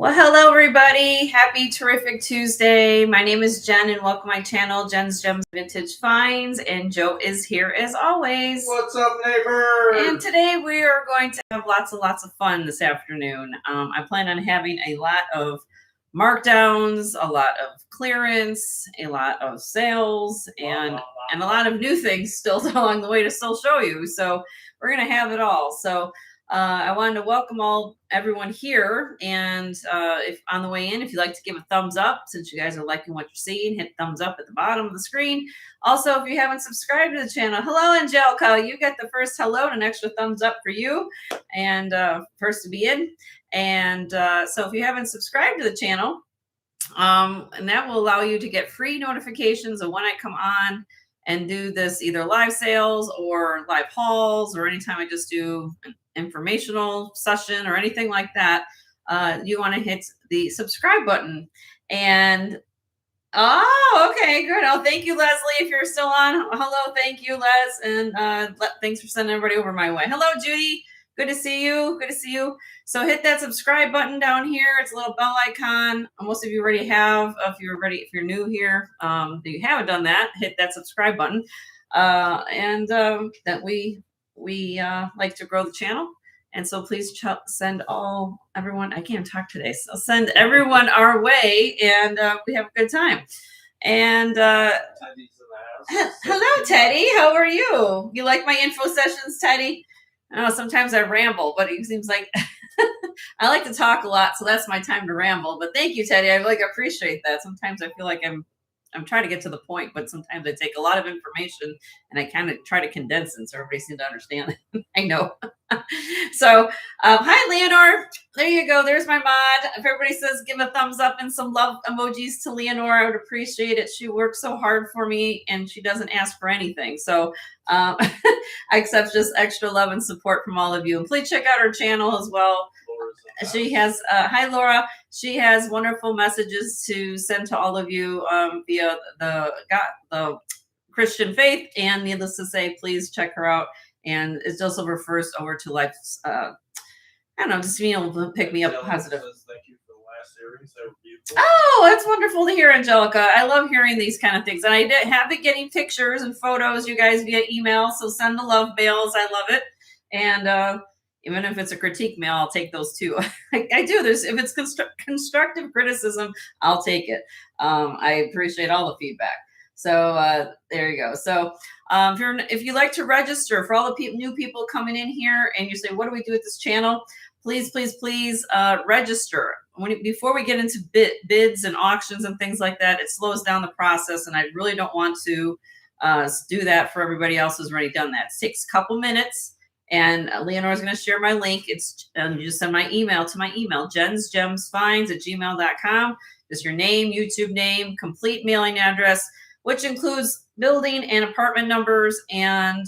Well, hello everybody. Happy terrific Tuesday. My name is Jen and welcome to my channel, Jen's Gems Vintage Finds. And Joe is here as always. What's up, neighbor? And today we are going to have lots of fun this afternoon. I plan on having a lot of markdowns, a lot of clearance, a lot of sales, and a lot of new things still along the way to still show you. So we're going to have it all. So I wanted to welcome everyone here, and if on the way in, if you'd like to give a thumbs up, since you guys are liking what you're seeing, hit thumbs up at the bottom of the screen. Also, if you haven't subscribed to the channel, hello, Angelica, you get the first hello and an extra thumbs up for you, and first to be in. And so if you haven't subscribed to the channel, and that will allow you to get free notifications of when I come on and do this, either live sales or live hauls, or anytime I just do an informational session or anything like that. You want to hit the subscribe button. And okay, good. Oh, thank you, Leslie, if you're still on. Hello, thank you, Les, and thanks for sending everybody over my way. Hello, Judy. Good to see you. Good to see you. So hit that subscribe button down here. It's a little bell icon. Most of you already have. If you're new here, if you haven't done that, hit that subscribe button. That we like to grow the channel. And so please send everyone. I can't talk today. So send everyone our way, and we have a good time. And hello, Teddy. How are you? You like my info sessions, Teddy? I know sometimes I ramble, but it seems like I like to talk a lot, so that's my time to ramble. But thank you, Teddy. I appreciate that. Sometimes I feel like I'm trying to get to the point, but sometimes I take a lot of information and I kind of try to condense it so everybody seems to understand it. I know. So, hi, Leonore. There you go. There's my mod. If everybody says give a thumbs up and some love emojis to Leonore, I would appreciate it. She works so hard for me and she doesn't ask for anything. So I accept just extra love and support from all of you. And please check out her channel as well. She has, hi, Laura. She has wonderful messages to send to all of you via the Christian faith. And needless to say, please check her out. And it also refers over to life's, I don't know, just being able to pick me up positive. Thank you for the last series. They were beautiful. Oh, that's wonderful to hear, Angelica. I love hearing these kind of things. And I have been getting pictures and photos, you guys, via email. So send the love mails. I love it. And even if it's a critique mail, I'll take those too. I do. If it's constructive criticism, I'll take it. I appreciate all the feedback. So there you go. So if you like to register, for all the new people coming in here and you say, what do we do with this channel? Please register. Before we get into bids and auctions and things like that, it slows down the process. And I really don't want to do that for everybody else who's already done that. It takes a couple minutes. And Leonore is going to share my link. It's you just send my email to my email, jensgemsfinds@gmail.com. Just your name, YouTube name, complete mailing address, which includes building and apartment numbers. And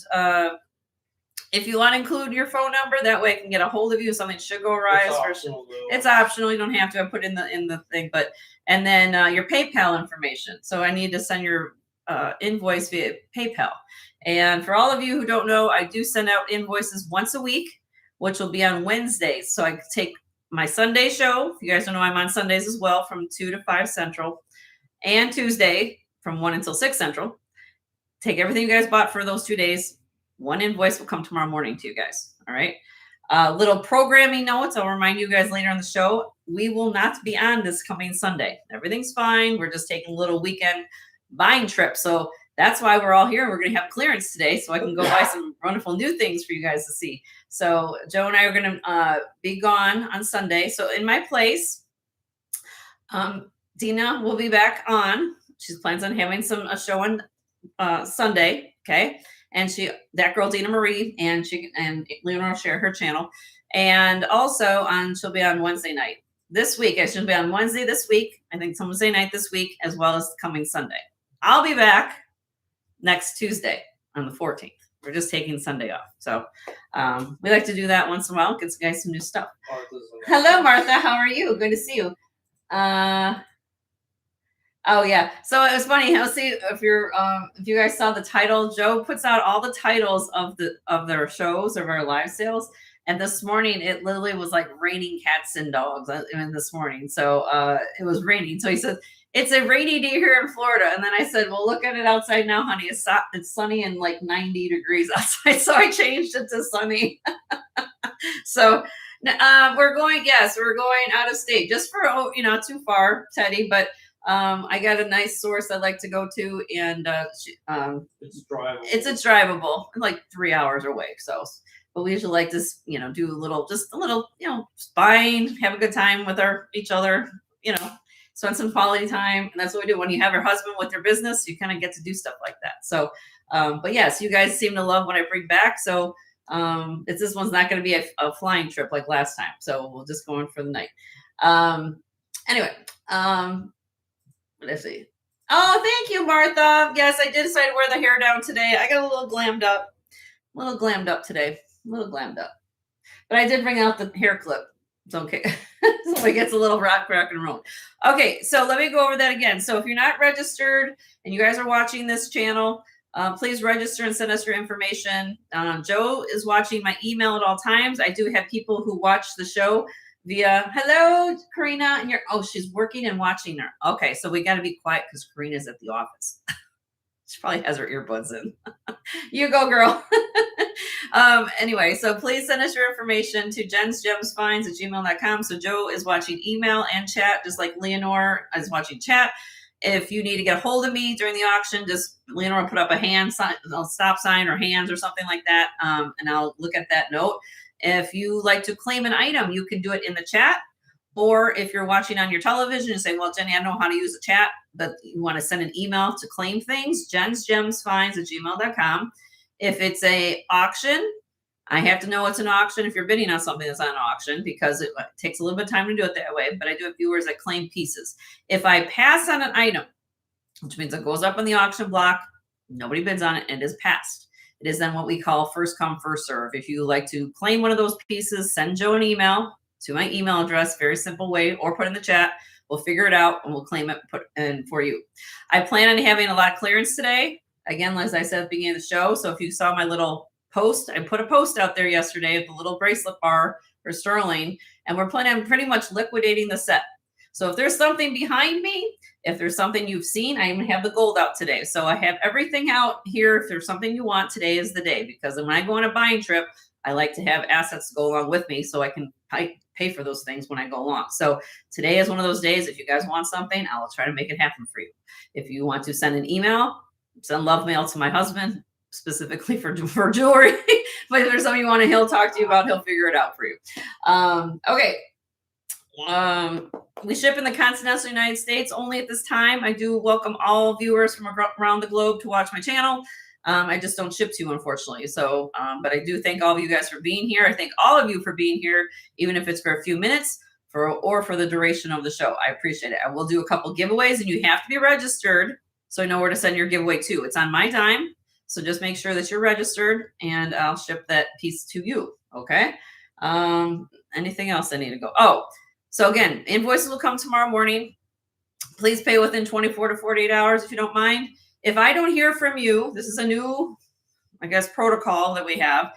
if you want to include your phone number, that way I can get a hold of you if something should go awry. It's optional. You don't have to. I put in the thing, and then your PayPal information. So I need to send your invoice via PayPal. And for all of you who don't know, I do send out invoices once a week, which will be on Wednesdays. So I take my Sunday show. You guys don't know I'm on Sundays as well, from 2 to 5 Central, and Tuesday from 1 until 6 Central. Take everything you guys bought for those 2 days. One invoice will come tomorrow morning to you guys. All right. Little programming notes. I'll remind you guys later on the show. We will not be on this coming Sunday. Everything's fine. We're just taking a little weekend buying trip. So that's why we're all here. We're going to have clearance today so I can go buy some wonderful new things for you guys to see. So Joe and I are going to be gone on Sunday. So in my place, Dina will be back on. She plans on having a show on Sunday. Okay. And that girl, Dina Marie, and Leonore share her channel. And also she'll be on Wednesday night this week. She'll be on Wednesday this week. I think it's Wednesday night this week, as well as coming Sunday. I'll be back next Tuesday on the 14th. We're just taking Sunday off. So we like to do that once in a while. Get you guys some new stuff. Hello, Martha. How are you? Good to see you. Oh yeah. So it was funny. I'll see if you guys saw the title. Joe puts out all the titles of their shows, of our live sales. And this morning, it literally was like raining cats and dogs this morning. So it was raining. So he said, it's a rainy day here in Florida. And then I said, well, look at it outside now, honey. It's sunny and like 90 degrees outside. So I changed it to sunny. So we're going out of state just for, not too far, Teddy, but I got a nice source I like to go to, and It's drivable. it's drivable, like 3 hours away. So, but we usually like to, do just a little, buying, have a good time with each other, spend some quality time. And that's what we do when you have your husband with your business, you kind of get to do stuff like that. So, but yes, you guys seem to love what I bring back. So this one's not going to be a flying trip like last time. So we'll just go in for the night. Anyway, let's see. Oh, thank you, Martha. Yes, I did decide to wear the hair down today. I got a little glammed up today. A little glammed up. But I did bring out the hair clip. It's okay. So it gets a little rock and roll. Okay, so let me go over that again. So if you're not registered and you guys are watching this channel, please register and send us your information. Joe is watching my email at all times. I do have people who watch the show via, hello, Karina. And she's working and watching her. Okay, so we got to be quiet because Karina's at the office. She probably has her earbuds in. You go, girl. Anyway, so please send us your information to jensgemsfinds@gmail.com. So Joe is watching email and chat, just like Leonore is watching chat. If you need to get a hold of me during the auction, just Leonore will put up a hand sign, a stop sign or hands or something like that, and I'll look at that note. If you like to claim an item, you can do it in the chat. Or if you're watching on your television and say, well, Jenny, I don't know how to use the chat, but you want to send an email to claim things, jensgemsfinds@gmail.com. If it's a auction, I have to know it's an auction if you're bidding on something that's on an auction, because it takes a little bit of time to do it that way. But I do have viewers that claim pieces. If I pass on an item, which means it goes up on the auction block, nobody bids on it, and it is passed. It is then what we call first come, first serve. If you like to claim one of those pieces, send Joe an email to my email address, very simple way, or put in the chat. We'll figure it out and we'll claim it, put in for you. I plan on having a lot of clearance today. Again, as I said at the beginning of the show, so if you saw my little post, I put a post out there yesterday of the little bracelet bar for sterling, and we're planning on pretty much liquidating the set. So if there's something behind me, if there's something you've seen, I even have the gold out today. So I have everything out here. If there's something you want, today is the day, because when I go on a buying trip, I like to have assets to go along with me so I can pay for those things when I go along. So today is one of those days. If you guys want something, I'll try to make it happen for you. If you want to send an email, send love mail to my husband, specifically for jewelry. But if there's something you want to, he'll talk to you about, he'll figure it out for you. Okay. We ship in the continental United States only at this time. I do welcome all viewers from around the globe to watch my channel. I just don't ship to you, unfortunately. So, but I do thank all of you guys for being here. I thank all of you for being here, even if it's for a few minutes or for the duration of the show. I appreciate it. I will do a couple giveaways, and you have to be registered so I know where to send your giveaway to. It's on my dime. So just make sure that you're registered, and I'll ship that piece to you. Okay. Anything else I need to go? Oh, so again, invoices will come tomorrow morning. Please pay within 24 to 48 hours if you don't mind. If I don't hear from you, this is a new, I guess, protocol that we have.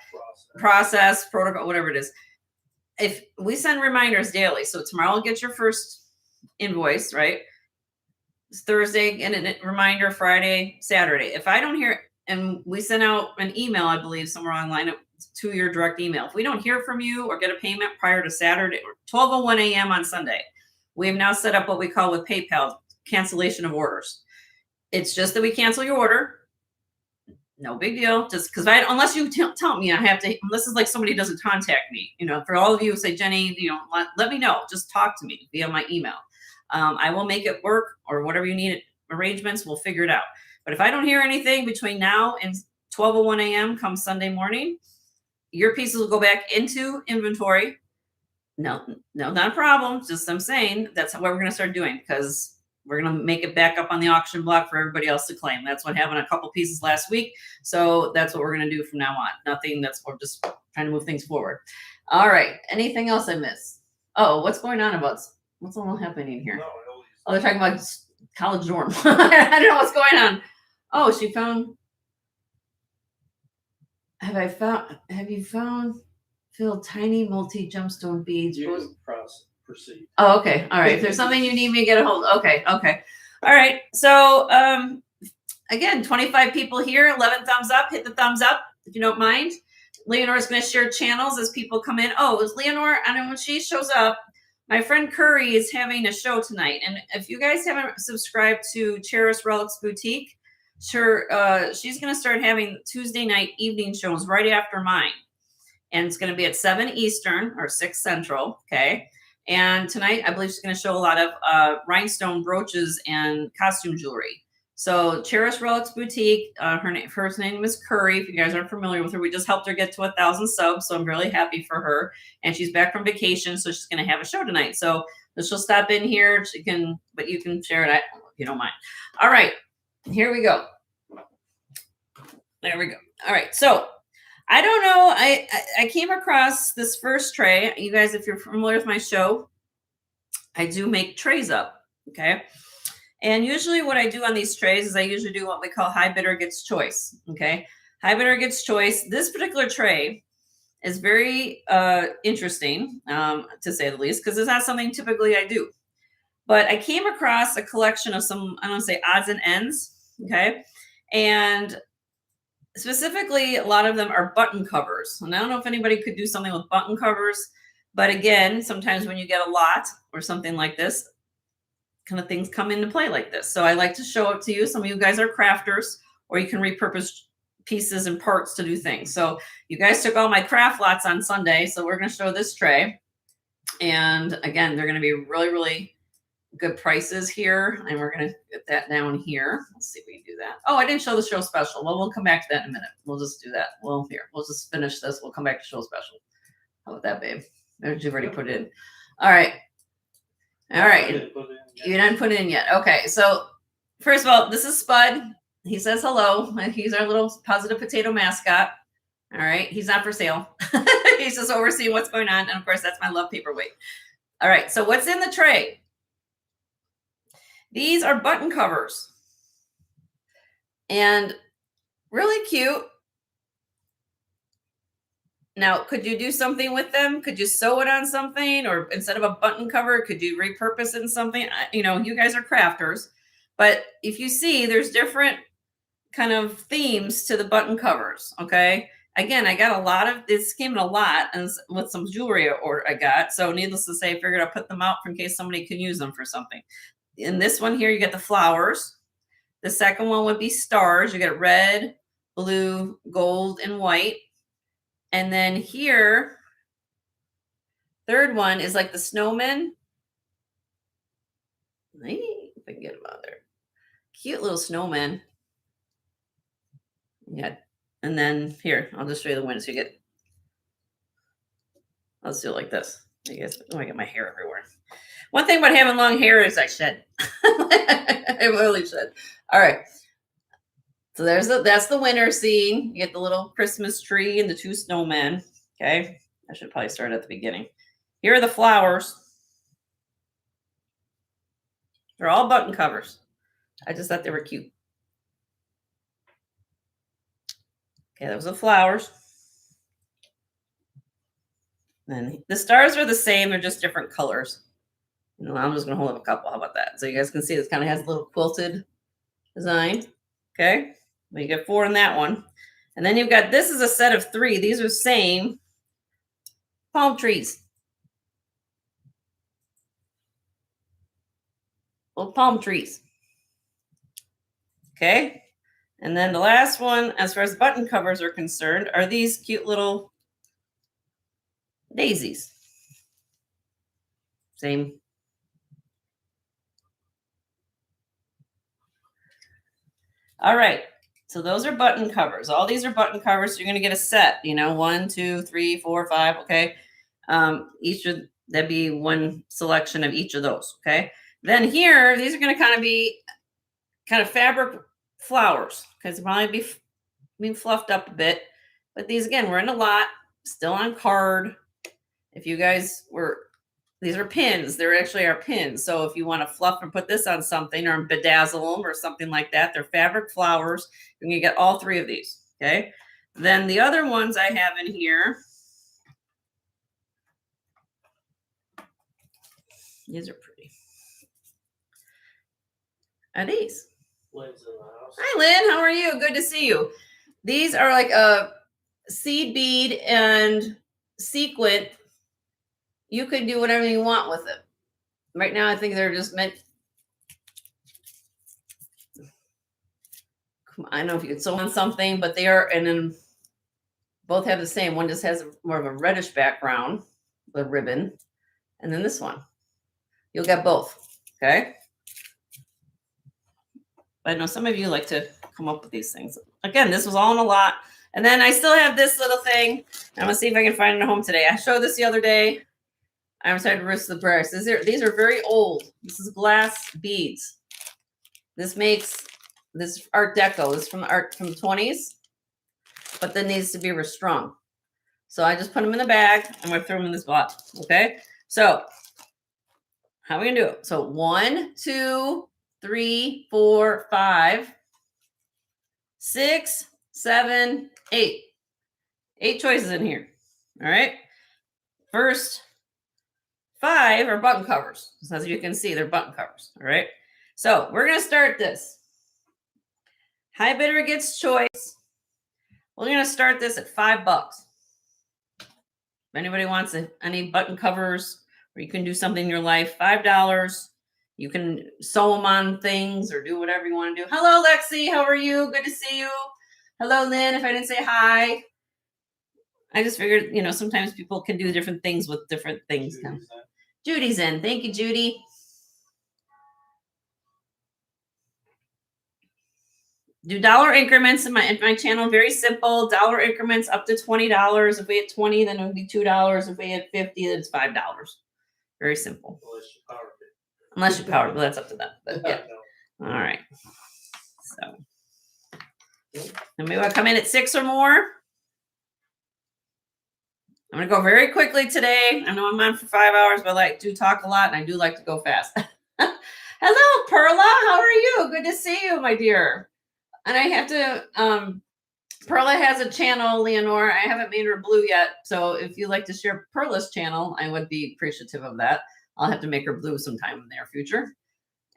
Process, protocol, whatever it is. If we send reminders daily, so tomorrow I'll get your first invoice, right? It's Thursday, and a reminder Friday, Saturday. If I don't hear, and we send out an email, I believe, somewhere online to your direct email. If we don't hear from you or get a payment prior to Saturday, or 12:01 a.m. on Sunday, we have now set up what we call with PayPal cancellation of orders. It's just that we cancel your order. No big deal. Just because unless you tell me, I have to, unless it's like somebody doesn't contact me, for all of you who say, Jenny, let me know, just talk to me via my email. I will make it work, or whatever you need arrangements, we'll figure it out. But if I don't hear anything between now and 12:01 a.m. come Sunday morning, your pieces will go back into inventory. No, not a problem. Just I'm saying that's what we're going to start doing, because we're going to make it back up on the auction block for everybody else to claim. That's what happened a couple pieces last week. So that's what we're going to do from now on. Nothing, we're just trying to move things forward. All right. Anything else I missed? Oh, what's going on what's all happening here? Oh, they're talking about college dorm. I don't know what's going on. Oh, she found. Have you found Fill tiny multi-gemstone beads. You can proceed. Oh, okay. All right. If there's something you need me to get a hold of. Okay. Okay. All right. So, again, 25 people here, 11 thumbs up. Hit the thumbs up if you don't mind. Leonore's going to share channels as people come in. Oh, is Leonore? I know when she shows up, my friend Curry is having a show tonight. And if you guys haven't subscribed to Cheris Relics Boutique, sure, she's going to start having Tuesday night evening shows right after mine. And it's going to be at 7 Eastern or 6 Central. Okay. And tonight, I believe she's going to show a lot of rhinestone brooches and costume jewelry. So Cheris Relics Boutique, her name is Curry. If you guys aren't familiar with her, we just helped her get to 1,000 subs. So I'm really happy for her. And she's back from vacation. So she's going to have a show tonight. So she'll stop in here. She can, but you can share it if you don't mind. All right. Here we go. There we go. All right. So I don't know. I came across this first tray. You guys, if you're familiar with my show, I do make trays up. Okay. And usually what I do on these trays is I usually do what we call high bidder gets choice. Okay. High bidder gets choice. This particular tray is very interesting, to say the least, because it's not something typically I do. But I came across a collection of some, I don't want to say odds and ends. Okay. And specifically, a lot of them are button covers. And I don't know if anybody could do something with button covers. But again, sometimes when you get a lot or something like this, kind of things come into play like this. So I like to show it to you. Some of you guys are crafters, or you can repurpose pieces and parts to do things. So you guys took all my craft lots on Sunday. So we're going to show this tray. And again, they're going to be really, really good prices here. And we're going to get that down here. Let's see if we can do that. Oh, I didn't show the show special. Well, we'll come back to that in a minute. We'll just do that. Well, here, we'll just finish this. We'll come back to show special. How about that, babe? You've already put it in. All right. All right. You didn't put it in yet. Okay. So first of all, this is Spud. He says hello. He's our little positive potato mascot. All right. He's not for sale. He's just overseeing what's going on. And of course, that's my love paperweight. All right. So what's in the tray? These are button covers. And really cute. Now, could you do something with them? Could you sew it on something? Or instead of a button cover, could you repurpose it in something? You know, you guys are crafters. But if you see, there's different kind of themes to the button covers, okay? Again, I got a lot of, this came in a lot and with some jewelry or I got. So needless to say, I figured I'd put them out in case somebody can use them for something. In this one here, you get the flowers. The second one would be stars. You get red, blue, gold, and white. And then here, third one is like the snowman. Maybe if I can get him out there. Cute little snowman. Yeah. And then here, I'll just show you the one so you get, I'll just do it like this. I guess, oh, I get my hair everywhere. One thing about having long hair is I shed. I really shed. All right. So that's the winter scene. You get the little Christmas tree and the two snowmen. Okay. I should probably start at the beginning. Here are the flowers. They're all button covers. I just thought they were cute. Okay, those are the flowers. Then the stars are the same. They're just different colors. You know, I'm just going to hold up a couple. How about that? So you guys can see this kind of has a little quilted design. Okay. Well, you get 4 in that one. And then you've got, this is a set of 3. These are same palm trees. Little palm trees. Okay. And then the last one, as far as button covers are concerned, are these cute little daisies. Same. All right. So those are button covers. All these are button covers. So you're going to get a set, you know, 1, 2, 3, 4, 5. Okay. That'd be one selection of each of those. Okay. Then here, these are going to kind of be fabric flowers because they'll probably be being fluffed up a bit. But these, again, we're in a lot, still on card. If you guys were, these are pins. They're actually our pins. So if you want to fluff and put this on something or bedazzle them or something like that, they're fabric flowers. You're going to get all 3 of these. Okay. Then the other ones I have in here These are pretty. Are these? Lynn's in the house. Hi, Lynn. How are you? Good to see you. These are like a seed bead and sequin. You can do whatever you want with it. Right now, I think they're just meant. I don't know if you could sew on something, but they are, and then both have the same. One just has more of a reddish background with a ribbon, and then this one. You'll get both, okay? But I know some of you like to come up with these things. Again, this was all in a lot. And then I still have this little thing. I'm going to see if I can find it at home today. I showed this the other day. I'm excited to risk the price. These are very old. This is glass beads. This Art Deco. This is from the 20s. But then needs to be restrung. So I just put them in the bag. I'm going to throw them in this box. Okay? So how are we going to do it? So 1, 2, 3, 4, 5, 6, 7, 8. 8 choices in here. All right. First 5 are button covers. So as you can see, they're button covers. All right. So we're going to start this. High bidder gets choice. We're going to start this at $5. If anybody wants any button covers, or you can do something in your life, $5. You can sew them on things or do whatever you want to do. Hello, Lexi. How are you? Good to see you. Hello, Lynn. If I didn't say hi, I just figured, sometimes people can do different things with different things. Judy's in. Thank you, Judy. Do dollar increments in my channel. Very simple. Dollar increments up to $20. If we hit 20, then it would be $2. If we hit 50, then it's $5. Very simple. Unless you power, but that's up to them. But yeah. All right. So, and maybe I'll come in at 6 or more. I'm going to go very quickly today. I know I'm on for 5 hours, but I do talk a lot, and I do like to go fast. Hello, Perla. How are you? Good to see you, my dear. And I have to, Perla has a channel, Leonore. I haven't made her blue yet. So if you like to share Perla's channel, I would be appreciative of that. I'll have to make her blue sometime in the near future.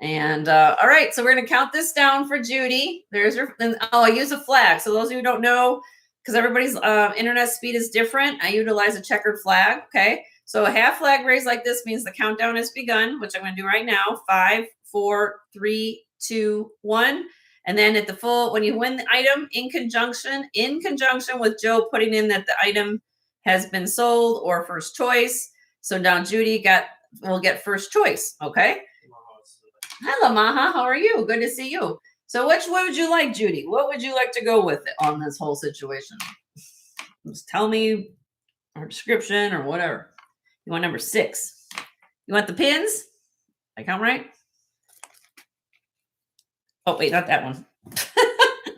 And all right, so we're going to count this down for Judy. There's her. I use a flag. So those of you who don't know, because everybody's internet speed is different, I utilize a checkered flag. Okay, so a half flag raised like this means the countdown has begun, which I'm going to do right now. 5, 4, 3, 2, 1. And then at the full, when you win the item in conjunction with Joe putting in that the item has been sold or first choice. So now Judy will get first choice. Okay. Hello, Maha. How are you? Good to see you. So what would you like, Judy? What would you like to go with on this whole situation? Just tell me our description or whatever. You want number 6. You want the pins? I count right? Oh, wait, not that one.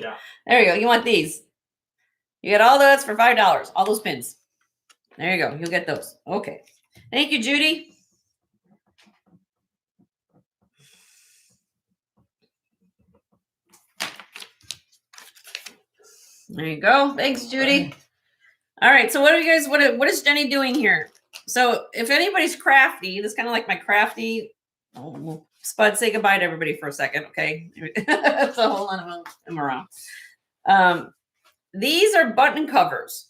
Yeah. There you go. You want these. You get all those for $5. All those pins. There you go. You'll get those. Okay. Thank you, Judy. There you go. Thanks, Judy. All right. So what is Jenny doing here? So if anybody's crafty, this is kind of like my crafty. Oh, Spud, say goodbye to everybody for a second, okay? So hold on, I'm around. These are button covers,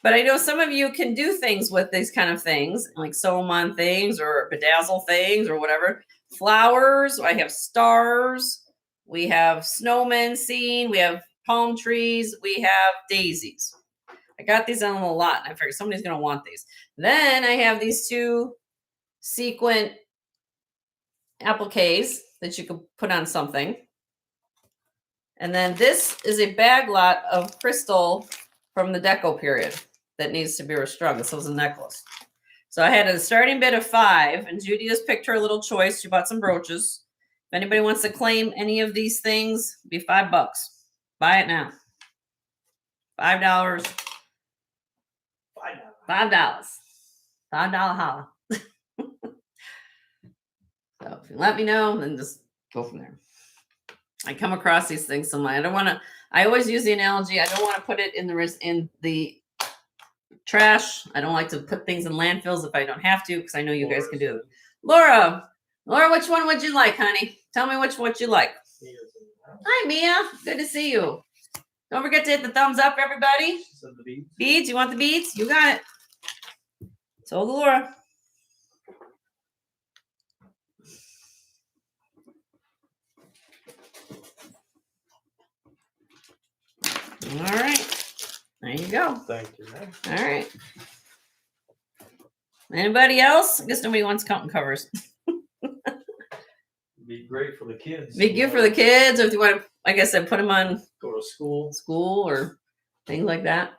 but I know some of you can do things with these kind of things, like sew them on things or bedazzle things or whatever. Flowers, I have stars, we have snowmen scene, we have palm trees, we have daisies. I got these on a lot, and I figured somebody's going to want these. Then I have these 2 sequin appliques that you could put on something. And then this is a bag lot of crystal from the deco period that needs to be restrung. This was a necklace. So I had a starting bid of 5, and Judy just picked her little choice. She bought some brooches. If anybody wants to claim any of these things, it'd be $5. Buy it now. $5. $5. $5 holla. So if you let me know, then just go from there. I come across these things so much. I always use the analogy. I don't want to put it in the trash. I don't like to put things in landfills if I don't have to, because I know you guys can do it. Laura, which one would you like, honey? Tell me what you like. Mia's in the house. Hi, Mia. Good to see you. Don't forget to hit the thumbs up, everybody. She said the beads. Beads, you want the beads? You got it. So, Laura. All right. There you go. Thank you, man. All right. Anybody else? I guess nobody wants counting covers. Be great for the kids. Big gift for the kids, or if you want to, like I said, put them on Go to school. school or things like that.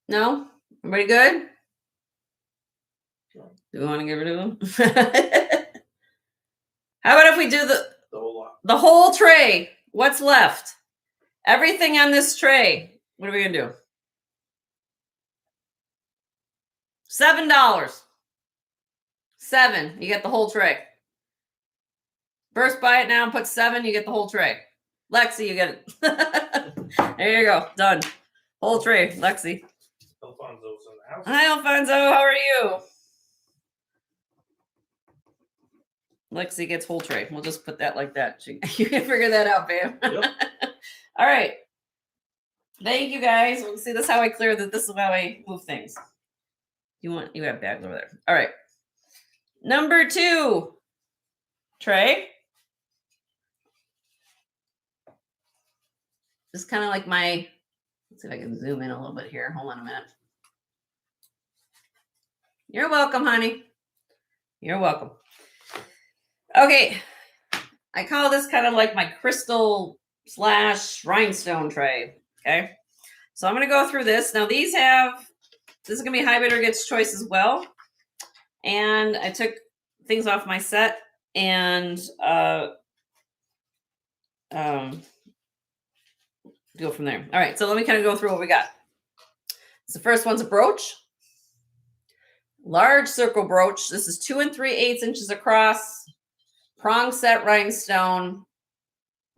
No? Everybody good? Do we want to get rid of them? How about if we do The whole lot. the whole tray? What's left? Everything on this tray. What are we going to do? $7. 7. You get the whole tray. First buy it now and put 7, you get the whole tray. Lexi, you get it. There you go. Done. Whole tray. Lexi. Alfonso's in the house. Hi, Alfonso. How are you? Lexi gets whole tray. We'll just put that like that. You can figure that out, babe. Yep. All right. Thank you, guys. We'll see. This is how I clear that. This is how I move things. You have bags over there. All right. Number 2 tray. This is kind of like my, let's see if I can zoom in a little bit here. Hold on a minute. You're welcome, honey. You're welcome. Okay. I call this kind of like my crystal / rhinestone tray. Okay. So I'm going to go through this. Now this is going to be high bidder gets choice as well. And I took things off my set and go from there. All right, so let me kind of go through what we got. So the first one's a brooch. Large circle brooch. This is 2 3/8 inches across. Prong set rhinestone.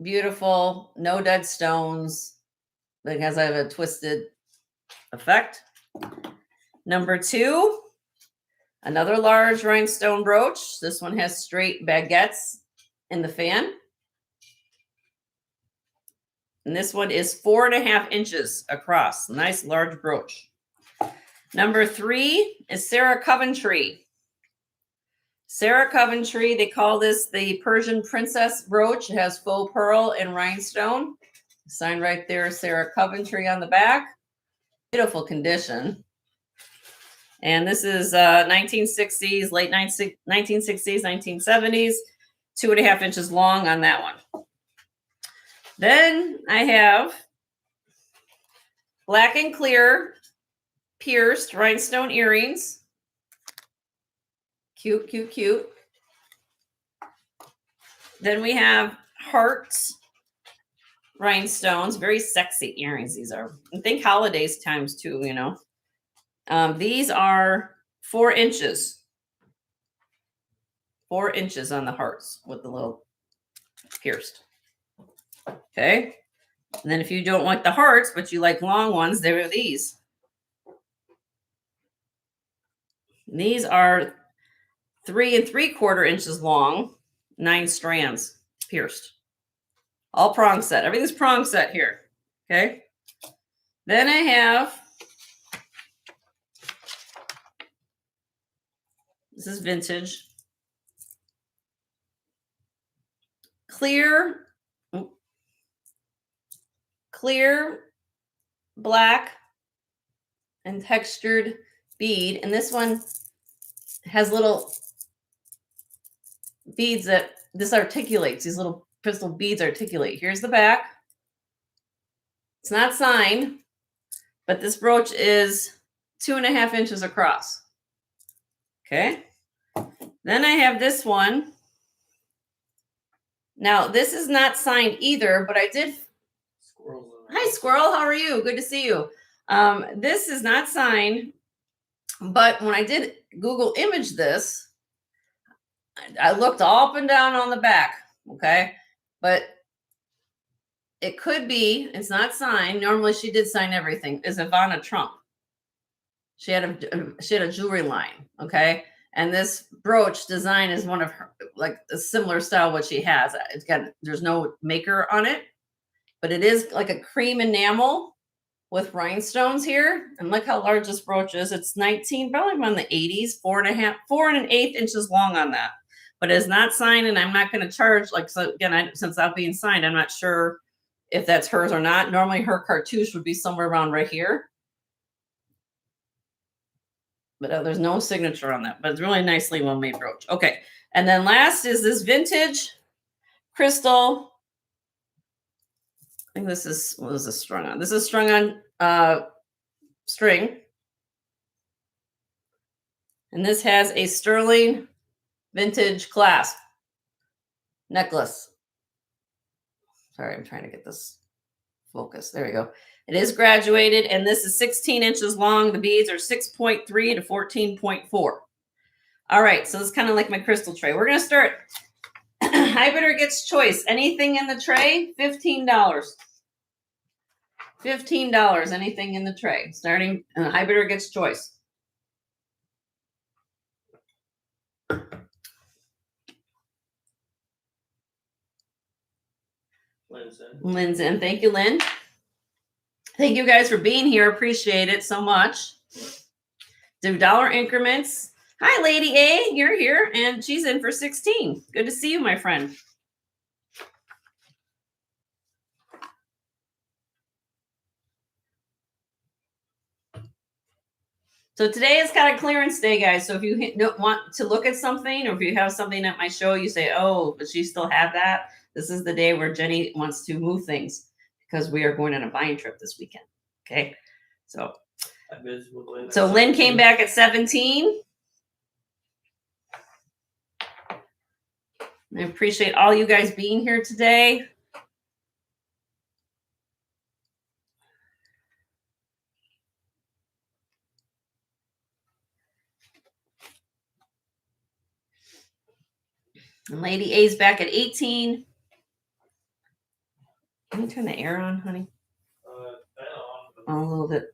Beautiful. No dead stones. Because I have a twisted effect. Number 2, another large rhinestone brooch. This one has straight baguettes in the fan. And this one is 4.5 inches across. Nice large brooch. Number 3 is Sarah Coventry. Sarah Coventry, they call this the Persian Princess brooch. It has faux pearl and rhinestone. Sign right there, Sarah Coventry on the back. Beautiful condition. And this is 1960s, late 1960s, 1970s. 2.5 inches long on that one. Then I have black and clear pierced rhinestone earrings. Cute, cute, cute. Then we have hearts rhinestones. Very sexy earrings these are. And think holidays times too, you know. These are 4 inches. 4 inches on the hearts with the little pierced. Okay. And then if you don't like the hearts, but you like long ones, there are these. And these are 3 3/4 inches long, 9 strands pierced. All prong set. Everything's prong set here. Okay. Then I have, this is vintage. Clear black and textured bead. And this one has little beads that this articulates. These little crystal beads articulate. Here's the back. It's not signed, but this brooch is 2.5 inches across. Okay. Then I have this one. Now, this is not signed either, but I did. Squirrels in the Hi, house. Squirrel. How are you? Good to see you. This is not signed, but when I did Google image this, I looked up and down on the back. Okay. But it could be, it's not signed. Normally she did sign everything. Is Ivana Trump. She had a jewelry line, okay? And this brooch design is one of her, like a similar style what she has. There's no maker on it, but it is like a cream enamel with rhinestones here. And look how large this brooch is. It's 19, probably on the 80s, 4.1/8 inches long on that. But it's not signed, and I'm not going to charge, like, so again, since that being signed, I'm not sure if that's hers or not. Normally her cartouche would be somewhere around right here. But there's no signature on that, but it's really nicely well-made brooch. Okay, and then last is this vintage crystal. I think this is, what is this strung on? This is strung on string. And this has a sterling vintage clasp necklace. Sorry, I'm trying to get this focus. There we go. It is graduated, and this is 16 inches long. The beads are 6.3 to 14.4. All right, so it's kind of like my crystal tray. We're going to start. High bidder gets choice. Anything in the tray, $15. $15, anything in the tray. Starting, high bidder gets choice. Lynn's in. Thank you, Lynn. Thank you guys for being here. Appreciate it so much. Do dollar increments. Hi, Lady A. You're here, and she's in for 16. Good to see you, my friend. So today is kind of clearance day, guys. So if you don't want to look at something, or if you have something at my show, you say, oh, but she still have that. This is the day where Jenny wants to move things because we are going on a buying trip this weekend. Okay. So Lynn came back at 17. I appreciate all you guys being here today. And Lady A's back at 18. Can you turn the air on, honey? A little bit.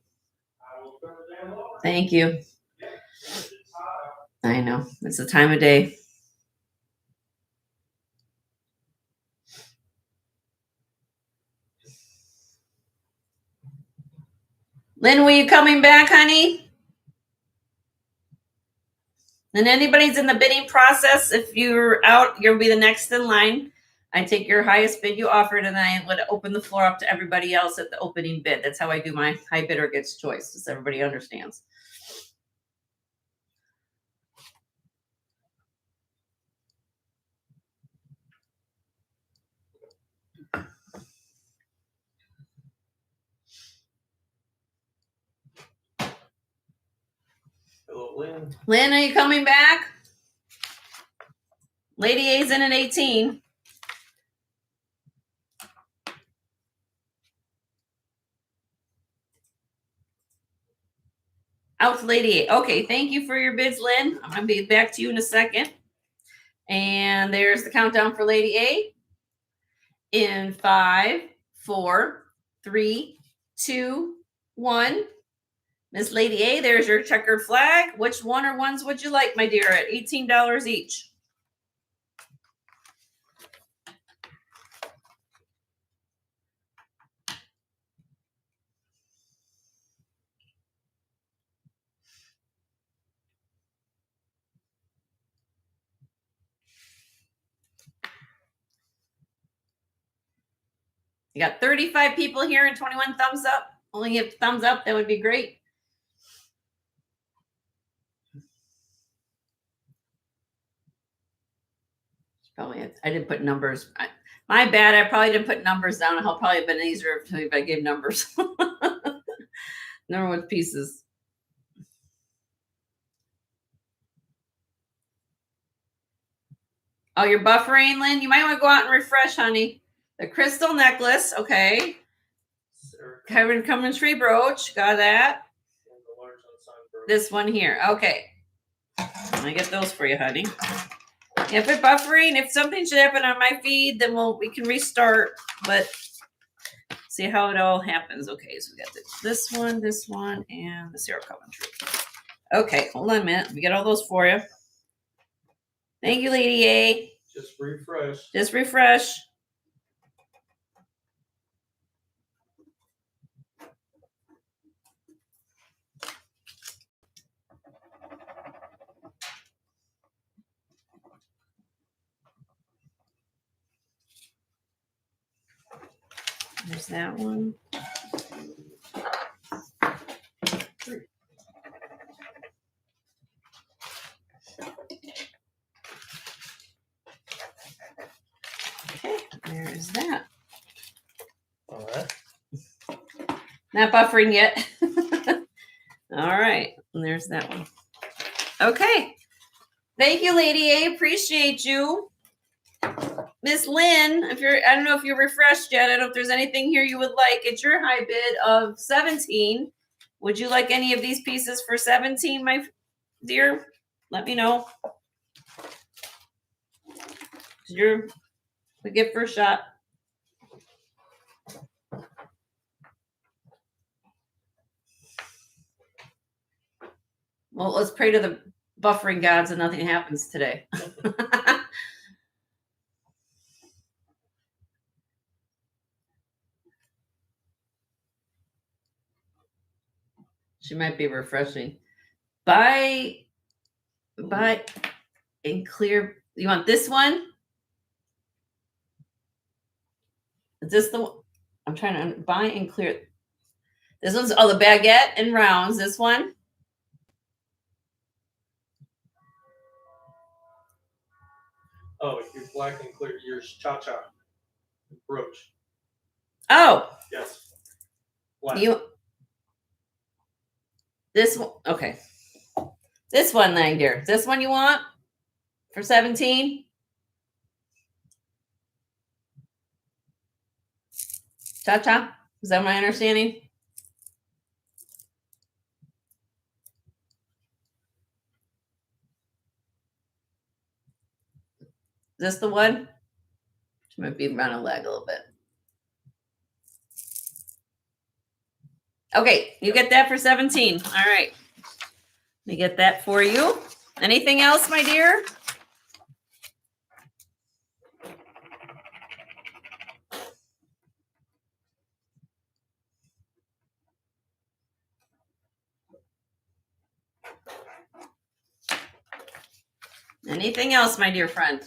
Thank you. I know. It's the time of day. Lynn, were you coming back, honey? And anybody's in the bidding process, if you're out, you'll be the next in line. I take your highest bid you offered, and I would open the floor up to everybody else at the opening bid. That's how I do my high bidder gets choice, so everybody understands. Hello, Lynn. Lynn, are you coming back? Lady A's in at 18. Out to Lady A. Okay, thank you for your bids, Lynn. I'm going to be back to you in a second. And there's the countdown for Lady A. In 5, 4, 3, 2, 1. Miss Lady A, there's your checkered flag. Which one or ones would you like, my dear, at $18 each? You got 35 people here and 21 thumbs up. Only give thumbs up, that would be great. Probably, I didn't put numbers. My bad. I probably didn't put numbers down. It'll probably have been easier if I gave numbers. Number with pieces. Oh, you're buffering, Lynn? You might want to go out and refresh, honey. The crystal necklace, okay. Kevin Cummins tree brooch, got that. This one here, okay. I get those for you, honey. If it's buffering, if something should happen on my feed, then we can restart. But see how it all happens. Okay, so we got this one, and the Sarah Coventry. Okay, hold on a minute. Let me get all those for you. Thank you, Lady A. Just refresh. Just refresh. There's that one. Okay, there is that. All right. Not buffering yet. All right, and there's that one. Okay. Thank you, Lady A. Appreciate you. Miss Lynn, I don't know if you're refreshed yet. I don't know if there's anything here you would like. It's your high bid of 17. Would you like any of these pieces for 17, my dear? Let me know. You're the gift first shot. Well, let's pray to the buffering gods and nothing happens today. She might be refreshing. Buy and clear. You want this one? Is this the one? I'm trying to buy and clear. This one's the baguette and rounds. This one. Oh, your black and clear. Your cha-cha brooch. Oh, Yes. Black. This one. Okay. This one, then, dear. This one you want for 17? Cha-cha? Is that my understanding? Is this the one? She might be around a leg a little bit. Okay, you get that for 17. All right. Let me get that for you. Anything else, my dear? Anything else, my dear friend?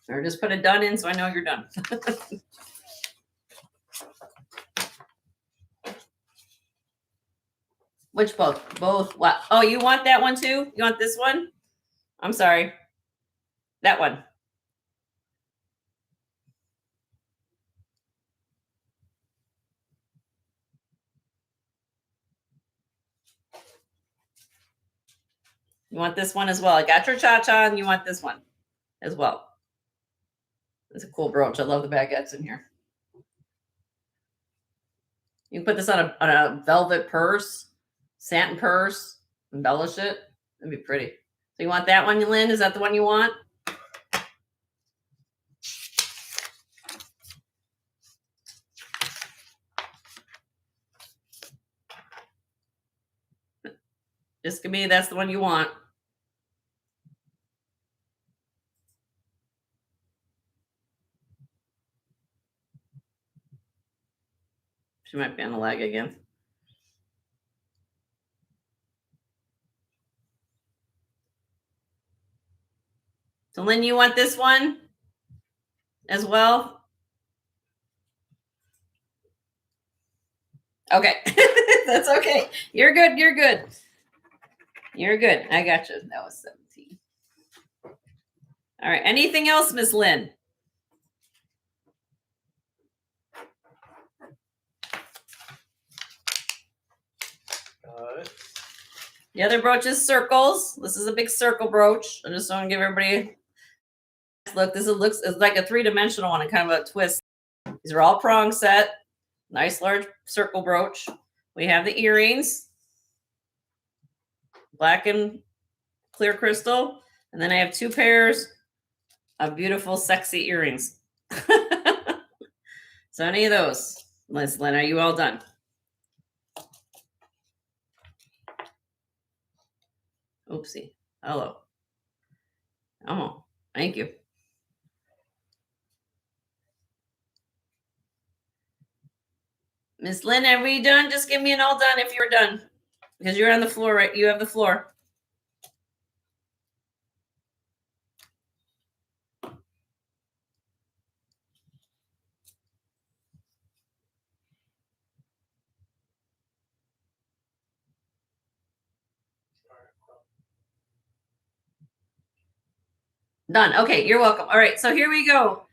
Or just put a done in so I know you're done. Which both? Both what? Oh, you want that one too? You want this one? I'm sorry. That one. You want this one as well. I got your cha-cha and you want this one as well. It's a cool brooch. I love the baguettes in here. You can put this on a velvet purse, satin purse, embellish it. That'd be pretty. So you want that one, Lynn? Is that the one you want? Just give me that's the one you want. She might be on the leg again. So Lynn, you want this one as well? Okay. That's okay. You're good. You're good. You're good. I got you. That was 17. All right. Anything else, Miss Lynn? Got it. The other brooch is circles. This is a big circle brooch. I just want to give everybody a look. It's like a three-dimensional one and kind of a twist. These are all prong set. Nice large circle brooch. We have the earrings. Black and clear crystal. And then I have two pairs of beautiful, sexy earrings. So any of those, Liz, Lynn, are you all done? Oopsie. Hello. Oh, thank you. Miss Lynn, are we done? Just give me an all done if you're done. Because you're on the floor, right? You have the floor. Done. Okay, you're welcome. All right, so here we go.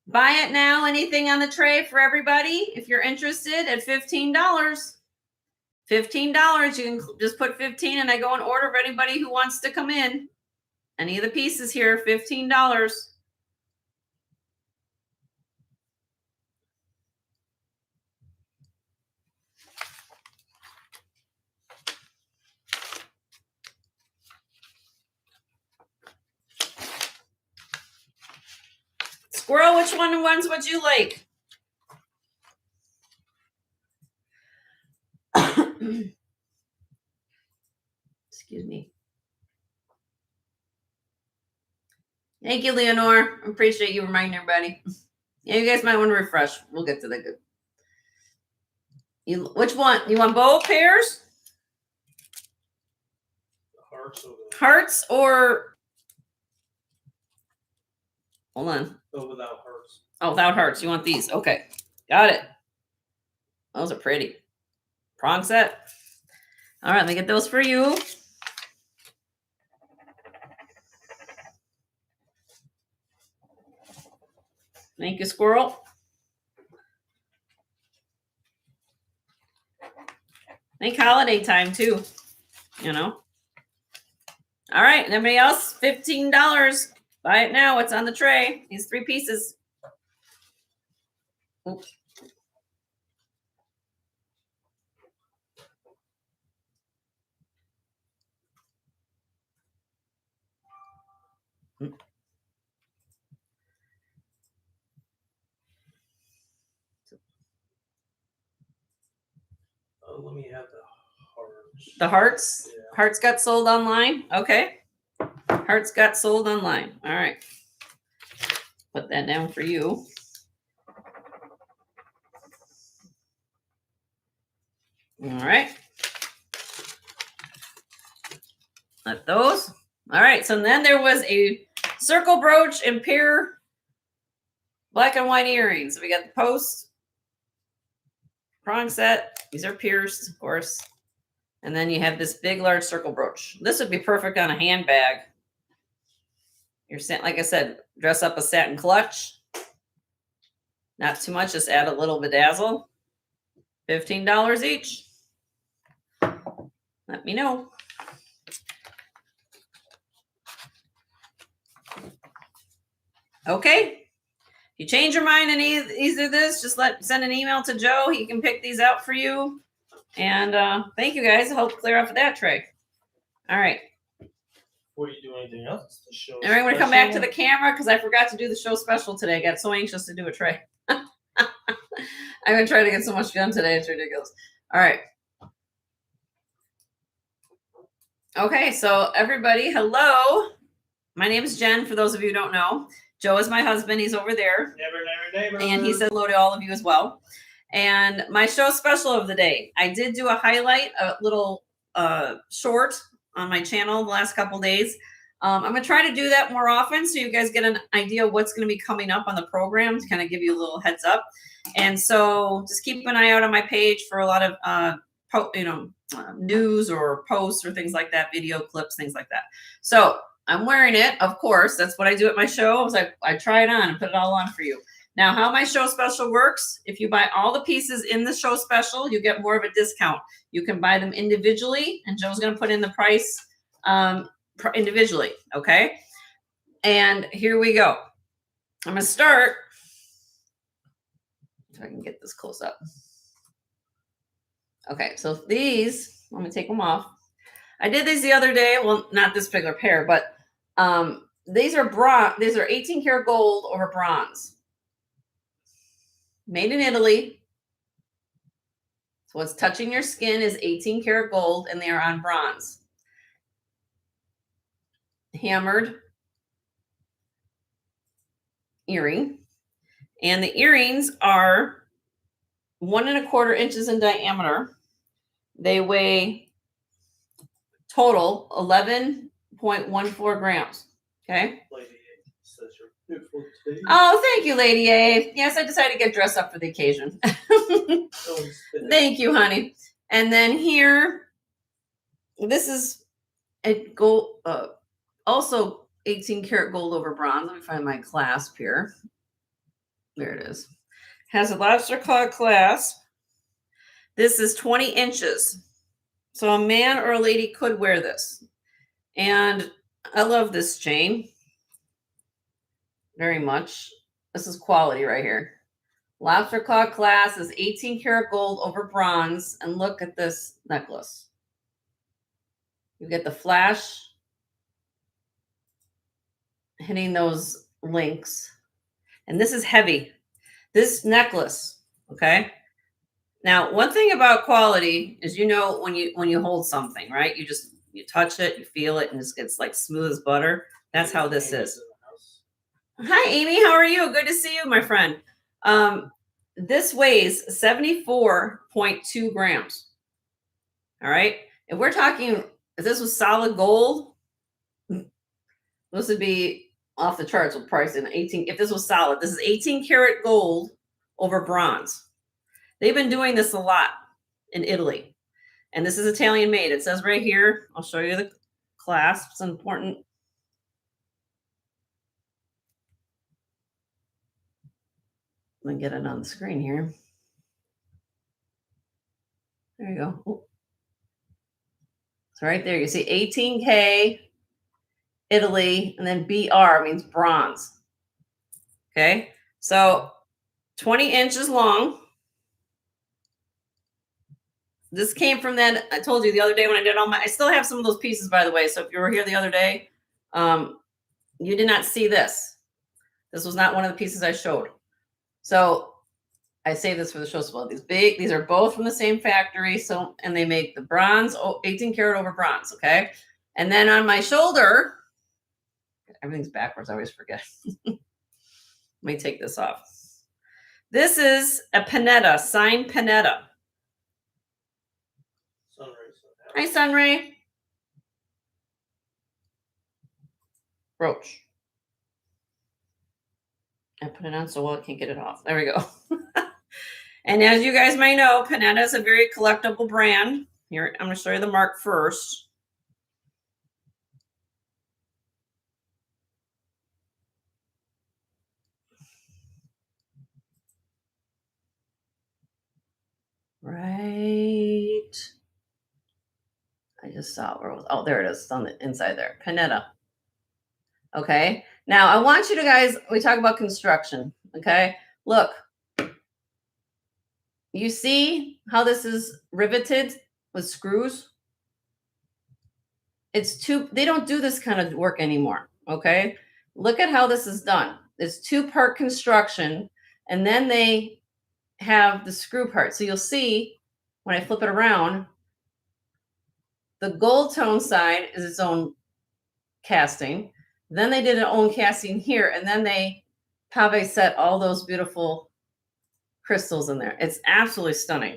Buy it now. Anything on the tray for everybody? If you're interested, at $15. $15. You can just put 15 and I go in order of anybody who wants to come in. Any of the pieces here, $15. Squirrel, which ones would you like? Excuse me. Thank you, Leonore. I appreciate you reminding everybody. Yeah, you guys might want to refresh. We'll get to the good. Which one? You want both pairs? Hearts or hold on. Go without hearts. Oh, without hearts. You want these? Okay, got it. Those are pretty. Prong set. All right, let me get those for you. Thank you, Squirrel. Make holiday time too, you know. All right, and everybody else, $15. Buy it now. It's on the tray. These 3 pieces. Oops. Let me have the hearts. The hearts? Yeah. Hearts got sold online? Okay. Hearts got sold online. All right. Put that down for you. All right. Let those. All right. So then there was a circle brooch and pear black and white earrings. We got the post prong set. These are pierced, of course. And then you have this big, large circle brooch. This would be perfect on a handbag. You're like I said, dress up a satin clutch. Not too much, just add a little bedazzle. $15 each. Let me know. Okay. If you change your mind on either of this, just send an email to Joe. He can pick these out for you. And thank you guys. I hope clear off of that tray. All right. Before you do anything else, the show. All right, I'm going to come back to the camera because I forgot to do the show special today. I got so anxious to do a tray. I'm going to try to get so much done today. It's ridiculous. All right. Okay, so everybody, hello. My name is Jen, for those of you who don't know. Joe is my husband. He's over there. Never. And he said hello to all of you as well. And my show special of the day, I did do a highlight, a little short on my channel the last couple days. I'm going to try to do that more often so you guys get an idea of what's going to be coming up on the program to kind of give you a little heads up. And so just keep an eye out on my page for a lot of news or posts or things like that, video clips, things like that. So I'm wearing it, of course. That's what I do at my show. I try it on and put it all on for you. Now, how my show special works, if you buy all the pieces in the show special, you get more of a discount. You can buy them individually, and Joe's going to put in the price individually, okay? And here we go. I'm going to start, if I can get this close up. Okay, so these, let me take them off. I did these the other day. Well, not this particular pair, but these are bronze. These are 18 karat gold over bronze. Made in Italy. So what's touching your skin is 18 karat gold, and they are on bronze. hammered earring. And the earrings are 1¼ inches in diameter. They weigh total 11.14 grams. Okay. Lady A says you're beautiful today. Oh, thank you, Lady A. Yes, I decided to get dressed up for the occasion. Thank you, honey. And then here, this is a gold, also 18 karat gold over bronze. Let me find my clasp here. There it is. Has a lobster claw clasp. This is 20 inches. So a man or a lady could wear this. And I love this chain very much. This is quality right here. Lobster claw clasp is 18 karat gold over bronze. And look at this necklace. You get the flash hitting those links. And this is heavy. This necklace, okay? Now, one thing about quality is, you know, when you hold something, right? You touch it, you feel it, and it gets like smooth as butter. That's how this is. Hi, Amy. How are you? Good to see you, my friend. This weighs 74.2 grams. All right. If we're talking, if this was solid gold, this would be off the charts with price in 18. If this was solid, this is 18 karat gold over bronze. They've been doing this a lot in Italy. And this is Italian made. It says right here, I'll show you the clasp. It's important. Let me get it on the screen here. There you go. Ooh. So right there, you see 18K, Italy, and then BR means bronze. Okay, so 20 inches long. This came from that, I told you the other day when I did all my, I still have some of those pieces, by the way. So if you were here the other day, you did not see this. This was not one of the pieces I showed. So I saved this for the show as well. These are both from the same factory. So, and they make the bronze, 18 karat over bronze. Okay. And then on my shoulder, everything's backwards. I always forget. Let me take this off. This is a Panetta, signed Panetta. Hi, Sunray. Brooch. I put it on so well I can't get it off. There we go. And as you guys may know, Panetta is a very collectible brand. Here, I'm going to show you the mark first. Right. I just saw it. Where it was. Oh, there it is. It's on the inside there. Panetta. Okay. Now I want you to guys, we talk about construction. Okay. Look. You see how this is riveted with screws? They don't do this kind of work anymore. Okay. Look at how this is done. It's two-part construction, and then they have the screw part. So you'll see when I flip it around, the gold tone side is its own casting. Then they did an own casting here, and then they pave set all those beautiful crystals in there. It's absolutely stunning.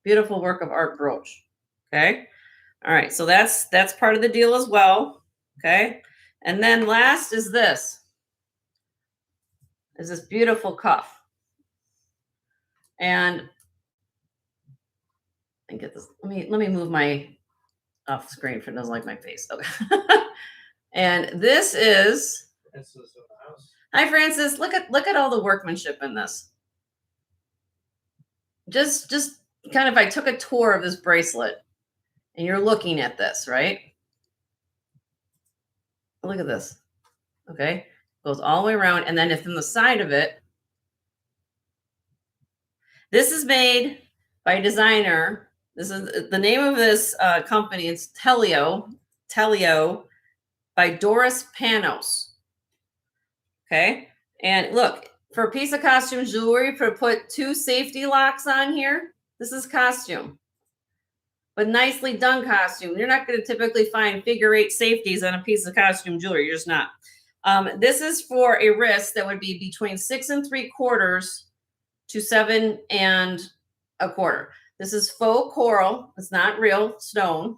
Beautiful work of art brooch. Okay. All right. So that's part of the deal as well. Okay. And then last is this. Is this beautiful cuff. And I get this. Let me move my off screen for it doesn't like my face. Okay. And this is Francis in the house. Hi, Francis. Look at all the workmanship in this. Just kind of, I took a tour of this bracelet, and you're looking at this, right? Look at this. Okay, goes all the way around, and then if in the side of it, this is made by a designer. This is the name of this company. It's Telio by Doris Panos. Okay, and look, for a piece of costume jewelry, put 2 safety locks on here. This is costume. but nicely done costume. You're not going to typically find figure 8 safeties on a piece of costume jewelry. You're just not. This is for a wrist that would be between 6 3/4 to 7 1/4. This is faux coral. It's not real stone,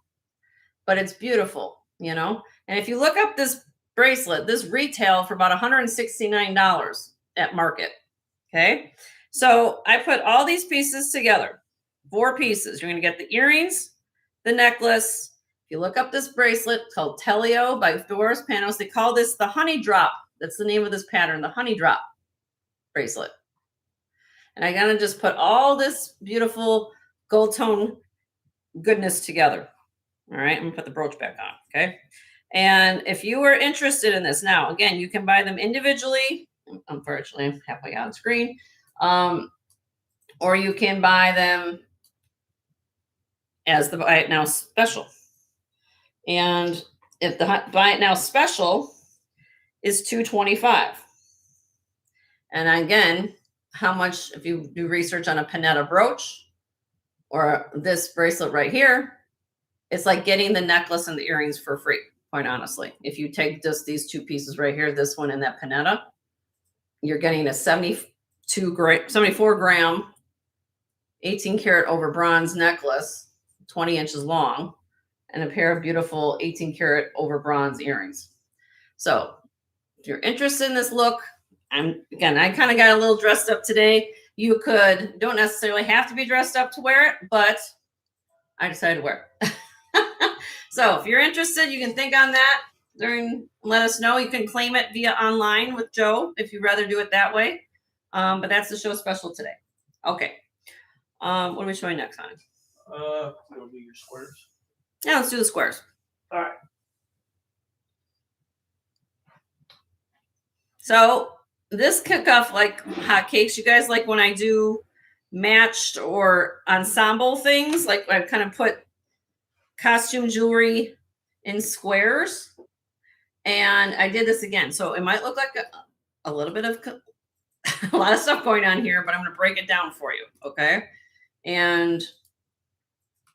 but it's beautiful, you know? And if you look up this bracelet, this retail for about $169 at market. Okay. So I put all these pieces together, 4 pieces. You're going to get the earrings, the necklace. If you look up this bracelet called Telio by Doris Panos, they call this the honey drop. That's the name of this pattern, the honey drop bracelet. And I'm going to just put all this beautiful gold tone goodness together. All right. I'm going to put the brooch back on. Okay. And if you were interested in this, now, again, you can buy them individually. Unfortunately, I'm halfway on screen. Or you can buy them as the Buy It Now special. And if the Buy It Now special is $225. And again, how much, if you do research on a Panetta brooch or this bracelet right here, it's like getting the necklace and the earrings for free, quite honestly. If you take just these 2 pieces right here, this one and that Panetta, you're getting a 74 gram, 18 karat over bronze necklace, 20 inches long, and a pair of beautiful 18 karat over bronze earrings. So if you're interested in this look, I kind of got a little dressed up today. You don't necessarily have to be dressed up to wear it, but I decided to wear it. So if you're interested, you can think on that let us know. You can claim it via online with Joe if you'd rather do it that way. But that's the show special today. Okay. What are we showing next, honey? We'll do your squares. Yeah, let's do the squares. All right. So this kick off like hotcakes. You guys like when I do matched or ensemble things, like I kind of put costume jewelry in squares. And I did this again. So it might look like a little bit of a lot of stuff going on here, but I'm going to break it down for you. Okay. And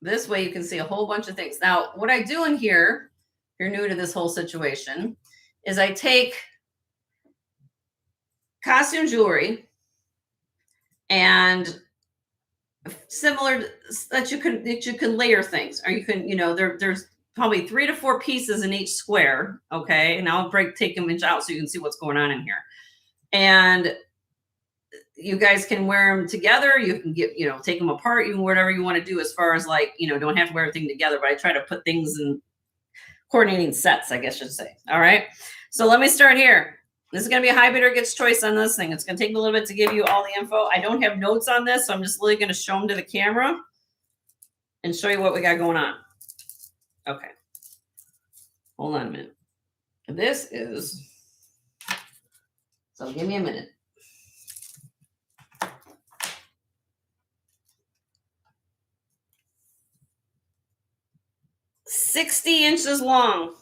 this way you can see a whole bunch of things. Now, what I do in here, if you're new to this whole situation, is I take costume jewelry and similar that you can layer things, or you can, there's probably 3 to 4 pieces in each square. Okay. And I'll take them out so you can see what's going on in here. And you guys can wear them together. You can take them apart. You can whatever you want to do as far as like, don't have to wear everything together, but I try to put things in coordinating sets, I guess I should say. All right. So let me start here. This is going to be a high bidder gets choice on this thing. It's going to take a little bit to give you all the info. I don't have notes on this, so I'm just really going to show them to the camera and show you what we got going on. Okay. Hold on a minute. This is, so give me a minute. $60 inches long.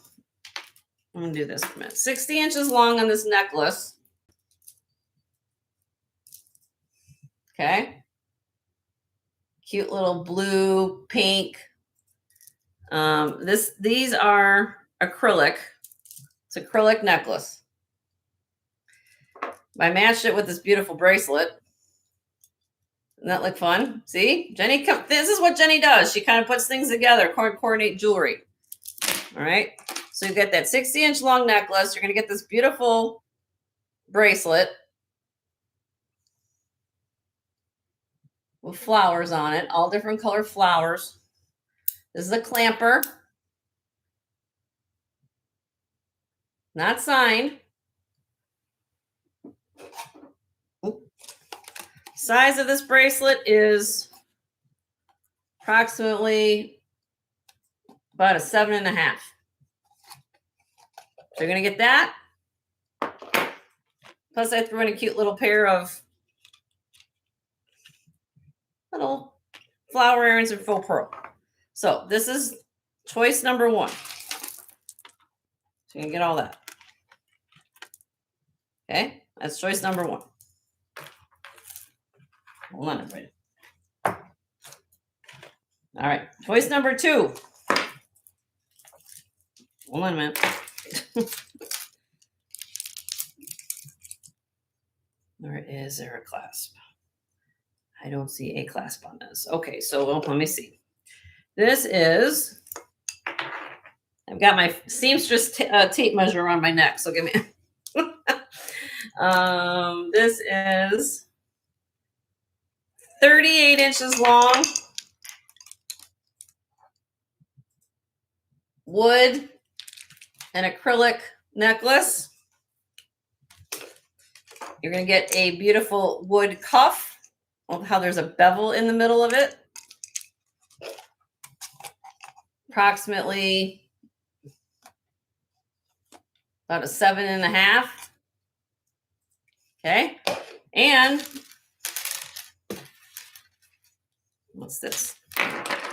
I'm going to do this for a minute. 60 inches long on this necklace. Okay. Cute little blue, pink. These are acrylic. It's acrylic necklace. I matched it with this beautiful bracelet. Doesn't that look fun? See? This is what Jenny does. She kind of puts things together, coordinate jewelry. All right. So you get that 60-inch long necklace. You're going to get this beautiful bracelet with flowers on it, all different color flowers. This is a clamper. Not signed. Size of this bracelet is approximately about a 7.5. So you're going to get that. Plus I threw in a cute little pair of little flower earrings and faux pearl. So this is choice number 1. So you can get all that. Okay, that's choice number 1. Hold on, everybody. All right, choice number 2. Hold on a minute. Or is there a clasp? I don't see a clasp on this. Okay, so let me see. This is, I've got my seamstress tape measure around my neck, so give me. This is 38 inches long, wood and acrylic necklace. You're going to get a beautiful wood cuff. Well, how there's a bevel in the middle of it. Approximately about a 7.5. Okay. And what's this?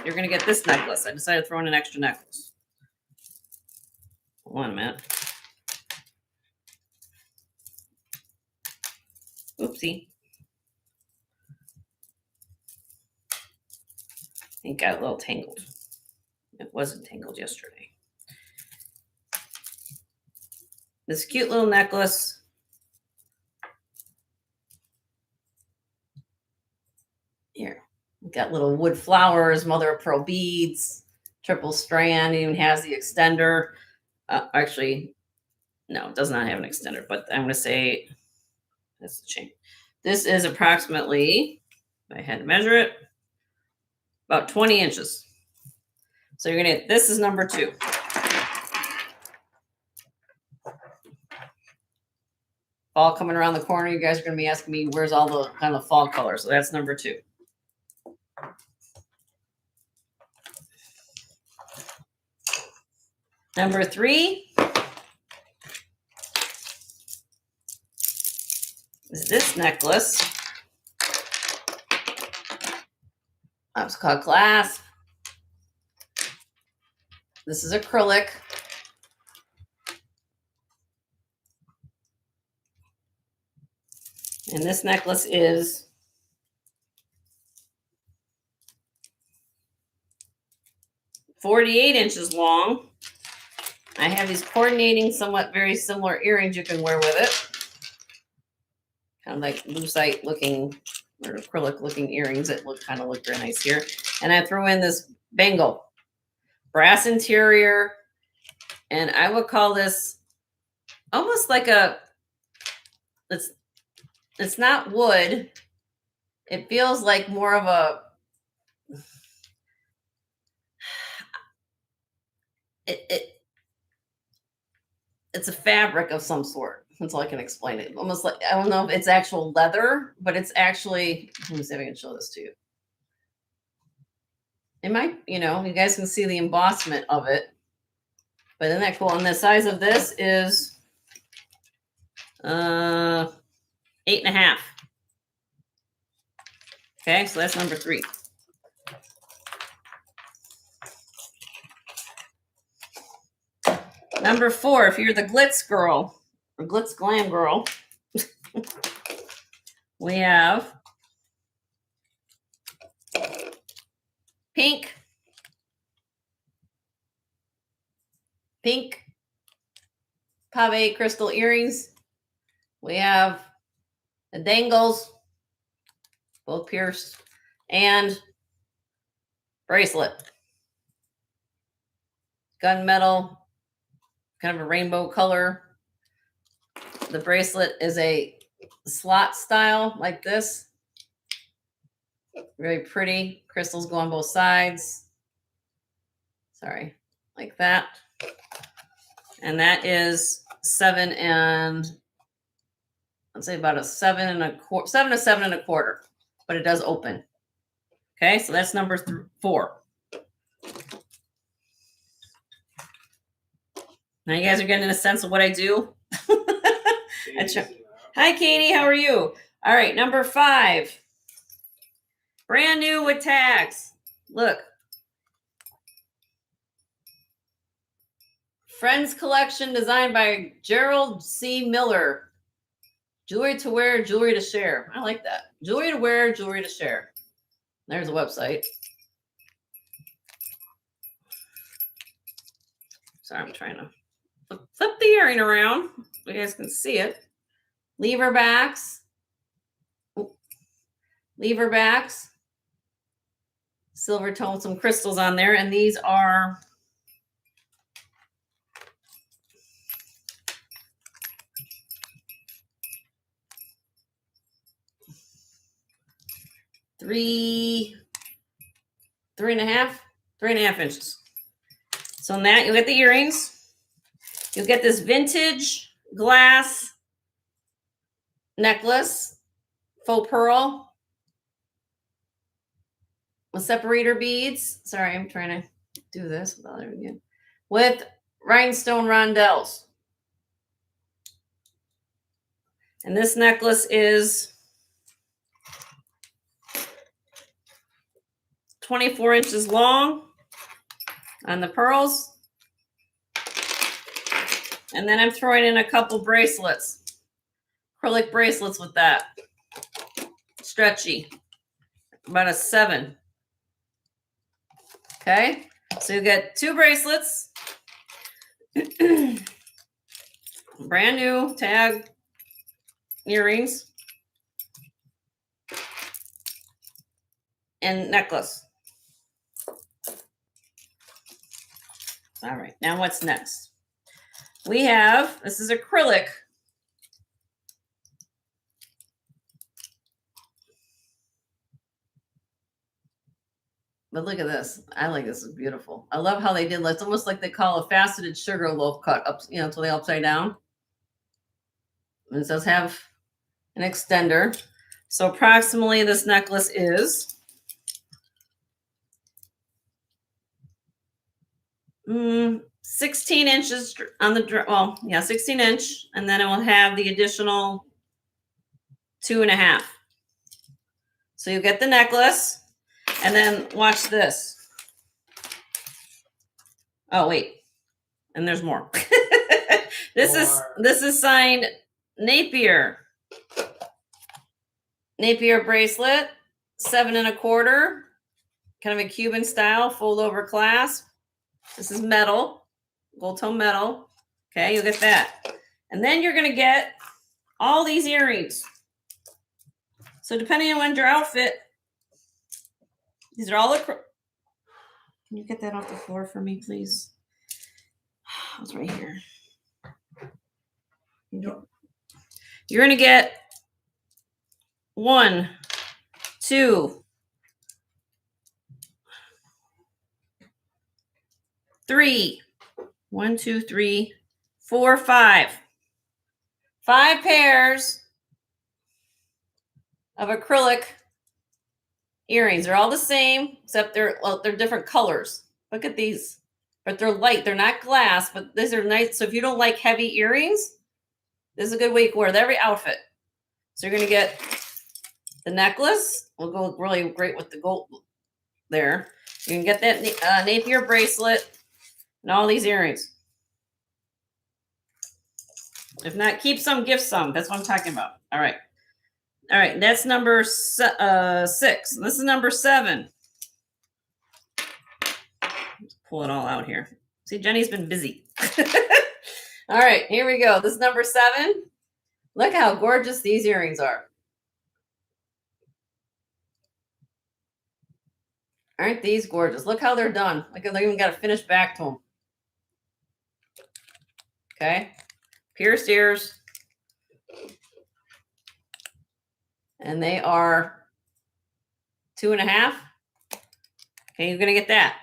You're going to get this necklace. I decided to throw in an extra necklace. Hold on a minute. Oopsie. I think got a little tangled. It wasn't tangled yesterday. This cute little necklace. Here. Got little wood flowers, mother of pearl beads, triple strand. It even has the extender. Actually, no, it does not have an extender, but I'm going to say that's the chain. This is approximately, if I had to measure it, about 20 inches. So you're going to, this is number 2. Fall coming around the corner. You guys are going to be asking me, where's all the kind of fall colors? So that's number 2. Number 3 is this necklace. It's called clasp. This is acrylic. And this necklace is 48 inches long. I have these coordinating, somewhat very similar earrings you can wear with it. Kind of like lucite looking or acrylic looking earrings that look very nice here. And I threw in this bangle, brass interior, and I would call this almost like a, it's not wood. It feels like more of a, it's a fabric of some sort. That's all I can explain it. Almost like, I don't know if it's actual leather, but it's actually, let me see if I can show this to you. It might, you guys can see the embossment of it. But isn't that cool? And the size of this is 8.5. Okay, so that's number 3. Number 4, if you're the glitz girl or glitz glam girl, we have pink pave crystal earrings. We have the dangles, both pierced, and bracelet. Gunmetal, kind of a rainbow color. The bracelet is a slot style like this. Very pretty. Crystals go on both sides. Sorry, like that. And that is 7 and, I'd say about a 7 to 7.25, but it does open. Okay, so that's number 4. Now you guys are getting a sense of what I do. Hi, Katie. How are you? All right, number 5. Brand new with tags. Look. Friends collection designed by Gerald C. Miller. Jewelry to wear, jewelry to share. I like that. Jewelry to wear, jewelry to share. There's a website. Sorry, I'm trying to flip the earring around so you guys can see it. Lever backs. Lever backs. Silver tone, some crystals on there. And these are three and a half inches. So in that, you'll get the earrings. You'll get this vintage glass necklace, faux pearl with separator beads. Sorry, I'm trying to do this without it again. With rhinestone rondelles. And this necklace is 24 inches long on the pearls. And then I'm throwing in a couple bracelets, acrylic bracelets with that. Stretchy, about a 7. Okay, so you get 2 bracelets, brand new tag earrings, and necklace. All right, now what's next? We have, this is acrylic. But look at this. I like this. It's beautiful. I love how they did. It's almost like they call a faceted sugar loaf cut up, until they upside down. And it does have an extender. So approximately this necklace is 16 inches on the 16 inch, and then it will have the additional 2.5. So you get the necklace, and then watch this. Oh wait, and there's more. This is signed Napier bracelet, 7 1/4, kind of a Cuban style, fold over clasp. This is metal, gold tone metal. Okay, you'll get that. And then you're going to get all these earrings. So depending on your outfit, these are all the... Can you get that off the floor for me, please? It's right here. You're going to get 1, 2, 3. 1, 2, 3, 4, 5. 5 pairs of acrylic earrings. They're all the same, except they're different colors. Look at these. But they're light. They're not glass, but these are nice. So if you don't like heavy earrings, this is a good way you can wear with every outfit. So you're going to get the necklace. Will go really great with the gold there. You can get that Napier bracelet and all these earrings. If not, keep some, give some. That's what I'm talking about. All right. All right. That's number 6. This is number 7. Let's pull it all out here. See, Jenny's been busy. All right. Here we go. This is number 7. Look how gorgeous these earrings are. Aren't these gorgeous? Look how they're done. Look, they even got a finished back to them. Okay. Pierced ears. And they are 2.5. Okay, you're going to get that.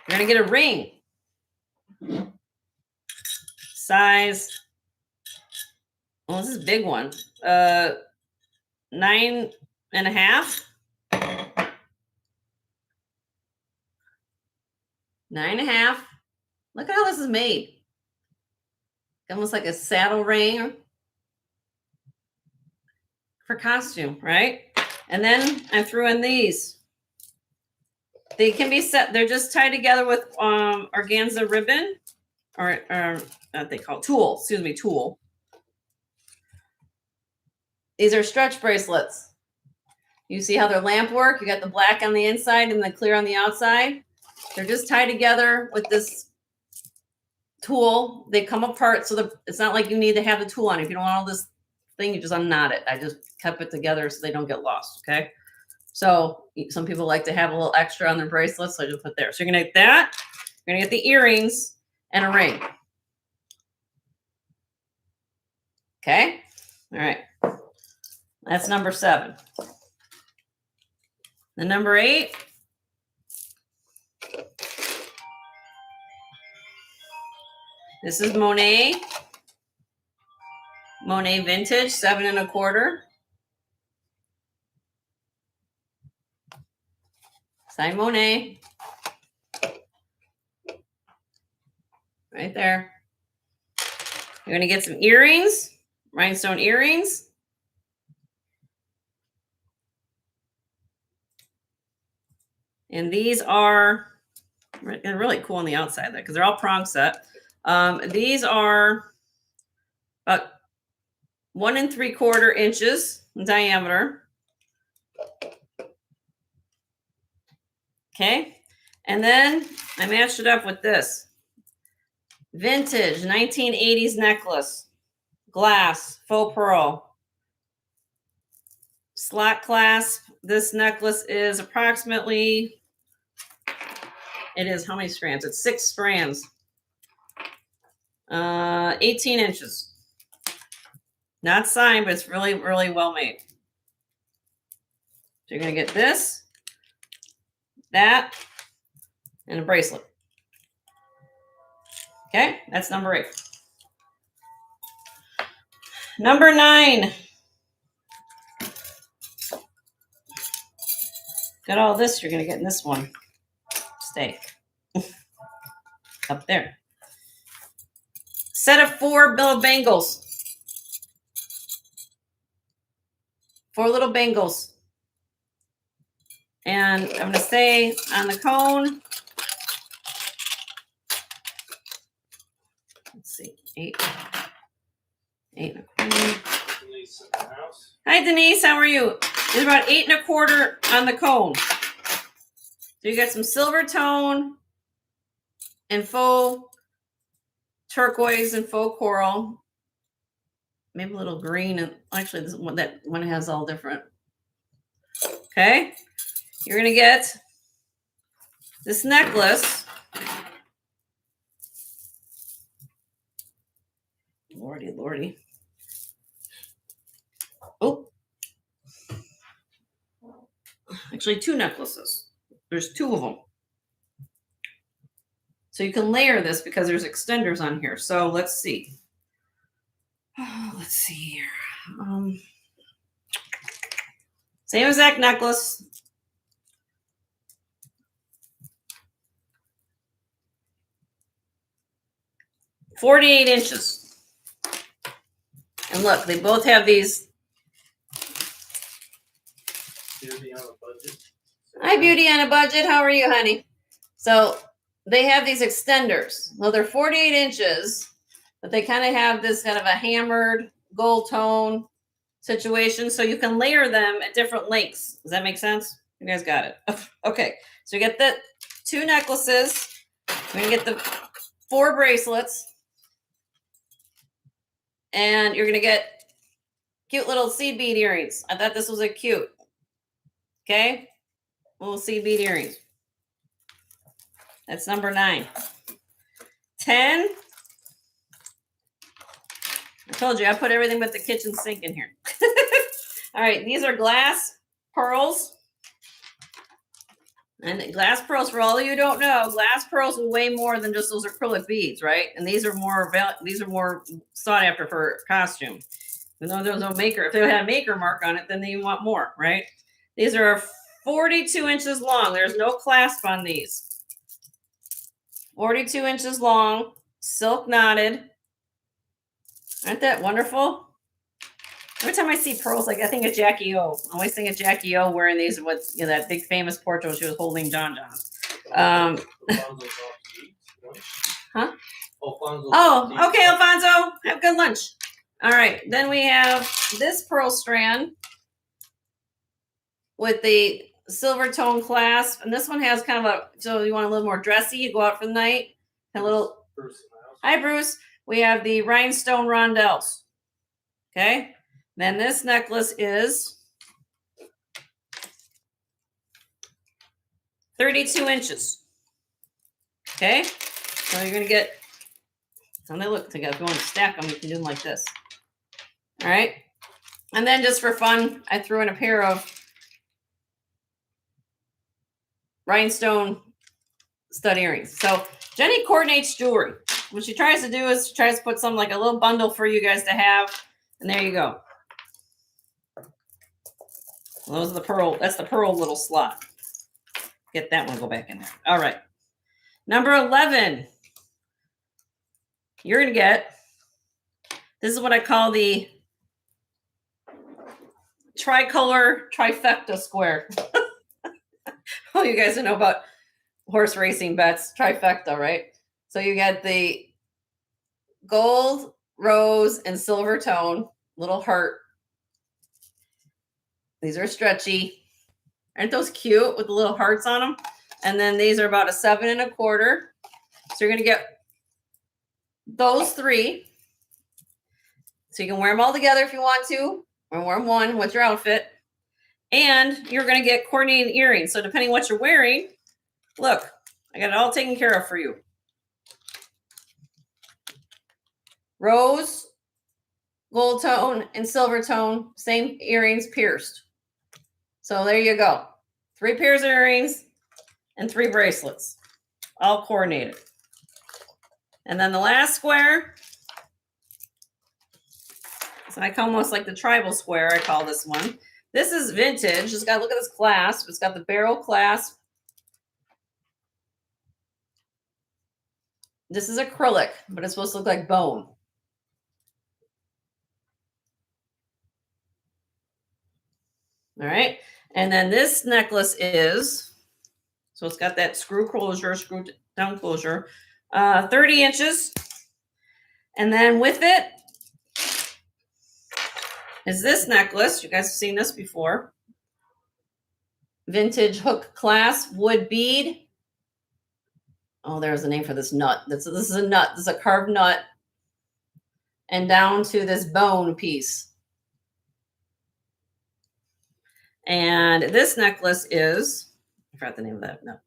You're going to get a ring. Size. Well, this is a big one. 9.5. 9.5. Look at how this is made. Almost like a saddle ring for costume, right? And then I threw in these. They can be set. They're just tied together with organza ribbon, or what they call tulle. Excuse me, tulle. These are stretch bracelets. You see how their lamp work? You got the black on the inside and the clear on the outside. They're just tied together with this tool. They come apart, so it's not like you need to have the tool on. If you don't want all this thing, you just unknot it. I just kept it together so they don't get lost. Okay. So some people like to have a little extra on their bracelets, so I just put there. So you're gonna get that. You're gonna get the earrings and a ring. Okay. All right. That's number 7. The number 8. This is Monet Vintage, 7 1/4. Sign Monet. Right there. You're going to get some earrings, rhinestone earrings. And these are, they're really cool on the outside there because they're all prong set. These are about 1 3/4 inches in diameter. Okay. And then I matched it up with this vintage 1980s necklace, glass, faux pearl, slot clasp. This necklace is approximately, it is how many strands? It's 6 strands, 18 inches. Not signed, but it's really, really well made. So you're going to get this, that, and a bracelet. Okay, that's number 8. Number 9. Got all this you're going to get in this one. Stay up there. Set of 4 little bangles. 4 little bangles. And I'm going to say on the cone, let's see, 8 1/4. Denise in the house. Hi, Denise. How are you? It's about 8 1/4 on the cone. So you got some silver tone and faux turquoise and faux coral. Maybe a little green. And actually, this one, that one has all different. Okay. You're going to get this necklace. Lordy, lordy. Oh. Actually, 2 necklaces. There's 2 of them. So you can layer this because there's extenders on here. So let's see. Oh, let's see here. Same exact necklace. $48 inches. And look, they both have these. Beauty on a budget. Hi, Beauty on a budget. How are you, honey? So they have these extenders. Well, they're 48 inches, but they kind of have this kind of a hammered gold tone situation. So you can layer them at different lengths. Does that make sense? You guys got it. Okay. So you get the 2 necklaces. We're going to get the 4 bracelets. And you're going to get cute little seed bead earrings. I thought this was a cute. Okay. Little seed bead earrings. That's number 9. 10. I told you I put everything but the kitchen sink in here. All right. These are glass pearls. And glass pearls, for all of you who don't know, glass pearls will weigh more than just those acrylic beads, right? And these are more sought after for costume. Even though there's no maker, if they had a maker mark on it, then you want more, right? These are 42 inches long. There's no clasp on these. 42 inches long, silk knotted. Aren't that wonderful? Every time I see pearls, like I think of Jackie O. I always think of Jackie O wearing these with that big famous portrait she was holding John John. Huh? Oh, okay, Alfonso. Have good lunch. All right. Then we have this pearl strand with the silver tone clasp. And this one has kind of so you want a little more dressy, you go out for the night. A little. Hi, Bruce. We have the rhinestone rondelles. Okay. Then this necklace is 32 inches. Okay. So you're going to get, so they look together. If you want to stack them, you can do them like this. All right. And then just for fun, I threw in a pair of rhinestone stud earrings. So Jenny coordinates jewelry. What she tries to do is she tries to put some like a little bundle for you guys to have. And there you go. Those are the pearl. That's the pearl little slot. Get that one. Go back in there. All right. Number 11. You're going to get, this is what I call the tricolor trifecta square. Oh, you guys know about horse racing bets. Trifecta, right? So you get the gold, rose, and silver tone, little heart. These are stretchy. Aren't those cute with the little hearts on them? And then these are about a 7 1/4. So you're going to get those 3. So you can wear them all together if you want to, or wear them one with your outfit. And you're going to get coordinated earrings. So depending what you're wearing, look, I got it all taken care of for you. Rose, gold tone, and silver tone, same earrings pierced. So there you go. 3 pairs of earrings and 3 bracelets, all coordinated. And then the last square, so I call almost like the tribal square, I call this one. This is vintage. It's got, look at this clasp. It's got the barrel clasp. This is acrylic, but it's supposed to look like bone. All right. And then this necklace is, so it's got that screw closure, screw down closure, 30 inches. And then with it is this necklace. You guys have seen this before. Vintage hook clasp, wood bead. Oh, there's a name for this nut. This is a nut. This is a carved nut. And down to this bone piece. And this necklace is, I forgot the name of that. No.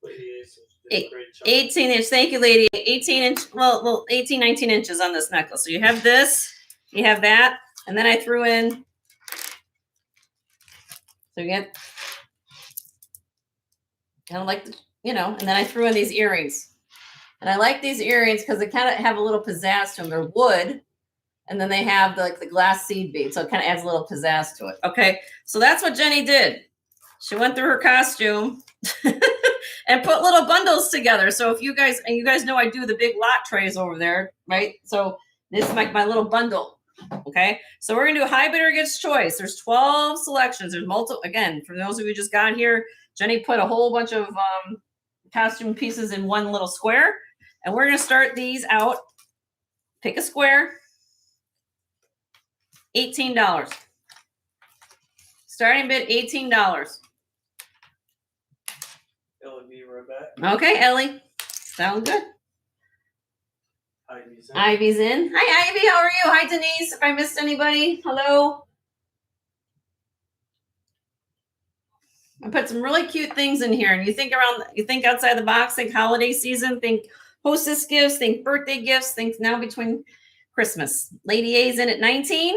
18 inch. Thank you, lady. 18 inch. Well, 18, 19 inches on this necklace. So you have this, you have that. And then I threw in, so you get kind of like, and then I threw in these earrings. And I like these earrings because they kind of have a little pizzazz to them. They're wood. And then they have the glass seed bead. So it kind of adds a little pizzazz to it. Okay. So that's what Jenny did. She went through her costume and put little bundles together. So if you guys know I do the big lot trays over there, right? So this is like my little bundle. Okay. So we're going to do high bidder gets choice. There's 12 selections. There's multiple, again, for those of you who just got here, Jenny put a whole bunch of costume pieces in one little square. And we're going to start these out. Pick a square. $18. Starting bid $18. Ellie, be right back. Okay, Ellie. Sounds good. Ivy's in. Hi, Ivy. How are you? Hi, Denise. If I missed anybody, hello. I put some really cute things in here, and you think outside the box, think holiday season, think hostess gifts, think birthday gifts, think now between Christmas. Lady A's in at 19.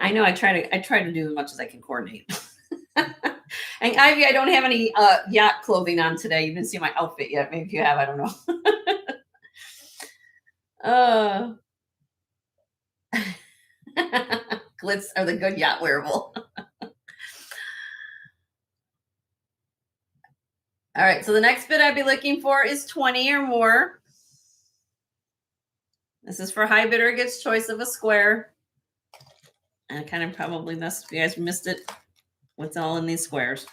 I know I try to do as much as I can coordinate. And Ivy, I don't have any yacht clothing on today. You didn't see my outfit yet. Maybe you have, I don't know. Glitz are the good yacht wearable. All right, so the next bid I'd be looking for is 20 or more. This is for high bidder gets choice of a square. And I kind of probably missed, if you guys missed it, what's all in these squares.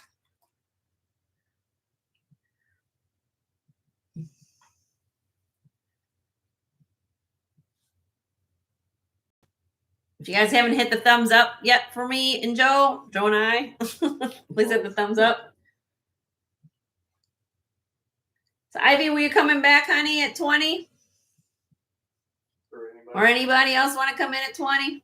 If you guys haven't hit the thumbs up yet for me and Joe and I, please hit the thumbs up. So Ivy, were you coming back, honey, at 20? Or anybody else want to come in at 20?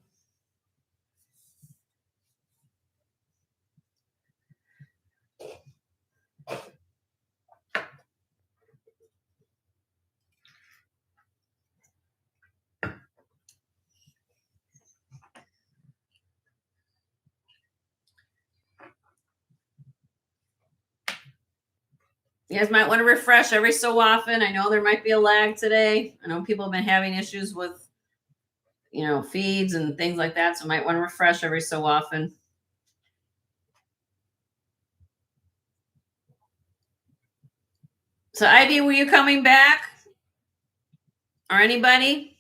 You guys might want to refresh every so often. I know there might be a lag today. I know people have been having issues with, feeds and things like that. So might want to refresh every so often. So Ivy, were you coming back? Or anybody?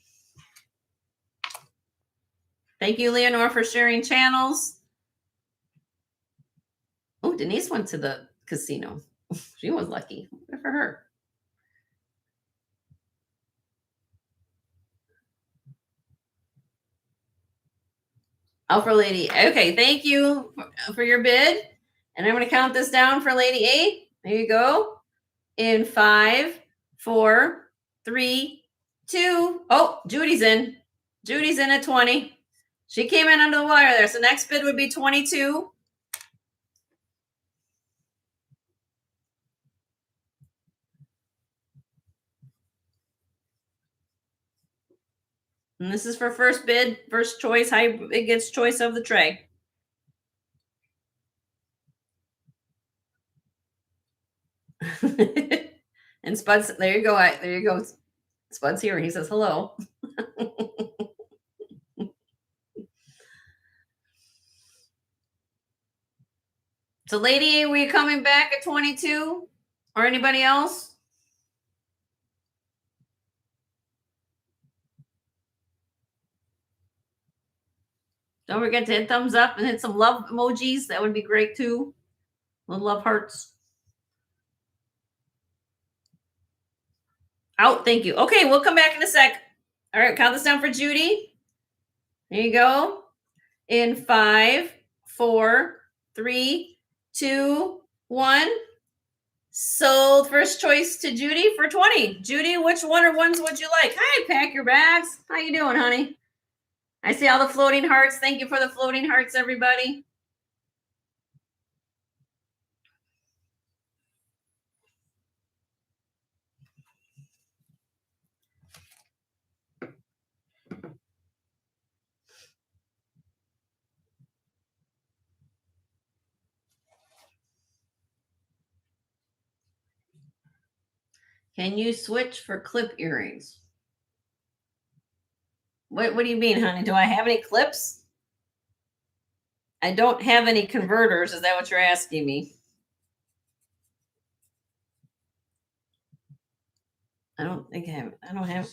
Thank you, Leonore, for sharing channels. Oh, Denise went to the casino. She was lucky. Good for her. For Lady. Okay, thank you for your bid. And I'm going to count this down for Lady A. There you go. In 5, 4, 3, 2. Oh, Judy's in. Judy's in at 20. She came in under the wire there. So next bid would be 22. And this is for first bid, first choice. How big gets choice of the tray. And Spud's, there you go. There you go. Spud's here. He says hello. So Lady, were you coming back at 22? Or anybody else? Don't forget to hit thumbs up and hit some love emojis. That would be great too. Little love hearts. Out. Thank you. Okay, we'll come back in a sec. All right, count this down for Judy. There you go. In 5, 4, 3, 2, 1. Sold first choice to Judy for 20. Judy, which one or ones would you like? Hi, pack your bags. How you doing, honey? I see all the floating hearts. Thank you for the floating hearts, everybody. Can you switch for clip earrings? What do you mean, honey? Do I have any clips? I don't have any converters. Is that what you're asking me? I don't think I have. I don't have.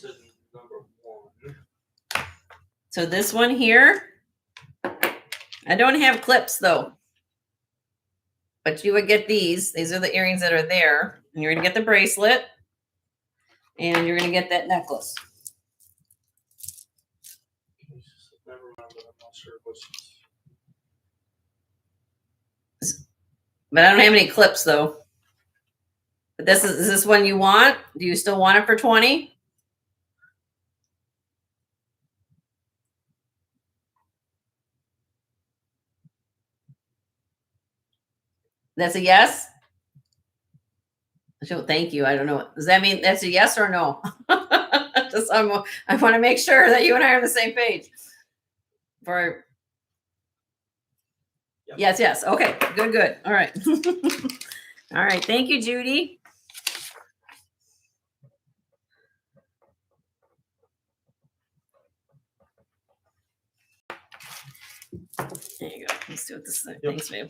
Number 1. So this one here, I don't have clips though. But you would get these. These are the earrings that are there. And you're going to get the bracelet. And you're going to get that necklace. Never mind, but I'm not sure what's. But I don't have any clips though. But is this one you want? Do you still want it for 20? That's a yes? Thank you. I don't know. Does that mean that's a yes or no? I want to make sure that you and I are on the same page. For Yep. Yes. Okay. Good. All right. All right. Thank you, Judy. There you go. Let's do it this thing. Yep. Thanks, babe.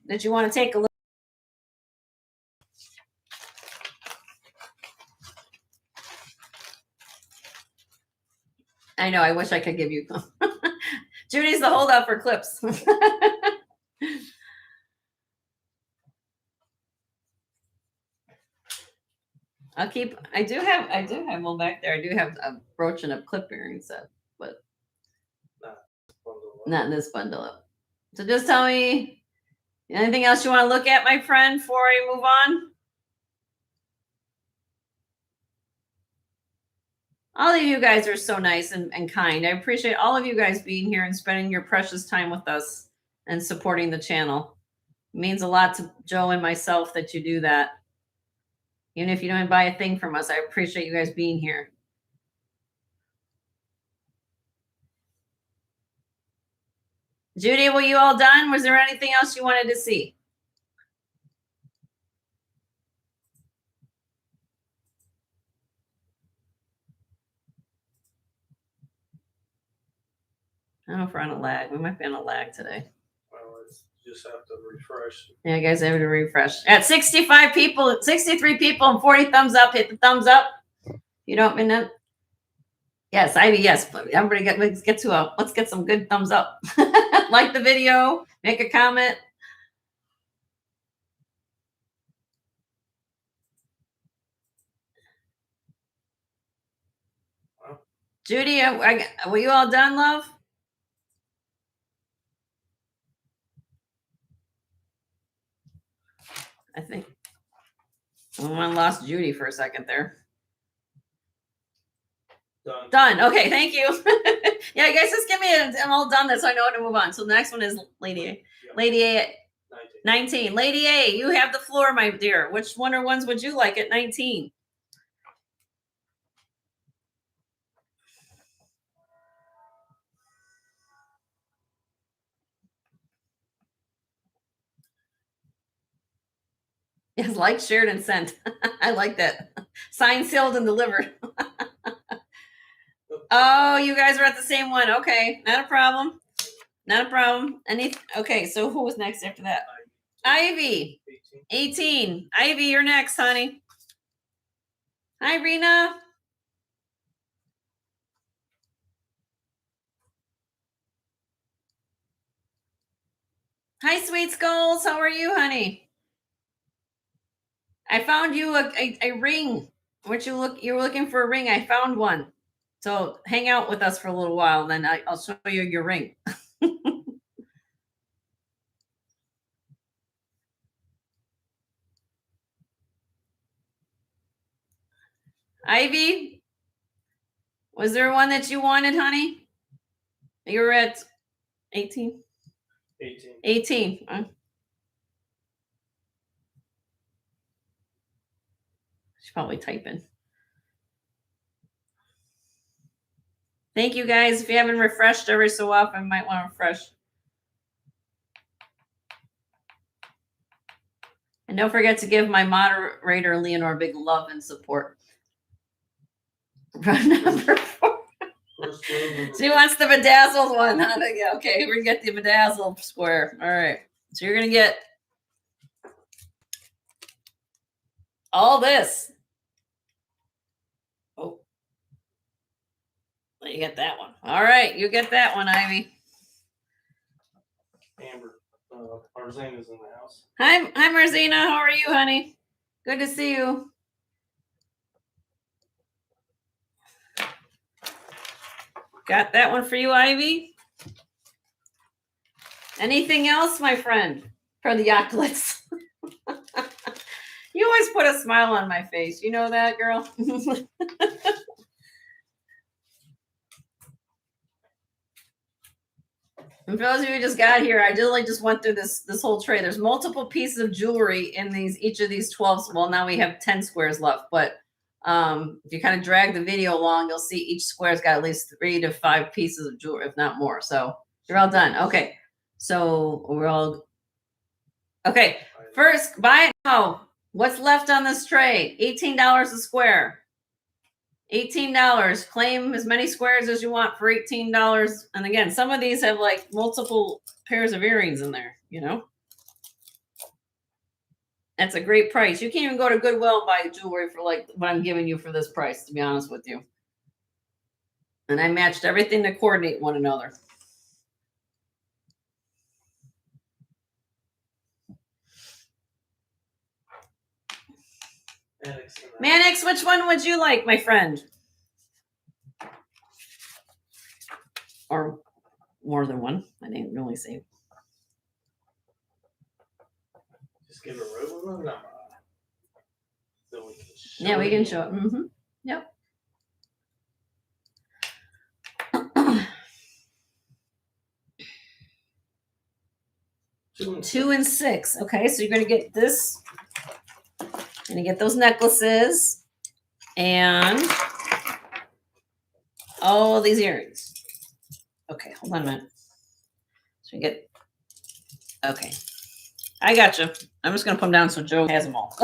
Did you want to take a look? I know. I wish I could give you. Judy's the holdout for clips. I do have one back there. I do have a brooch and a clip earring set, but not in this bundle up. So just tell me Anything else you want to look at, my friend, before I move on? All of you guys are so nice and kind. I appreciate all of you guys being here and spending your precious time with us and supporting the channel. It means a lot to Joe and myself that you do that. Even if you don't buy a thing from us, I appreciate you guys being here. Judy, were you all done? Was there anything else you wanted to see? I don't know if we're on a lag. We might be on a lag today. Well, you just have to refresh. Yeah, you guys have to refresh. At 65 people, 63 people, and 40 thumbs up. Hit the thumbs up. You don't mean that? Yes, Ivy, yes. Everybody let's get some good thumbs up. Like the video, make a comment. Judy, were you all done, love? I think I lost Judy for a second there. Done. Done. Okay, thank you. Yeah, you guys just give me I'm all done this so I know how to move on. So the next one is Lady A. Yep. Lady A at 19. 19. Lady A, you have the floor, my dear. Which one or ones would you like at 19? Yes, like, shared, and sent. I like that. Signed, sealed, and delivered. Oh, you guys are at the same one. Okay, not a problem. Not a problem. Okay, so who was next after that? Ivy. 18. Ivy, you're next, honey. Hi, Rena. Hi, Sweet Skulls. How are you, honey? I found you a ring. You were looking for a ring. I found one. So hang out with us for a little while, then I'll show you your ring. Ivy, was there one that you wanted, honey? You were at 18? 18. 18. She's probably typing. Thank you, guys. If you haven't refreshed every so often, might want to refresh. And don't forget to give my moderator, Leonore, big love and support. Number 4. She wants the bedazzled one. Huh? Okay, we're going to get the bedazzled square. All right. So you're going to get all this. Oh. You get that one. All right. You get that one, Ivy. Amber. Marzana's in the house. Hi, Marzina. How are you, honey? Good to see you. Got that one for you, Ivy. Anything else, my friend, for the Yoklets? You always put a smile on my face. You know that, girl? And for those of you who just got here, I literally just went through this whole tray. There's multiple pieces of jewelry in each of these 12. Well, now we have 10 squares left, but if you kind of drag the video along, you'll see each square's got at least 3 to 5 pieces of jewelry, if not more. So you're all done. Okay. So we're all okay. First, buy it now. What's left on this tray? $18 a square. $18. Claim as many squares as you want for $18. And again, some of these have like multiple pairs of earrings in there, you know? That's a great price. You can't even go to Goodwill and buy jewelry for like what I'm giving you for this price, to be honest with you. And I matched everything to coordinate one another. Mannix, which one would you like, my friend? Or more than one. I didn't really say. give a regular number. So we can show Yeah, we it can again. show it. Mm-hmm. Yep. 2 and 2 and 6. Okay, so you're gonna get this. You're gonna get those necklaces and all these earrings. Okay, hold on a minute. So you get. Okay, I got you. I'm just gonna put them down so Joe has them all.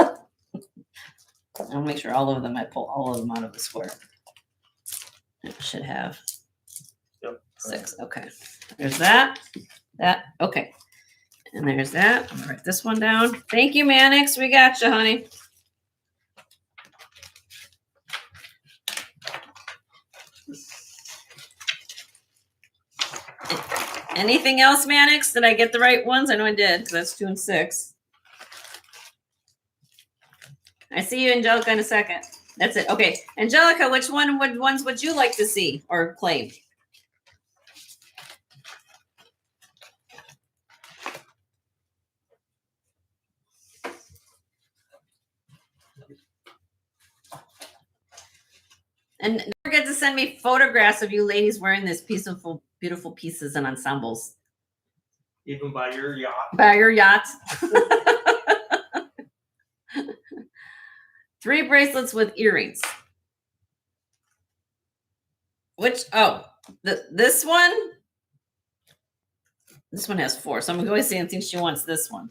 I'll make sure all of them. I pull all of them out of the square. It should have. Yep. 6. Okay. There's that. That. Okay. And there's that. I'm gonna write this one down. Thank you, Mannix. We got you, honey. Anything else, Mannix? Did I get the right ones? I know I did, because that's 2 and 6. I see you, Angelica, in a second. That's it. Okay. Angelica, which ones would you like to see or claim? And don't forget to send me photographs of you ladies wearing this beautiful, beautiful pieces and ensembles. Even by your yacht. By your yacht. 3 bracelets with earrings. Which, this one? This one has 4. So I'm going to see and think she wants this one.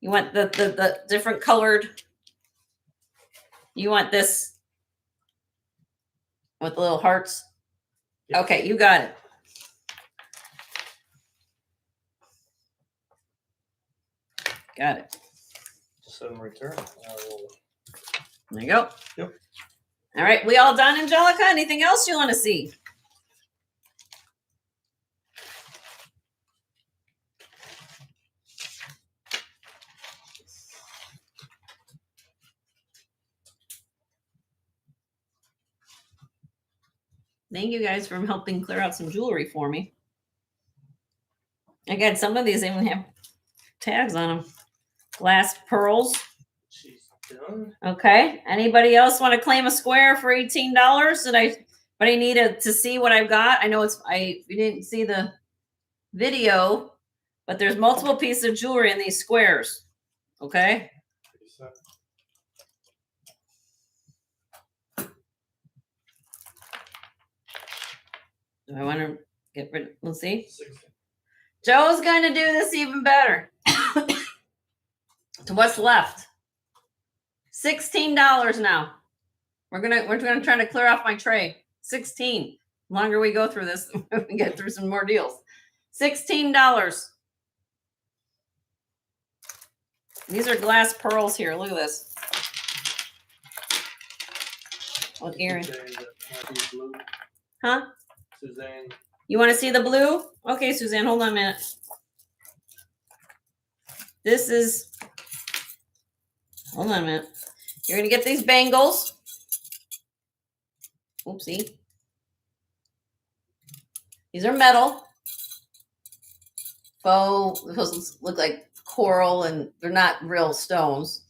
You want the different colored. You want this with the little hearts? Yep. Okay, you got it. Got it. Send them return. There you go. Yep. All right, we all done, Angelica? Anything else you want to see? Thank you guys for helping clear out some jewelry for me. Again, some of these even have tags on them. Glass pearls. She's done. Okay. Anybody else want to claim a square for $18? Did anybody need to see what I've got? I know you didn't see the video, but there's multiple pieces of jewelry in these squares. Okay. Do I want to get rid? Let's see. 16. Joe's going to do this even better. To what's left? $16 now. We're gonna try to clear off my tray. 16. The longer we go through this, we can get through some more deals. $16. These are glass pearls here. Look at this. With earring. Huh? Suzanne. You want to see the blue? Okay, Suzanne, hold on a minute. This is, hold on a minute. You're going to get these bangles. Oopsie. These are metal. Faux, supposed to look like coral, and they're not real stones.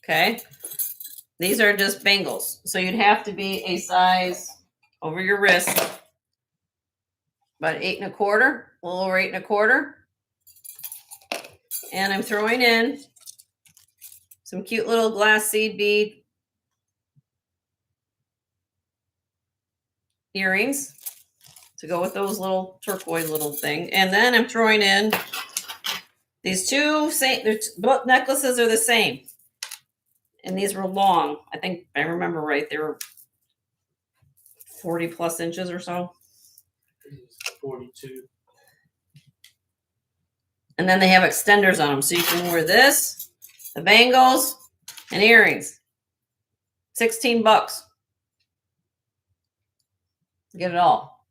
Okay. These are just bangles. So you'd have to be a size over your wrist, about 8 1/4, a little over 8 1/4. And I'm throwing in some cute little glass seed bead earrings to go with those little turquoise little thing. And then I'm throwing in these two both necklaces are the same. And these were long. I think I remember right. They were 40 plus inches or so. 42. And then they have extenders on them. So you can wear this, the bangles, and earrings. $16. Get it all.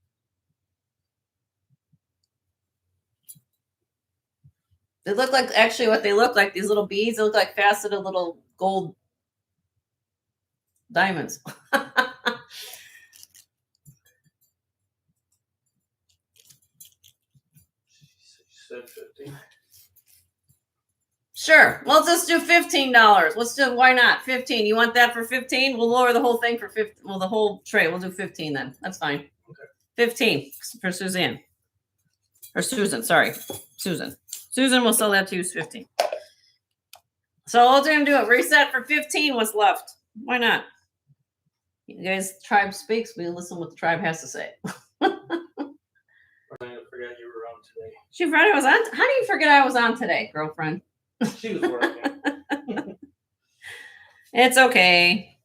They look like, actually what they look like, these little beads, they look like faceted little gold diamonds. She said 50. Sure. We'll just do $15. Let's do, why not? 15. You want that for 15? We'll lower the whole thing for 15. Well, the whole tray. We'll do 15 then. That's fine. Okay. 15 for Suzanne. Or Susan, sorry. Susan. Susan will sell that to you 15. So we'll do it. Reset for 15. What's left? Why not? You guys, tribe speaks. We listen what the tribe has to say. I forgot you were on today. She forgot I was on. How do you forget I was on today, girlfriend? She was working. It's okay.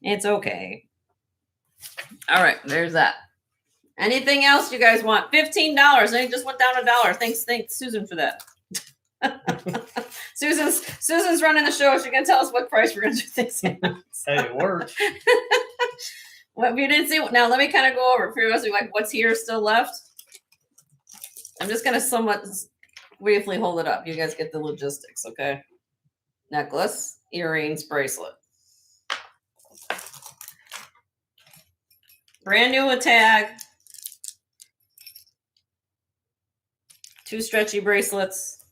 It's okay. All right, there's that. Anything else you guys want? $15. And it just went down $1. Thanks, Susan, for that. Susan's running the show. She's gonna tell us what price we're gonna do things at. Hey, it worked. What if you didn't see? Now let me kind of go over for you. Like, what's here still left? I'm just gonna somewhat briefly hold it up. You guys get the logistics, okay? Necklace, earrings, bracelet. Brand new with tag. 2 stretchy bracelets.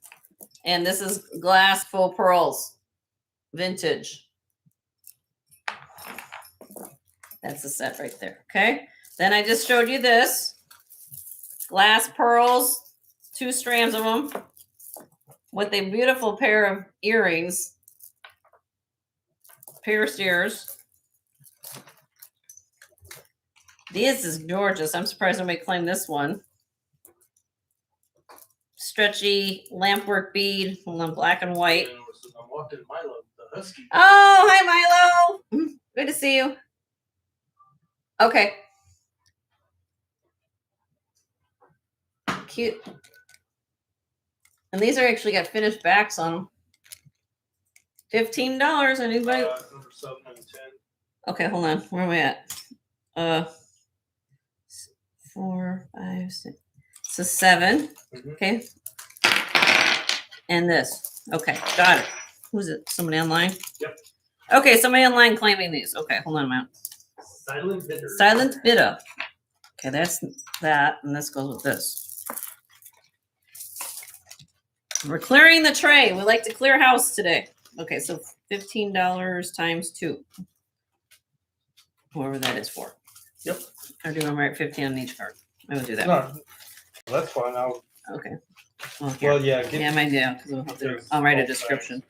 And this is glass faux pearls. Vintage. That's the set right there. Okay. Then I just showed you this. Glass pearls. 2 strands of them. With a beautiful pair of earrings. Pierced ears. This is gorgeous. I'm surprised nobody claimed this one. Stretchy lampwork bead. Hold on, black and white. I'm walking Milo, the husky. Oh, hi, Milo. Good to see you. Okay. Cute. And these are actually got finished backs on them. $15. Anybody? Number 7 and 10. Okay, hold on. Where am I at? 4, 5, 6. So 7. Mm-hmm. Okay. And this. Okay, got it. Who's it? Somebody online? Yep. Okay, somebody online claiming these. Okay, hold on a minute. Silent bidder. Silent bidder. Okay, that's that, and this goes with this. We're clearing the tray. We like to clear house today. Okay, so $15 times 2. Whoever that is for. Yep. Or do I write 15 on each card? I will do that. No, that's fine. Okay. Well, here. Well, yeah. Yeah, my deal. Because I'll write a description.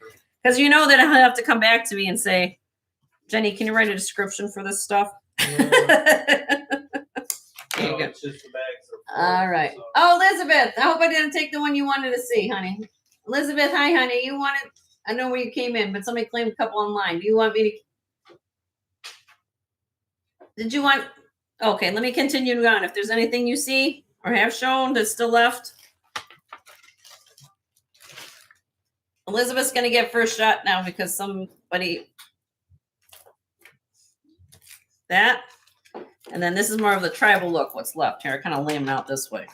Because you know that I'll have to come back to me and say, Jenny, can you write a description for this stuff? There you go. It's just the bags All right. So. Oh, Elizabeth. I hope I didn't take the one you wanted to see, honey. Elizabeth, hi, honey. You wanted, I know where you came in, but somebody claimed a couple online. Do you want me to? Did you want? Okay, let me continue on. If there's anything you see or have shown that's still left. Elizabeth's going to get first shot now because somebody. That. And then this is more of the tribal look, what's left here. I kind of lay them out this way.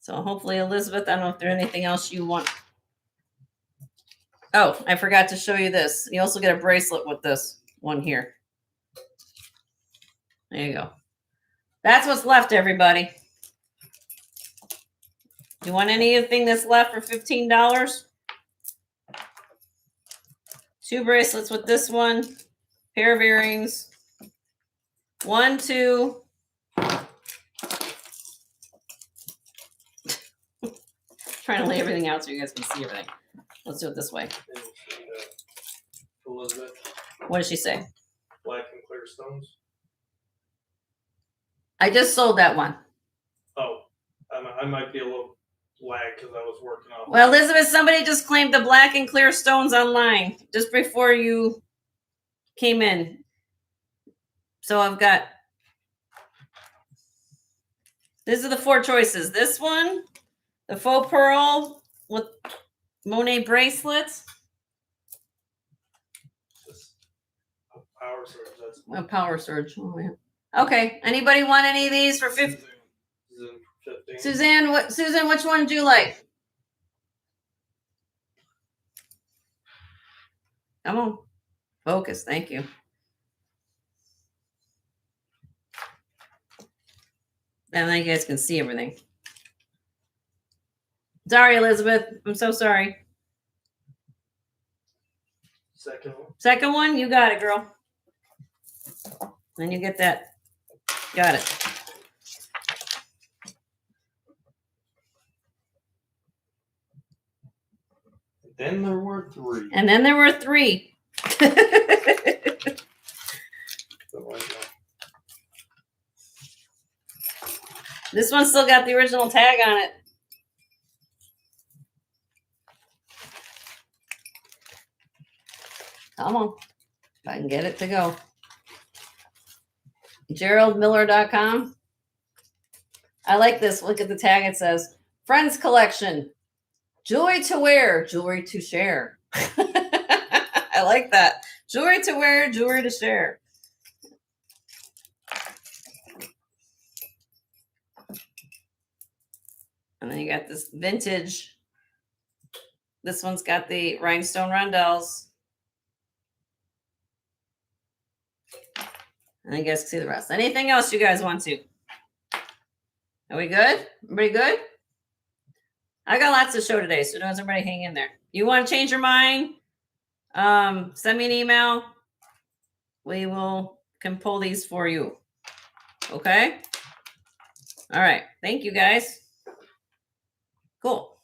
So hopefully, Elizabeth, I don't know if there's anything else you want. Oh, I forgot to show you this. You also get a bracelet with this one here. There you go. That's what's left, everybody. Do you want anything that's left for $15? 2 bracelets with this one. Pair of earrings. 1, 2. Trying to lay everything out so you guys can see everything. Let's do it this way. Elizabeth. What did she say? Black and clear stones. I just sold that one. Oh, I might be a little lagged because I was working on. Well, Elizabeth, somebody just claimed the black and clear stones online just before you came in. So I've got, these are the 4 choices. This one, the faux pearl with Monet bracelets. Power surge. That's A power surge. Oh, yeah. Okay. Anybody want any of these for 50? Suzanne, which one do you like? Come on. Focus. Thank you. And then you guys can see everything. Sorry, Elizabeth. I'm so sorry. Second one. Second one, you got it, girl. Then you get that. Got it. Then there were three. And then there were three. This one still got the original tag on it. Come on. If I can get it to go. GeraldMiller.com. I like this. Look at the tag. It says, Friends Collection. Jewelry to wear, jewelry to share. I like that. Jewelry to wear, jewelry to share. And then you got this vintage. This one's got the rhinestone rondelles. And you guys can see the rest. Anything else you guys want to? Are we good? Everybody good? I got lots to show today, so don't everybody hang in there. You want to change your mind? Send me an email. We can pull these for you. Okay? All right. Thank you, guys. Cool.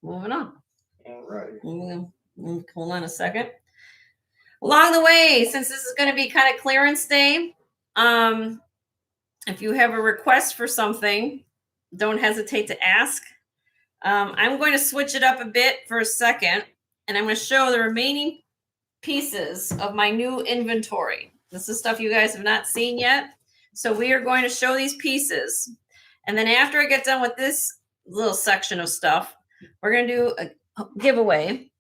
Moving on. All right. Hold on a second. Along the way, since this is going to be kind of clearance day, if you have a request for something, don't hesitate to ask. I'm going to switch it up a bit for a second, and I'm going to show the remaining pieces of my new inventory. This is stuff you guys have not seen yet. So we are going to show these pieces. And then after I get done with this little section of stuff, we're going to do a giveaway.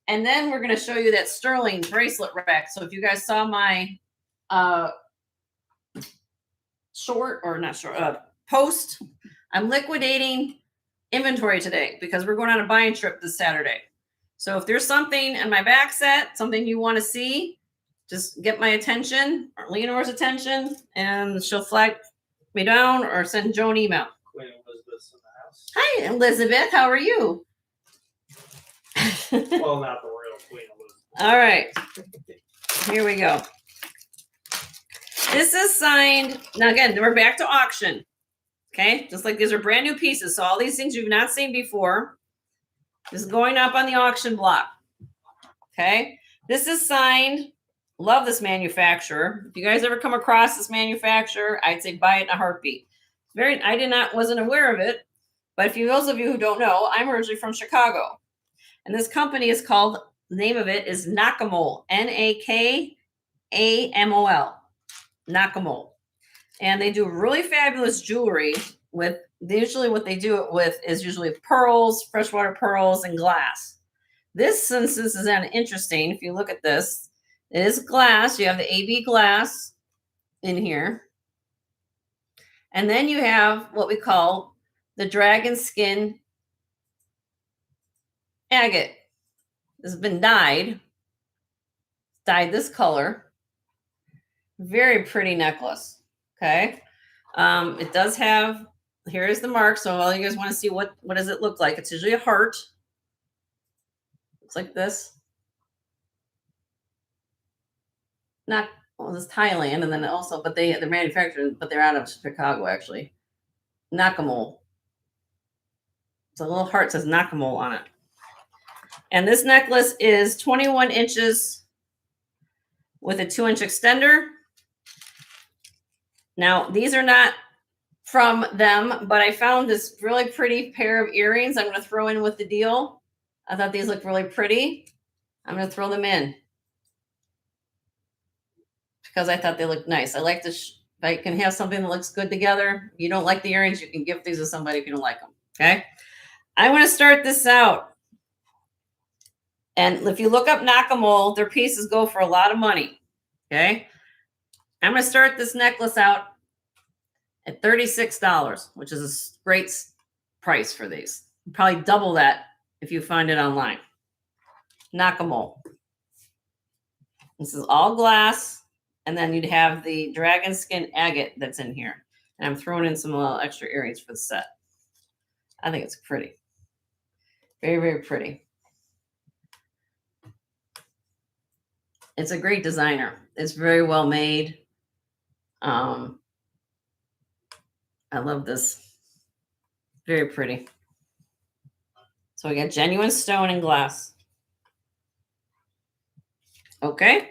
And then we're going to show you that sterling bracelet rack. So if you guys saw my post, I'm liquidating inventory today because we're going on a buying trip this Saturday. So if there's something in my back set, something you want to see, just get my attention or Leonore's attention, and she'll flag me down or send Joe an email. Queen Elizabeth's in the house. Hi, Elizabeth. How are you? Well, not the real Queen Elizabeth. All right. Here we go. This is signed. Now, again, we're back to auction. Okay? Just like these are brand new pieces. So all these things you've not seen before. This is going up on the auction block. Okay? This is signed. Love this manufacturer. If you guys ever come across this manufacturer, I'd say buy it in a heartbeat. Wasn't aware of it, but those of you who don't know, I'm originally from Chicago. And this company is called, the name of it is Nakamol, Nakamol, Nakamol. And they do really fabulous jewelry with, usually what they do it with is usually pearls, freshwater pearls, and glass. Since this is interesting, if you look at this, it is glass. You have the AB glass in here. And then you have what we call the dragon skin agate. This has been dyed this color. Very pretty necklace. Okay. It does have, here is the mark. So all you guys want to see what does it look like? It's usually a heart. Looks like this. This is Thailand, and then also, but they're manufactured, but they're out of Chicago actually. Nakamol. It's a little heart, says Nakamol on it. And this necklace is 21 inches with a 2-inch extender. Now, these are not from them, but I found this really pretty pair of earrings I'm going to throw in with the deal. I thought these looked really pretty. I'm going to throw them in because I thought they looked nice. I like this. If I can have something that looks good together. If you don't like the earrings, you can gift these to somebody if you don't like them. Okay. I want to start this out. And if you look up Nakamol, their pieces go for a lot of money. Okay. I'm going to start this necklace out at $36, which is a great price for these. Probably double that if you find it online. Nakamol. This is all glass. And then you'd have the dragon skin agate that's in here. And I'm throwing in some little extra earrings for the set. I think it's pretty. Very, very pretty. It's a great designer. It's very well made. I love this. Very pretty. So we got genuine stone and glass. Okay.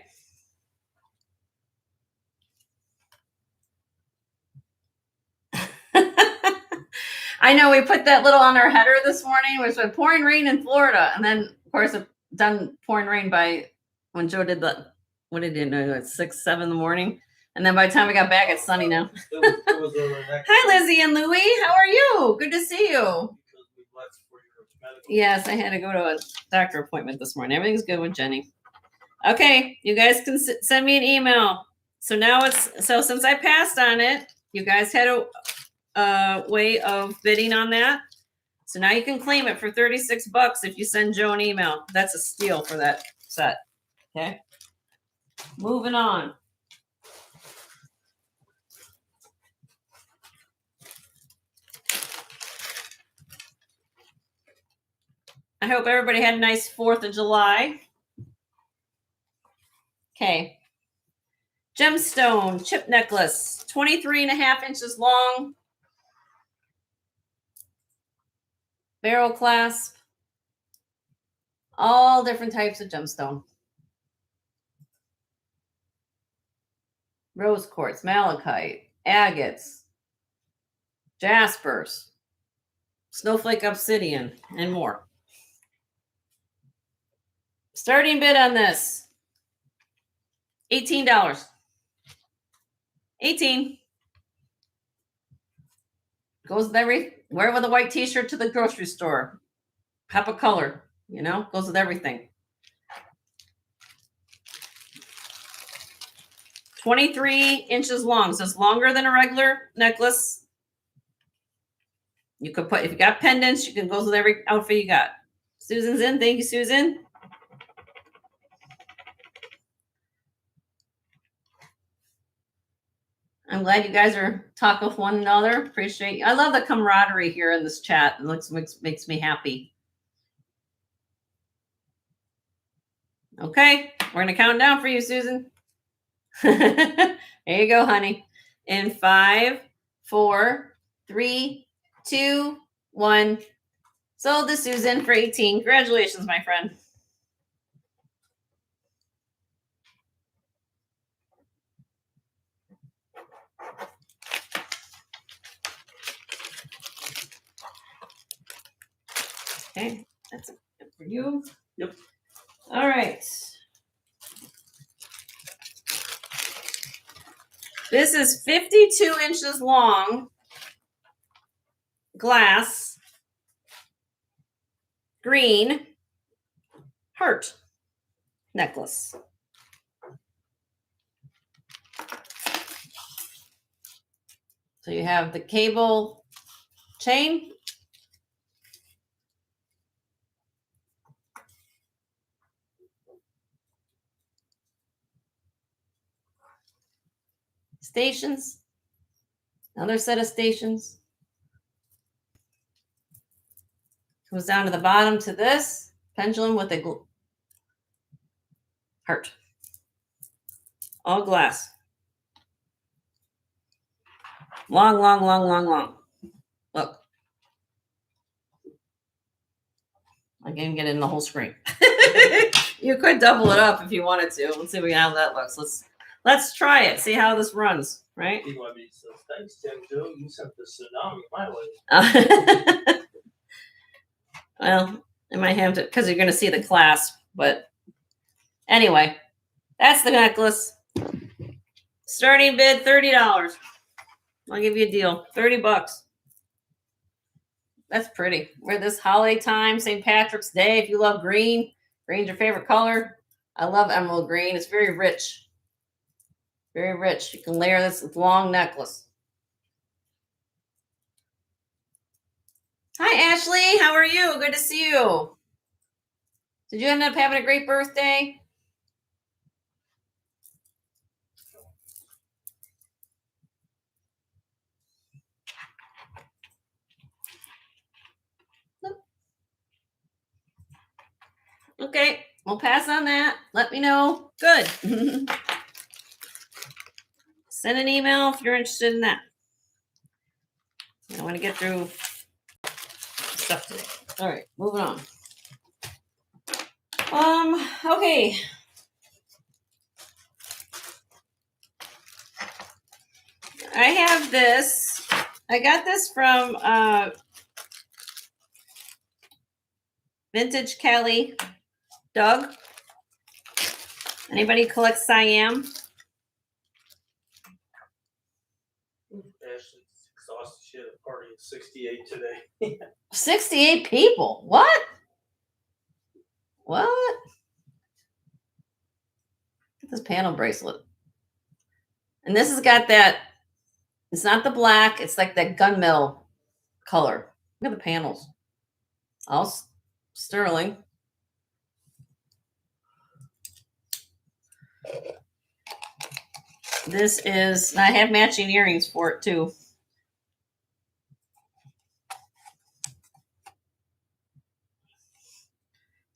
I know we put that little on our header this morning, which was pouring rain in Florida. And then, of course, it done pouring rain by when Joe did the, what did he know? It's 6, 7 in the morning. And then by the time we got back, it's sunny now. It was over next Hi, Lizzie and Louie. How are you? Good to see you. because we left for your medical. Yes, I had to go to a doctor appointment this morning. Everything's good with Jenny. Okay, you guys can send me an email. So now it's, so since I passed on it, you guys had a way of bidding on that. So now you can claim it for $36 if you send Joe an email. That's a steal for that set. Okay. Moving on. I hope everybody had a nice 4th of July. Okay. Gemstone chip necklace, 23.5 inches long. Barrel clasp. All different types of gemstone. Rose quartz, malachite, agates, jaspers, snowflake obsidian, and more. Starting bid on this, $18. 18. Goes with wear with a white t-shirt to the grocery store. Pop of color, you know, goes with everything. 23 inches long, so it's longer than a regular necklace. You could put, if you got pendants, you can go with every outfit you got. Susan's in. Thank you, Susan. I'm glad you guys are talking with one another. Appreciate you. I love the camaraderie here in this chat. It makes me happy. Okay, we're gonna count down for you, Susan. There you go, honey. In 5, 4, 3, 2, 1. Sold to Susan for 18. Congratulations, my friend. Okay, that's it for you. Yep. All right. This is 52 inches long, glass, green, heart necklace. So you have the cable chain. Stations. Another set of stations. Goes down to the bottom to this pendulum with a heart. All glass. Long, long, long, long, long. Look. I can't even get it in the whole screen. You could double it up if you wanted to. Let's see how that looks. Let's try it. See how this runs, right? BYB says, thanks, Tim Joe. You sent the tsunami my way. Well, I might have to, because you're going to see the clasp. But anyway, that's the necklace. Starting bid, $30. I'll give you a deal. $30. That's pretty. We're this holiday time, St. Patrick's Day. If you love green, green's your favorite color. I love emerald green. It's very rich. Very rich. You can layer this with long necklace. Hi, Ashley. How are you? Good to see you. Did you end up having a great birthday? Okay, we'll pass on that. Let me know. Good. Send an email if you're interested in that. I want to get through stuff today. All right, moving on. Okay. I have this. I got this from Vintage Kelly. Doug. Anybody collect Siam? Ashley's exhausted. She had a party at 68 today. 68 people. What? What? Get this panel bracelet. And this has got that, it's not the black, it's like that gunmetal color. Look at the panels. All sterling. This is, I have matching earrings for it too.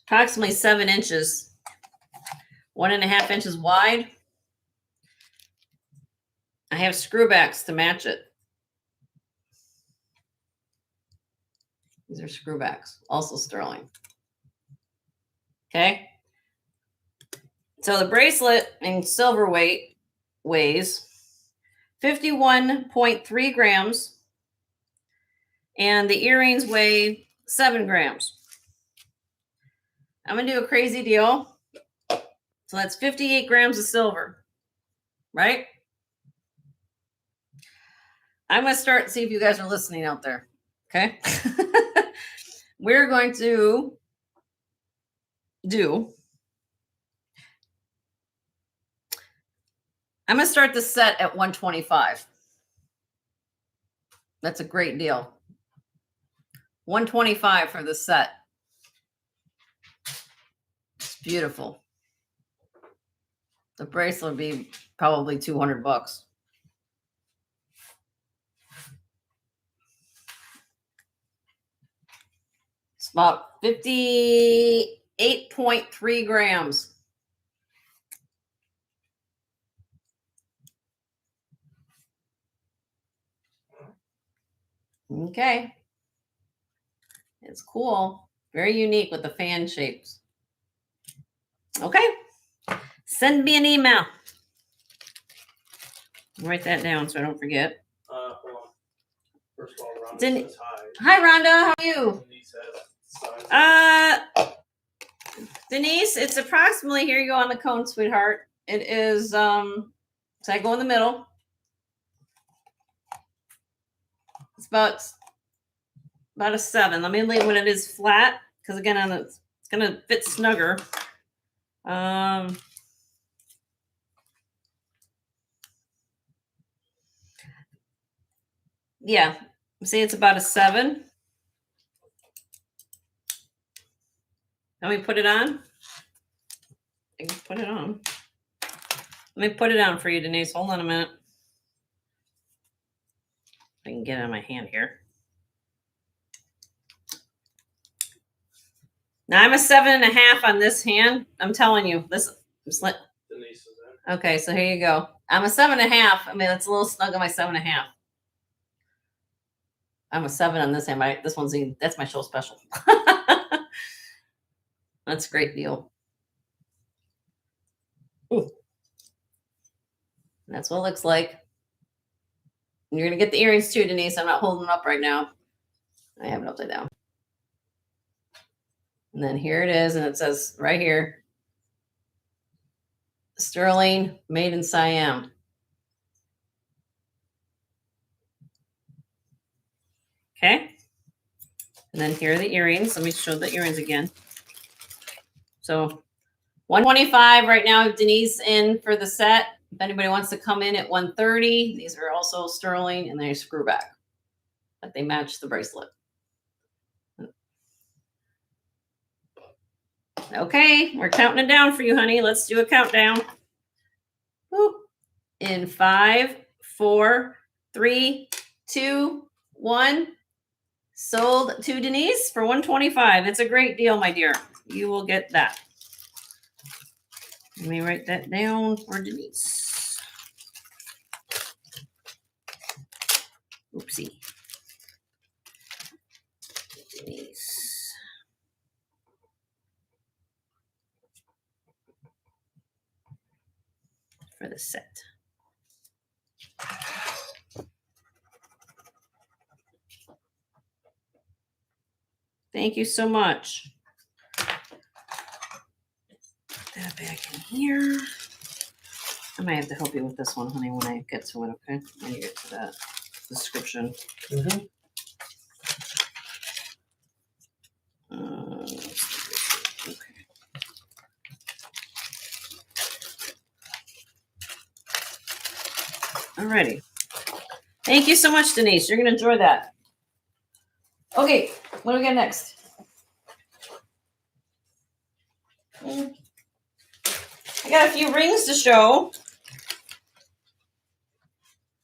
Approximately 7 inches, 1.5 inches wide. I have screwbacks to match it. These are screwbacks, also sterling. Okay. So the bracelet in silver weight weighs 51.3 grams, and the earrings weigh 7 grams. I'm going to do a crazy deal. So that's 58 grams of silver, right? I'm going to start and see if you guys are listening out there. Okay. We're going to do, I'm going to start the set at 125. That's a great deal. 125 for the set. It's beautiful. The bracelet would be probably $200. It's about 58.3 grams. Okay. It's cool. Very unique with the fan shapes. Okay. Send me an email. Write that down so I don't forget. Hold on. First of all, Rhonda says hi. Hi, Rhonda. How are you? Denise has Denise, it's approximately, here you go on the cone, sweetheart. It is, so I go in the middle. It's about a 7. Let me leave when it is flat, because again, it's going to fit snugger. Yeah, see, it's about a 7. Let me put it on. I can put it on. Let me put it on for you, Denise. Hold on a minute. I can get it on my hand here. Now I'm a 7.5 on this hand. I'm telling you, this. Denise is in. Okay, so here you go. I'm a 7.5. I mean, it's a little snug on my 7.5. I'm a 7 on this hand. This one's that's my show special. That's a great deal. Ooh. That's what it looks like. And you're gonna get the earrings too, Denise. I'm not holding them up right now. I have it upside down. And then here it is, and it says right here, sterling, made in Siam. Okay. And then here are the earrings. Let me show the earrings again. So 125 right now, Denise in for the set. If anybody wants to come in at 130, these are also sterling, and they're screw back. But they match the bracelet. Okay, we're counting it down for you, honey. Let's do a countdown. Whoop. In 5, 4, 3, 2, 1. Sold to Denise for 125. It's a great deal, my dear. you will get that. Let me write that down for Denise. Oopsie. Denise. For the set. Thank you so much. Put that back in here. I might have to help you with this one, honey, when I get to it, okay? When you get to that description. Mm-hmm. Okay. Alrighty. Thank you so much, Denise. You're going to enjoy that. Okay, what do we got next? I got a few rings to show.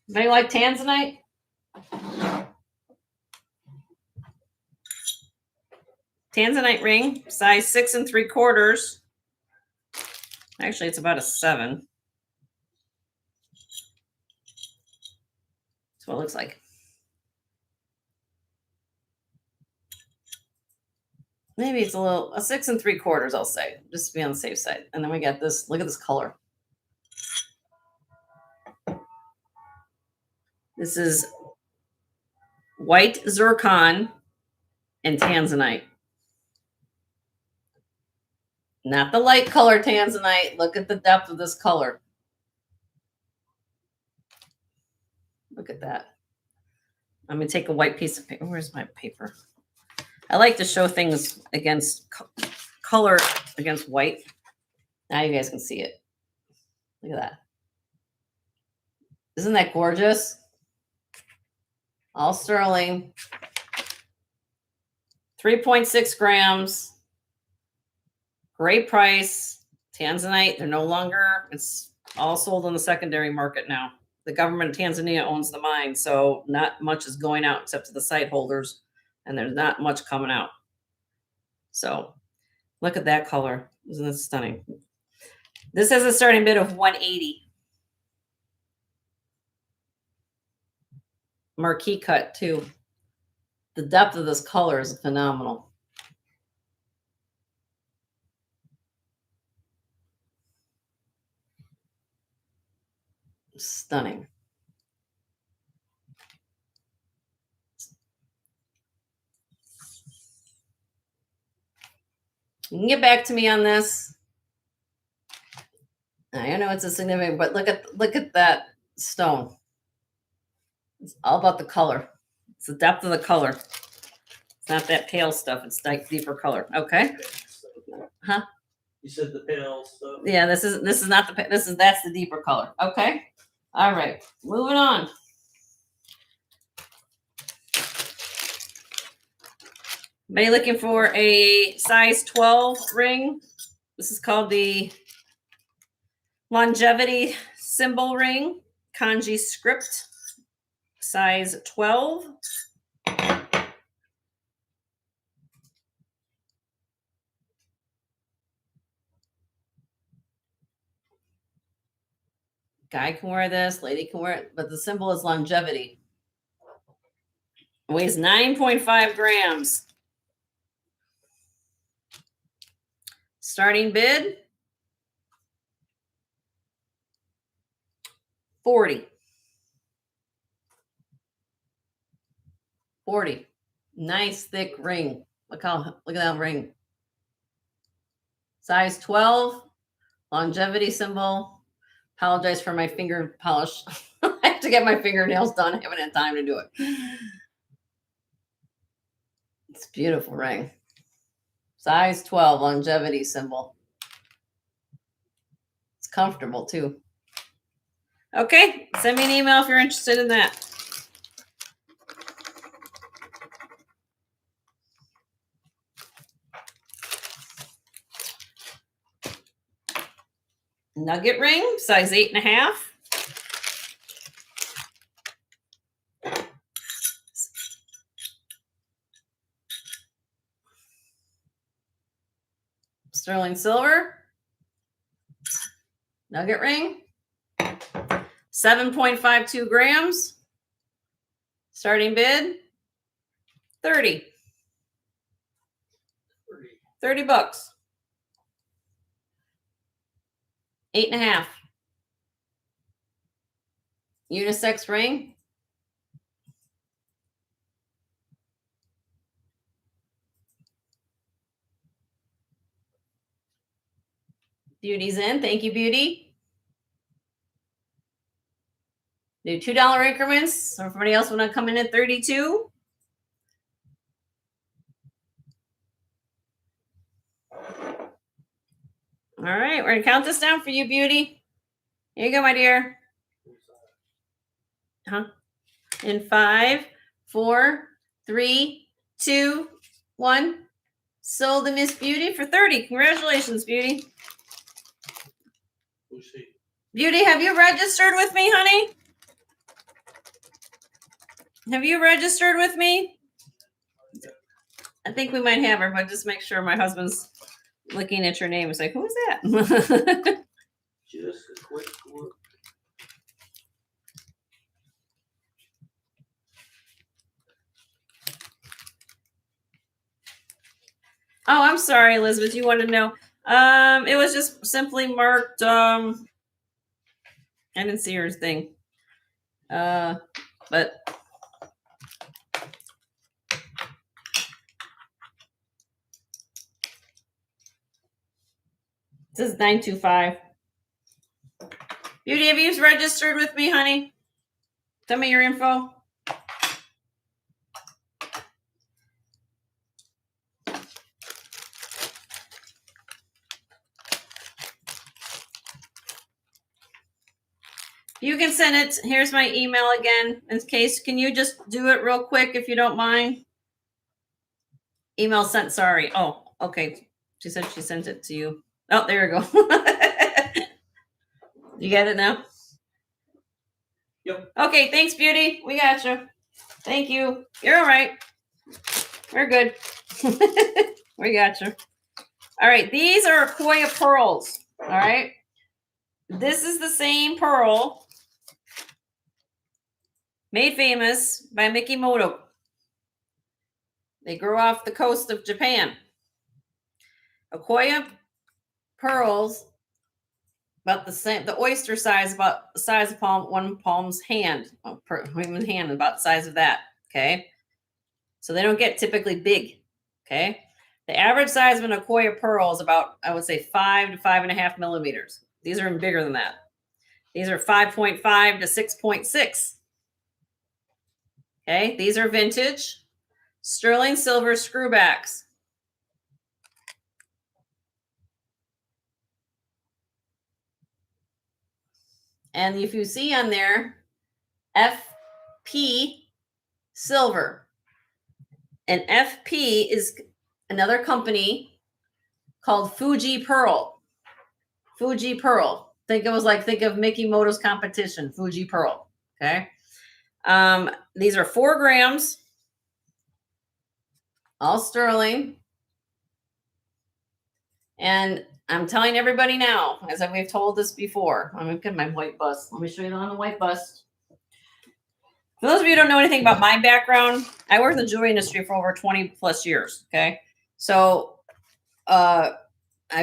Anybody like tanzanite? Tanzanite ring, size 6 3/4. Actually, it's about a 7. That's what it looks like. Maybe it's a 6 3/4, I'll say, just to be on the safe side. And then we got this. Look at this color. This is white zircon and tanzanite. Not the light color tanzanite. Look at the depth of this color. Look at that. I'm going to take a white piece of paper. Where's my paper? I like to show things against color against white. Now you guys can see it. Look at that. Isn't that gorgeous? All sterling. 3.6 grams. Great price. Tanzanite. They're no longer, it's all sold on the secondary market now. The government of Tanzania owns the mine, so not much is going out except to the site holders, and there's not much coming out. So look at that color. Isn't it stunning? This has a starting bid of 180. Marquee cut too. The depth of this color is phenomenal. Stunning. You can get back to me on this. I know it's a significant, but look at that stone. It's all about the color. It's the depth of the color. It's not that pale stuff. It's like deeper color. Okay. Huh? You said the pale stuff. Yeah. This is not the that's the deeper color. Okay. All right. Moving on. Anybody looking for a size 12 ring? This is called the longevity symbol ring, kanji script, size 12. Guy can wear this, lady can wear it, but the symbol is longevity. It weighs 9.5 grams. Starting bid, 40. 40. Nice thick ring. Look at that ring. Size 12, longevity symbol. Apologize for my finger polish. I have to get my fingernails done. I haven't had time to do it. It's a beautiful ring. Size 12, longevity symbol. It's comfortable too. Okay, send me an email if you're interested in that. Nugget ring, size 8.5. sterling silver, nugget ring, 7.52 grams. Starting bid, 30. 30 bucks. 8.5. Unisex ring. Beauty's in. Thank you, Beauty. Do $2 increments. So everybody else want to come in at 32? All right, we're gonna count this down for you, Beauty. Here you go, my dear. In 5, 4, 3, 2, 1. Sold to Miss Beauty for 30. Congratulations, Beauty. Beauty, have you registered with me, honey? Have you registered with me? I think we might have her, but just make sure my husband's looking at your name. It's like, who is that? Just a quick look. Oh, I'm sorry, Elizabeth. You want to know? It was just simply marked. I didn't see her thing. But this is 925. Beauty, have you registered with me, honey? Tell me your info. You can send it. Here's my email again. In case, can you just do it real quick if you don't mind? Email sent. Sorry. Oh, okay. She said she sent it to you. Oh, there you go. You get it now? Yep. Okay. Thanks, Beauty. We got you. Thank you. You're all right. We're good. We got you. All right. These are Akoya pearls. All right. This is the same pearl made famous by Mikimoto. They grow off the coast of Japan. Akoya pearls, about the same, the oyster size, about the size of one palm's hand, human hand, about the size of that. Okay. So they don't get typically big. Okay. The average size of an Akoya pearl is about, I would say, 5 to 5.5 millimeters. These are even bigger than that. These are 5.5 to 6.6. Okay. These are vintage sterling silver screwbacks. And if you see on there, FP silver. And FP is another company called Fuji Pearl. Fuji Pearl. Think of Mikimoto's competition, Fuji Pearl. Okay. These are 4 grams, all sterling. And I'm telling everybody now, as we've told this before, I'm going to get my white bust. Let me show you on the white bust. For those of you who don't know anything about my background, I worked in the jewelry industry for over 20 plus years. Okay. So, I've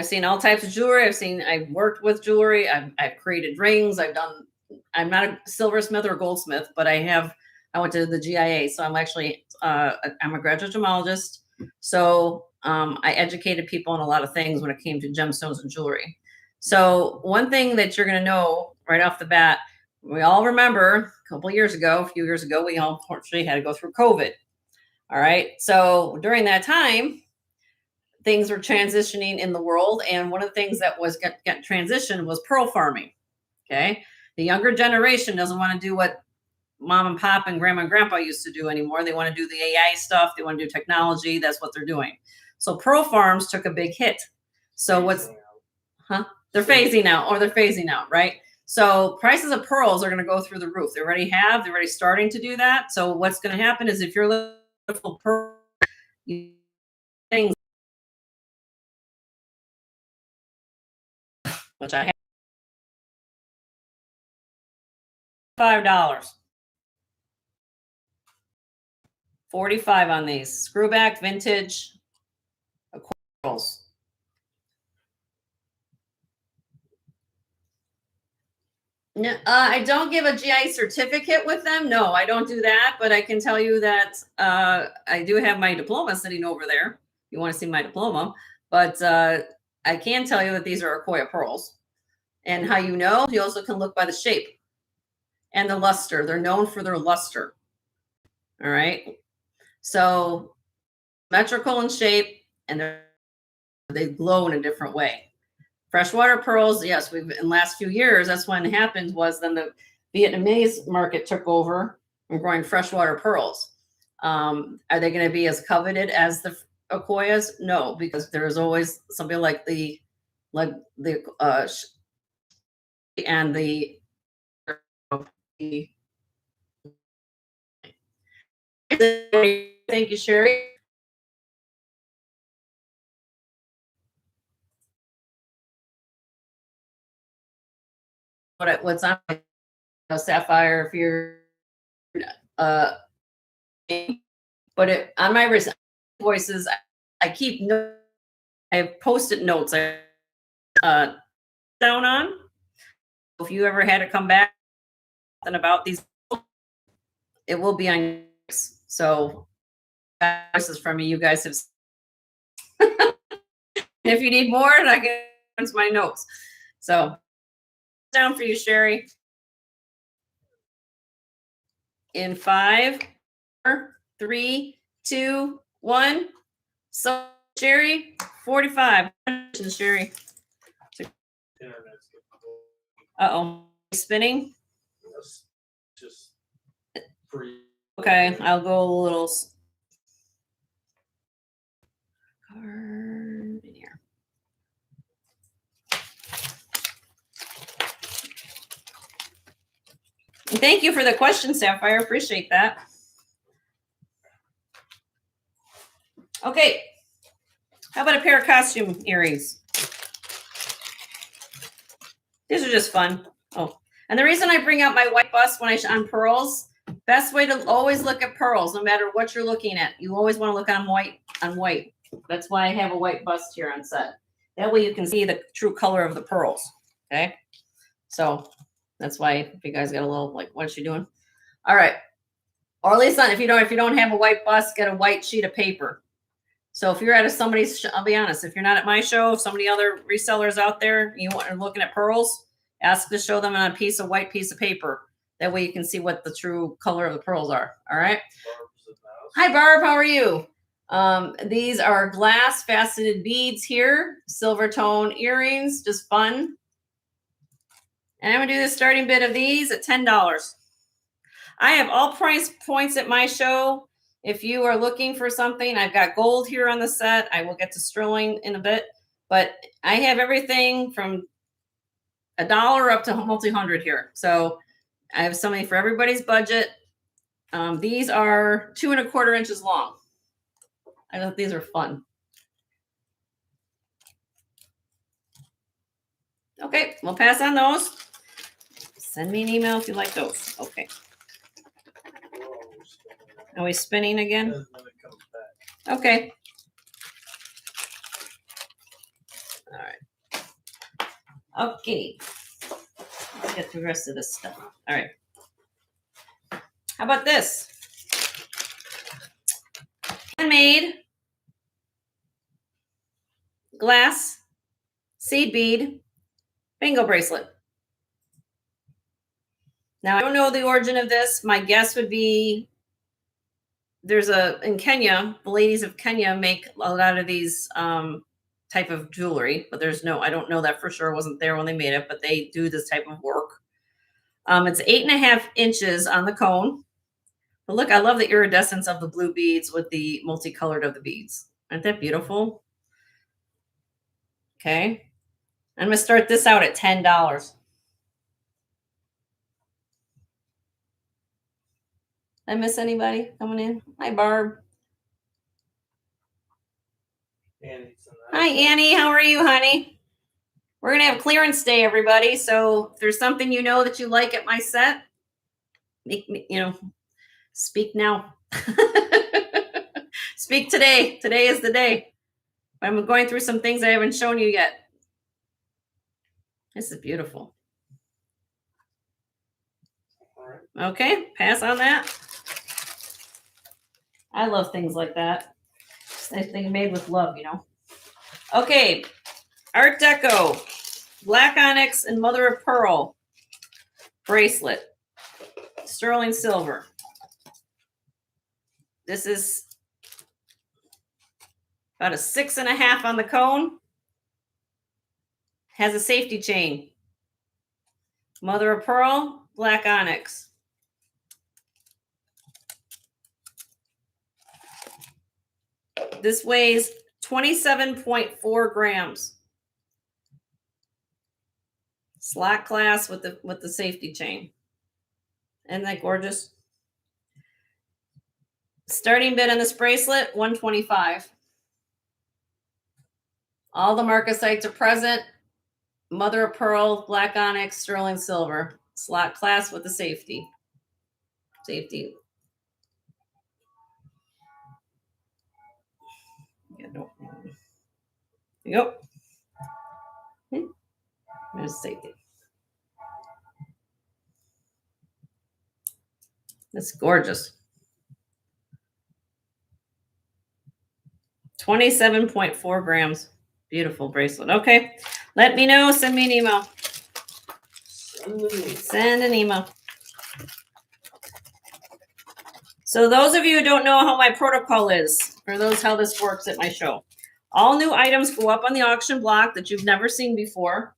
seen all types of jewelry. I've worked with jewelry. I've created rings. I'm not a silversmith or goldsmith, but I went to the GIA. So I'm actually, I'm a graduate gemologist. So, I educated people on a lot of things when it came to gemstones and jewelry. So one thing that you're going to know right off the bat, we all remember a few years ago, we all unfortunately had to go through COVID. All right. So during that time, things were transitioning in the world. And one of the things that was get transitioned was pearl farming. Okay. The younger generation doesn't want to do what mom and pop and grandma and grandpa used to do anymore. They want to do the AI stuff. They want to do technology. That's what they're doing. So pearl farms took a big hit. So they're phasing out, right? So prices of pearls are going to go through the roof. They're already starting to do that. So what's going to happen is if you're looking for pearl things which I have $5. 45 on these. Screwback vintage aquarials. No, I don't give a GI certificate with them. No, I don't do that. But I can tell you that I do have my diploma sitting over there. You want to see my diploma? But I can tell you that these are Akoya pearls. And how you know? You also can look by the shape and the luster. They're known for their luster. All right. So symmetrical in shape, and they glow in a different way. Freshwater pearls, yes, we've in the last few years, that's when it happened was then the Vietnamese market took over and growing freshwater pearls. Are they going to be as coveted as the Akoyas? No, because there's always something like the and the thank you, Sherry. What's on sapphire if you're but on my voices I keep I have post-it notes I down on. If you ever had to come back and about these, it will be on. So this is from me. You guys have. If you need more, I can into my notes. So down for you, Sherry. In 5, 4, 3, 2, 1. So Sherry, 45. Sherry. Uh-oh. Spinning? Yes. Just free. Okay, I'll go a little in here. Thank you for the question, Sapphire. Appreciate that. Okay. How about a pair of costume earrings? These are just fun. Oh, and the reason I bring out my white bust when on pearls, best way to always look at pearls, no matter what you're looking at. You always want to look on white. That's why I have a white bust here on set. That way you can see the true color of the pearls. Okay. So that's why if you guys got a little like, what's she doing? All right. Or at least not, if you don't have a white bust, get a white sheet of paper. So if you're at somebody's, I'll be honest, if you're not at my show, if somebody other resellers out there, are looking at pearls, ask to show them on a white piece of paper. That way you can see what the true color of the pearls are. All right. Hi, Barb. How are you? These are glass faceted beads here, silver tone earrings, just fun. And I'm gonna do the starting bid of these at $10. I have all price points at my show. If you are looking for something, I've got gold here on the set. I will get to sterling in a bit, but I have everything from $1 up to multi-hundred here. So I have something for everybody's budget. These are 2 1/4 inches long. I know these are fun. Okay, we'll pass on those. Send me an email if you like those. Okay. Are we spinning again? Okay. All right. Okay. Let's get the rest of this stuff. All right. How about this? Handmade glass seed bead bingo bracelet. Now, I don't know the origin of this. My guess would be in Kenya, the ladies of Kenya make a lot of these type of jewelry, but I don't know that for sure. I wasn't there when they made it, but they do this type of work. It's 8.5 inches on the cone. But look, I love the iridescence of the blue beads with the multicolored of the beads. Aren't that beautiful? Okay. I'm going to start this out at $10. Did I miss anybody coming in? Hi, Barb. Hi, Annie. How are you, honey? We're going to have clearance day, everybody. So if there's something you know that you like at my set, make me, speak now. Speak today. Today is the day. I'm going through some things I haven't shown you yet. This is beautiful. All right. Okay, pass on that. I love things like that. I think made with love, Okay, Art Deco, black onyx and mother of pearl bracelet, sterling silver. This is about a 6.5 on the cone. Has a safety chain. Mother of pearl, black onyx. This weighs 27.4 grams. Slot class with the safety chain. Isn't that gorgeous? Starting bid on this bracelet, $125. All the marcasites are present. Mother of pearl, black onyx, sterling silver. Slot class with the safety. Safety. Yep. There's safety. That's gorgeous. 27.4 grams. Beautiful bracelet. Okay. Let me know. Send me an email. Send an email. So those of you who don't know how my protocol is, for those how this works at my show, all new items go up on the auction block that you've never seen before.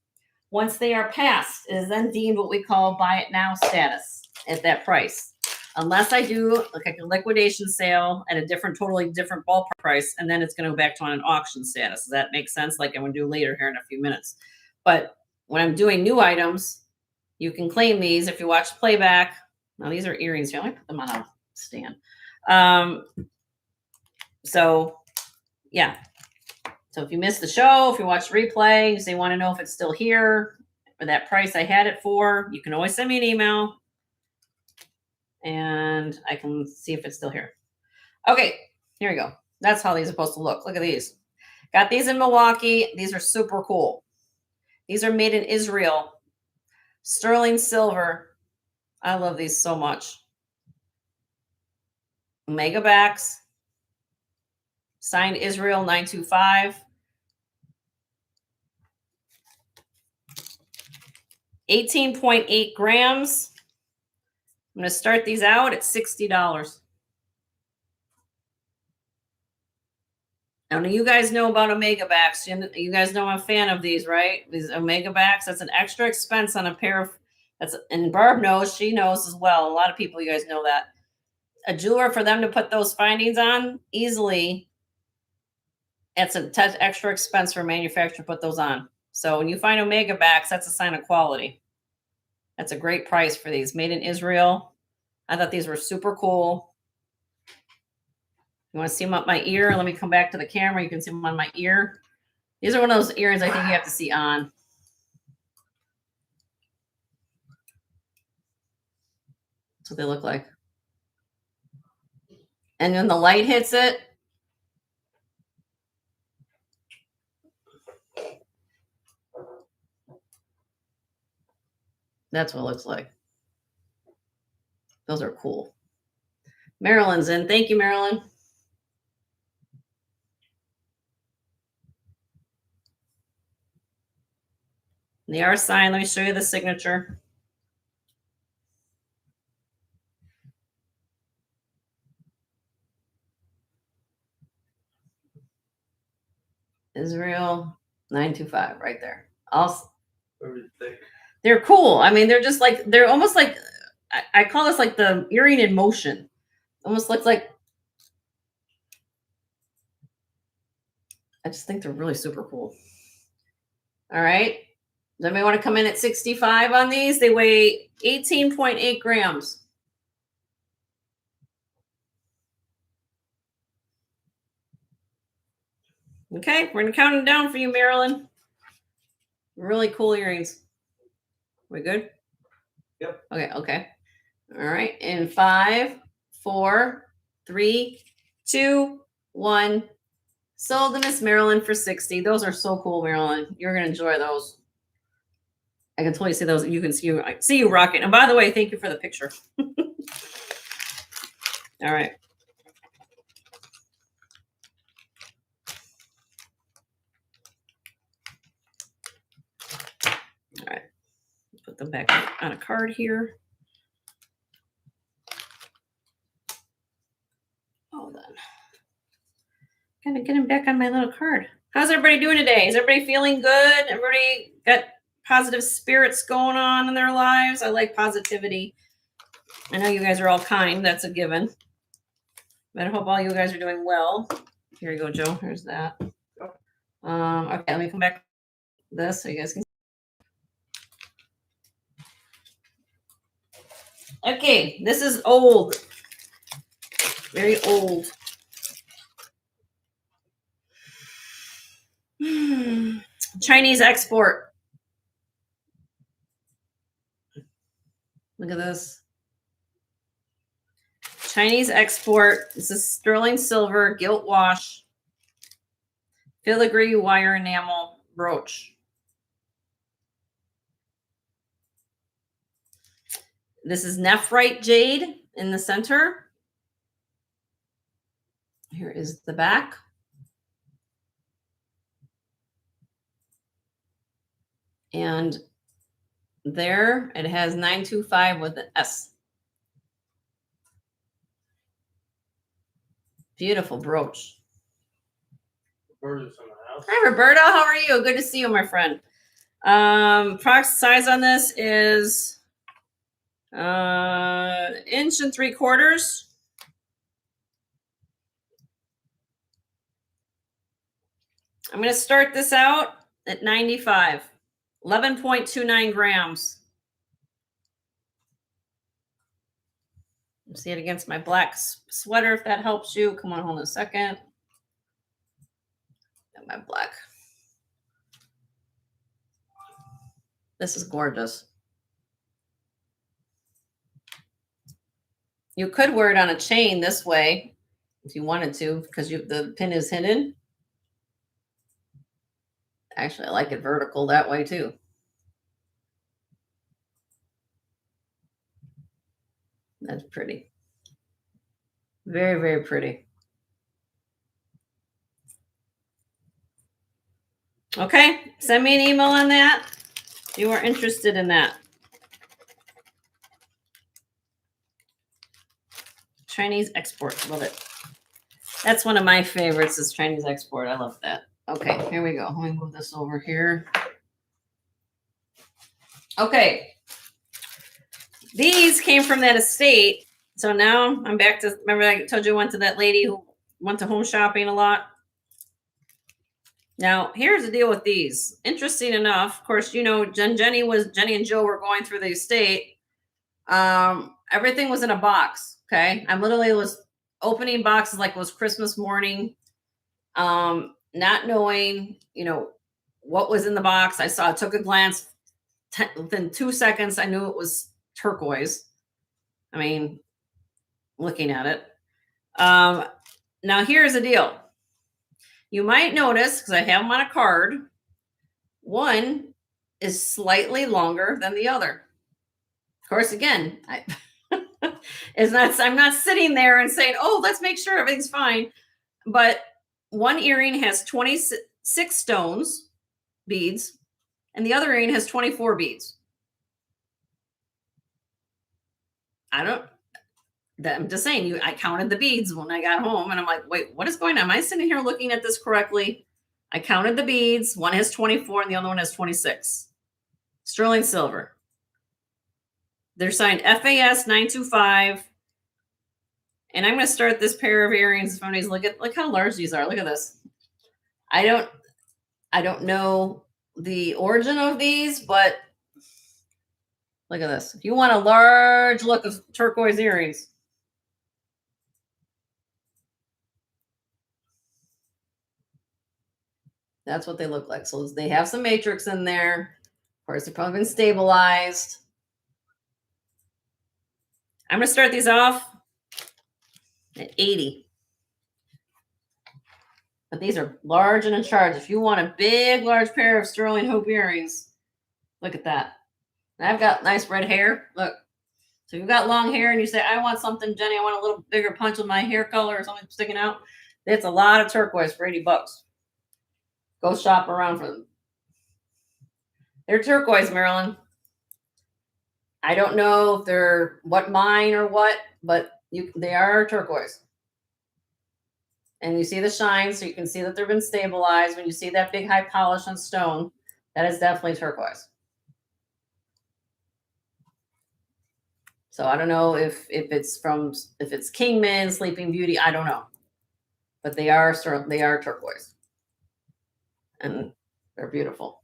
Once they are passed, it is then deemed what we call buy it now status at that price. Unless I do like a liquidation sale at a totally different ballpark price, and then it's going to go back to on an auction status. Does that make sense? Like I'm going to do later here in a few minutes. But when I'm doing new items, you can claim these if you watch playback. Now these are earrings. Let me put them on a stand. So yeah. So if you missed the show, if you watch replay, you say want to know if it's still here or that price I had it for, you can always send me an email and I can see if it's still here. Okay, here we go. That's how these are supposed to look. Look at these. Got these in Milwaukee. These are super cool. These are made in Israel. Sterling silver. I love these so much. Omega backs. Signed Israel 925. 18.8 grams. I'm going to start these out at $60. Now, you guys know about Omega backs. You guys know I'm a fan of these, right? These Omega backs. That's an extra expense on a pair of. And Barb knows. She knows as well. A lot of people, you guys know that. A jeweler, for them to put those findings on easily, it's an extra expense for a manufacturer to put those on. So when you find Omega backs, that's a sign of quality. That's a great price for these. Made in Israel. I thought these were super cool. You want to see them up my ear? Let me come back to the camera. You can see them on my ear. These are one of those earrings I think you have to see on. That's what they look like. And when the light hits it, that's what it looks like. Those are cool. Marilyn's in. Thank you, Marilyn. They are signed. Let me show you the signature. Israel 925 right there. Also, Very thick. they're cool. I mean, they're almost like, I call this like the earring in motion. Almost looks like, I just think they're really super cool. All right. Does anybody want to come in at 65 on these? They weigh 18.8 grams. Okay, we're going to count them down for you, Marilyn. Really cool earrings. We good? Yep. Okay. All right. In 5, 4, 3, 2, 1. Sold to Miss Marilyn for 60. Those are so cool, Marilyn. You're gonna enjoy those. I can totally see those. You can see I see you rocking. And by the way, thank you for the picture. All right. All right. Put them back on a card here. Hold on. Gotta get him back on my little card. How's everybody doing today? Is everybody feeling good? Everybody got positive spirits going on in their lives? I like positivity. I know you guys are all kind. That's a given. But I hope all you guys are doing well. Here you go, Joe. Here's that. Okay, let me come back to this so you guys can. Okay, this is old. Very old. Chinese export. Look at this. Chinese export. This is sterling silver, gilt wash, filigree wire enamel brooch. This is nephrite jade in the center. Here is the back. And there it has 925 with an S. Beautiful brooch. Roberta's in the house. Hi, Roberta. How are you? Good to see you, my friend. Product size on this is 1 3/4 inches. I'm going to start this out at 95, 11.29 grams. See it against my black sweater if that helps you. Come on, hold on a second. Got my black. This is gorgeous. You could wear it on a chain this way if you wanted to, because the pin is hidden. Actually, I like it vertical that way too. That's pretty. Very, very pretty. Okay, send me an email on that if you are interested in that. Chinese export, love it. That's one of my favorites is Chinese export. I love that. Okay, here we go. Let me move this over here. Okay. These came from that estate. So now I'm back to, remember I told you I went to that lady who went to home shopping a lot? Now, here's the deal with these. Interesting enough, of course, you know, Jenny and Joe were going through the estate. Everything was in a box. Okay. I literally was opening boxes like it was Christmas morning. Not knowing, you know, what was in the box. I took a glance. Within 2 seconds, I knew it was turquoise. I mean, looking at it. Now here's the deal. You might notice, because I have them on a card, one is slightly longer than the other. Of course, again, I'm not sitting there and saying, oh, let's make sure everything's fine. But one earring has 26 stones, beads, and the other earring has 24 beads. I'm just saying, I counted the beads when I got home and I'm like, wait, what is going on? Am I sitting here looking at this correctly? I counted the beads. One has 24 and the other one has 26. Sterling silver. They're signed FAS 925. And I'm going to start this pair of earrings. Look how large these are. Look at this. I don't know the origin of these, but look at this. If you want a large look of turquoise earrings, That's what they look like. So they have some matrix in there. Of course, they've probably been stabilized. I'm going to start these off at 80. But these are large and in charge. If you want a big, large pair of sterling hoop earrings, look at that. And I've got nice red hair. Look. So if you've got long hair and you say, I want something, Jenny, I want a little bigger punch with my hair color or something sticking out. It's a lot of turquoise for $80. Go shop around for them. They're turquoise, Marilyn. I don't know if they're what mine or what, but they are turquoise. And you see the shine, so you can see that they've been stabilized. When you see that big high polish on stone, that is definitely turquoise. So I don't know if it's Kingman, Sleeping Beauty, I don't know, but they are turquoise, and they're beautiful.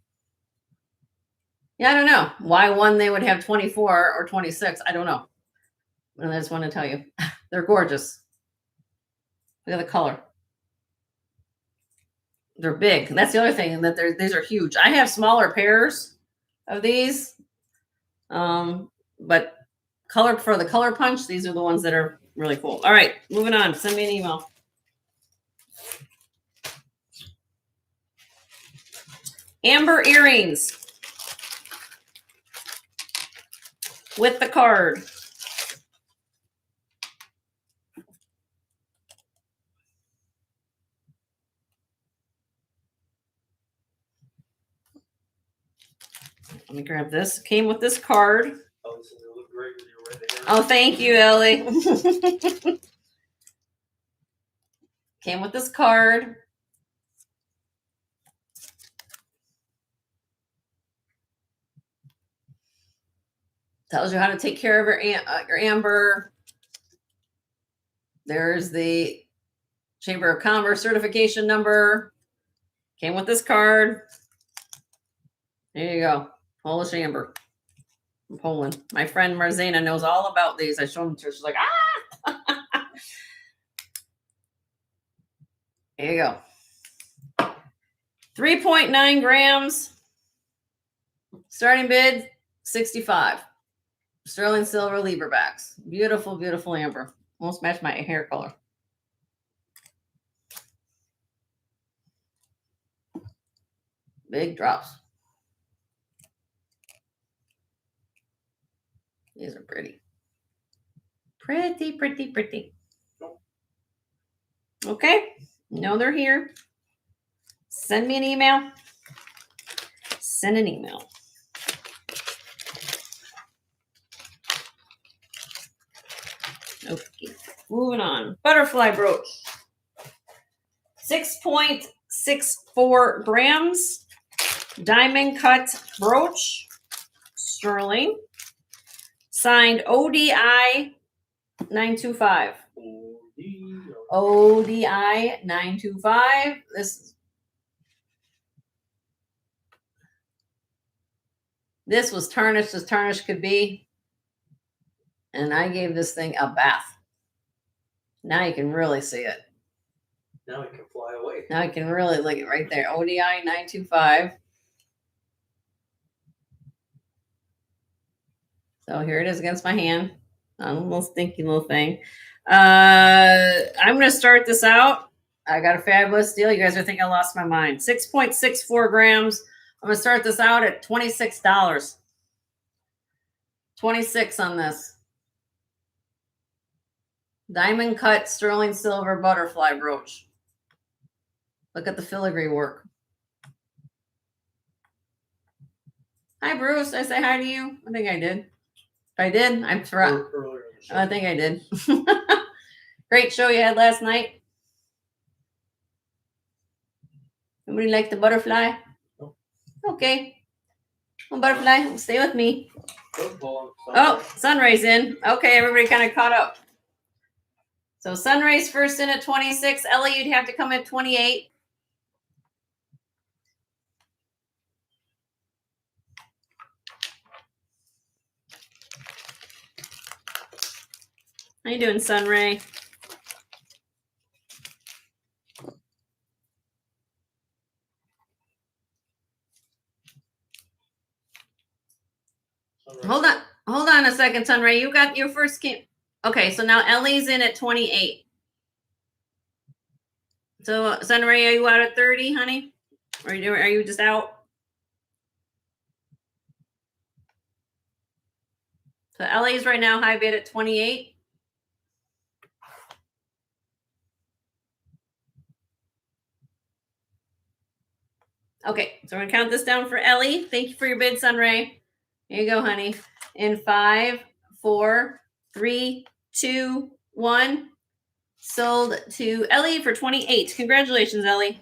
Yeah, I don't know why one they would have 24 or 26. I don't know. And I just want to tell you, they're gorgeous. Look at the color. They're big. And that's the other thing, that these are huge. I have smaller pairs of these, but for the color punch, these are the ones that are really cool. All right, moving on. Send me an email. Amber earrings with the card. Let me grab this. Came with this card. Oh, this is gonna look great with your red hair. Oh, thank you, Ellie. Came with this card. Tells you how to take care of your amber. There's the Chamber of Commerce certification number. Came with this card. There you go. Polish amber from Poland. My friend Marzena knows all about these. I showed them to her. She's like, ah! There you go. 3.9 grams. Starting bid, 65. Sterling silver Lieberbacks. Beautiful, beautiful amber. Almost match my hair color. Big drops. These are pretty. Pretty, pretty, pretty. Okay. No, they're here. Send me an email. Send an email. Okay. Moving on. Butterfly brooch. 6.64 grams. Diamond cut brooch. Sterling. Signed ODI 925. ODI 925. This was tarnished as tarnished could be. And I gave this thing a bath. Now you can really see it. Now it can fly away. Now you can really look at right there. ODI 925. So here it is against my hand. A little stinky little thing. I'm going to start this out. I got a fabulous deal. You guys are thinking I lost my mind. 6.64 grams. I'm going to start this out at $26. 26 on this. Diamond cut sterling silver butterfly brooch. Look at the filigree work. Hi, Bruce. Did I say hi to you? I think I did. If I did, I forgot. I think I did. Great show you had last night. Nobody like the butterfly? No. Okay. Well, butterfly, stay with me. Football. Oh, Sunray's in. Okay, everybody kind of caught up. So Sunray's first in at 26. Ellie, you'd have to come at 28. How you doing, Sunray? Hold on a second, Sunray. You got your first game. Okay, so now Ellie's in at 28. So Sunray, are you out at 30, honey? Are you just out? So Ellie's right now high bid at 28. Okay, so we're gonna count this down for Ellie. Thank you for your bid, Sunray. Here you go, honey. In 5, 4, 3, 2, 1. Sold to Ellie for 28. Congratulations, Ellie.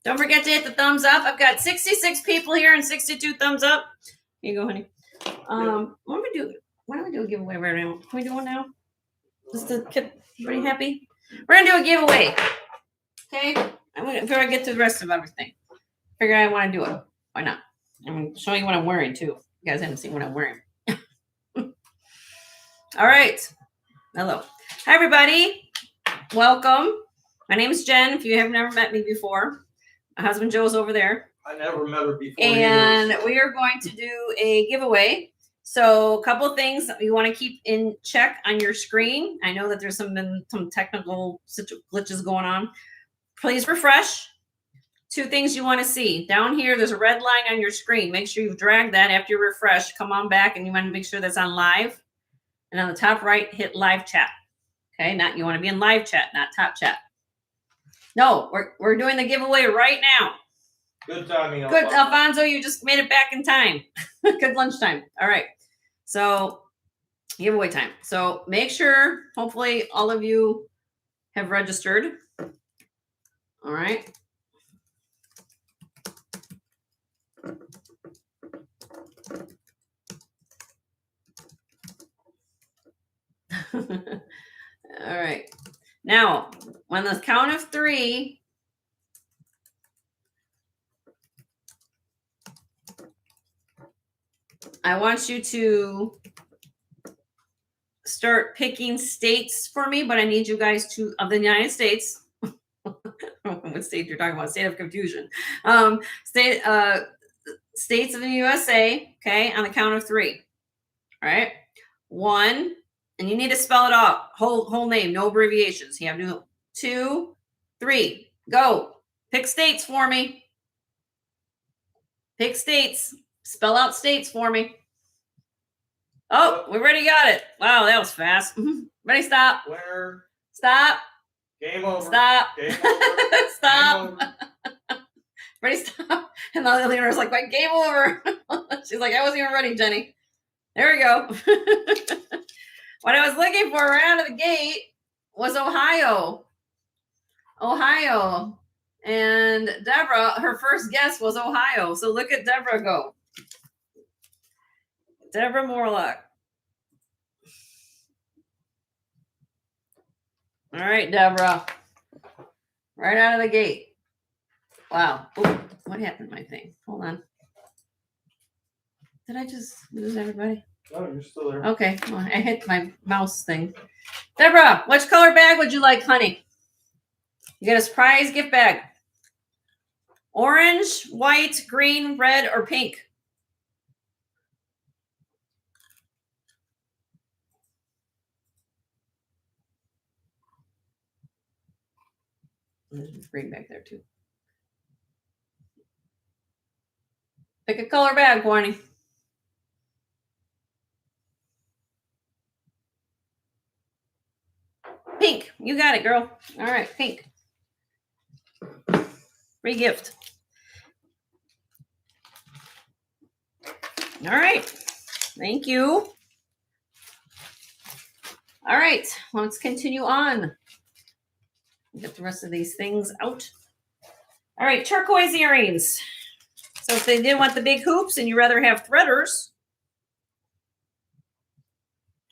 Don't forget to hit the thumbs up. I've got 66 people here and 62 thumbs up. Here you go, honey. Why don't we do a giveaway right now? Can we do one now? Just to keep everybody happy? We're gonna do a giveaway. Okay? Before I get to the rest of everything. Figure I want to do it. Why not? I'm showing you what I'm wearing too. You guys haven't seen what I'm wearing. All right. Hello. Hi, everybody. Welcome. My name is Jen. If you have never met me before, my husband Joe's over there. I never met her before. And we are going to do a giveaway. So a couple of things that you want to keep in check on your screen. I know that there's some technical glitches going on. Please refresh. 2 things you want to see. Down here, there's a red line on your screen. Make sure you drag that after you refresh. Come on back, and you want to make sure that's on live. And on the top right, hit live chat. Okay, you want to be in live chat, not top chat. No, we're doing the giveaway right now. Good timing. Good, Alfonso, you just made it back in time. Good lunchtime. All right. So giveaway time. So make sure, hopefully all of you have registered. All right. All right. Now, on the count of 3, I want you to start picking states for me, but I need you guys to, of the United States. What state you're talking about? State of confusion. States of the USA. Okay, on the count of 3. All right. 1, and you need to spell it out. Whole name, no abbreviations. You have to do 2, 3. Go. Pick states for me. Pick states. Spell out states for me. Oh, we already got it. Wow, that was fast. Ready, stop. Where? Stop. Game over. Stop. Game over. Stop. Game over. Ready, stop. And the other leader was like, game over. She's like, I wasn't even ready, Jenny. There we go. What I was looking for right out of the gate was Ohio. Ohio. And Deborah, her first guess was Ohio. So look at Deborah go. Deborah Morlock. All right, Deborah. Right out of the gate. Wow. Ooh, what happened to my thing? Hold on. Did I just lose everybody? Oh, you're still there. Okay. Well, I hit my mouse thing. Deborah, which color bag would you like, honey? You get a surprise gift bag. Orange, white, green, red, or pink? There's green back there too. Pick a color bag, Barney. Pink. You got it, girl. All right, pink. Free gift. All right. Thank you. All right. Let's continue on. Get the rest of these things out. All right. Turquoise earrings. So if they didn't want the big hoops and you rather have threaders,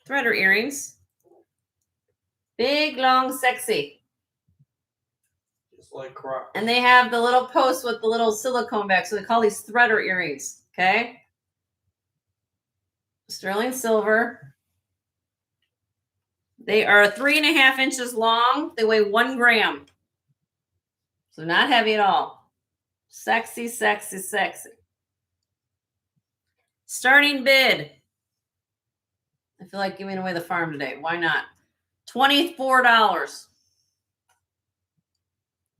threader earrings. Big, long, sexy. Just like Crocs. And they have the little posts with the little silicone back. So they call these threader earrings. Okay. Sterling silver. They are 3.5 inches long. They weigh 1 gram. So not heavy at all. Sexy, sexy, sexy. Starting bid. I feel like giving away the farm today. Why not? $24.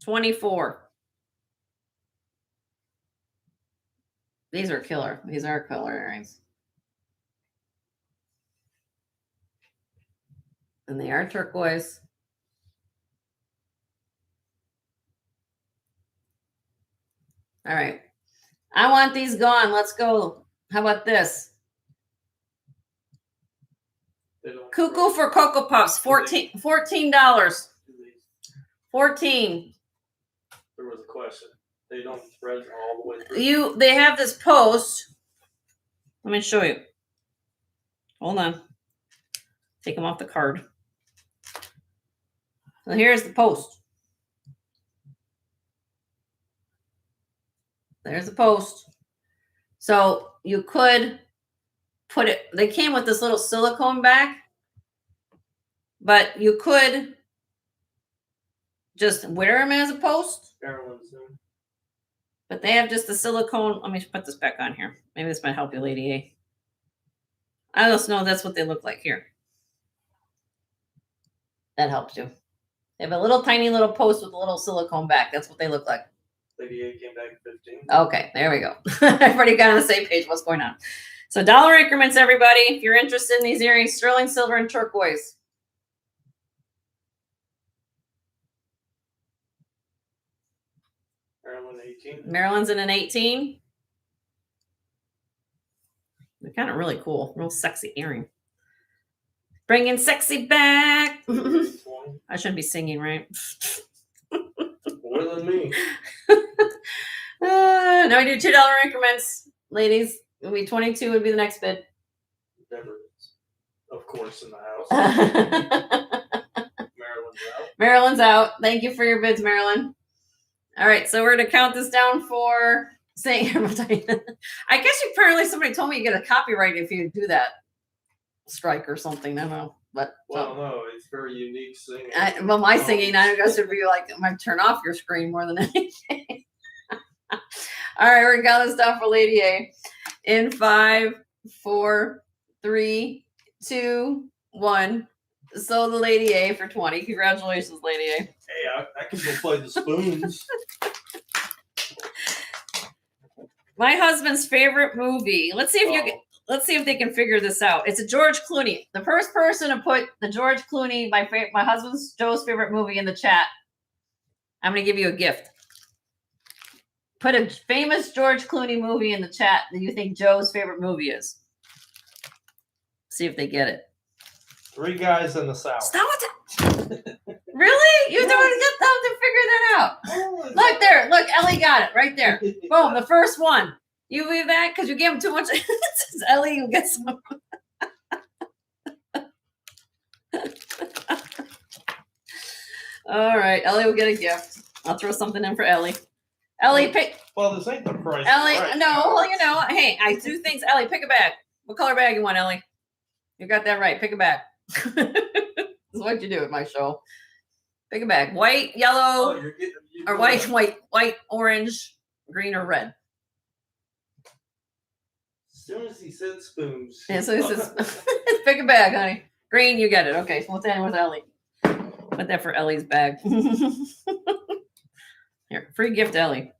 24. These are killer. These are killer earrings. And they are turquoise. All right. I want these gone. Let's go. How about this? Cuckoo for Cocoa Puffs. $14. 14. There was a question. They don't spread all the way through. They have this post. Let me show you. Hold on. Take them off the card. So here's the post. There's the post. So you could put it, they came with this little silicone back, but you could just wear them as a post. But they have just the silicone. Let me put this back on here. Maybe this might help you, Lady A. I just know that's what they look like here. That helps you. They have a little tiny little post with a little silicone back. That's what they look like. Lady A came back at 15. Okay, there we go. Everybody got on the same page. What's going on? So dollar increments, everybody. If you're interested in these earrings, sterling silver and turquoise. Maryland 18. Maryland's in an 18. They're kind of really cool. Real sexy earring. Bringing sexy back. I shouldn't be singing, right? More than me. Now we do $2 increments, ladies. It'll be 22 would be the next bid. Never is. Of course, in the house. Maryland's out. Maryland's out. Thank you for your bids, Maryland. All right, so we're going to count this down for saying. I guess apparently somebody told me you get a copyright if you do that strike or something. I don't know, but well, no, it's very unique singing. Well, my singing, I guess would be like, I might turn off your screen more than anything. All right, we're gonna count this down for Lady A in 5, 4, 3, 2, 1. So the Lady A for 20. Congratulations, Lady A. Hey, I can go play the spoons. My husband's favorite movie. Let's see if they can figure this out. It's a George Clooney. The first person to put the George Clooney, my husband's Joe's favorite movie in the chat, I'm going to give you a gift. Put a famous George Clooney movie in the chat that you think Joe's favorite movie is. See if they get it. 3 Guys in the South. Stop with that. Really? You don't get them to figure that out. Look there. Look, Ellie got it right there. Boom, the first one. You leave that because you gave him too much. Ellie, you get some. All right, Ellie will get a gift. I'll throw something in for Ellie. Ellie, pick. Well, this ain't the price. Ellie, right. no, well, you know, hey, I do things. Ellie, pick a bag. What color bag you want, Ellie? You got that right. Pick a bag. This is what you do at my show. Pick a bag. White, yellow, or white, orange, green, or red. As soon as he said spoons. Yeah, so this is pick a bag, honey. Green, you get it. Okay, so what's that with Ellie? Put that for Ellie's bag. Here, free gift, Ellie.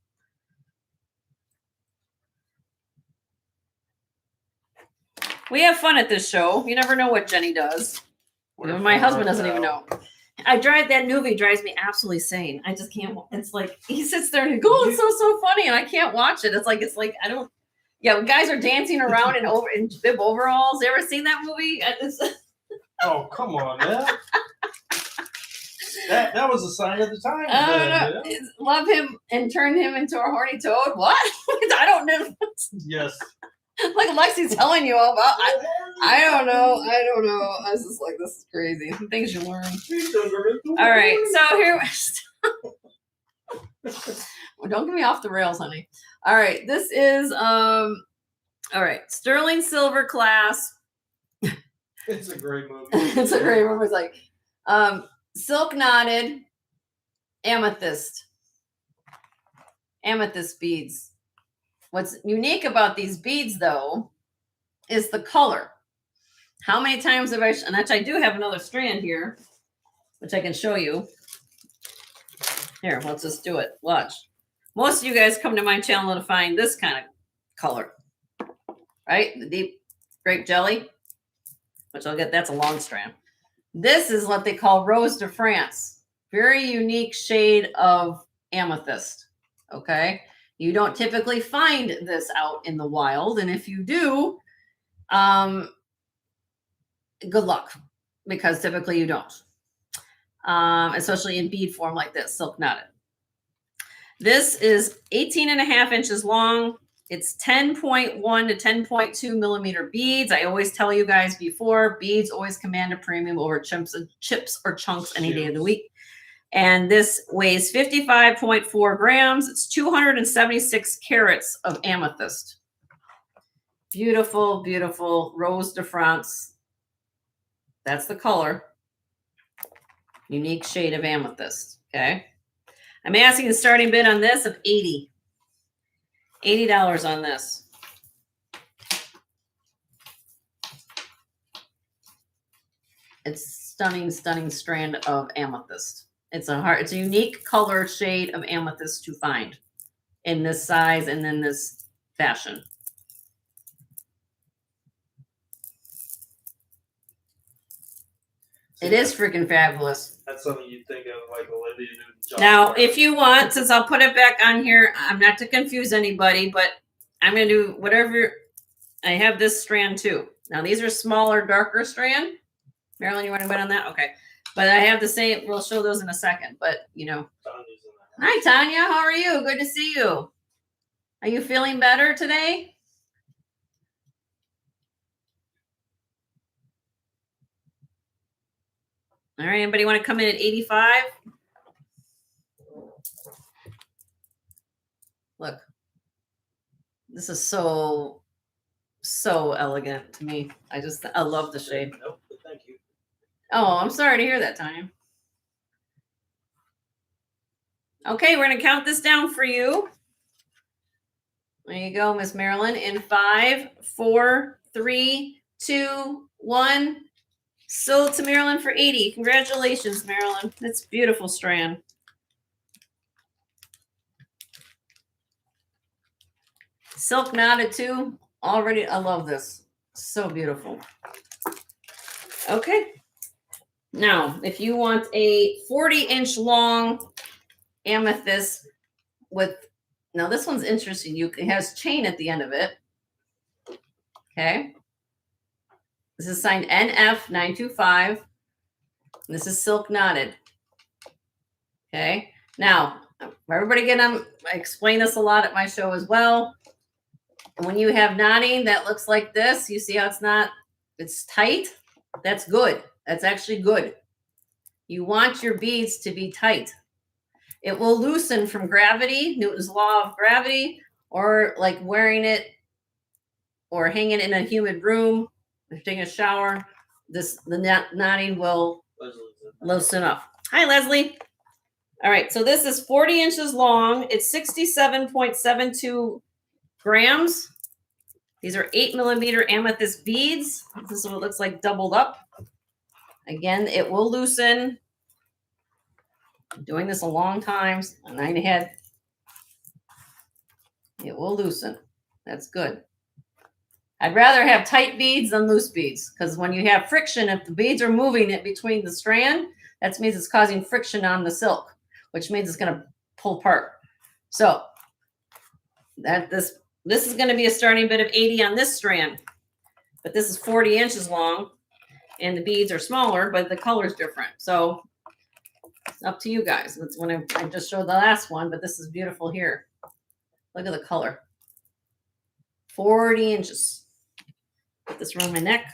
We have fun at this show. You never know what Jenny does. My husband doesn't even know. That movie drives me absolutely insane. I just can't. It's like he sits there and goes, "It's so funny," and I can't watch it. It's like I don't. Yeah, guys are dancing around in bib overalls. You ever seen that movie? Oh, come on, man. That was a sign of the times. Love him and turn him into a horny toad. What? I don't know. Yes. Like Lexi's telling you all about. I don't know. I was just like, this is crazy. Some things you learn. All right, so here. Well, don't get me off the rails, honey. All right, this is all right. Sterling silver class. It's a great movie. It's a great movie. It's like silk knotted amethyst beads. What's unique about these beads, though, is the color. How many times have and actually I do have another strand here, which I can show you. Here, let's just do it. Watch. Most of you guys come to my channel to find this kind of color, right? The deep grape jelly, which I'll get. That's a long strand. This is what they call Rose de France. Very unique shade of amethyst. Okay. You don't typically find this out in the wild. And if you do, good luck, because typically you don't. Especially in bead form like this, silk knotted. This is 18.5 inches long. It's 10.1 to 10.2 millimeter beads. I always tell you guys before, beads always command a premium over chips or chunks any day of the week. And this weighs 55.4 grams. It's 276 carats of amethyst. Beautiful, beautiful Rose de France. That's the color. Unique shade of amethyst. Okay. I'm asking the starting bid on this of $80. $80 on this. It's stunning, stunning strand of amethyst. It's a unique color shade of amethyst to find in this size and in this fashion. It is freaking fabulous. That's something you'd think of like Olivia Newton-John. Now, if you want, since I'll put it back on here, I'm not to confuse anybody, but I'm going to do whatever. I have this strand too. Now, these are smaller, darker strand. Marilyn, you want to bet on that? Okay. But I have the same. We'll show those in a second. But, you know. Hi, Tanya. How are you? Good to see you. Are you feeling better today? All right. Anybody want to come in at 85? Look. This is so elegant to me. I love the shade. Nope, thank you. Oh, I'm sorry to hear that, Tanya. Okay, we're going to count this down for you. There you go, Miss Marilyn. In 5, 4, 3, 2, 1. Sold to Marilyn for 80. Congratulations, Marilyn. That's a beautiful strand. Silk knotted too. Already, I love this. So beautiful. Okay. Now, if you want a 40-inch long amethyst with, now this one's interesting. It has chain at the end of it. Okay. This is signed NF925. This is silk knotted. Okay. Now, everybody I explain this a lot at my show as well. When you have knotting that looks like this, you see how it's tight? That's good. That's actually good. You want your beads to be tight. It will loosen from gravity, Newton's law of gravity, or like wearing it or hanging it in a humid room, if you're taking a shower, the knotting will loosen up. Hi, Leslie. All right, so this is 40 inches long. It's 67.72 grams. These are 8 millimeter amethyst beads. This is what it looks like doubled up. Again, it will loosen. I'm doing this a long time, a 9 ahead. It will loosen. That's good. I'd rather have tight beads than loose beads, because when you have friction, if the beads are moving it between the strand, that means it's causing friction on the silk, which means it's going to pull apart. So this is going to be a starting bid of 80 on this strand, but this is 40 inches long, and the beads are smaller, but the color is different. So it's up to you guys. That's when I just showed the last one, but this is beautiful here. Look at the color. 40 inches. Put this around my neck.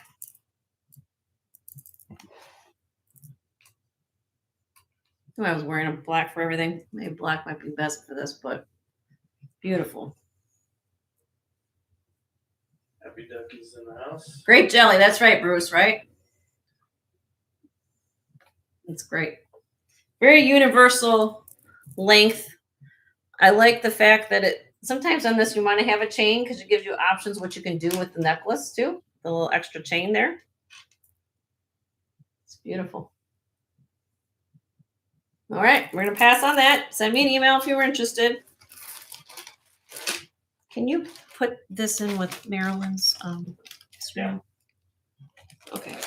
Oh, I was wearing a black for everything. Maybe black might be best for this, but beautiful. Happy Duckies in the house. Grape jelly. That's right, Bruce, right? It's great. Very universal length. I like the fact that it sometimes on this you want to have a chain because it gives you options what you can do with the necklace too. The little extra chain there. It's beautiful. All right, we're gonna pass on that. Send me an email if you were interested. Can you put this in with Marilyn's screen? Okay.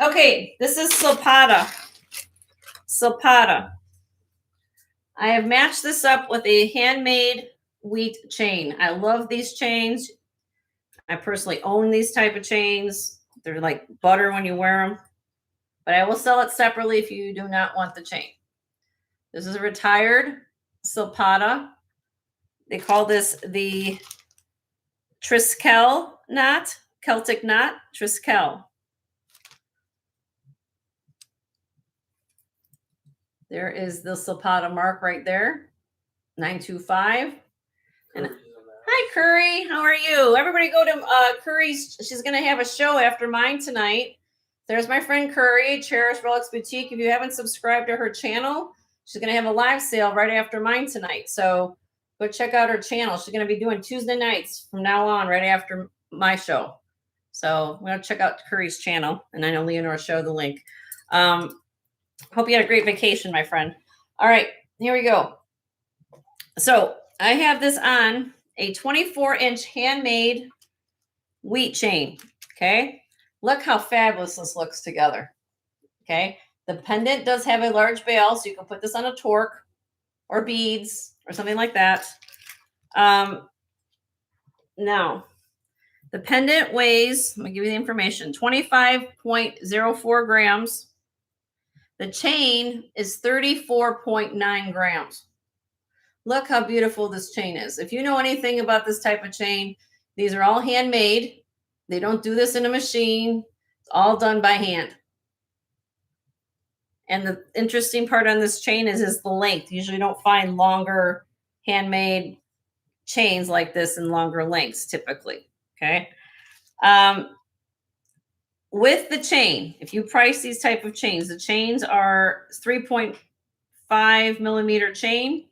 Okay, this is Silpata. Silpata. I have matched this up with a handmade wheat chain. I love these chains. I personally own these type of chains. They're like butter when you wear them. But I will sell it separately if you do not want the chain. This is a retired Silpata. They call this the Triskel knot, Celtic knot, Triskel. There is the Silpata mark right there, 925. And hi, Curry. How are you? Everybody go to Curry's. She's going to have a show after mine tonight. There's my friend Curry, Cherish Relics Boutique. If you haven't subscribed to her channel, she's going to have a live sale right after mine tonight. So go check out her channel. She's going to be doing Tuesday nights from now on, right after my show. So I'm going to check out Curry's channel. And I know Leonore will show the link. Hope you had a great vacation, my friend. All right, here we go. So I have this on a 24-inch handmade wheat chain. Okay. Look how fabulous this looks together. Okay. The pendant does have a large bail, so you can put this on a torque or beads or something like that. Now, the pendant weighs, let me give you the information, 25.04 grams. The chain is 34.9 grams. Look how beautiful this chain is. If you know anything about this type of chain, these are all handmade. They don't do this in a machine. It's all done by hand. And the interesting part on this chain is the length. You usually don't find longer handmade chains like this in longer lengths typically. Okay. With the chain, if you price these type of chains, the chains are 3.5 millimeter chain.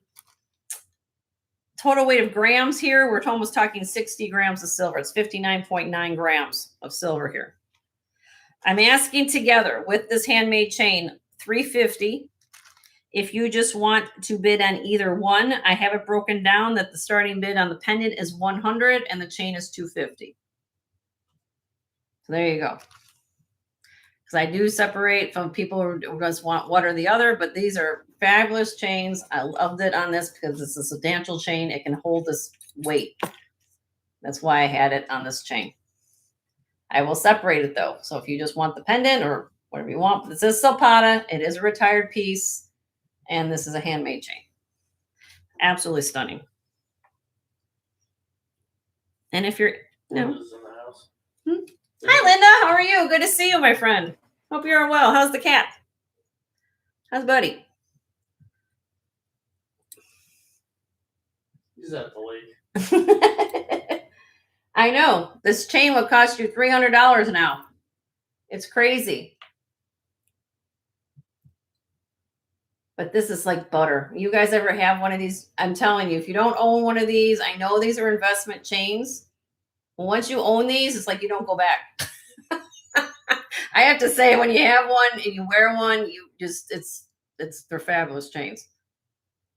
Total weight of grams here, we're almost talking 60 grams of silver. It's 59.9 grams of silver here. I'm asking together with this handmade chain, $350. If you just want to bid on either one, I have it broken down that the starting bid on the pendant is $100 and the chain is $250. So there you go. Because I do separate from people who just want one or the other, but these are fabulous chains. I loved it on this because it's a substantial chain. It can hold this weight. That's why I had it on this chain. I will separate it though. So if you just want the pendant or whatever you want, this is Silpata. It is a retired piece. And this is a handmade chain. Absolutely stunning. And if you're, no. Hi, Linda. How are you? Good to see you, my friend. Hope you're well. How's the cat? How's Buddy? He's at the lake. I know. This chain will cost you $300 now. It's crazy. But this is like butter. You guys ever have one of these? I'm telling you, if you don't own one of these, I know these are investment chains. But once you own these, it's like you don't go back. I have to say, when you have one and you wear one, you just, they're fabulous chains.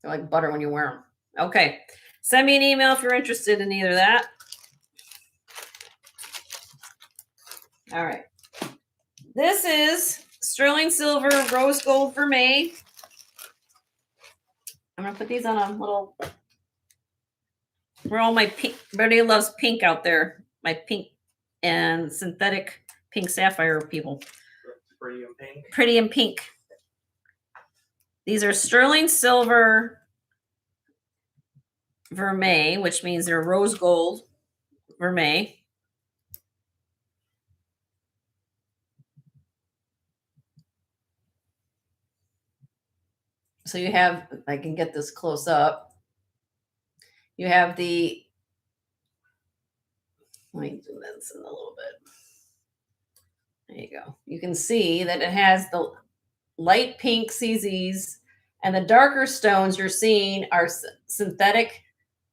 They're like butter when you wear them. Okay. Send me an email if you're interested in either that. All right. This is sterling silver, rose gold vermeil. I'm going to put these on a little, where all my pink, everybody loves pink out there. My pink and synthetic pink sapphire people. Pretty and pink. Pretty and pink. These are sterling silver vermeil, which means they're rose gold vermeil. So you have, I can get this close up. You have the, let me do this in a little bit. There you go. You can see that it has the light pink CZs, and the darker stones you're seeing are synthetic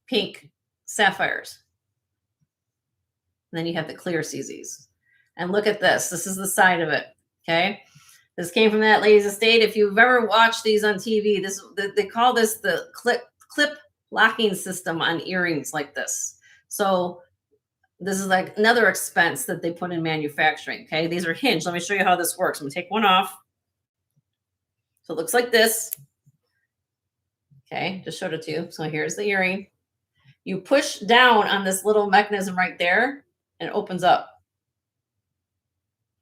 pink sapphires. And then you have the clear CZs. And look at this. This is the side of it. Okay. This came from that lady's estate. If you've ever watched these on TV, they call this the clip locking system on earrings like this. So this is like another expense that they put in manufacturing. Okay. These are hinged. Let me show you how this works. I'm going to take one off. So it looks like this. Okay. Just showed it to you. So here's the earring. You push down on this little mechanism right there and it opens up.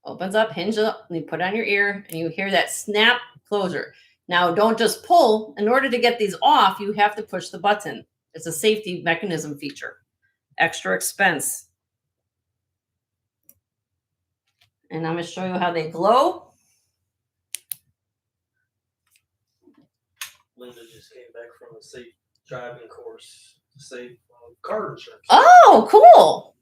Opens up, hinges up, and you put it on your ear and you hear that snap closure. Now, don't just pull. In order to get these off, you have to push the button. It's a safety mechanism feature. Extra expense. And I'm going to show you how they glow. Linda just came back from a safe driving course, safe car insurance. Oh, cool.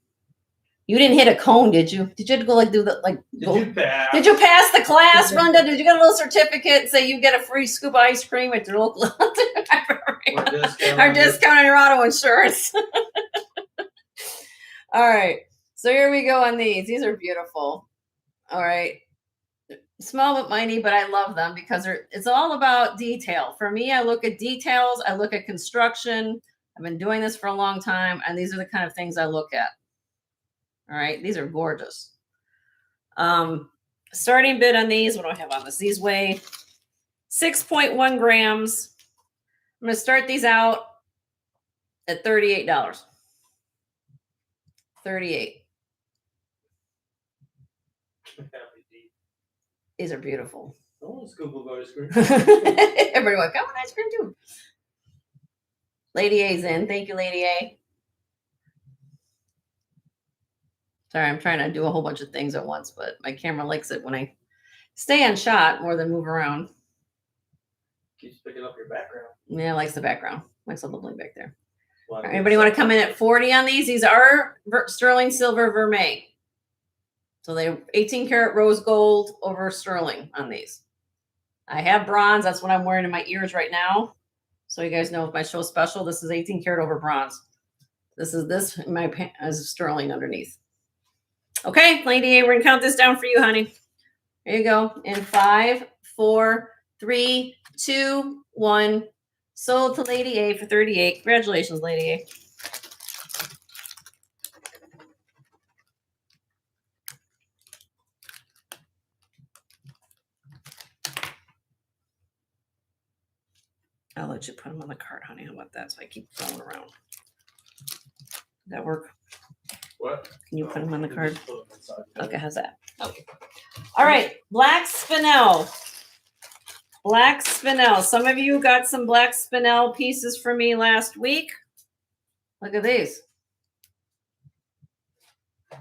You didn't hit a cone, did you? Did you have to go like do the like? Did you pass the class, Rhonda? Did you get a little certificate say you get a free scoop of ice cream at your local? Our discount on your auto insurance. All right, so here we go on these. These are beautiful. All right, small but mighty, but I love them because it's all about detail. For me, I look at details. I look at construction. I've been doing this for a long time, and these are the kind of things I look at. All right, these are gorgeous. Starting bid on these, what do I have on this? These weigh 6.1 grams. I'm going to start these out at $38. 38. These are beautiful. Oh, scoop of ice cream. Everybody went, come on, ice cream too. Lady A's in. Thank you, Lady A. Sorry, I'm trying to do a whole bunch of things at once, but my camera likes it when I stay on shot more than move around. Keeps picking up your background. Yeah, it likes the background. Likes the little blue back there. Well, anybody want to come in at 40 on these? These are sterling silver vermeil. So they're 18 karat rose gold over sterling on these. I have bronze. That's what I'm wearing in my ears right now. So you guys know with my show special, this is 18 karat over bronze. This is my as sterling underneath. Okay, Lady A, we're gonna count this down for you, honey. There you go. In 5, 4, 3, 2, 1. Sold to Lady A for 38. Congratulations, Lady A. I'll let you put them on the card, honey. How about that? So I keep going around. Does that work? What? Can you put them on the card? Okay, how's that? Okay. All right, black spinel. Black spinel. Some of you got some black spinel pieces for me last week. Look at these.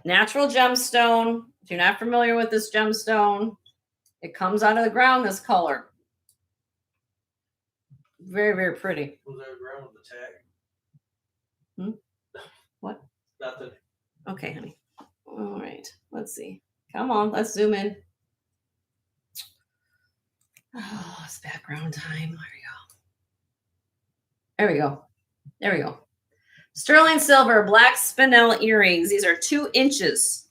Natural gemstone. If you're not familiar with this gemstone, it comes out of the ground this color. Very, very pretty. Was there a ground with the tag? What? Nothing. Okay, honey. All right. Let's see. Come on. Let's zoom in. Oh, it's background time. There we go. There we go. There we go. Sterling silver, black spinel earrings. These are 2 inches.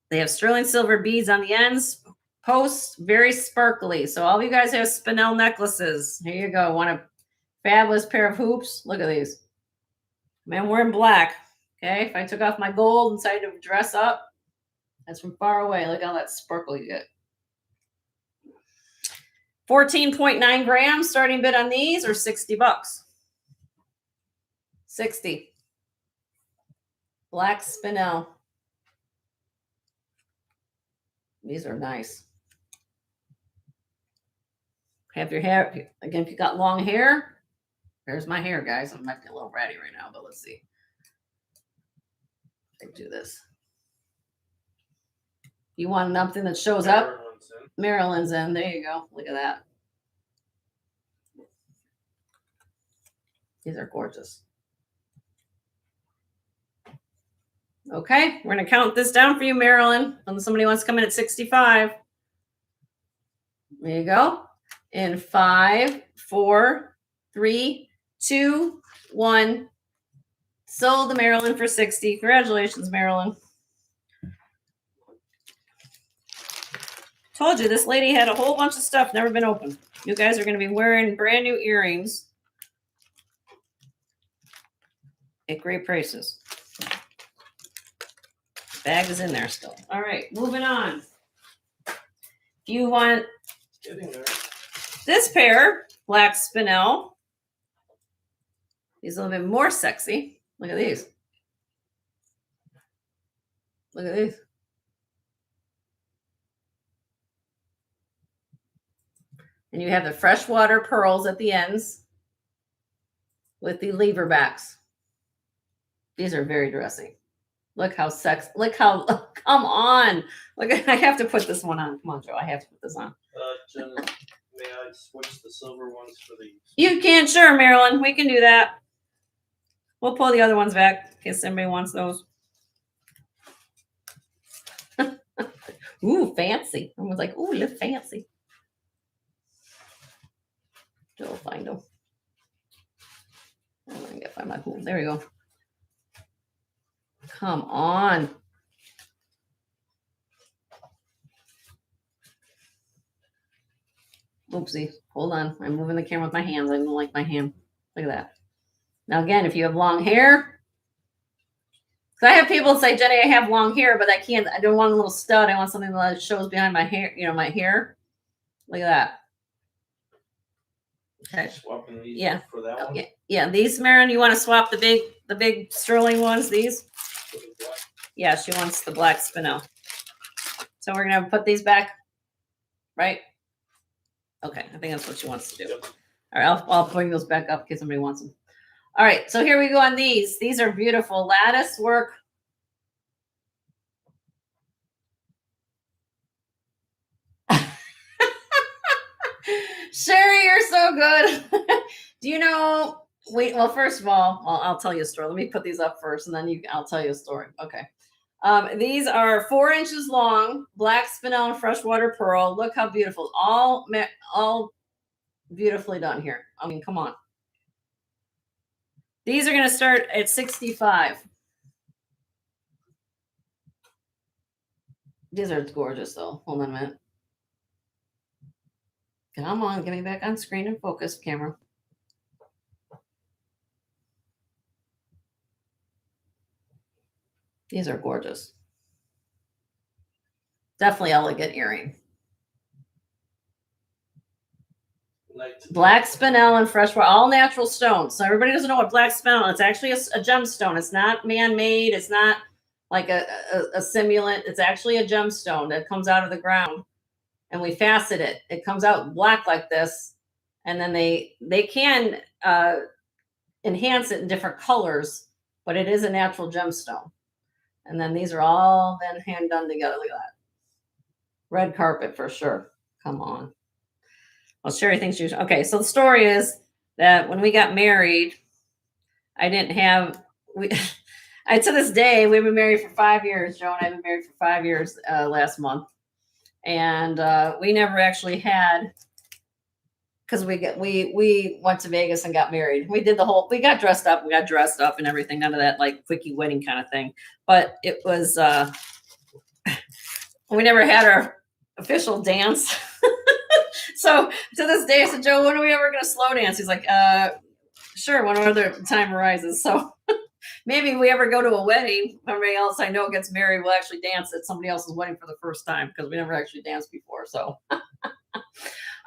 They have sterling silver beads on the ends. Posts, very sparkly. So all of you guys have spinel necklaces. Here you go. Want a fabulous pair of hoops? Look at these. Man, we're in black. Okay, if I took off my gold and decided to dress up, that's from far away. Look at all that sparkle you get. 14.9 grams. Starting bid on these are $60. 60. Black spinel. These are nice. Have your hair, again, if you got long hair, there's my hair, guys. I might be a little ratty right now, but let's see. I do this. You want something that shows up? Maryland's in. There you go. Look at that. These are gorgeous. Okay, we're going to count this down for you, Marilyn, unless somebody wants to come in at 65. There you go. In 5, 4, 3, 2, 1. Sold to Marilyn for 60. Congratulations, Marilyn. Told you, this lady had a whole bunch of stuff never been opened. You guys are going to be wearing brand new earrings at great prices. Bag is in there still. All right, moving on. If you want Getting there. this pair, black spinel. These are a little bit more sexy. Look at these. Look at these. And you have the freshwater pearls at the ends with the lever backs. These are very dressy. Look how sexy. Look how, come on. Look, I have to put this one on. Come on, Joe. I have to put this on. Jen, may I switch the silver ones for these? You can, sure, Marilyn. We can do that. We'll pull the other ones back in case somebody wants those. Ooh, fancy. I was like, ooh, look fancy. Joe will find them. Oh, I gotta find my pool. There we go. Come on. Oopsie. Hold on. I'm moving the camera with my hands. I don't like my hand. Look at that. Now, again, if you have long hair, because I have people say, Jenny, I have long hair, but I can't. I don't want a little stud. I want something that shows behind my hair, my hair. Look at that. Okay. Swapping these for that one. Okay. Yeah, these, Marin, you want to swap the big sterling ones, these? Yeah, she wants the black spinel. So we're going to put these back, right? Okay, I think that's what she wants to do. Yep. All right, I'll bring those back up in case somebody wants them. All right, so here we go on these. These are beautiful lattice work. Sherry, you're so good. Do you know? Well, first of all, I'll tell you a story. Let me put these up first, and then I'll tell you a story. Okay. These are 4 inches long, black spinel and freshwater pearl. Look how beautiful. All beautifully done here. I mean, come on. These are going to start at 65. These are gorgeous, though. Hold on a minute. Come on, get me back on screen and focus, camera. These are gorgeous. Definitely elegant earring. Black spinel and freshwater, all natural stones. So everybody doesn't know what black spinel is. It's actually a gemstone. It's not man-made. It's not like a simulant. It's actually a gemstone that comes out of the ground. And we facet it. It comes out black like this. And then they can enhance it in different colors, but it is a natural gemstone. And then these are all then hand done together. Look at that. Red carpet for sure. Come on. Well, Sherry thinks you should. Okay, so the story is that when we got married, I didn't have to this day, we've been married for 5 years. Joe and I have been married for 5 years last month. And we never actually had, because we went to Vegas and got married. We got dressed up and everything. None of that like quickie wedding kind of thing. But it was, we never had our official dance. So to this day, I said, Joe, when are we ever going to slow dance? He's like, sure, whenever time arises. So maybe if we ever go to a wedding, somebody else I know gets married, we'll actually dance at somebody else's wedding for the first time because we never actually danced before. So, all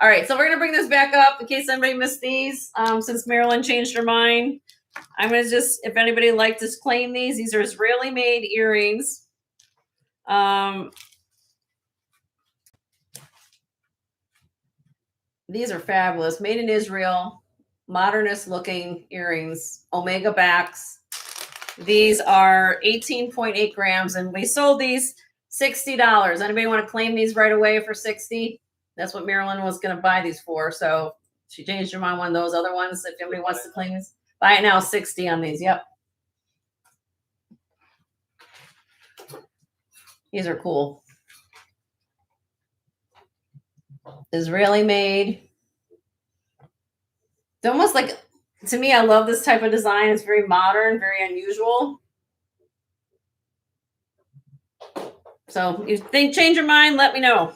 right. So we're going to bring this back up in case anybody missed these. Since Marilyn changed her mind, I'm going to if anybody liked to claim these are Israeli made earrings. These are fabulous, made in Israel, modernist looking earrings, omega backs. These are 18.8 grams, and we sold these $60. Anybody want to claim these right away for $60? That's what Marilyn was going to buy these for. So she changed her mind on one of those other ones. If anybody wants to claim these, buy it now, $60 on these. Yep. These are cool. Israeli made. It's almost like, to me, I love this type of design. It's very modern, very unusual. So you think, change your mind, let me know.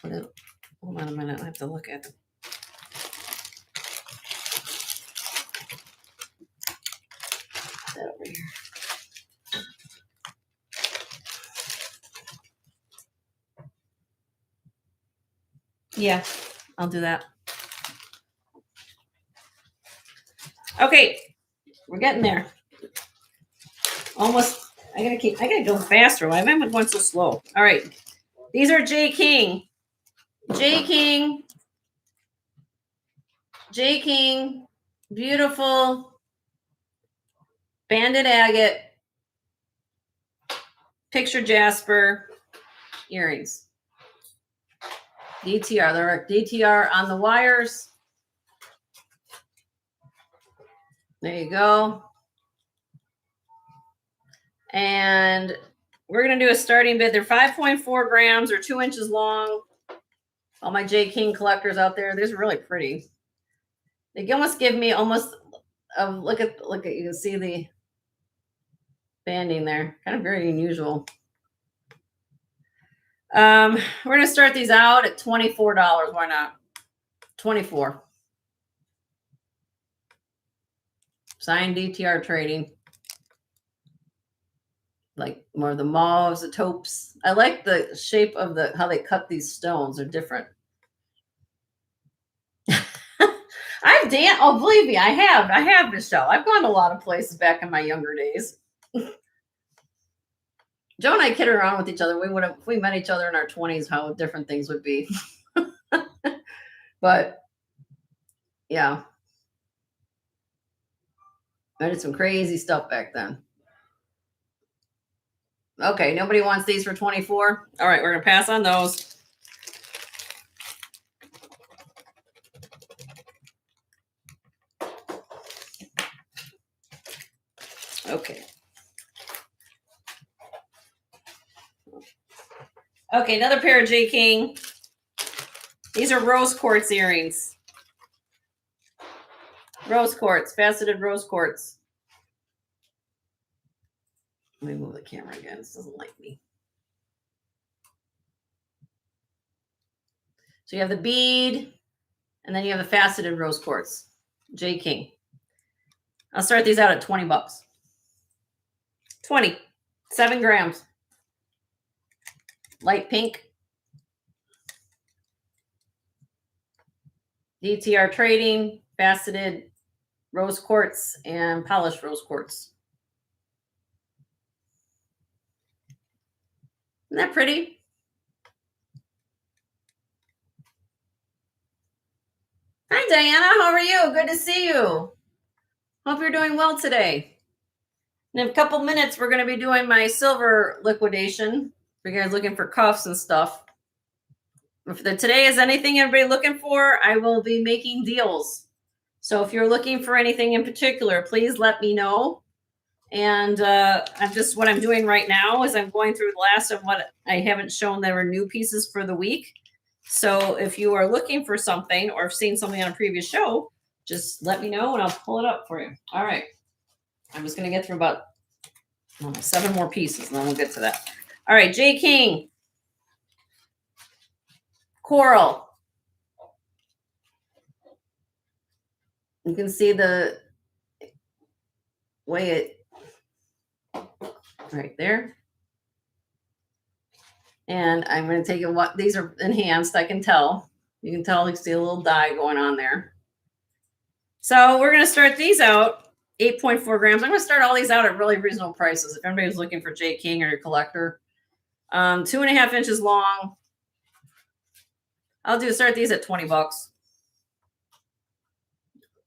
Hold on a minute, I have to look at them. That over here. Yeah, I'll do that. Okay, we're getting there. Almost. I gotta go faster. Why am I going so slow? All right, these are J King, beautiful banded agate, picture jasper earrings. DTR. There are DTR on the wires. There you go. And we're going to do a starting bid. They're 5.4 grams or 2 inches long. All my J King collectors out there, these are really pretty. They almost give me almost a look at, you can see the banding there. Kind of very unusual. We're going to start these out at $24. Why not? 24. Signed DTR trading. Like more of the mauves, the taupes. I like the shape of how they cut these stones. They're different. I've danced. Oh, believe me, I have, Michelle. I've gone to a lot of places back in my younger days. Joe and I kid around with each other. If we met each other in our 20s, how different things would be. But yeah, I did some crazy stuff back then. Okay, nobody wants these for 24. All right, we're gonna pass on those. Okay. Okay, another pair of J King. These are rose quartz earrings. Rose quartz, faceted rose quartz. Let me move the camera again. This doesn't like me. So you have the bead, and then you have the faceted rose quartz. J King. I'll start these out at 20 bucks. 20. 7 grams. Light pink. DTR trading, faceted rose quartz, and polished rose quartz. Isn't that pretty? Hi, Diana. How are you? Good to see you. Hope you're doing well today. In a couple minutes, we're going to be doing my silver liquidation. For you guys looking for cuffs and stuff. If today is anything everybody looking for, I will be making deals. So if you're looking for anything in particular, please let me know. And what I'm doing right now is I'm going through the last of what I haven't shown that were new pieces for the week. So if you are looking for something or have seen something on a previous show, just let me know and I'll pull it up for you. All right. I'm just going to get through about 7 more pieces and then we'll get to that. All right. J King. Coral. You can see the way it right there. And I'm going to take it. These are enhanced. I can tell. You can tell. You see a little dye going on there. So we're going to start these out 8.4 grams. I'm going to start all these out at really reasonable prices. If anybody's looking for J King or your collector, 2.5 inches long. I'll start these at 20 bucks.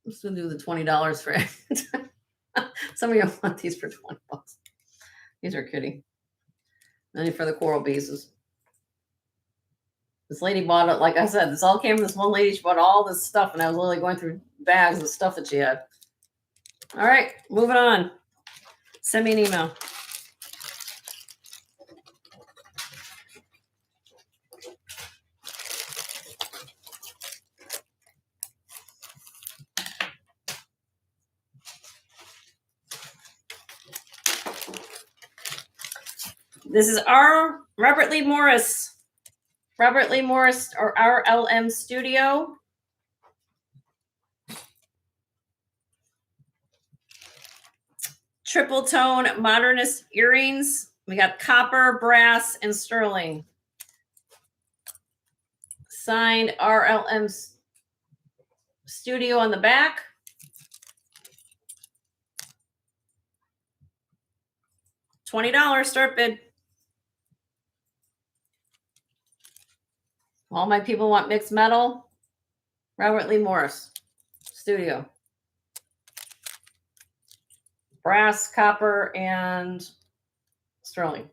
I'm just going to do the $20 for it. Some of you want these for 20 bucks. These are kitty. Then for the coral pieces. This lady bought it. Like I said, this all came from this one lady. She bought all this stuff, and I was literally going through bags of stuff that she had. All right, moving on. Send me an email. This is our Robert Lee Morris or RLM Studio. Triple tone modernist earrings. We got copper, brass, and sterling. Signed RLM Studio on the back. $20 start bid. All my people want mixed metal. Robert Lee Morris Studio. Brass, copper, and sterling.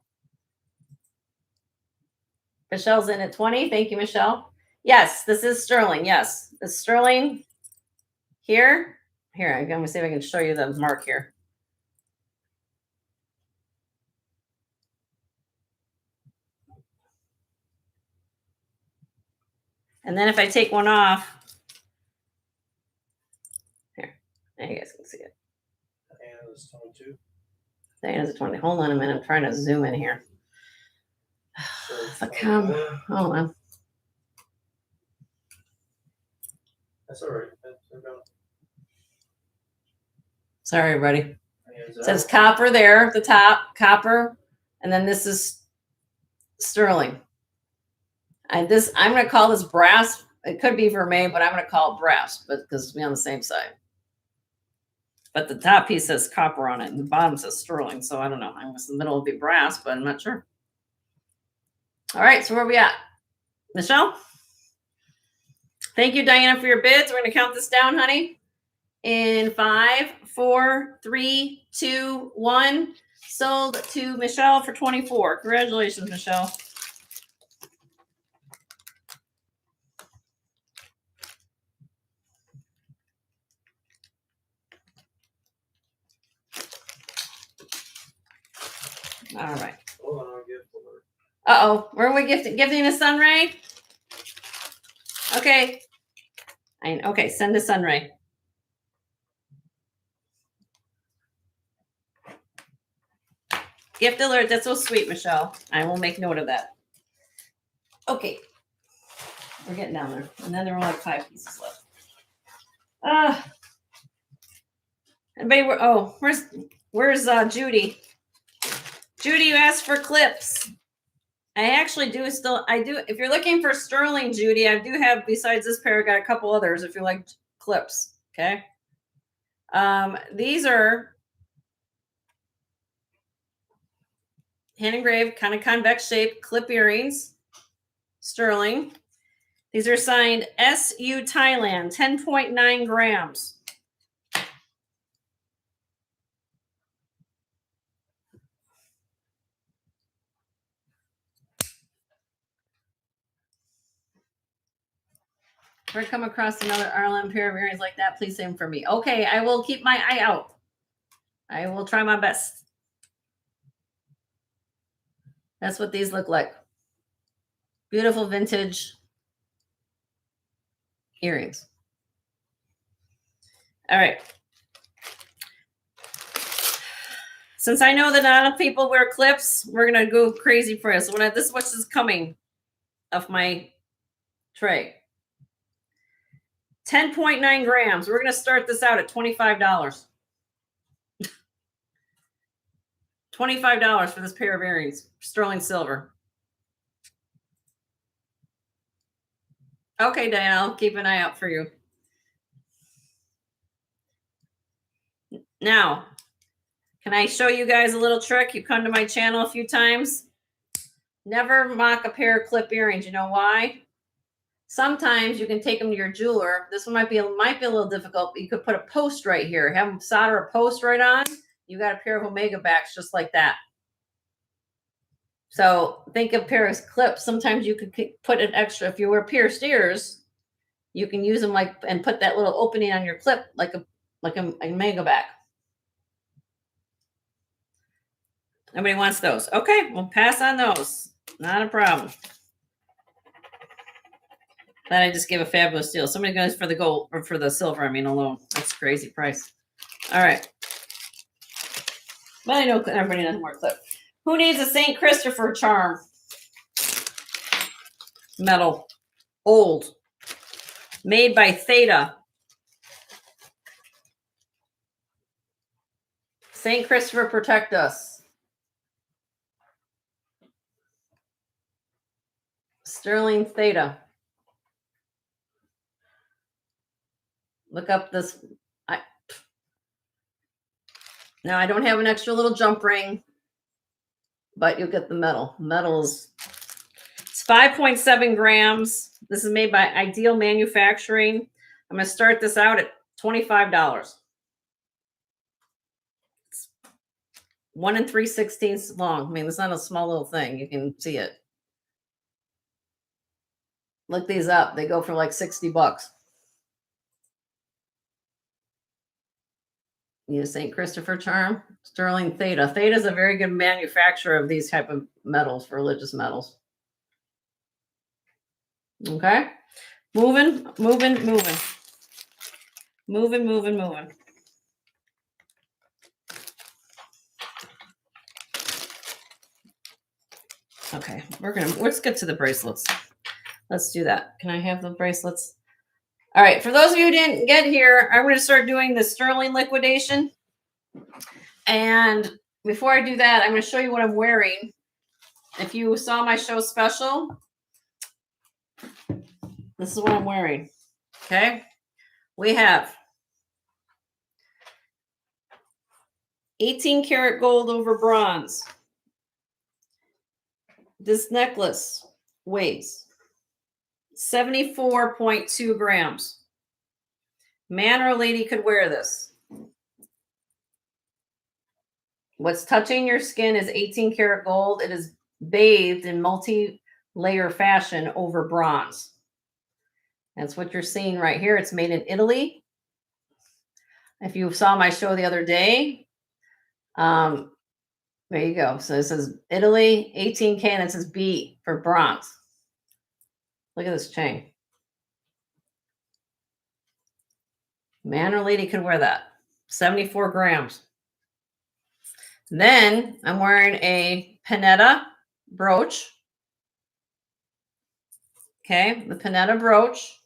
Michelle's in at 20. Thank you, Michelle. Yes, this is sterling. Yes, it's sterling here. Here, I'm going to see if I can show you the mark here. And then if I take one off, here, you guys can see it. Diana's 22. Diana's at 20. Hold on a minute. I'm trying to zoom in here. So Hold on. that's all right. Sorry, everybody. It says copper there at the top, copper, and then this is sterling. I'm going to call this brass. It could be vermeil, but I'm going to call it brass, but because it's on the same side. But the top piece says copper on it, and the bottom says sterling. So I don't know. I guess the middle will be brass, but I'm not sure. All right, so where are we at? Michelle? Thank you, Diana, for your bids. We're going to count this down, honey. In 5, 4, 3, 2, 1. Sold to Michelle for 24. Congratulations, Michelle. All right. Hold on, I'll get for her. Uh-oh. Where are we gifting a Sunray? Okay. Okay, send a Sunray. Gift alert. That's so sweet, Michelle. I will make note of that. Okay. We're getting down there. And then there were like 5 pieces left. Anybody, where's Judy? Judy, you asked for clips. I actually do if you're looking for sterling, Judy, I do have, besides this pair, I got a couple others if you like clips. Okay. These are hand engraved, kind of convex shape clip earrings, sterling. These are signed SU Thailand, 10.9 grams. If I come across another RLM pair of earrings like that, please send them for me. Okay, I will keep my eye out. I will try my best. That's what these look like. Beautiful vintage earrings. All right. Since I know that not enough people wear clips, we're going to go crazy for us. So this is what's coming off my tray. 10.9 grams. We're going to start this out at $25. $25 for this pair of earrings. Sterling silver. Okay, Diana, I'll keep an eye out for you. Now, can I show you guys a little trick? You've come to my channel a few times. Never mock a pair of clip earrings. You know why? Sometimes you can take them to your jeweler. This one might be a little difficult, but you could put a post right here. Have them solder a post right on. You got a pair of Omega backs just like that. So think of pair of clips. Sometimes you could put an extra, if you wear pierced ears, you can use them like, and put that little opening on your clip like a mega back. Nobody wants those. Okay, we'll pass on those. Not a problem. That I just gave a fabulous deal. Somebody goes for the gold or for the silver, I mean, alone. That's a crazy price. All right. But I know everybody doesn't wear clip. Who needs a St. Christopher charm? Metal. Old. Made by Theta. St. Christopher protect us. Sterling Theta. Look up this. Now I don't have an extra little jump ring, but you'll get the metal. It's 5.7 grams. This is made by Ideal Manufacturing. I'm going to start this out at $25. It's 1 3/16 long. I mean, it's not a small little thing. You can see it. Look these up. They go for like $60. Need a St. Christopher charm. Sterling Theta. Theta is a very good manufacturer of these type of metals, religious metals. Okay. Moving. Okay, let's get to the bracelets. Let's do that. Can I have the bracelets? All right, for those of you who didn't get here, I'm going to start doing the sterling liquidation. And before I do that, I'm going to show you what I'm wearing. If you saw my show special, this is what I'm wearing. Okay, we have 18 karat gold over bronze. This necklace weighs 74.2 grams. Man or lady could wear this. What's touching your skin is 18 karat gold. It is bathed in multi-layer fashion over bronze. That's what you're seeing right here. It's made in Italy. If you saw my show the other day, there you go. So it says Italy, 18K, and it says B for bronze. Look at this chain. Man or lady could wear that. 74 grams. Then I'm wearing a Panetta brooch. Okay, the Panetta brooch.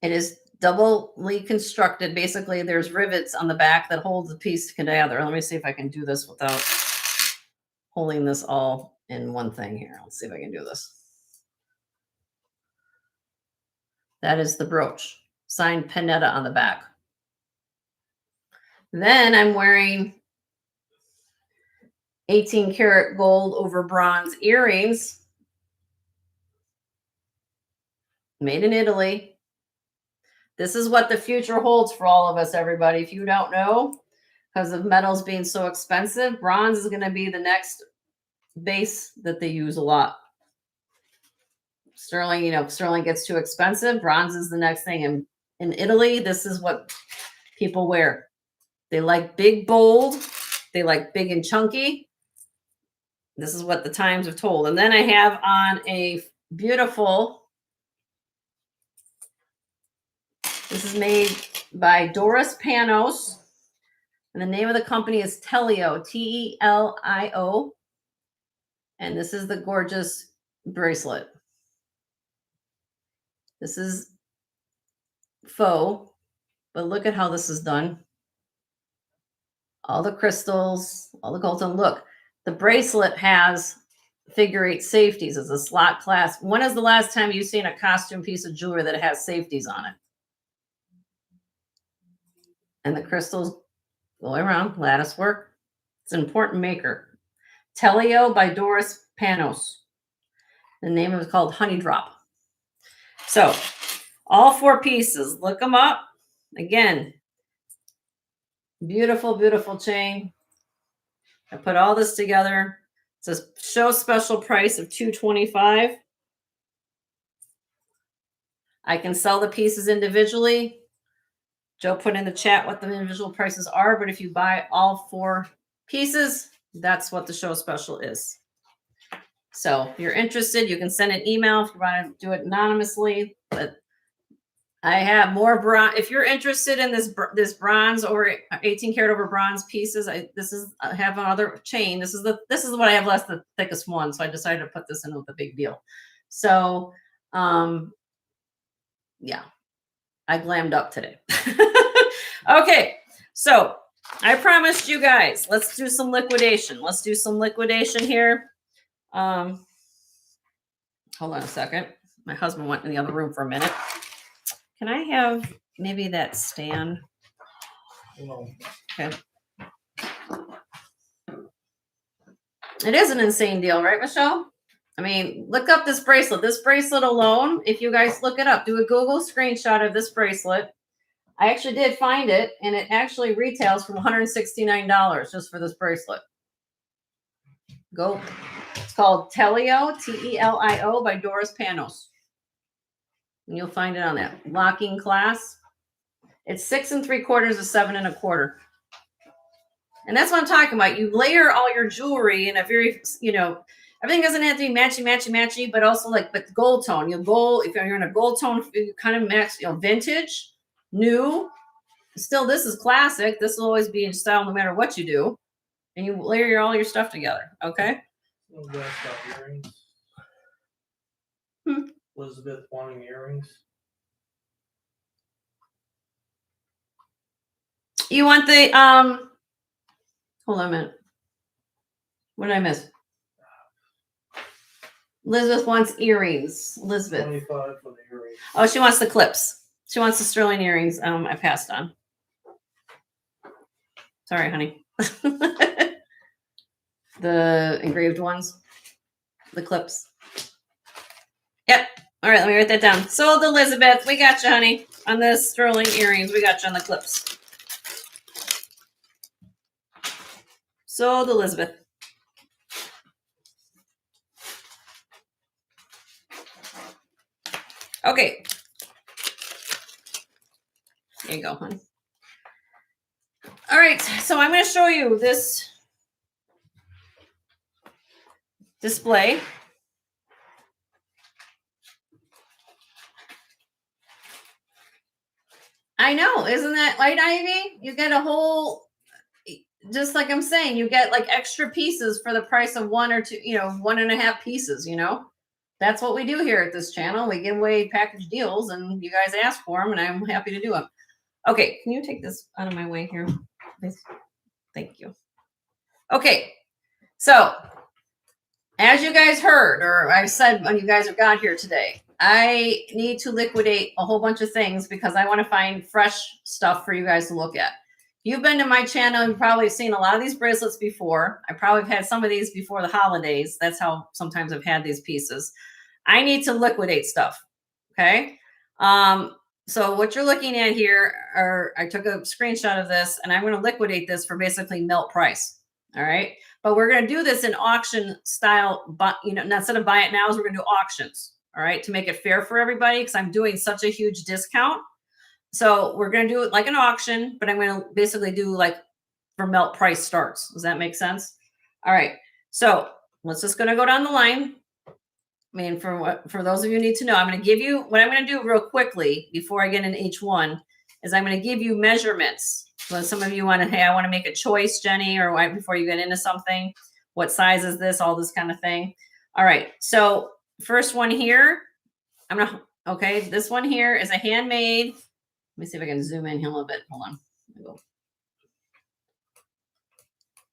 It is doubly constructed. Basically, there's rivets on the back that hold the piece together. Let me see if I can do this without holding this all in one thing here. Let's see if I can do this. That is the brooch. Signed Panetta on the back. Then I'm wearing 18 karat gold over bronze earrings. Made in Italy. This is what the future holds for all of us, everybody. If you don't know, because of metals being so expensive, bronze is going to be the next base that they use a lot. Sterling, sterling gets too expensive. Bronze is the next thing. And in Italy, this is what people wear. They like big, bold. They like big and chunky. This is what the times have told. And then I have on a beautiful, this is made by Doris Panos. And the name of the company is Telio, Telio. And this is the gorgeous bracelet. This is faux, but look at how this is done. All the crystals, all the gold. And look, the bracelet has figure 8 safeties. It's a slot clasp. When is the last time you've seen a costume piece of jewelry that has safeties on it? And the crystals go around, lattice work. It's an important maker. Telio by Doris Panos. The name is called Honey Drop. So all 4 pieces, look them up. Again, beautiful, beautiful chain. I put all this together. It says show special price of $225. I can sell the pieces individually. Joe put in the chat what the individual prices are, but if you buy all 4 pieces, that's what the show special is. So if you're interested, you can send an email if you want to do it anonymously. But I have more bronze. If you're interested in this bronze over 18 karat over bronze pieces, I have another chain. This is what I have left, the thickest one. So I decided to put this in with the big deal. So yeah, I glammed up today. Okay, so I promised you guys, let's do some liquidation. Let's do some liquidation here. Hold on a second. My husband went in the other room for a minute. Can I have maybe that stand? Okay. It is an insane deal, right, Michelle? I mean, look up this bracelet. This bracelet alone, if you guys look it up, do a Google screenshot of this bracelet. I actually did find it, and it actually retails for $169 just for this bracelet. Go. It's called Telio, Telio by Doris Panos. And you'll find it on that locking class. It's 6 3/4 to 7 1/4. And that's what I'm talking about. You layer all your jewelry in a very, everything doesn't have to be matchy, but also but gold tone. If you're in a gold tone, you kind of match, vintage, new. Still, this is classic. This will always be in style no matter what you do. And you layer all your stuff together. Okay. Earrings. Elizabeth wanting earrings. You want the hold on a minute. What did I miss? Elizabeth wants earrings. Elizabeth. 25 for the earrings. Oh, she wants the clips. She wants the sterling earrings. I passed on. Sorry, honey. The engraved ones. The clips. Yep. All right, let me write that down. Sold Elizabeth. We got you, honey. On the sterling earrings. We got you on the clips. Sold Elizabeth. Okay. There you go, honey. All right, so I'm going to show you this display. I know, isn't that right, Ivy? You get a whole, just like I'm saying, you get like extra pieces for the price of 1 or 2, 1.5 pieces, That's what we do here at this channel. We give away package deals and you guys ask for them and I'm happy to do them. Okay, can you take this out of my way here, please? Thank you. Okay, so as you guys heard, or I said when you guys have got here today, I need to liquidate a whole bunch of things because I want to find fresh stuff for you guys to look at. You've been to my channel, you've probably seen a lot of these bracelets before. I probably have had some of these before the holidays. That's how sometimes I've had these pieces. I need to liquidate stuff, okay? So what you're looking at here I took a screenshot of this and I'm going to liquidate this for basically melt price. All right. But we're going to do this in auction style, but instead of buy it now, we're going to do auctions. All right. To make it fair for everybody, because I'm doing such a huge discount. So we're going to do it like an auction, but I'm going to basically do like for melt price starts. Does that make sense? All right. So let's just going to go down the line. I mean, for those of you who need to know, I'm going to give you what I'm going to do real quickly before I get into each one is I'm going to give you measurements. So some of you want to, hey, I want to make a choice, Jenny, or before you get into something, what size is this, all this kind of thing. All right. So first one here, okay, this one here is a handmade. Let me see if I can zoom in here a little bit. Hold on.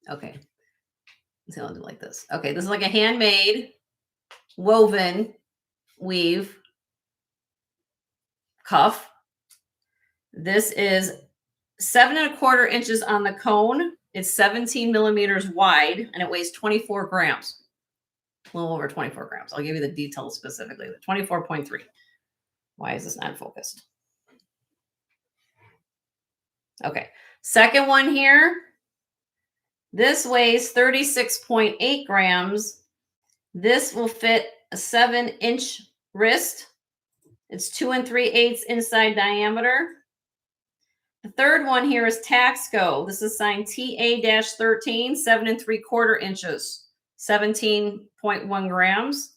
Okay. Let's see, I'll do like this. Okay. This is like a handmade woven weave cuff. This is 7 1/4 inches on the cone. It's 17 millimeters wide and it weighs 24 grams. A little over 24 grams. I'll give you the details specifically. 24.3. Why is this not focused? Okay. Second one here. This weighs 36.8 grams. This will fit a 7-inch wrist. It's 2 3/8 inside diameter. The third one here is Taxco. This is signed TA-13, 7 3/4 inches, 17.1 grams.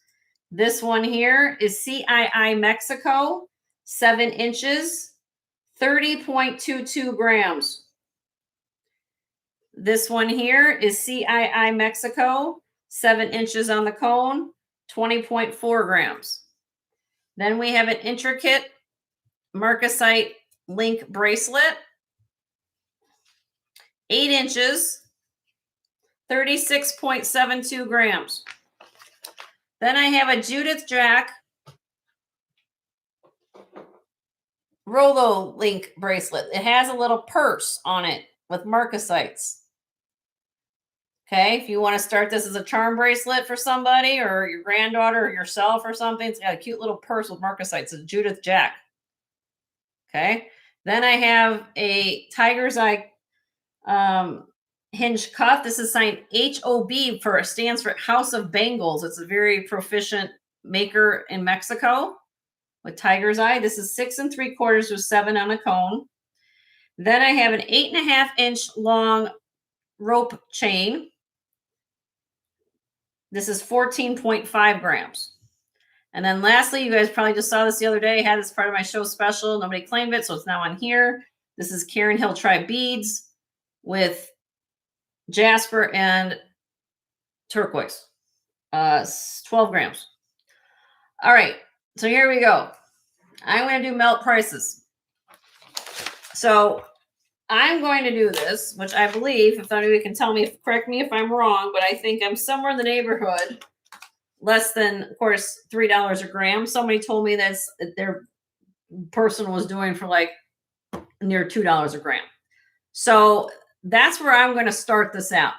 This one here is CII Mexico, 7 inches, 30.22 grams. This one here is CII Mexico, 7 inches on the cone, 20.4 grams. Then we have an intricate marcasite link bracelet, 8 inches, 36.72 grams. Then I have a Judith Jack Rolo link bracelet. It has a little purse on it with marcasites. Okay, if you want to start this as a charm bracelet for somebody or your granddaughter or yourself or something, it's got a cute little purse with marcasites. It's Judith Jack. Okay, then I have a Tiger's Eye hinge cuff. This is signed HOB stands for House of Bangles. It's a very proficient maker in Mexico with Tiger's Eye. This is 6 3/4 with 7 on a cone. Then I have an 8.5-inch long rope chain. This is 14.5 grams. And then lastly, you guys probably just saw this the other day. I had this part of my show special. Nobody claimed it, so it's now on here. This is Karen Hill Tribe beads with jasper and turquoise. 12 grams. All right, so here we go. I'm going to do melt prices. So I'm going to do this, which I believe, if anybody can tell me, correct me if I'm wrong, but I think I'm somewhere in the neighborhood, less than, of course, $3 a gram. Somebody told me that their person was doing for like near $2 a gram. So that's where I'm going to start this out.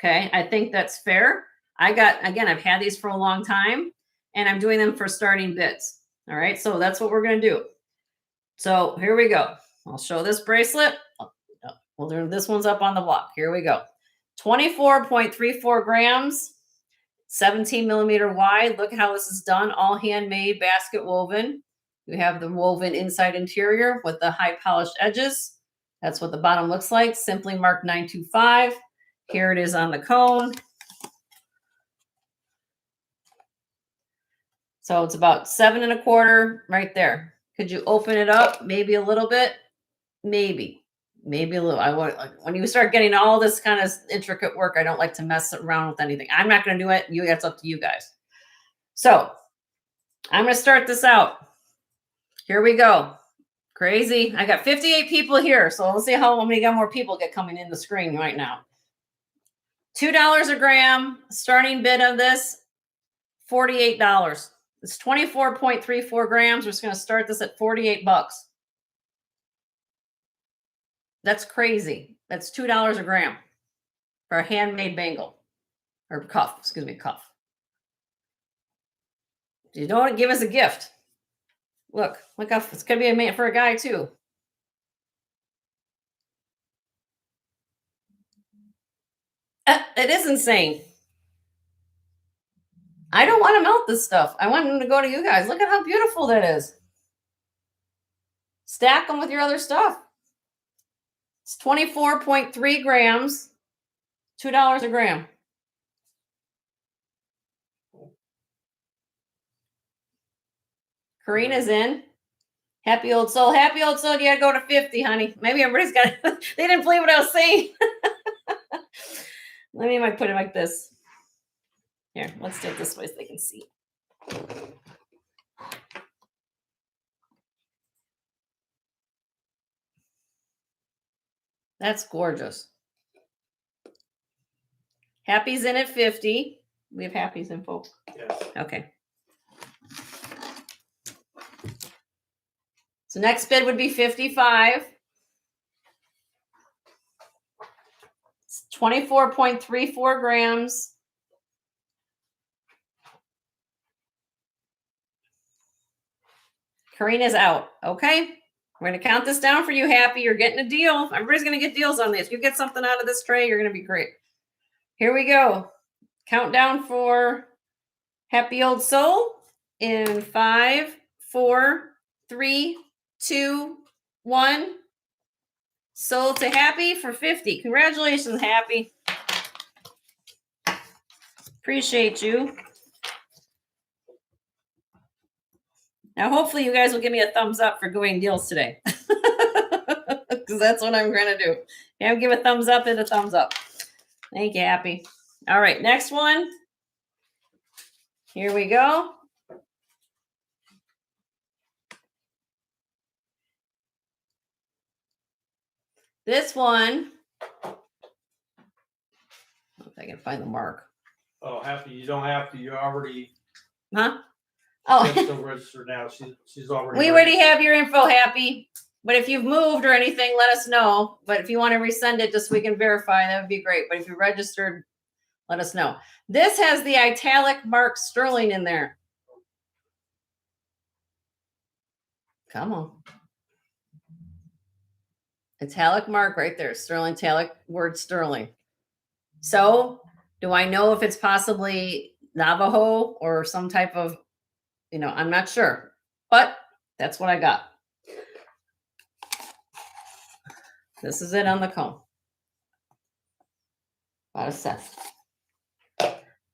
Okay, I think that's fair. I've had these for a long time, and I'm doing them for starting bids. All right, so that's what we're going to do. So here we go. I'll show this bracelet. Well, this one's up on the block. Here we go. 24.34 grams, 17 millimeter wide. Look how this is done. All handmade, basket woven. We have the woven inside interior with the high polished edges. That's what the bottom looks like. Simply marked 925. Here it is on the cone. So it's about 7 1/4 right there. Could you open it up maybe a little bit? Maybe a little. When you start getting all this kind of intricate work, I don't like to mess around with anything. I'm not going to do it. That's up to you guys. So I'm going to start this out. Here we go. Crazy. I got 58 people here. So let's see how many more people get coming in the screen right now. $2 a gram. Starting bid of this, $48. It's 24.34 grams. We're just going to start this at $48. That's crazy. That's $2 a gram for a handmade bangle or cuff. Excuse me, cuff. You don't want to give us a gift. Look how it's gonna be a man for a guy too. It is insane. I don't want to melt this stuff. I want them to go to you guys. Look at how beautiful that is. Stack them with your other stuff. It's 24.3 grams, $2 a gram. Karina's in. Happy old soul. Happy old soul. You gotta go to 50, honey. Maybe everybody's got they didn't believe what I was saying. Let me put it like this. Here, let's do it this way so they can see. That's gorgeous. Happy's in at 50. We have Happy's in, folks. Yes. Okay. So next bid would be 55. It's 24.34 grams. Karina's out. Okay. We're going to count this down for you, Happy. You're getting a deal. Everybody's going to get deals on this. You get something out of this tray, you're going to be great. Here we go. Countdown for Happy Old Soul in 5, 4, 3, 2, 1. Sold to Happy for 50. Congratulations, Happy. Appreciate you. Now, hopefully you guys will give me a thumbs up for going deals today. Because that's what I'm going to do. Yeah, give a thumbs up and a thumbs up. Thank you, Happy. All right, next one. Here we go. This one. If I can find the mark. Oh, Happy, you don't have to. You already. Huh? Oh. She's still registered now. She's already. We already have your info, Happy. But if you've moved or anything, let us know. But if you want to resend it just so we can verify, that would be great. But if you registered, let us know. This has the italic mark sterling in there. Come on. Italic mark right there. Sterling, italic word sterling. So do I know if it's possibly Navajo or some type of, I'm not sure. But that's what I got. This is it on the comb. About a set.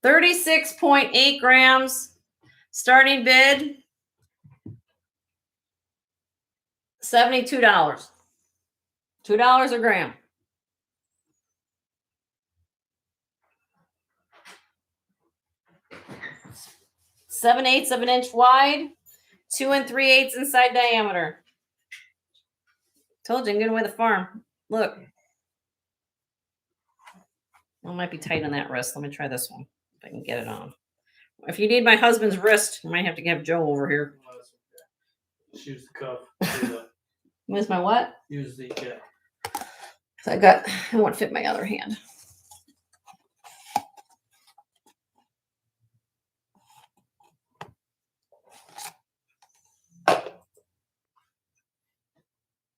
36.8 grams. Starting bid. $72. $2 a gram. 7/8 of an inch wide. 2 3/8 inside diameter. Told you I'm giving away the farm. Look. Well, it might be tight on that wrist. Let me try this one. If I can get it on. If you need my husband's wrist, you might have to have Joe over here. Just use the cuff. Use my what? Use the I won't fit my other hand.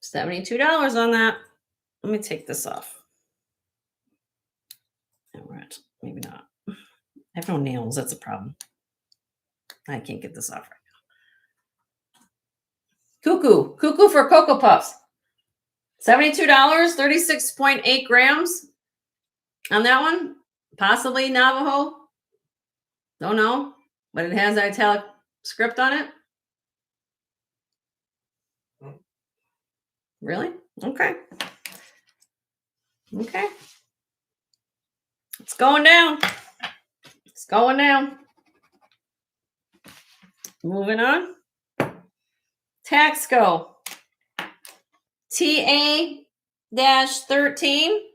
$72 on that. Let me take this off. All right, maybe not. I have no nails. That's a problem. I can't get this off right now. Cuckoo for Cocoa Puffs. $72, 36.8 grams on that one. Possibly Navajo. Don't know, but it has italic script on it. Really? Okay. Okay. It's going down. It's going down. Moving on. Taxco. TA-13.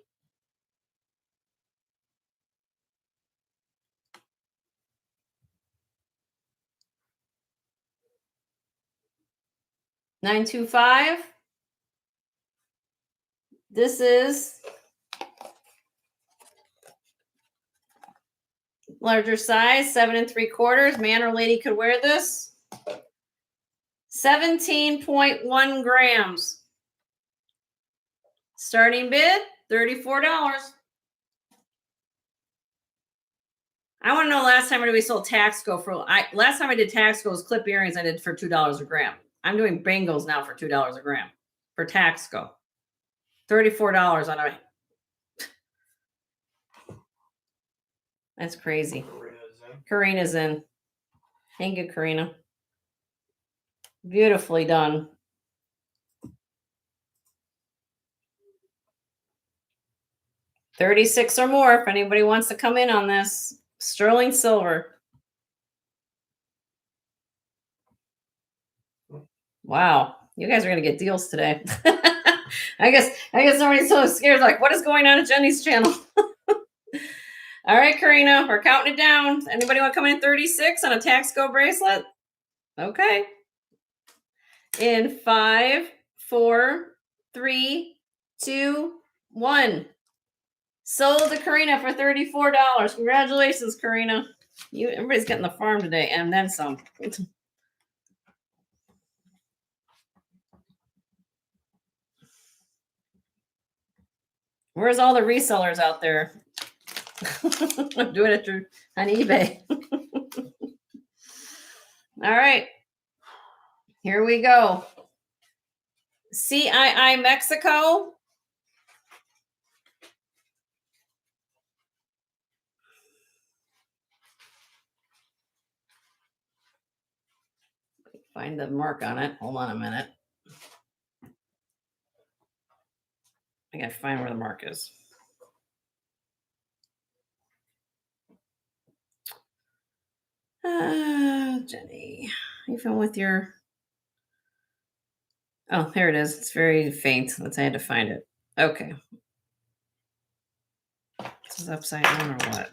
$925. This is larger size, 7 3/4. Man or lady could wear this. 17.1 grams. Starting bid, $34. I want to know last time we sold Taxco for. Last time I did Taxco was clip earrings. I did for $2 a gram. I'm doing bangles now for $2 a gram for Taxco. $34 on a. That's crazy. Karina's in. Thank you, Karina. Beautifully done. $36 or more if anybody wants to come in on this. Sterling silver. Wow. You guys are going to get deals today. I guess somebody's so scared, like, what is going on at Jenny's channel? All right, Karina, we're counting it down. Anybody want to come in 36 on a Taxco bracelet? Okay. In 5, 4, 3, 2, 1. Sold to Karina for $34. Congratulations, Karina. Everybody's getting the farm today, and then some. Where's all the resellers out there? I'm doing it on eBay. All right. Here we go. CII Mexico. Find the mark on it. Hold on a minute. I gotta find where the mark is. Jenny, even with your... Oh, there it is. It's very faint. I had to find it. Okay. This is upside down or what?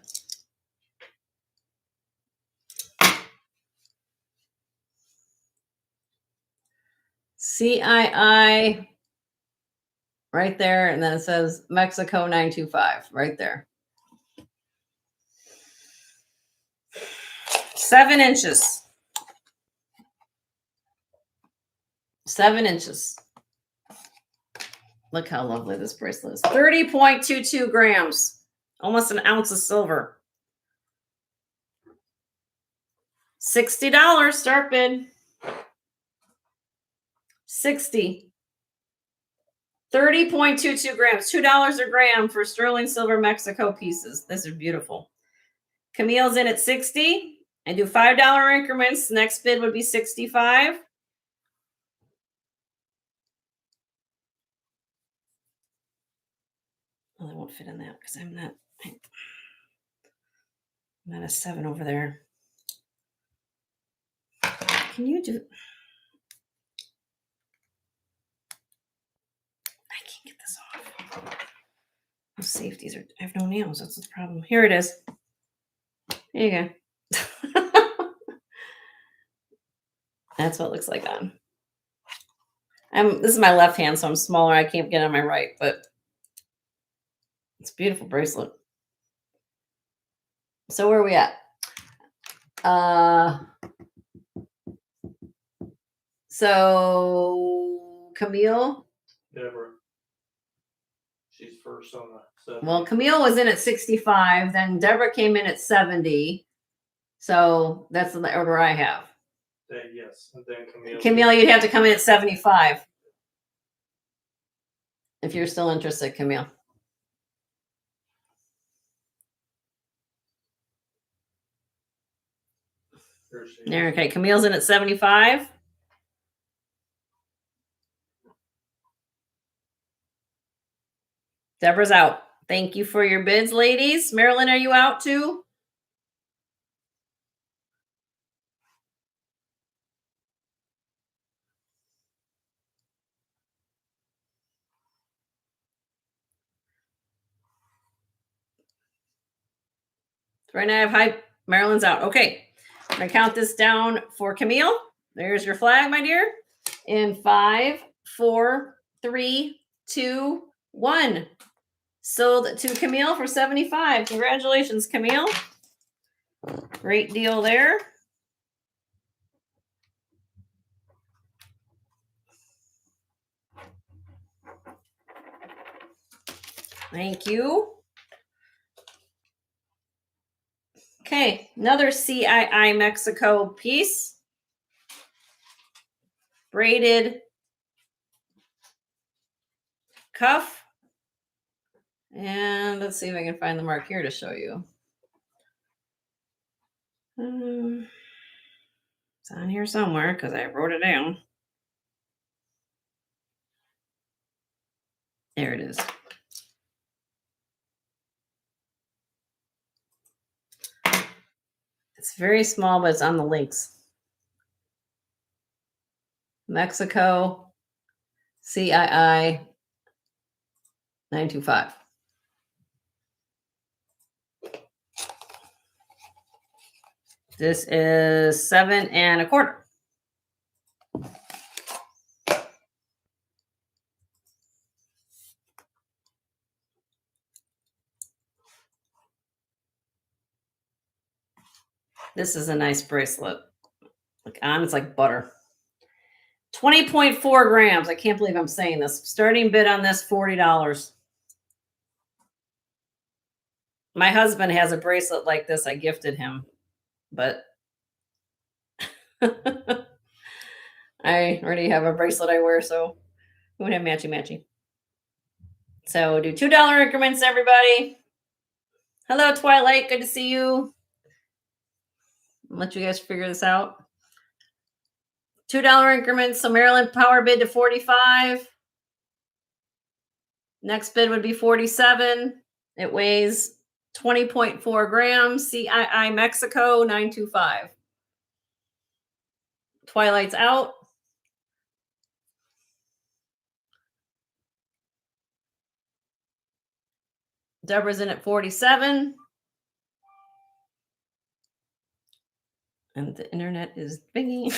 CII right there, and then it says Mexico 925 right there. 7 inches. 7 inches. Look how lovely this bracelet is. 30.22 grams. Almost an ounce of silver. $60 start bid. 60. 30.22 grams. $2 a gram for sterling silver Mexico pieces. This is beautiful. Camille's in at 60. I do $5 increments. Next bid would be 65. Well, I won't fit in that because I'm not a 7 over there. Can you do... I can't get this off. Those safeties are... I have no nails. That's the problem. Here it is. There you go. That's what it looks like on. This is my left hand, so I'm smaller. I can't get on my right, but it's a beautiful bracelet. So where are we at? So Camille. Deborah. She's first on the 70. Well, Camille was in at 65. Then Deborah came in at 70. So that's the order I have. Yes, and then Camille. Camille, you'd have to come in at 75. If you're still interested, Camille. There, okay. Camille's in at 75. Deborah's out. Thank you for your bids, ladies. Marilyn, are you out too? Right now I have hype. Marilyn's out. Okay. I'm going to count this down for Camille. There's your flag, my dear. In 5, 4, 3, 2, 1. Sold to Camille for 75. Congratulations, Camille. Great deal there. Thank you. Okay, another CII Mexico piece. Braided cuff. And let's see if I can find the mark here to show you. It's on here somewhere because I wrote it down. There it is. It's very small, but it's on the links. Mexico, CII 925. This is 7 1/4. This is a nice bracelet. Look on, it's like butter. 20.4 grams. I can't believe I'm saying this. Starting bid on this, $40. My husband has a bracelet like this I gifted him, but I already have a bracelet I wear, so we would have matchy. So do $2 increments, everybody. Hello, Twilight. Good to see you. I'll let you guys figure this out. $2 increments. So Maryland power bid to 45. Next bid would be 47. It weighs 20.4 grams. CII Mexico 925. Twilight's out. Deborah's in at 47. And the internet is binging.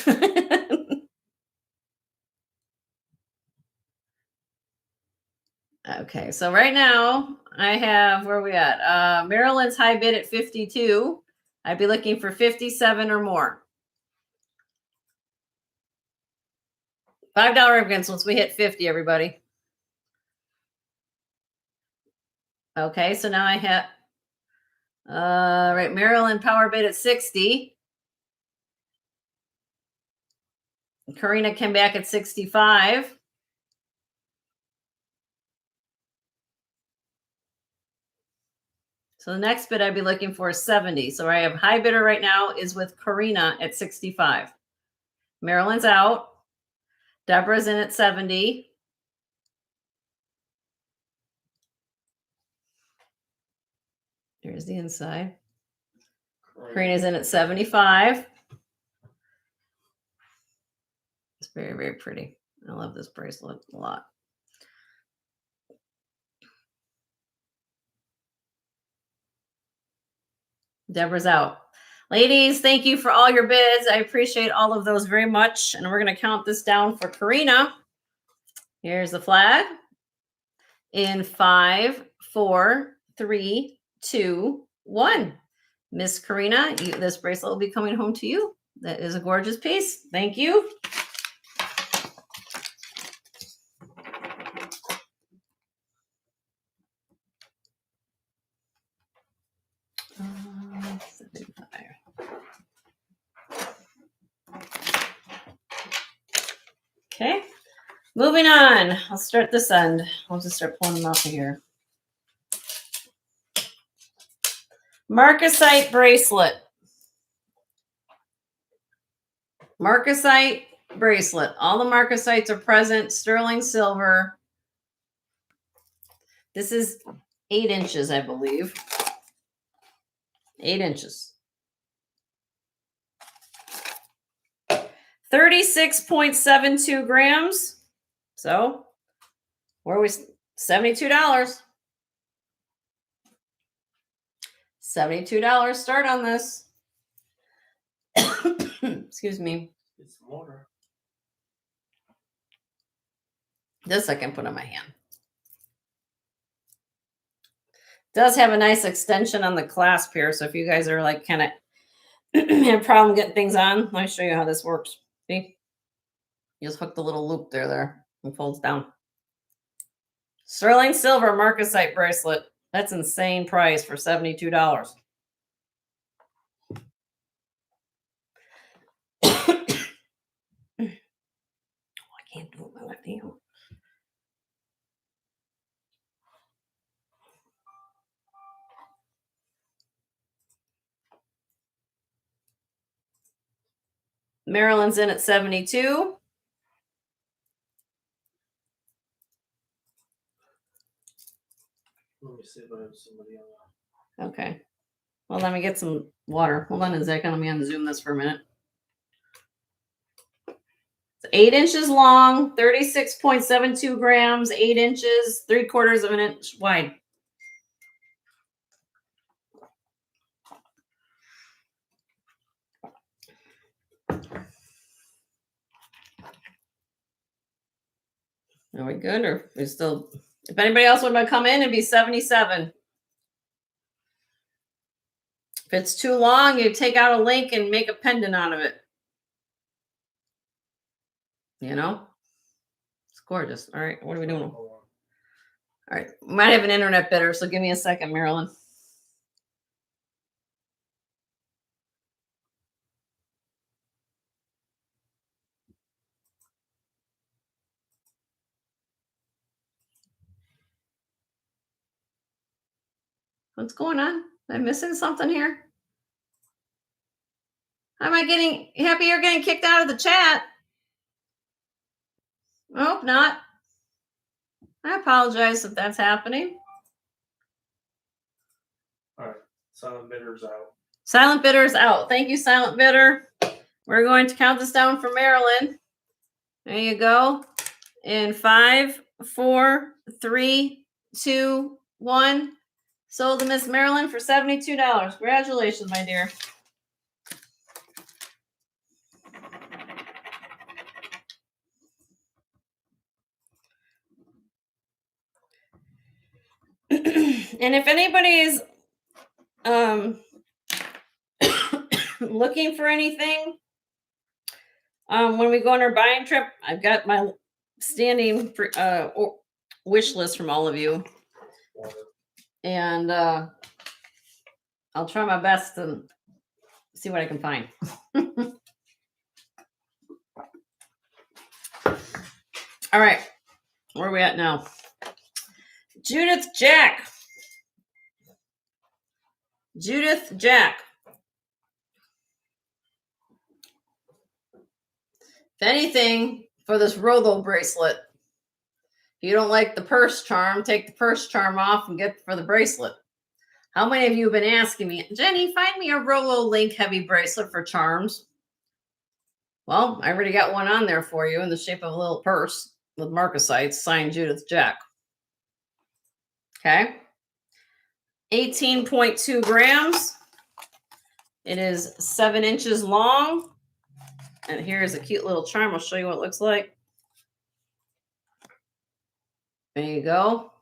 Okay, so right now I have, where are we at? Maryland's high bid at 52. I'd be looking for 57 or more. $5 increments once we hit 50, everybody. Okay, so now I have, right, Maryland power bid at 60. Karina came back at 65. So the next bid I'd be looking for is 70. So I have high bidder right now is with Karina at 65. Maryland's out. Deborah's in at 70. Here's the inside. Karina's in at 75. It's very, very pretty. I love this bracelet a lot. Deborah's out. Ladies, thank you for all your bids. I appreciate all of those very much. And we're going to count this down for Karina. Here's the flag. In 5, 4, 3, 2, 1. Miss Karina, this bracelet will be coming home to you. That is a gorgeous piece. Thank you. Okay, moving on. I'll start this end. I'll just start pulling them off of here. Marcasite bracelet. Marcasite bracelet. All the marcasites are present. Sterling silver. This is 8 inches, I believe. 8 inches. 36.72 grams. So, where are we? $72. $72 start on this. Excuse me. It's more. This I can put on my hand. Does have a nice extension on the clasp here. So if you guys are like kind of have a problem getting things on, let me show you how this works. See? You just hook the little loop there and folds down. Sterling silver marcasite bracelet. That's insane price for $72. I can't do it with my left hand. Maryland's in at 72. Let me see if I have somebody on Okay. Well, let me get some water. Hold on a second. Let me unzoom this for a minute. It's 8 inches long, 36.72 grams, 8 inches, 3/4 of an inch wide. Are we good? Or we still, if anybody else would want to come in, it'd be 77. If it's too long, you take out a link and make a pendant out of it. You know? It's gorgeous. All right. What are we doing? All right. We might have an internet bidder, so give me a second, Marilyn. What's going on? Am I missing something here? Am I getting happy you're getting kicked out of the chat? Nope, not. I apologize if that's happening. All right. Silent Bitter's out. Silent Bitter is out. Thank you, Silent Bitter. We're going to count this down for Marilyn. There you go. In 5, 4, 3, 2, 1. Sold to Miss Marilyn for $72. Congratulations, my dear. And if anybody's looking for anything, when we go on our buying trip, I've got my standing wish list from all of you. And I'll try my best to see what I can find. All right. Where are we at now? Judith Jack. Judith Jack. If anything, for this Rolo bracelet, if you don't like the purse charm, take the purse charm off and get for the bracelet. How many of you have been asking me, Jenny, find me a Rolo link heavy bracelet for charms? Well, I already got one on there for you in the shape of a little purse with marcasites, signed Judith Jack. Okay. 18.2 grams. It is 7 inches long. And here's a cute little charm. I'll show you what it looks like. There you go.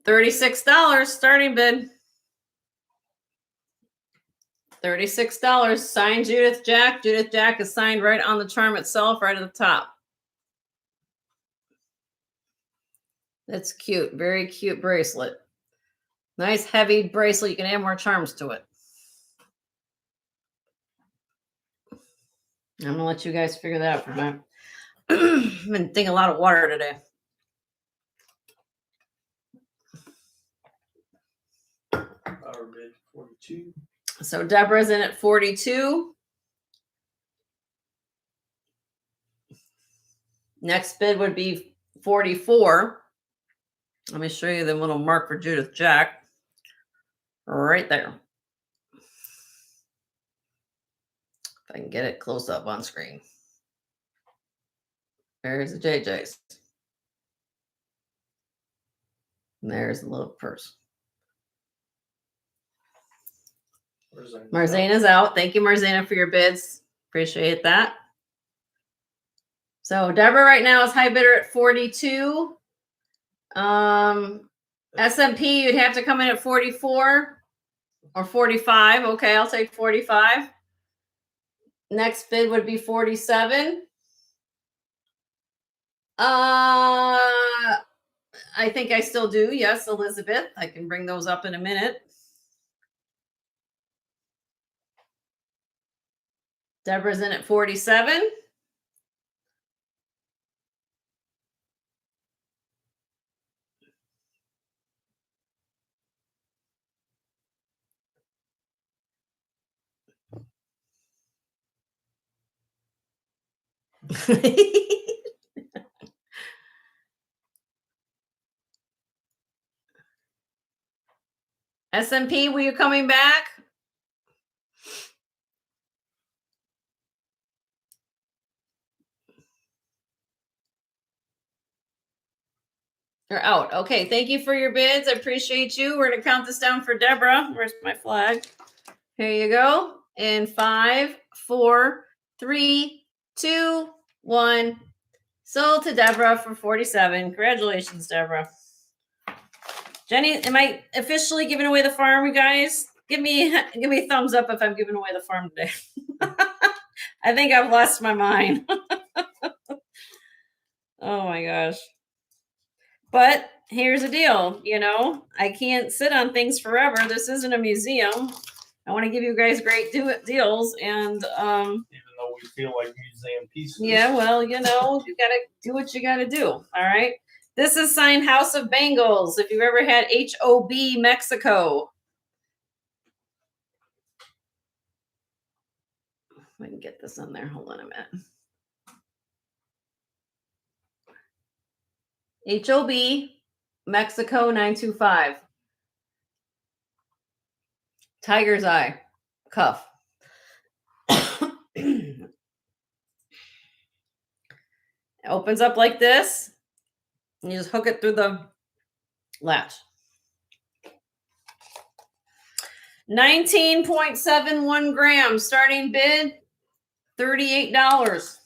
$36 starting bid. $36. Signed Judith Jack. Judith Jack is signed right on the charm itself, right at the top. That's cute. Very cute bracelet. Nice heavy bracelet. You can add more charms to it. I'm going to let you guys figure that out for a minute. I've been drinking a lot of water today. Our bid 42. So Deborah's in at 42. Next bid would be 44. Let me show you the little mark for Judith Jack. Right there. If I can get it close up on screen. There's the JJ's. And there's the little purse. Marzena's out. Thank you, Marzena, for your bids. Appreciate that. So Deborah right now is high bidder at 42. SMP, you'd have to come in at 44 or 45. Okay, I'll take 45. Next bid would be 47. I think I still do. Yes, Elizabeth. I can bring those up in a minute. Deborah's in at 47. SMP, were you coming back? You're out. Okay, thank you for your bids. I appreciate you. We're going to count this down for Deborah. Where's my flag? Here you go. In 5, 4, 3, 2, 1. Sold to Deborah for 47. Congratulations, Deborah. Jenny, am I officially giving away the farm, you guys? Give me a thumbs up if I'm giving away the farm today. I think I've lost my mind. Oh my gosh. But here's the deal, you know, I can't sit on things forever. This isn't a museum. I want to give you guys great deals, and even though we feel like museum pieces. Yeah, well, you know, you gotta do what you gotta do. All right. This is signed House of Bangles. If you've ever had HOB Mexico. I can get this in there. Hold on a minute. HOB Mexico 925. Tiger's Eye cuff. It opens up like this. And you just hook it through the latch. 19.71 grams. Starting bid, $38.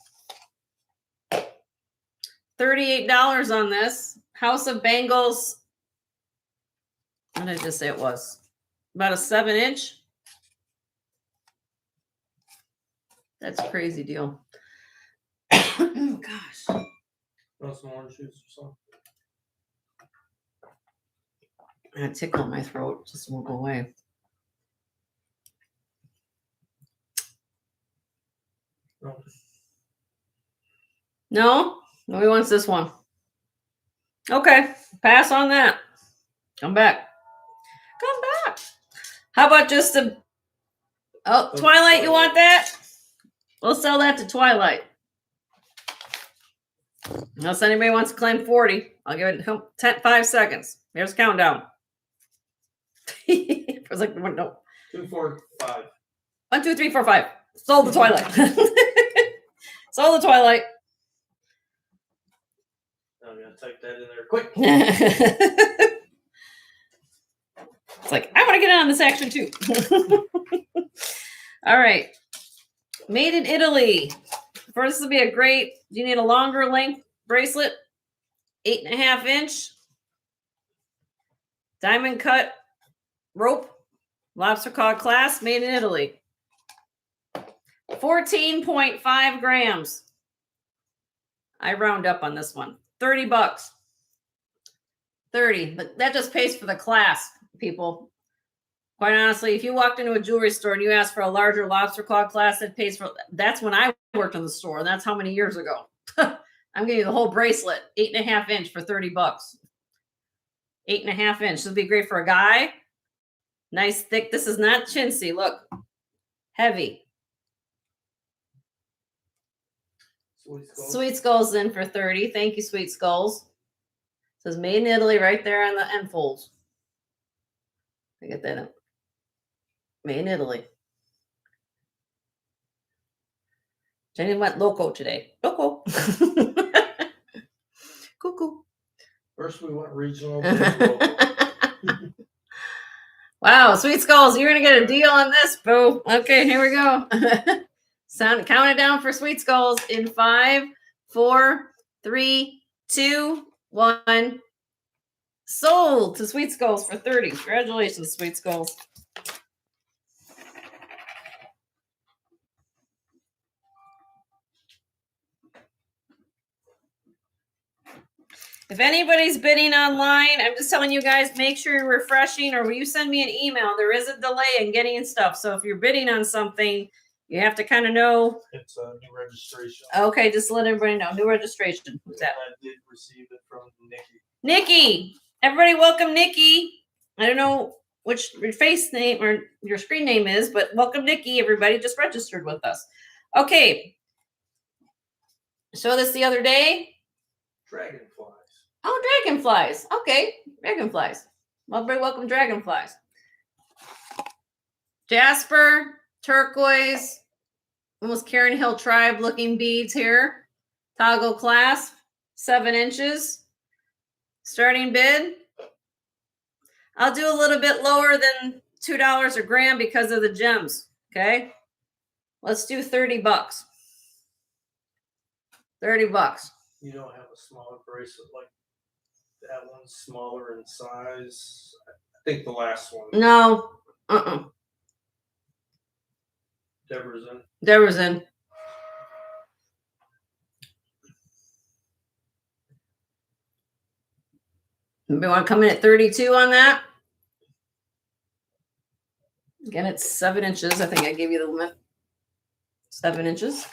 $38 on this. House of Bangles. What did I just say it was? About a 7-inch. That's a crazy deal. Oh, gosh. Want some orange juice or something? I had a tickle in my throat. Just won't go away. No. No? Nobody wants this one. Okay. Pass on that. Come back. Come back. How about just a... Oh, Twilight, you want that? We'll sell that to Twilight. Unless anybody wants to claim 40. I'll give it 5 seconds. Here's a countdown. It was like, no. 2, 4, 5. 1, 2, 3, 4, 5. Sold the Twilight. Sold the Twilight. I'm going to type that in there quick. It's like, I want to get in on this action too. All right. Made in Italy. First, this will be a great, do you need a longer length bracelet? 8.5 inch. Diamond cut rope. Lobster cod clasp. Made in Italy. 14.5 grams. I round up on this one. $30. 30. But that just pays for the clasp, people. Quite honestly, if you walked into a jewelry store and you asked for a larger lobster claw clasp, it pays for. That's when I worked in the store, and that's how many years ago. I'm giving you the whole bracelet, 8.5 inch for $30. 8.5 inch. This would be great for a guy. Nice thick. This is not chintzy. Look, heavy. Sweet Skulls in for 30. Thank you, Sweet Skulls. It says made in Italy right there on the end folds. I get that up. Made in Italy. Jenny went loco today. Loco. Cuckoo. First we went regional. Then local. Wow, Sweet Skulls, you're going to get a deal on this, boo. Okay, here we go. Count it down for Sweet Skulls in 5, 4, 3, 2, 1. Sold to Sweet Skulls for 30. Congratulations, Sweet Skulls. If anybody's bidding online, I'm just telling you guys, make sure you're refreshing, or when you send me an email, there is a delay in getting stuff. So if you're bidding on something, you have to kind of know. It's a new registration. Okay, just let everybody know. New registration. Who's that? I did receive it from Nikki. Nikki. Everybody welcome Nikki. I don't know which your face name or your screen name is, but welcome Nikki. Everybody just registered with us. Okay. Show this the other day. Dragonflies. Oh, dragonflies. Okay. Dragonflies. Well, very welcome dragonflies. Jasper, turquoise, almost Karen Hill tribe looking beads here. Toggle clasp, 7 inches. Starting bid. I'll do a little bit lower than $2 a gram because of the gems. Okay. Let's do $30. $30. You don't have a smaller bracelet like that one's smaller in size. I think the last one. No. Deborah's in. Deborah's in. Anybody want to come in at 32 on that? Again, it's 7 inches. I think I gave you the limit. 7 inches.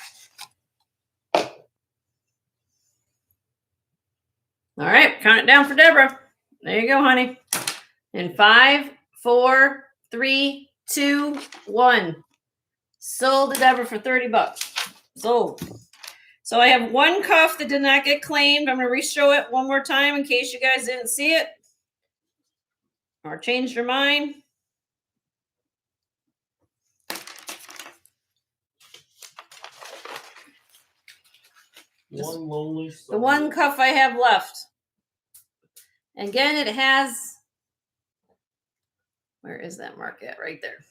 All right, count it down for Deborah. There you go, honey. In 5, 4, 3, 2, 1. Sold to Deborah for $30. Sold. So I have one cuff that did not get claimed. I'm going to re-show it one more time in case you guys didn't see it or changed your mind. One lonely soul. The one cuff I have left. Again, it has, where is that mark at? Right there.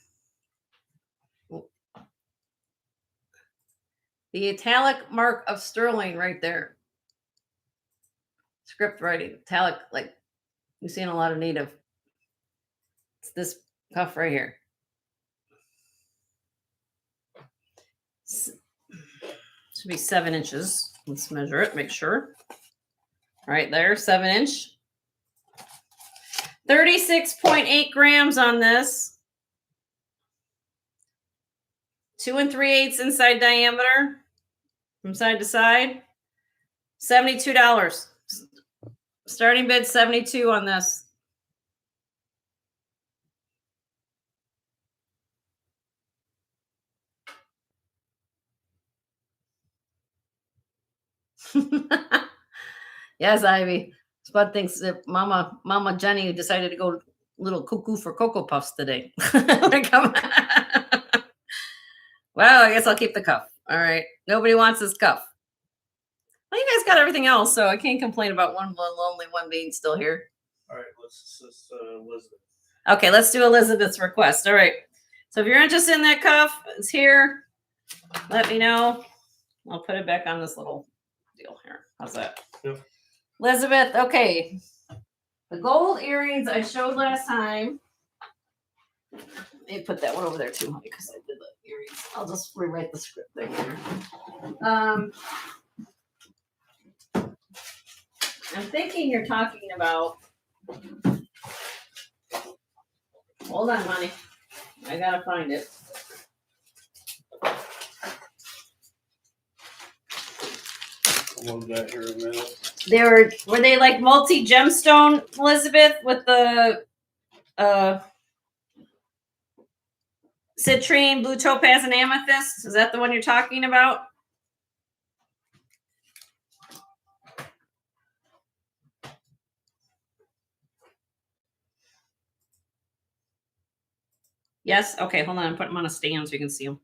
The italic mark of sterling right there. Script writing, italic, like you've seen a lot of native. It's this cuff right here. Should be 7 inches. Let's measure it, make sure. Right there, 7-inch. 36.8 grams on this. 2 3/8 inside diameter from side to side. $72. Starting bid $72 on this. Yes, Ivy. Spud thinks that Mama Jenny decided to go a little cuckoo for Cocoa Puffs today. Come on. Well, I guess I'll keep the cuff. All right. Nobody wants this cuff. Well, you guys got everything else, so I can't complain about one lonely one being still here. All right, let's Elizabeth. Okay, let's do Elizabeth's request. All right. So if you're interested in that cuff, it's here. Let me know. I'll put it back on this little deal here. How's that? Yep. Elizabeth, okay. The gold earrings I showed last time. Let me put that one over there too, honey, because I did the earrings. I'll just rewrite the script thing here. I'm thinking you're talking about. Hold on, honey. I gotta find it. I'll load that here in a minute. Were they like multi gemstone, Elizabeth, with the citrine, blue topaz, and amethyst? Is that the one you're talking about? Yes. Okay. Hold on. I'm putting them on a stand so you can see them.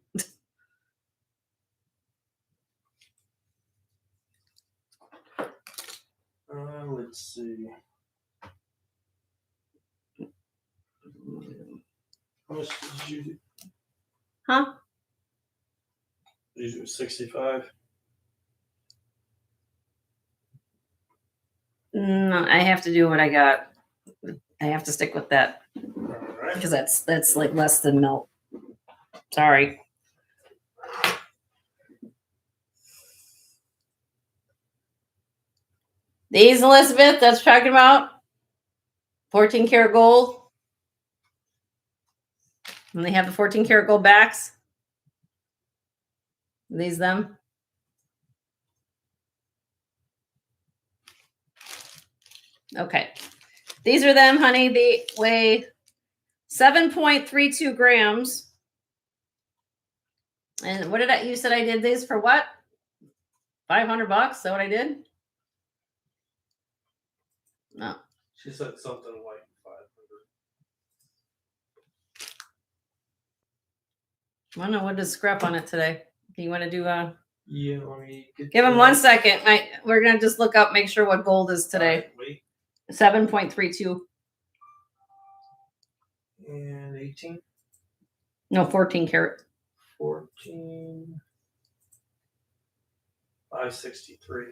Let's see. How much did you do? Huh? These are 65. No, I have to do what I got. I have to stick with that All right. because that's like less than melt. Sorry. These, Elizabeth, that's talking about 14 karat gold. And they have the 14 karat gold backs. These them. Okay. These are them, honey. They weigh 7.32 grams. And what did you said I did these for what? $500? Is that what I did? No. She said something like 500. I don't know what is scrap on it today. Do you want to do Yeah, let me give him 1 second. We're gonna just look up, make sure what gold is today. Wait. 7.32. And 18. No, 14 karat. 14. 563.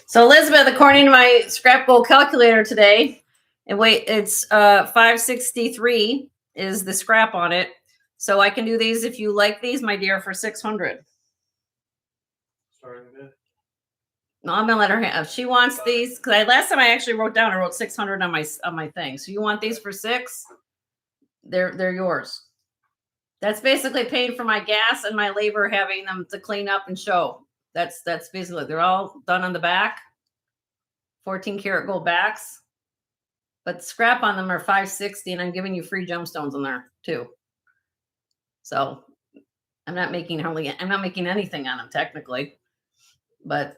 So Elizabeth, according to my scrap gold calculator today, it's 563 is the scrap on it. So I can do these if you like these, my dear, for 600. Starting bid. No, I'm gonna let her have. She wants these because last time I actually wrote 600 on my thing. So you want these for 6? They're yours. That's basically paying for my gas and my labor having them to clean up and show. That's basically they're all done on the back. 14 karat gold backs. But scrap on them are $560, and I'm giving you free gemstones in there too. So I'm not making anything on them technically, but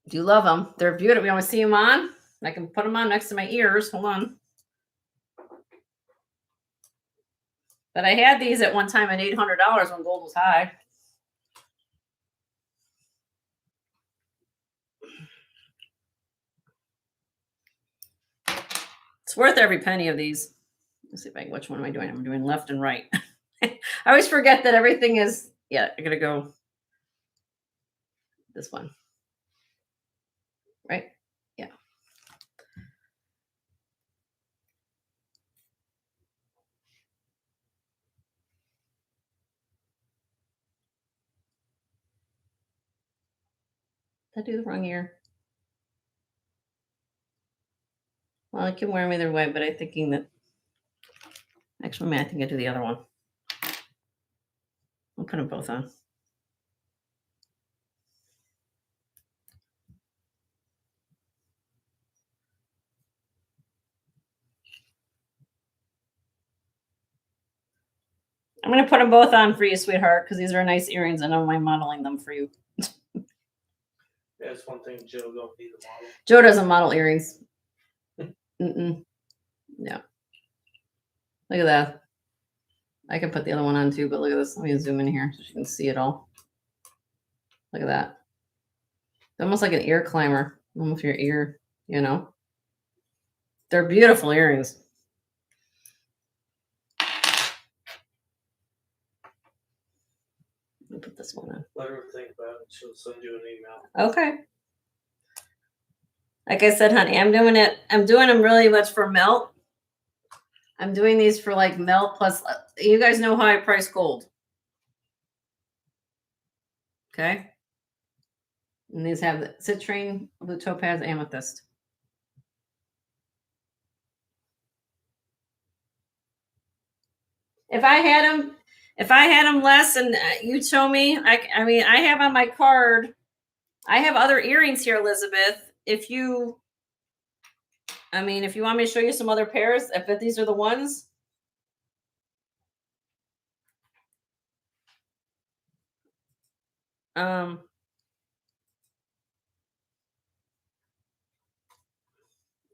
do you love them? They're beautiful. You want to see them on? I can put them on next to my ears. Hold on. But I had these at one time at $800 when gold was high. It's worth every penny of these. Let's see if I can, which one am I doing? I'm doing left and right. I always forget that everything is, yeah, I gotta go this one. Right? Yeah. Did I do the wrong ear? Well, I can wear them either way, but I'm thinking that, actually, I think I do the other one. I'll put them both on. I'm going to put them both on for you, sweetheart, because these are nice earrings, and I'm modeling them for you. That's one thing Joe don't be the model. Joe doesn't model earrings. Mm-mm. Yeah. Look at that. I can put the other one on too, but look at this. Let me zoom in here so you can see it all. Look at that. It's almost like an ear climber. Almost your ear, you know. They're beautiful earrings. Let me put this one on. Let her think about it. She'll send you an email. Okay. Like I said, honey, I'm doing them really much for melt. I'm doing these for like melt plus, you guys know how I price gold. Okay. And these have the citrine, blue topaz, amethyst. If I had them less, and you show me, I mean, I have on my card, I have other earrings here, Elizabeth. If you want me to show you some other pairs, if these are the ones. I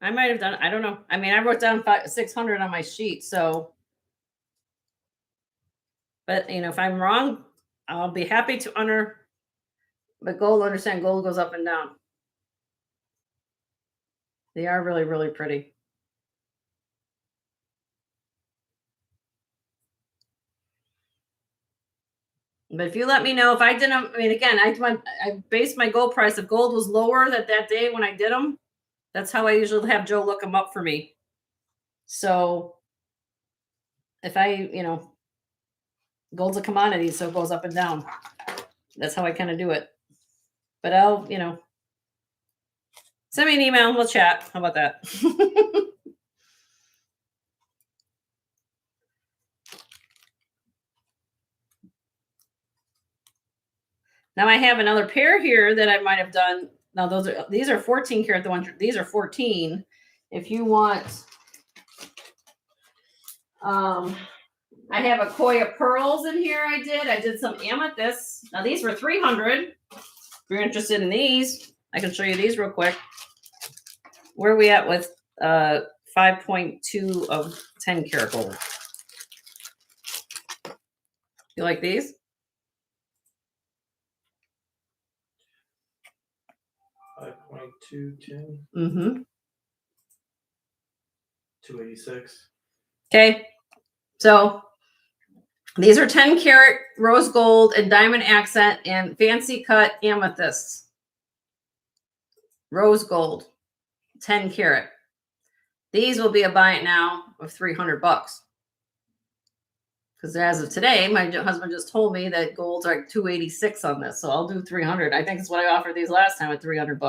might have done, I don't know. I mean, I wrote down 600 on my sheet, so. But, if I'm wrong, I'll be happy to honor. But understand gold goes up and down. They are really, really pretty. But if you let me know if I didn't, again, I based my gold price. If gold was lower that day when I did them, that's how I usually have Joe look them up for me. So if gold's a commodity, so it goes up and down. That's how I kind of do it. But I'll, send me an email and we'll chat. How about that? Now I have another pair here that I might have done. Now these are 14 karat. These are 14. If you want, I have a koi of pearls in here. I did some amethysts. Now these were 300. If you're interested in these, I can show you these real quick. Where are we at with 5.2 of 10 karat gold? You like these? $5.210. Mm-hmm. 286. Okay. So these are 10 karat rose gold and diamond accent and fancy cut amethysts. Rose gold, 10 karat. These will be a buy it now of $300. Because as of today, my husband just told me that gold's like 286 on this. So I'll do 300. I think it's what I offered these last time at $300.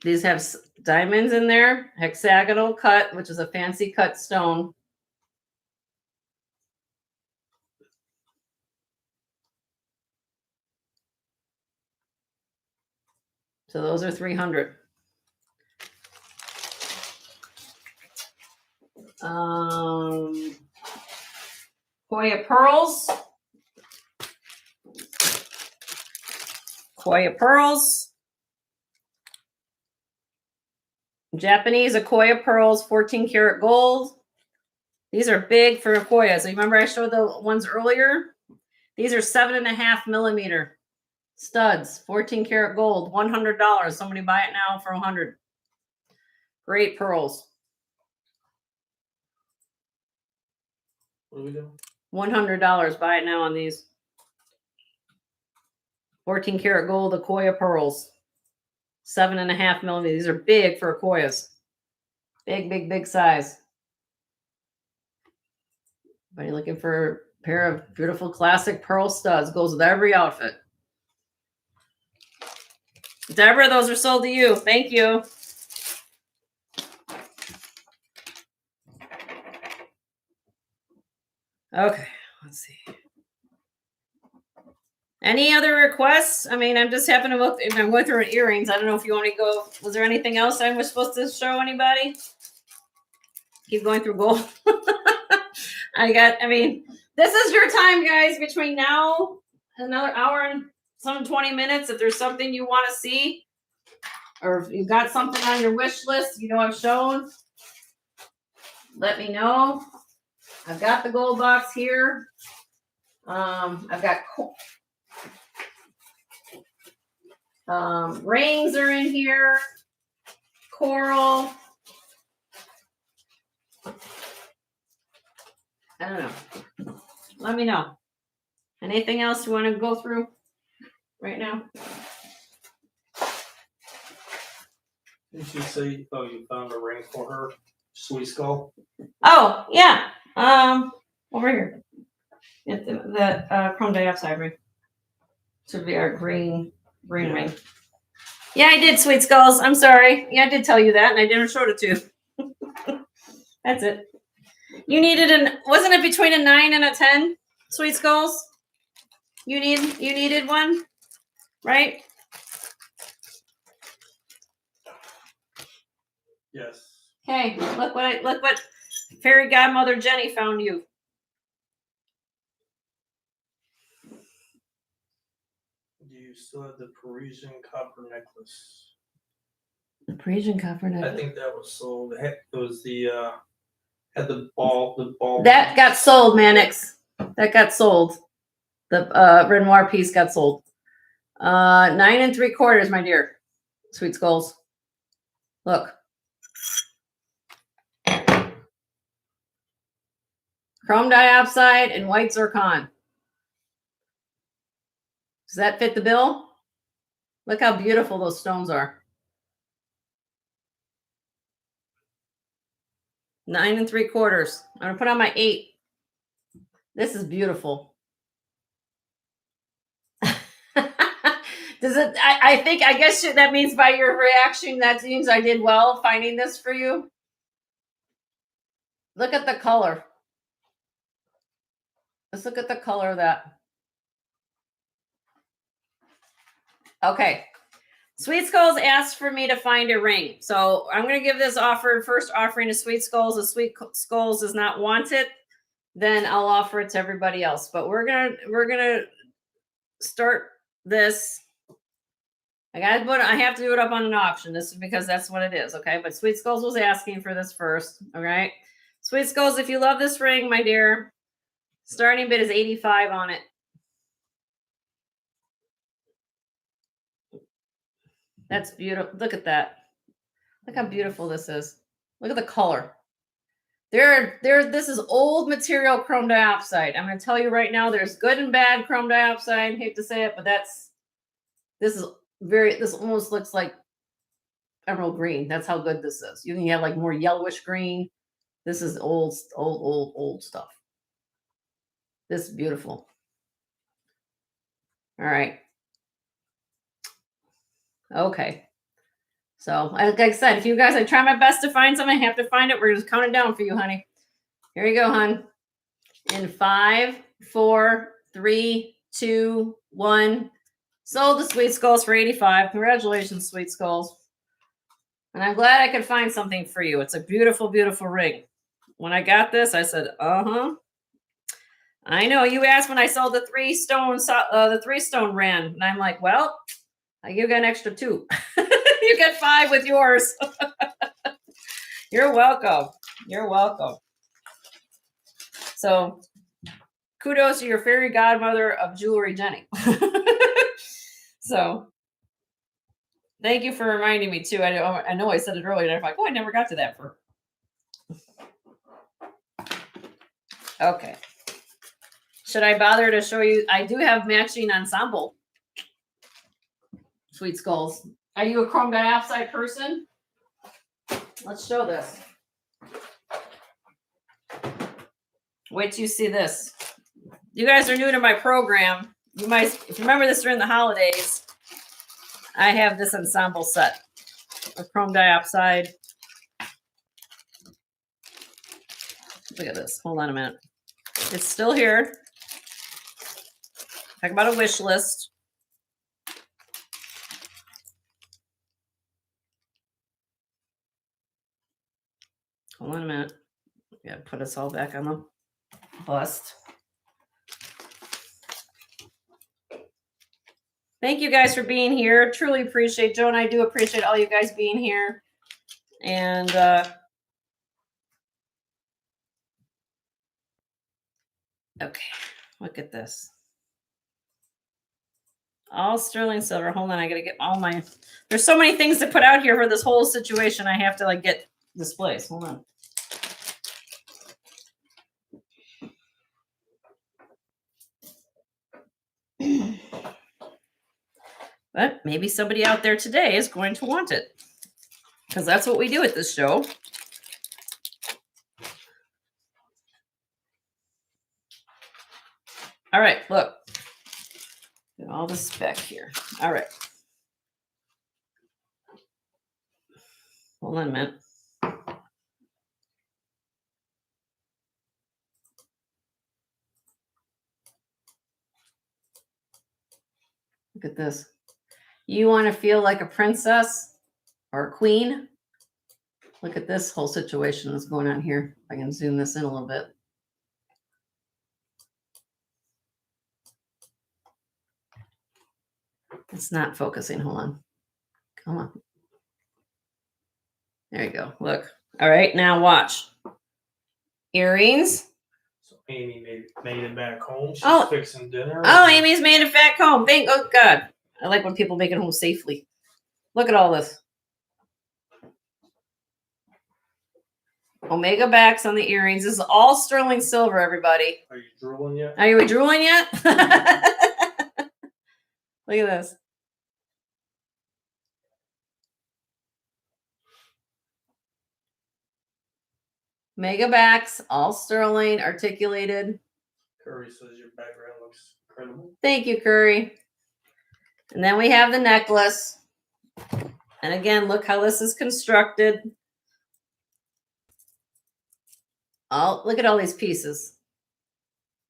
These have diamonds in there, hexagonal cut, which is a fancy cut stone. So those are 300. Koya pearls. Koya pearls. Japanese Akoya pearls, 14 karat gold. These are big for Akoya. So you remember I showed the ones earlier? These are 7.5 millimeter studs, 14 karat gold, $100. Somebody buy it now for 100. Great pearls. What are we doing? $100. Buy it now on these. 14 karat gold Akoya pearls. 7.5 millimeters. These are big for Akoyas. Big, big, big size. Anybody looking for a pair of beautiful classic pearl studs? Goes with every outfit. Deborah, those are sold to you. Thank you. Okay, let's see. Any other requests? I mean, I'm just having to look. I'm going through earrings. I don't know if you want to go. Was there anything else I was supposed to show anybody? Keep going through gold. I mean, this is your time, guys, between now and another hour and some 20 minutes. If there's something you want to see, or if you've got something on your wish list, you know I've shown, let me know. I've got the gold box here. I've got rings are in here. Coral. I don't know. Let me know. Anything else you want to go through right now? Did you say, oh, you found a ring for her? Sweet skull? Oh, yeah. Over here. The chrome dioxide ring. Should be our green ring. Yeah, I did, sweet skulls. I'm sorry. Yeah, I did tell you that, and I didn't show it to you. That's it. You needed wasn't it between a 9 and a 10, sweet skulls? You needed one, right? Yes. Okay, look what fairy godmother Jenny found you. You still have the Parisian copper necklace. The Parisian copper necklace. I think that was sold. It was the had the ball. That got sold, Mannix. That got sold. The Renoir piece got sold. 9 3/4, my dear. Sweet skulls. Look. Chrome diopside and white zircon. Does that fit the bill? Look how beautiful those stones are. 9 3/4. I'm gonna put on my 8. This is beautiful. Does it? I guess that means by your reaction, that means I did well finding this for you. Look at the color. Let's look at the color of that. Okay. Sweet Skulls asked for me to find a ring. So I'm going to give this first offering to Sweet Skulls. If Sweet Skulls does not want it, then I'll offer it to everybody else. But we're gonna start this. I have to do it up on an auction. This is because that's what it is, okay? But Sweet Skulls was asking for this first, all right? Sweet Skulls, if you love this ring, my dear, starting bid is 85 on it. That's beautiful. Look at that. Look how beautiful this is. Look at the color. This is old material chrome diopside. I'm going to tell you right now, there's good and bad chrome diopside. Hate to say it, but this almost looks like emerald green. That's how good this is. You can have like more yellowish green. This is old stuff. This is beautiful. All right. Okay. So, like I said, if you guys, I try my best to find something, I have to find it. We're just counting down for you, honey. Here you go, hon. In 5, 4, 3, 2, 1. Sold the Sweet Skulls for $85. Congratulations, Sweet Skulls. And I'm glad I could find something for you. It's a beautiful, beautiful ring. When I got this, I said, uh-huh. I know. You asked when I sold the 3-stone ran. And I'm like, well, you got an extra 2. You get 5 with yours. You're welcome. You're welcome. So kudos to your fairy godmother of jewelry, Jenny. So thank you for reminding me too. I know I said it earlier. And I'm like, oh, I never got to that for. Okay. Should I bother to show you? I do have matching ensemble Sweet Skulls. Are you a chrome dioxide person? Let's show this. Wait till you see this. You guys are new to my program. You might, if you remember this during the holidays, I have this ensemble set of chrome dioxide. Look at this. Hold on a minute. It's still here. Talk about a wish list. Hold on a minute. Gotta put us all back on the bust. Thank you guys for being here. Truly appreciate Joe and I do appreciate all you guys being here. And okay, look at this. All sterling silver. Hold on, I gotta get all my. There's so many things to put out here for this whole situation. I have to like get displays. Hold on. But maybe somebody out there today is going to want it, because that's what we do at this show. All right, look. Get all this back here. All right. Hold on a minute. Look at this. You want to feel like a princess or a queen? Look at this whole situation that's going on here. If I can zoom this in a little bit. It's not focusing. Hold on. Come on. There you go. Look. All right. Now watch. Earrings. So Amy made it back home. She's Oh. fixing dinner. Oh, Amy's made it back home. Oh, God. I like when people make it home safely. Look at all this. Omega backs on the earrings. This is all sterling silver, everybody. Are you drooling yet? Are you drooling yet? Look at this. Mega backs, all sterling, articulated. Curry says your background looks incredible. Thank you, Curry. And then we have the necklace. And again, look how this is constructed. Look at all these pieces.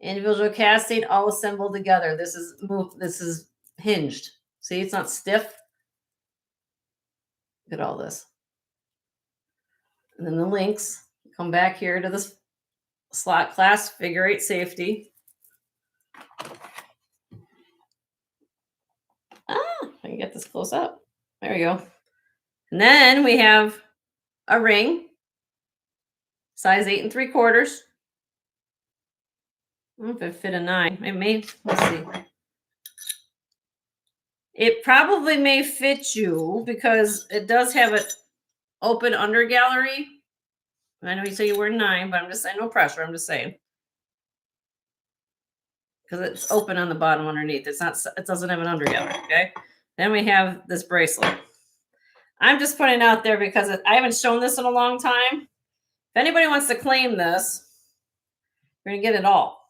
Individual casting, all assembled together. This is hinged. See, it's not stiff. Look at all this. And then the links come back here to this slot clasp, figure 8 safety. I can get this close up. There we go. And then we have a ring, size 8 3/4. I don't know if it fit a 9. It may. Let's see. It probably may fit you because it does have an open under gallery. I know you say you wear 9, but I'm just saying, no pressure. I'm just saying. Because it's open on the bottom underneath. It doesn't have an under gallery, okay? Then we have this bracelet. I'm just putting it out there because I haven't shown this in a long time. If anybody wants to claim this, you're going to get it all.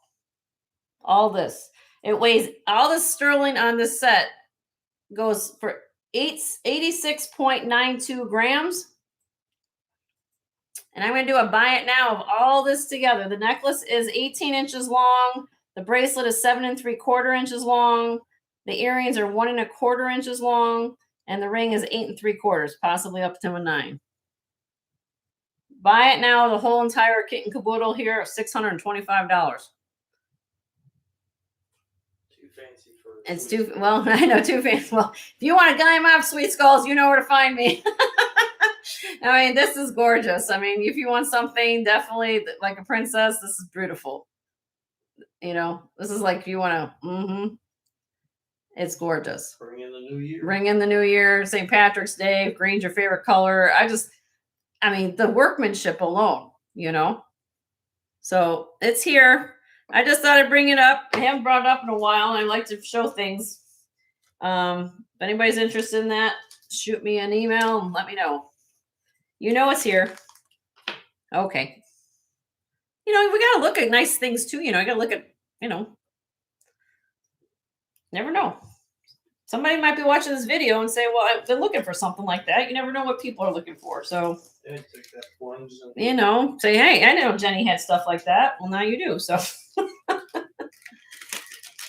All this. It weighs, all the sterling on this set goes for 86.92 grams. And I'm going to do a buy it now of all this together. The necklace is 18 inches long. The bracelet is 7 3/4 inches long. The earrings are 1 1/4 inches long, and the ring is 8 3/4, possibly up to a 9. Buy it now. The whole entire kit and caboodle here is $625. Too fancy for. It's too well. I know, too fancy. Well, if you want to dime off Sweet Skulls, you know where to find me. I mean, this is gorgeous. I mean, if you want something definitely like a princess, this is beautiful. You know, this is like if you want to. It's gorgeous. Bring in the new year. Bring in the new year. St. Patrick's Day. Green's your favorite color. I mean, the workmanship alone. You know. So it's here. I just thought I'd bring it up. I haven't brought it up in a while. I like to show things. If anybody's interested in that, shoot me an email and let me know. You know it's here. Okay. You know, we got to look at nice things too. You know, I got to look at, you know, never know. Somebody might be watching this video and say, well, I've been looking for something like that. You never know what people are looking for. So, Yeah, take that plunge and you know, say, hey, I know Jenny had stuff like that. Well, now you do. So,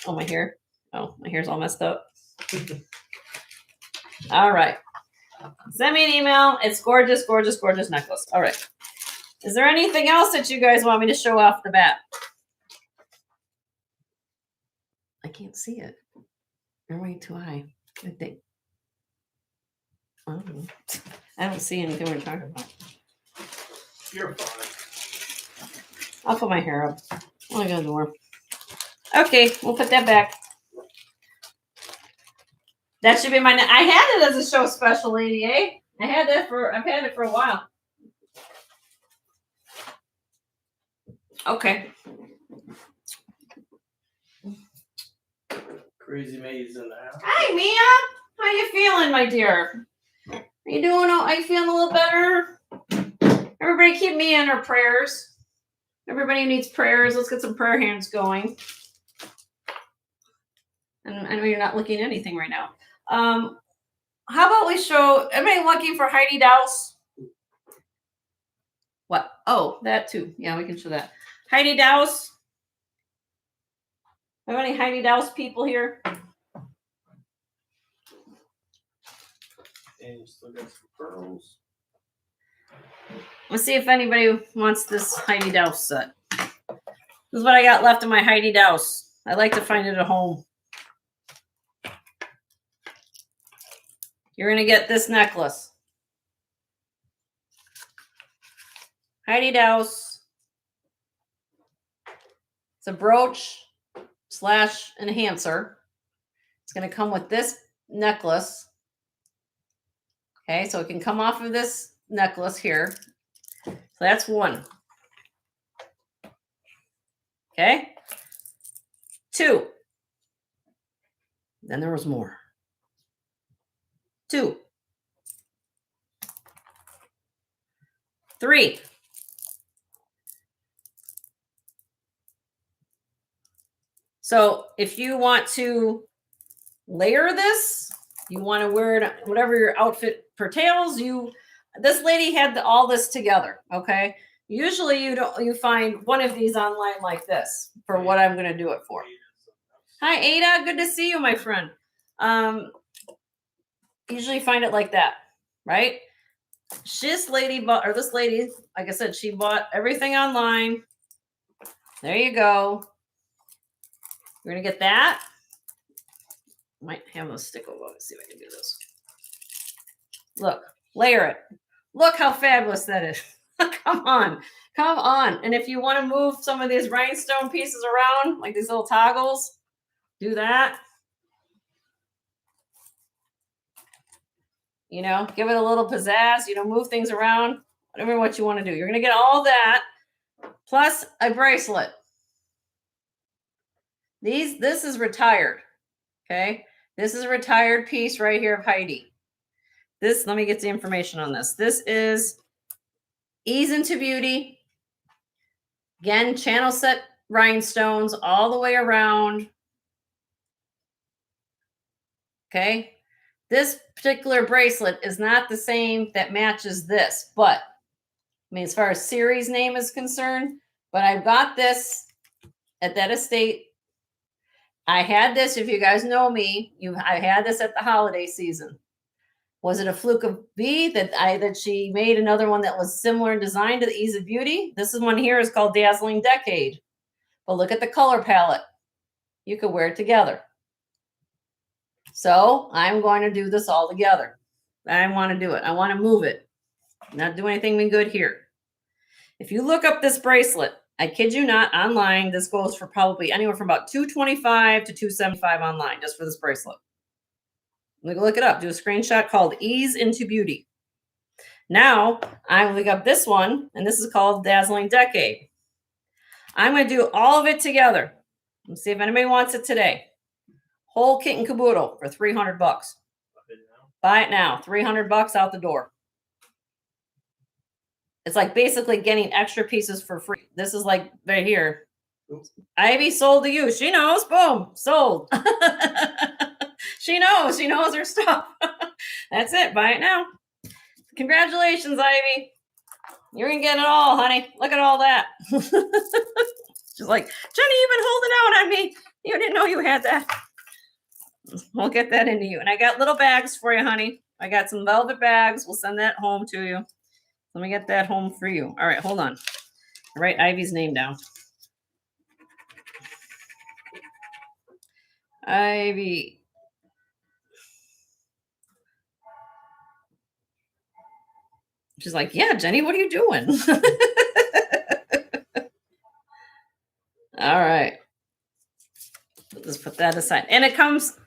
oh, my hair. Oh, my hair's all messed up. All right. Send me an email. It's gorgeous, gorgeous, gorgeous necklace. All right. Is there anything else that you guys want me to show off the bat? I can't see it. You're way too high. I think. Oh, I don't see anything we're talking about. you're fine. I'll put my hair up. Oh, I got more. Okay, we'll put that back. That should be my. I had it as a show special, lady. I've had it for a while. Okay. Crazy Maze in the house. Hi, Mia. How you feeling, my dear? Are you doing? Are you feeling a little better? Everybody, keep Mia in her prayers. Everybody needs prayers. Let's get some prayer hands going. And I know you're not looking at anything right now. How about we show everybody looking for Heidi Douse? What? Oh, that too. Yeah, we can show that. Heidi Douse. Have any Heidi Douse people here? And you still got some pearls. Let's see if anybody wants this Heidi Douse set. This is what I got left of my Heidi Douse. I like to find it at home. You're going to get this necklace. Heidi Douse. It's a brooch / enhancer. It's going to come with this necklace. Okay, so it can come off of this necklace here. So that's one. Okay. 2. Then there was more. 2. 3. So if you want to layer this, you want to wear it, whatever your outfit pertains, this lady had all this together. Okay. Usually you find one of these online like this for what I'm going to do it for. Hi, Ada. Good to see you, my friend. Usually find it like that, right? This lady, like I said, she bought everything online. There you go. You're going to get that. Might have a stick over. Let's see if I can do this. Look, layer it. Look how fabulous that is. Come on. Come on. And if you want to move some of these rhinestone pieces around, like these little toggles, do that. You know, give it a little pizzazz, move things around, whatever what you want to do. You're going to get all that plus a bracelet. This is retired. Okay. This is a retired piece right here of Heidi. Let me get the information on this. This is Ease into Beauty. Again, channel set rhinestones all the way around. Okay. This particular bracelet is not the same that matches this, but I mean, as far as series name is concerned, but I've got this at that estate. I had this, if you guys know me, I had this at the holiday season. Was it a fluke of B that she made another one that was similar in design to the Ease of Beauty? This is one here is called Dazzling Decade. But look at the color palette. You could wear it together. So I'm going to do this all together. I want to do it. I want to move it. Not do anything good here. If you look up this bracelet, I kid you not, online, this goes for probably anywhere from about $225 to $275 online just for this bracelet. Look it up. Do a screenshot called Ease into Beauty. Now I look up this one, and this is called Dazzling Decade. I'm going to do all of it together. Let's see if anybody wants it today. Whole kit and caboodle for $300. Buy it now. $300 out the door. It's like basically getting extra pieces for free. This is like right here. Oops. Ivy sold to you. She knows. Boom. Sold. She knows. She knows her stuff. That's it. Buy it now. Congratulations, Ivy. You're going to get it all, honey. Look at all that. She's like, Jenny, you've been holding out on me. You didn't know you had that. We'll get that into you. And I got little bags for you, honey. I got some velvet bags. We'll send that home to you. Let me get that home for you. All right, hold on. I'll write Ivy's name down. Ivy. She's like, yeah, Jenny, what are you doing? All right. Let's put that aside. And it comes,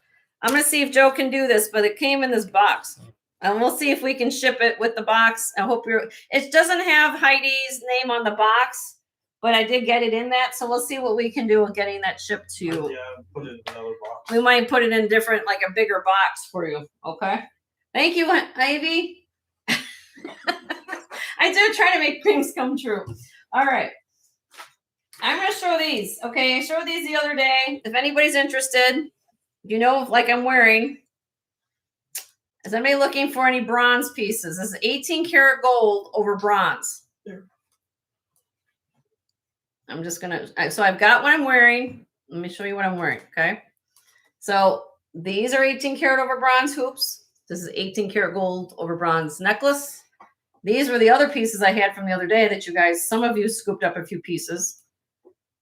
I'm going to see if Joe can do this, but it came in this box. And we'll see if we can ship it with the box. I hope it doesn't have Heidi's name on the box, but I did get it in that. So we'll see what we can do with getting that shipped to you. Yeah, put it in another box. We might put it in different, like a bigger box for you. Okay. Thank you, Ivy. I do try to make dreams come true. All right. I'm going to show these. Okay. I showed these the other day. If anybody's interested, you know, like I'm wearing. Is anybody looking for any bronze pieces? This is 18 karat gold over bronze. I'm just going to, so I've got what I'm wearing. Let me show you what I'm wearing. Okay. So these are 18 karat over bronze hoops. This is 18 karat gold over bronze necklace. These were the other pieces I had from the other day that you guys, some of you scooped up a few pieces.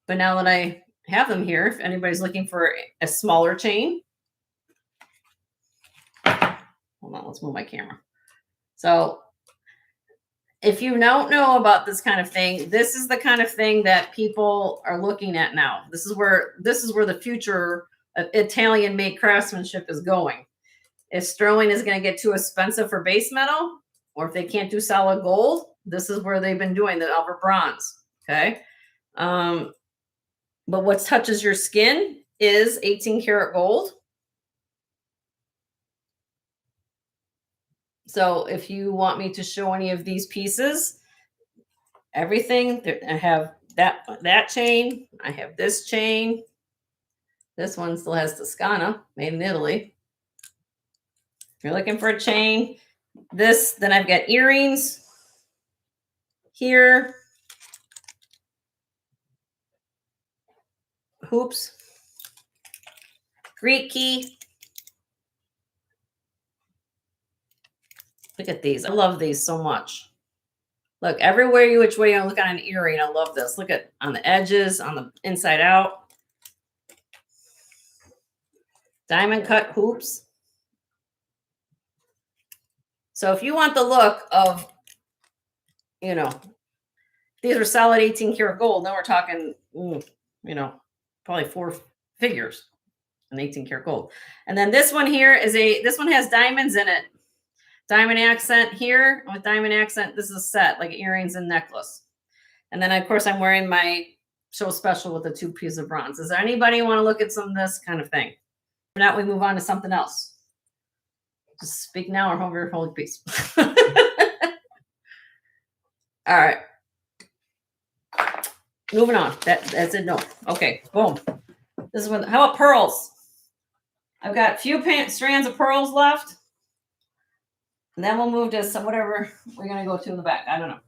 But now that I have them here, if anybody's looking for a smaller chain, hold on, let's move my camera. So if you don't know about this kind of thing, this is the kind of thing that people are looking at now. This is where the future of Italian-made craftsmanship is going. If sterling is going to get too expensive for base metal, or if they can't do solid gold, this is where they've been doing the over bronze. Okay. But what touches your skin is 18 karat gold. So if you want me to show any of these pieces, everything, I have that chain. I have this chain. This one still has Toscana, made in Italy. If you're looking for a chain, this, then I've got earrings here. Hoops. Greek key. Look at these. I love these so much. Look, everywhere which way you look at an earring, I love this. Look at on the edges, on the inside out. Diamond cut hoops. So if you want the look of, you know, these are solid 18 karat gold. Now we're talking, you know, probably 4 figures in 18 karat gold. And then this one here is this one has diamonds in it. Diamond accent here with diamond accent. This is a set, like earrings and necklace. And then, of course, I'm wearing my show special with the 2 pieces of bronze. Does anybody want to look at some of this kind of thing? If not, we move on to something else. Just speak now or hold your peace. All right. Moving on. That's it. No. Okay. Boom. This is what. How about pearls? I've got a few strands of pearls left. And then we'll move to some whatever we're going to go to in the back. I don't know.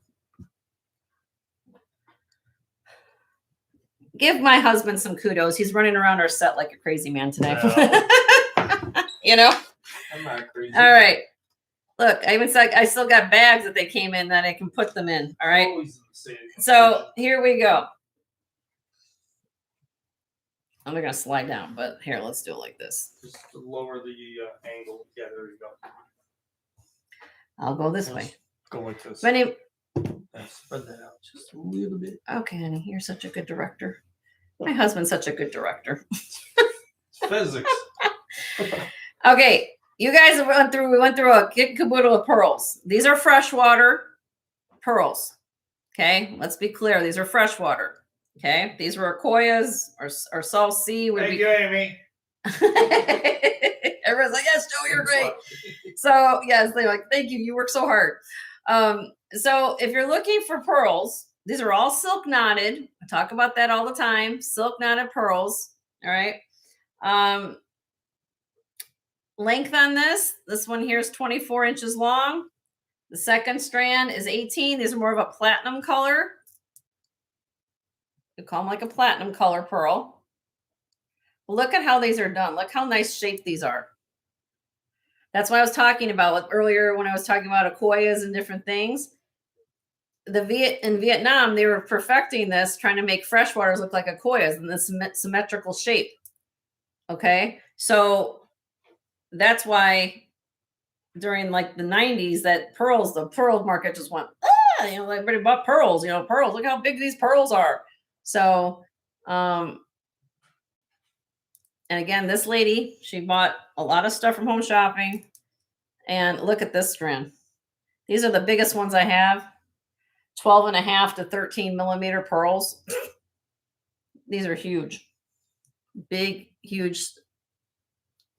give my husband some kudos. He's running around our set like a crazy man today. You know? I'm not crazy. All right. Look, I still got bags that they came in that I can put them in. All right. Always in the same So here we go. I'm not gonna slide down, but here, let's do it like this. Just to lower the angle. Yeah, there you go. I'll go this way. Go like this. But anyway, Spread that out just a little bit. okay, honey, you're such a good director. My husband's such a good director. Physics. Okay, you guys we went through a kit caboodle of pearls. These are freshwater pearls. Okay, let's be clear. These are freshwater. Okay, these were Akoyas or Salt Sea. Thank you, Amy. Everyone's like, yes, Joe, you're great. So yes, they're like, thank you. You work so hard. So if you're looking for pearls, these are all silk knotted. I talk about that all the time. Silk knotted pearls. All right. Length on this one here is 24 inches long. The second strand is 18. These are more of a platinum color. You call them like a platinum color pearl. Look at how these are done. Look how nice shaped these are. That's what I was talking about earlier when I was talking about Akoyas and different things. In Vietnam, they were perfecting this, trying to make freshwaters look like Akoyas in this symmetrical shape. Okay, so that's why during like the 90s, that the pearl market just went, everybody bought pearls, pearls. Look how big these pearls are. So, and again, this lady, she bought a lot of stuff from Home Shopping. And look at this strand. These are the biggest ones I have. 12.5 to 13 millimeter pearls. These are huge. Big, huge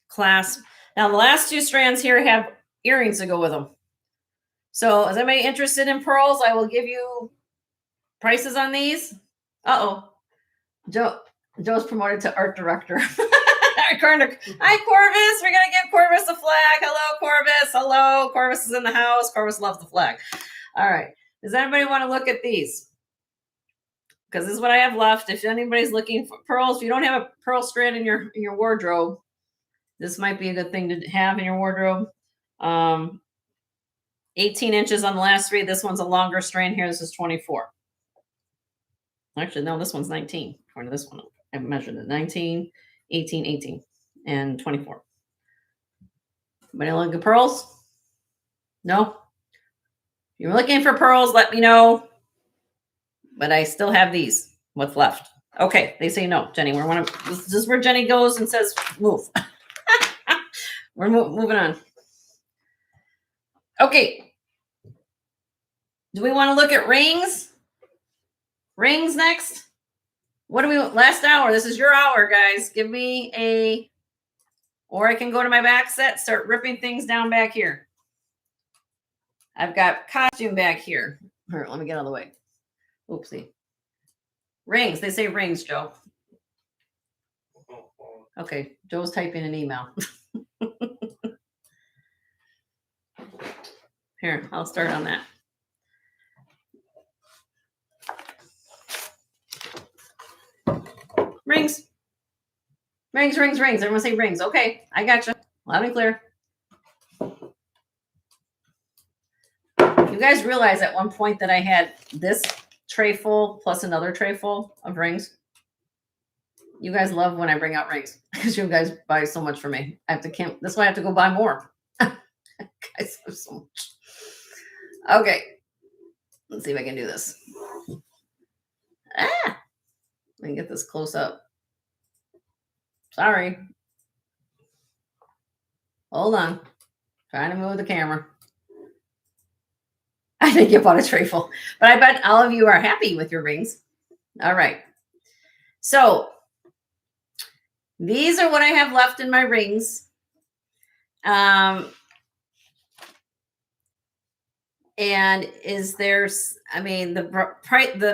clasp. Now, the last two strands here have earrings to go with them. So, is anybody interested in pearls? I will give you prices on these. Joe's promoted to art director. Hi, Corvus. We're going to give Corvus a flag. Hello, Corvus. Hello. Corvus is in the house. Corvus loves the flag. All right. Does anybody want to look at these? Because this is what I have left. If anybody's looking for pearls, if you don't have a pearl strand in your wardrobe, this might be a good thing to have in your wardrobe. 18 inches on the last three. This one's a longer strand here. This is 24. Actually, no, this one's 19. According to this one, I measured it. 19, 18, 18, and 24. Anybody look at pearls? No? If you're looking for pearls, let me know. But I still have these. What's left? Okay, they say no, Jenny. This is where Jenny goes and says, move. We're moving on. Okay. Do we want to look at rings? Rings next. What do we last hour? This is your hour, guys. Give me or I can go to my back set, start ripping things down back here. I've got costume back here. Here, let me get out of the way. Oopsie. Rings. They say rings, Joe. Okay, Joe's typing an email. Here, I'll start on that. Rings. Rings, rings, rings. Everyone say rings. Okay, I gotcha. Loud and clear. You guys realize at one point that I had this tray full plus another tray full of rings? You guys love when I bring out rings because you guys buy so much for me. That's why I have to go buy more. Guys have so much. Okay. Let's see if I can do this. Let me get this close up. Sorry. Hold on. Trying to move the camera. I think you bought a tray full, but I bet all of you are happy with your rings. All right. So these are what I have left in my rings. And the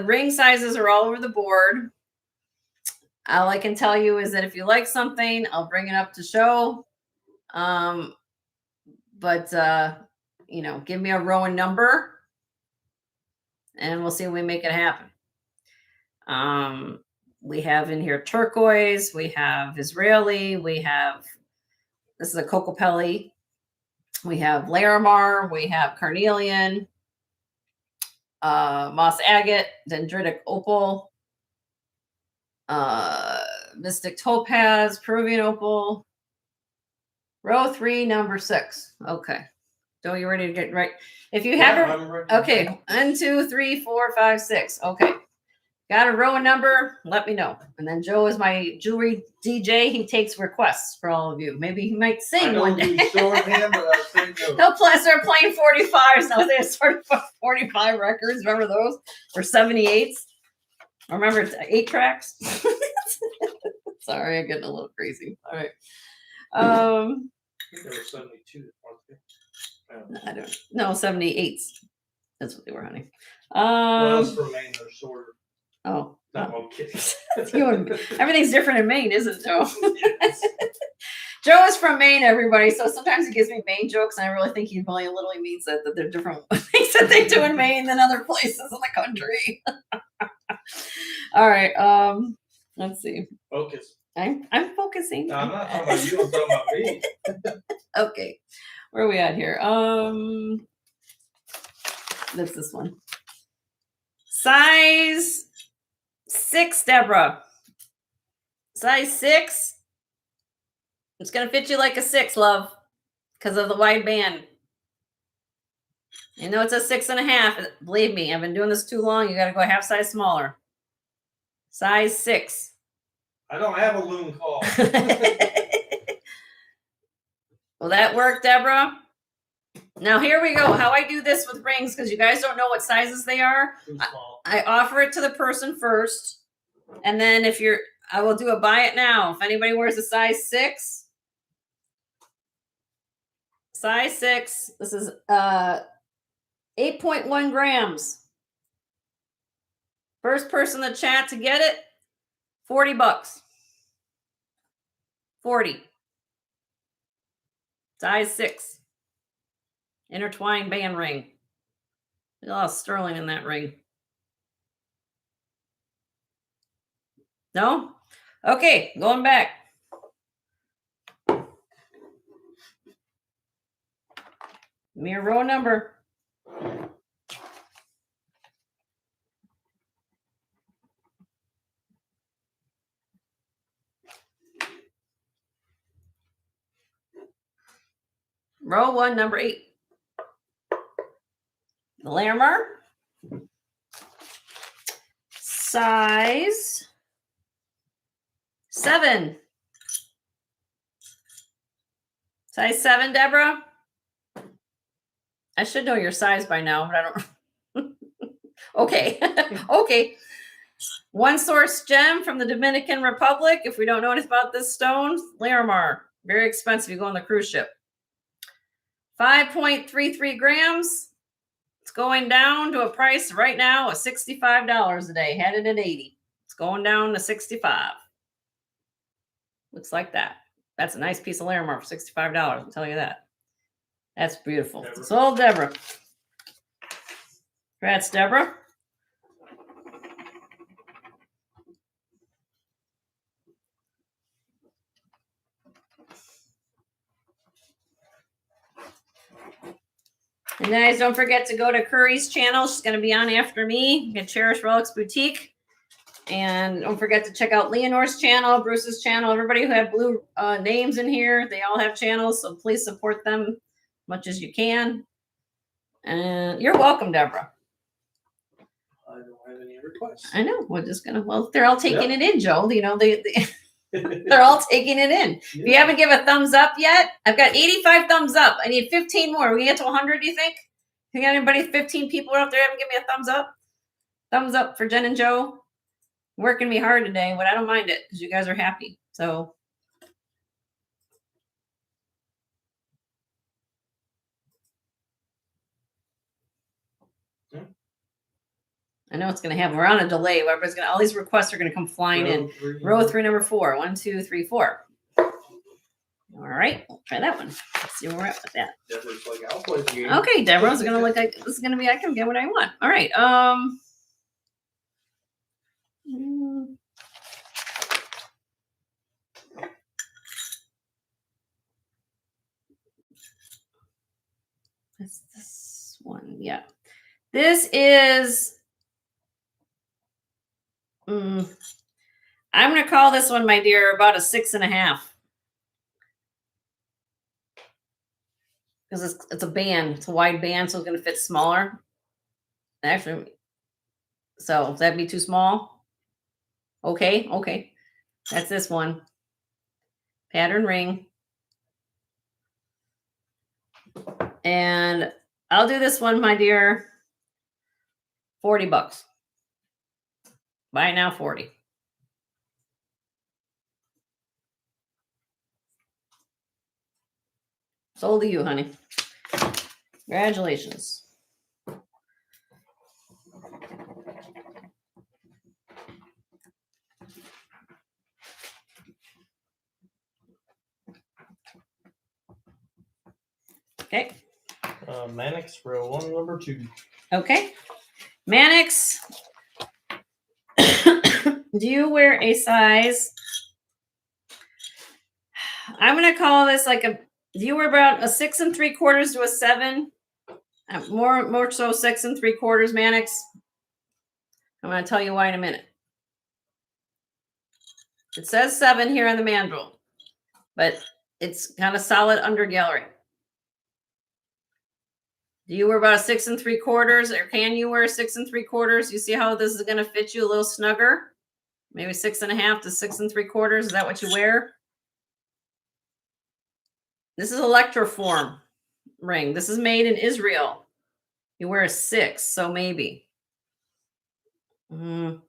ring sizes are all over the board. All I can tell you is that if you like something, I'll bring it up to show. Give me a Rowan number and we'll see if we make it happen. We have in here turquoise. We have Israeli. We have, this is a Cocopelli. We have Larimar. We have carnelian, moss agate, dendritic opal, mystic topaz, Peruvian opal. Row 3, number 6. Okay. So you ready to get right? If you have it, okay. 1, 2, 3, 4, 5, 6. Okay. Got a row and number? Let me know. And then Joe is my jewelry DJ. He takes requests for all of you. Maybe he might sing one day. Shorthand, but I say no. They'll start playing 45s now. They started 45 records. Remember those? Or 78s? Or remember 8 tracks? Sorry, I'm getting a little crazy. All right. I think there were 72. I don't know. 78s. That's what they were, honey. Well, that's for Maine. They're shorter. Oh. No, I'm kidding. Everything's different in Maine, isn't it, Joe? Joe is from Maine, everybody. So sometimes he gives me Maine jokes, and I really think he really literally means that they're different things that they do in Maine than other places in the country. All right. Let's see. Focus. I'm focusing. No, I'm not talking about you. I'm talking about me. Okay. Where are we at here? That's this one. Size 6, Deborah. Size 6. It's going to fit you like a 6, love, because of the wide band. You know it's a 6.5. Believe me, I've been doing this too long. You got to go a half size smaller. Size 6. I don't have a loom call. Will that work, Deborah? Now here we go. How I do this with rings, because you guys don't know what sizes they are. Too small. I offer it to the person first, and then I will do a buy it now. If anybody wears a size 6, this is 8.1 grams. First person in the chat to get it, $40. 40. Size 6. Intertwined band ring. There's a lot of sterling in that ring. No? Okay, going back. Give me a row number. Row 1, number 8. The Larimar. Size 7. Size 7, Deborah. I should know your size by now, but I don't. Okay. Okay. One source gem from the Dominican Republic. If we don't know anything about this stone, Larimar. Very expensive. You go on the cruise ship. 5.33 grams. It's going down to a price right now of $65 a day. Had it at 80. It's going down to 65. Looks like that. That's a nice piece of Larimar for $65. I'll tell you that. That's beautiful. Deborah. Sold, Deborah. Congrats, Deborah. And guys, don't forget to go to Curry's channel. She's going to be on after me. Get Cherish Relics Boutique. And don't forget to check out Leonore's channel, Bruce's channel. Everybody who had blue names in here, they all have channels. So please support them as much as you can. And you're welcome, Deborah. I don't have any requests. I know. We're just going to, well, they're all taking it in, Joe. You know, they're all taking it in. If you haven't given a thumbs up yet, I've got 85 thumbs up. I need 15 more. We get to 100, do you think? You got anybody, 15 people out there haven't given me a thumbs up? Thumbs up for Jen and Joe. Working me hard today, but I don't mind it because you guys are happy. So I know it's going to happen. We're on a delay. Everybody's going to, all these requests are going to come flying in. Row 3, number 4. 1, 2, 3, 4. All right, we'll try that one. Let's see where we're at with that. Deborah's like, I'll play the game. Okay, Deborah's going to look like this is going to be. I can get what I want. All right. What's this one? Yeah. This is, I'm going to call this one, my dear, about a 6.5. Because it's a band. It's a wide band, so it's going to fit smaller. Actually, so that'd be too small. Okay. That's this one. Pattern ring. And I'll do this one, my dear. $40. Buy it now, 40. Sold to you, honey. Congratulations. Okay. Mannix, row 1, number 2. Okay. Mannix, do you wear a size? I'm going to call this like a, do you wear about a 6 3/4 to a 7? More so 6 3/4, Mannix. I'm going to tell you why in a minute. It says 7 here on the mandrel, but it's kind of solid under gallery. Do you wear about a 6 3/4, or can you wear a 6 3/4? You see how this is going to fit you a little snugger? Maybe 6.5 to 6 3/4. Is that what you wear? This is electroform ring. This is made in Israel. You wear a 6, so maybe. I'm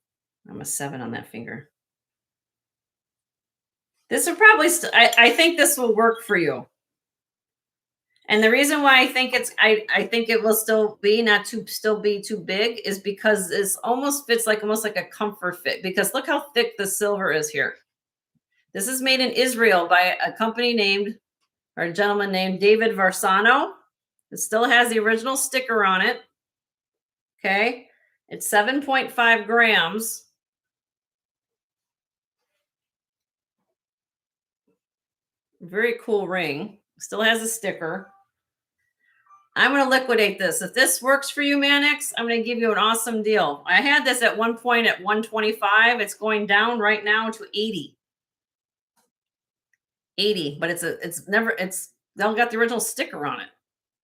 a 7 on that finger. This will probably, I think this will work for you. And the reason why I think I think it will still be too big is because this almost fits almost like a comfort fit, because look how thick the silver is here. This is made in Israel by a company named, or a gentleman named David Varsano. It still has the original sticker on it. Okay. It's 7.5 grams. Very cool ring. Still has a sticker. I'm going to liquidate this. If this works for you, Mannix, I'm going to give you an awesome deal. I had this at one point at 125. It's going down right now to 80. 80, but it's they all got the original sticker on it.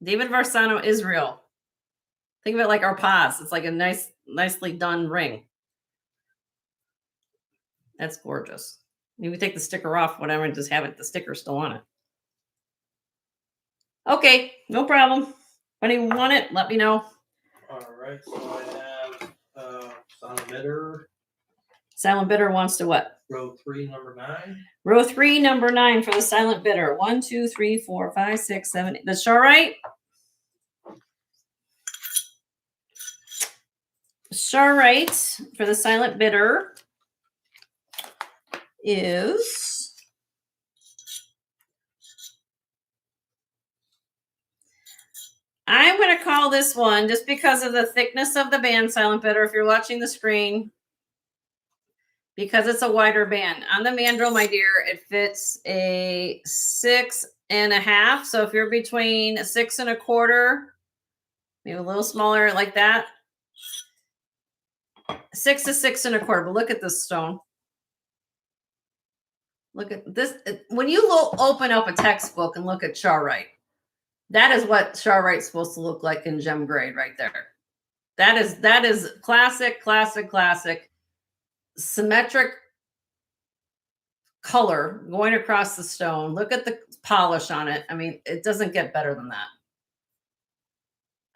David Varsano, Israel. Think of it like our paws. It's like a nicely done ring. That's gorgeous. You can take the sticker off, whatever, and just have it, the sticker still on it. Okay, no problem. If you want it, let me know. All right, so I have silent bidder. Silent bidder wants to what? Row 3, number 9. Row 3, number 9 for the silent bidder. 1, 2, 3, 4, 5, 6, 7. That's all right. All right for the silent bidder is I'm going to call this one, just because of the thickness of the band, silent bidder, if you're watching the screen, because it's a wider band. On the mandrel, my dear, it fits a 6.5. So if you're between 6 1/4, maybe a little smaller like that, 6 to 6 1/4. But look at this stone. Look at this. When you open up a textbook and look at Charwright, that is what Charwright's supposed to look like in gem grade right there. That is classic, symmetric color going across the stone. Look at the polish on it. I mean, it doesn't get better than that.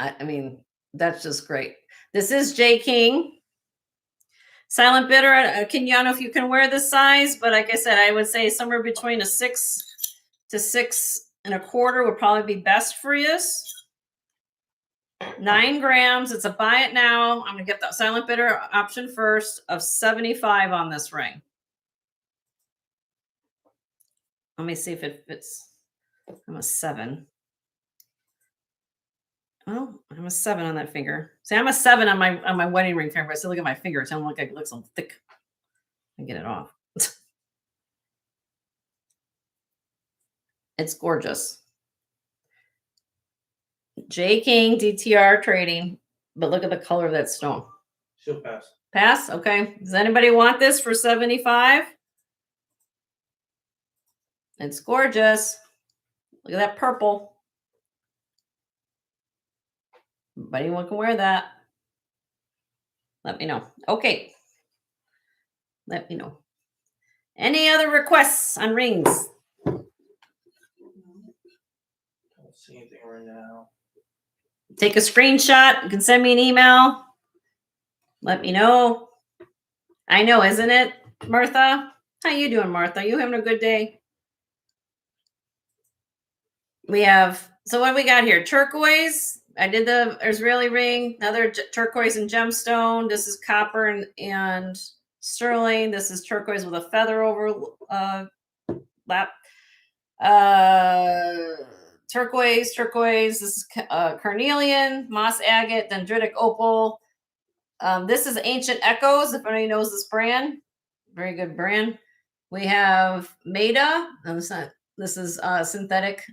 I mean, that's just great. This is J. King. Silent bidder, I don't know if you can wear this size, but like I said, I would say somewhere between a 6 to 6 1/4 would probably be best for you. 9 grams. It's a buy it now. I'm going to get the silent bidder option first of 75 on this ring. Let me see if it fits. I'm a 7. Oh, I'm a 7 on that finger. See, I'm a 7 on my wedding ring finger. But I still look at my finger. It look like it looks so thick. I get it off. It's gorgeous. J King DTR trading, but look at the color of that stone. She'll pass. Pass. Okay. Does anybody want this for 75? It's gorgeous. Look at that purple. Anyone can wear that. Let me know. Okay. Let me know. Any other requests on rings? Don't see anything right now. Take a screenshot. You can send me an email. Let me know. I know, isn't it, Martha? How you doing, Martha? You having a good day? We have, so what do we got here? Turquoise. I did the Israeli ring, another turquoise and gemstone. This is copper and sterling. This is turquoise with a feather over lap. Turquoise. This is carnelian, moss agate, dendritic opal. This is Ancient Echoes, if anybody knows this brand. Very good brand. We have Maida. No, this is synthetic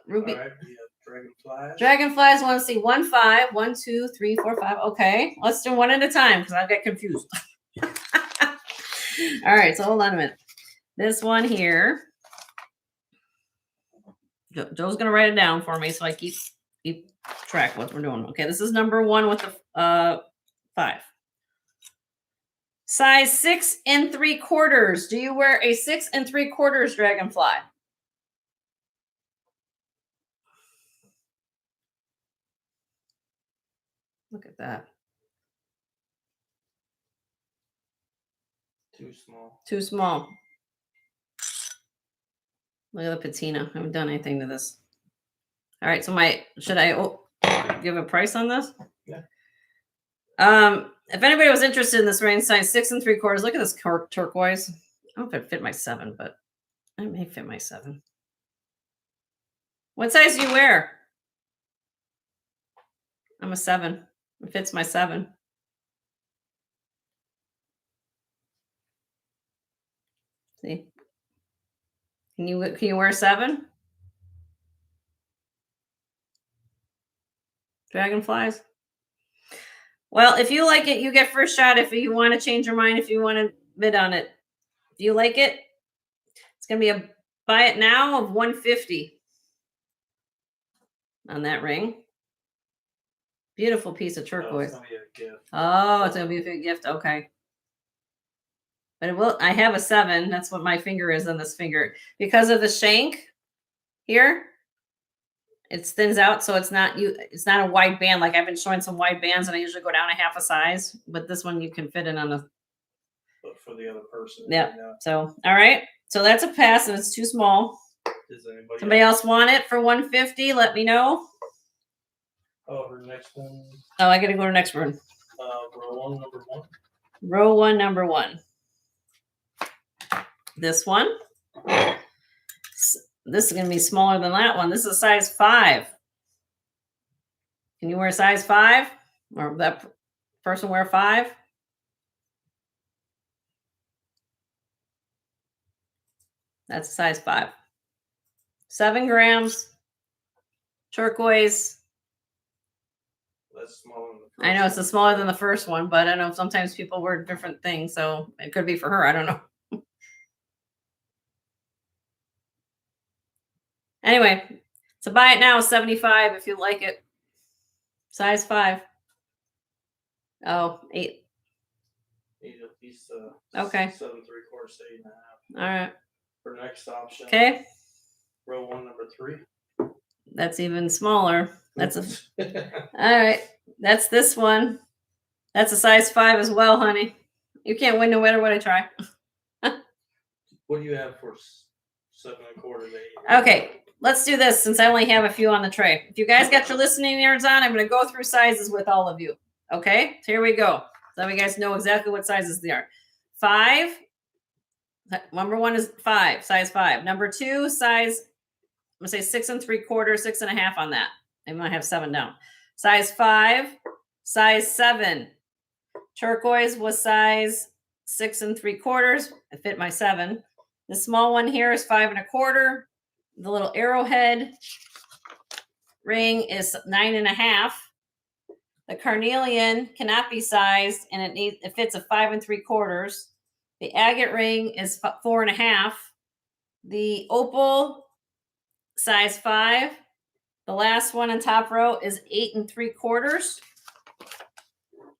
ruby. All right, we have dragonflies. Dragonflies, want to see 1, 5, 1, 2, 3, 4, 5. Okay, let's do one at a time because I get confused. All right, so hold on a minute. This one here. Joe's gonna write it down for me so I keep track of what we're doing. Okay, this is number 1 with the 5. Size 6 3/4. Do you wear a 6 3/4 dragonfly? Look at that. Too small. Too small. Look at the patina. I haven't done anything to this. All right, so should I give a price on this? Yeah. If anybody was interested in this ring, size 6 3/4. Look at this turquoise. I don't know if it fit my 7, but it may fit my 7. What size do you wear? I'm a 7. It fits my 7. See? Can you wear 7? Dragonflies? Well, if you like it, you get first shot. If you want to change your mind, if you want to bid on it, if you like it, it's gonna be a buy it now of 150 on that ring. Beautiful piece of turquoise. It's gonna be a gift. Oh, it's gonna be a big gift. Okay. But it will. I have a 7. That's what my finger is on this finger because of the shank here. It thins out, so it's not a wide band. Like I've been showing some wide bands, and I usually go down a half a size. But this one you can fit it on a. But for the other person. Yeah. So all right. So that's a pass, and it's too small. Does Somebody else want it for 150? Let me know. Oh, her next one. Oh, I got to go to the next room. Row 1, number 1. Row 1, number 1. This one. This is going to be smaller than that one. This is a size 5. Can you wear a size 5? Or that person wear 5? That's a size 5. 7 grams. Turquoise. That's smaller than the first. I know it's smaller than the first one, but I know sometimes people wear different things, so it could be for her. I don't know. Anyway, so buy it now, 75 if you like it. Size 5. Oh, 8. Need at least Okay. 7 3/4 to 8.5. All right. For next option. Okay. Row 1, number 3. That's even smaller. That's a. All right. That's this one. That's a size 5 as well, honey. You can't win no matter what I try. What do you have for 7 1/4 to 8? Okay. Let's do this since I only have a few on the tray. If you guys got your listening ears on, I'm going to go through sizes with all of you. Okay? So here we go. So you guys know exactly what sizes they are. 5. Number 1 is 5, size 5. Number 2, size, I'm going to say 6 3/4, 6 1/2 on that. I might have 7 down. Size 5, size 7. Turquoise was size 6 3/4. It fit my 7. The small one here is 5 1/4. The little arrowhead ring is 9.5. The carnelian cannot be sized, and it fits a 5 3/4. The agate ring is 4.5. The opal size 5. The last one in top row is 8 3/4.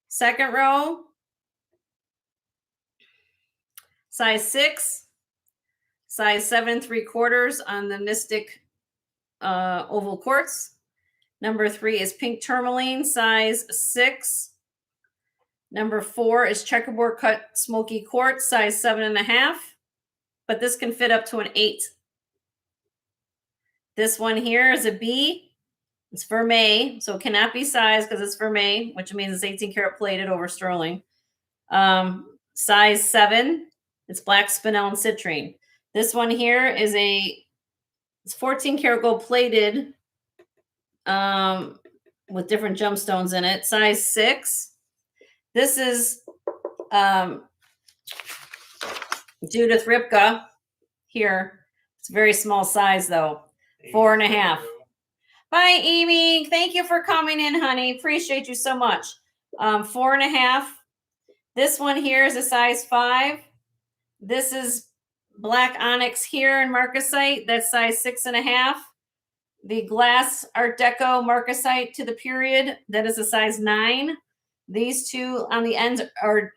Second row, size 6, size 7 3/4 on the Mystic oval quartz. Number 3 is pink tourmaline, size 6. Number 4 is checkerboard cut smoky quartz, size 7.5. But this can fit up to an 8. This one here is a B. It's vermeil, so it cannot be sized because it's vermeil, which means it's 18 karat plated over sterling. Size 7. It's black spinel and citrine. This one here is it's 14 karat gold plated with different gemstones in it. Size 6. This is Judith Ripka here. It's a very small size though. 4.5. Bye, Amy. Thank you for coming in, honey. Appreciate you so much. 4.5. This one here is a size 5. This is black onyx here in marcasite. That's size 6.5. The glass Art Deco marcasite to the period. That is a size 9. These two on the ends are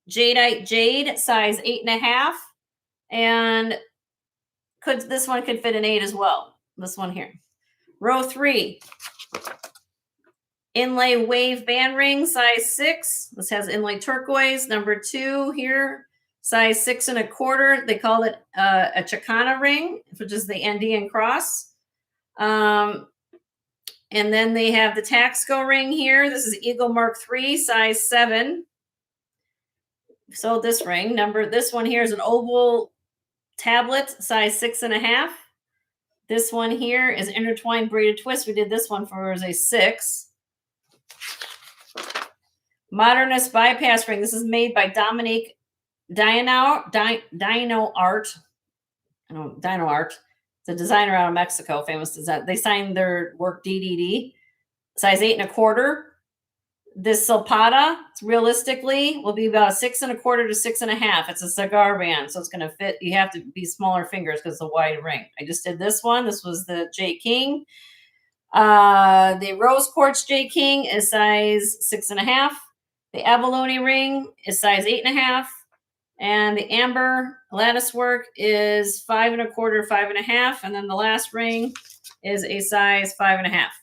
jadeite jade, size 8.5. And this one could fit an 8 as well. This one here. Row 3. Inlay wave band ring, size 6. This has inlay turquoise. Number 2 here, size 6 1/4. They call it a Chicana ring, which is the Andean cross. And then they have the Taxco ring here. This is Eagle Mark III, size 7. So this ring, this one here is an oval tablet, size 6.5. This one here is intertwined braided twist. We did this one for as a 6. Modernist bypass ring. This is made by Dominique Dino Art. Dino Art. It's a designer out of Mexico, famous design. They signed their work DDD. Size 8 1/4. This Silpata, realistically, will be about 6 1/4 to 6.5. It's a cigar band, so it's going to fit. You have to be smaller fingers because it's a wide ring. I just did this one. This was the J King. The rose quartz J King is size 6.5. The abalone ring is size 8.5. And the amber lattice work is 5 1/4, 5.5. And then the last ring is a size 5.5.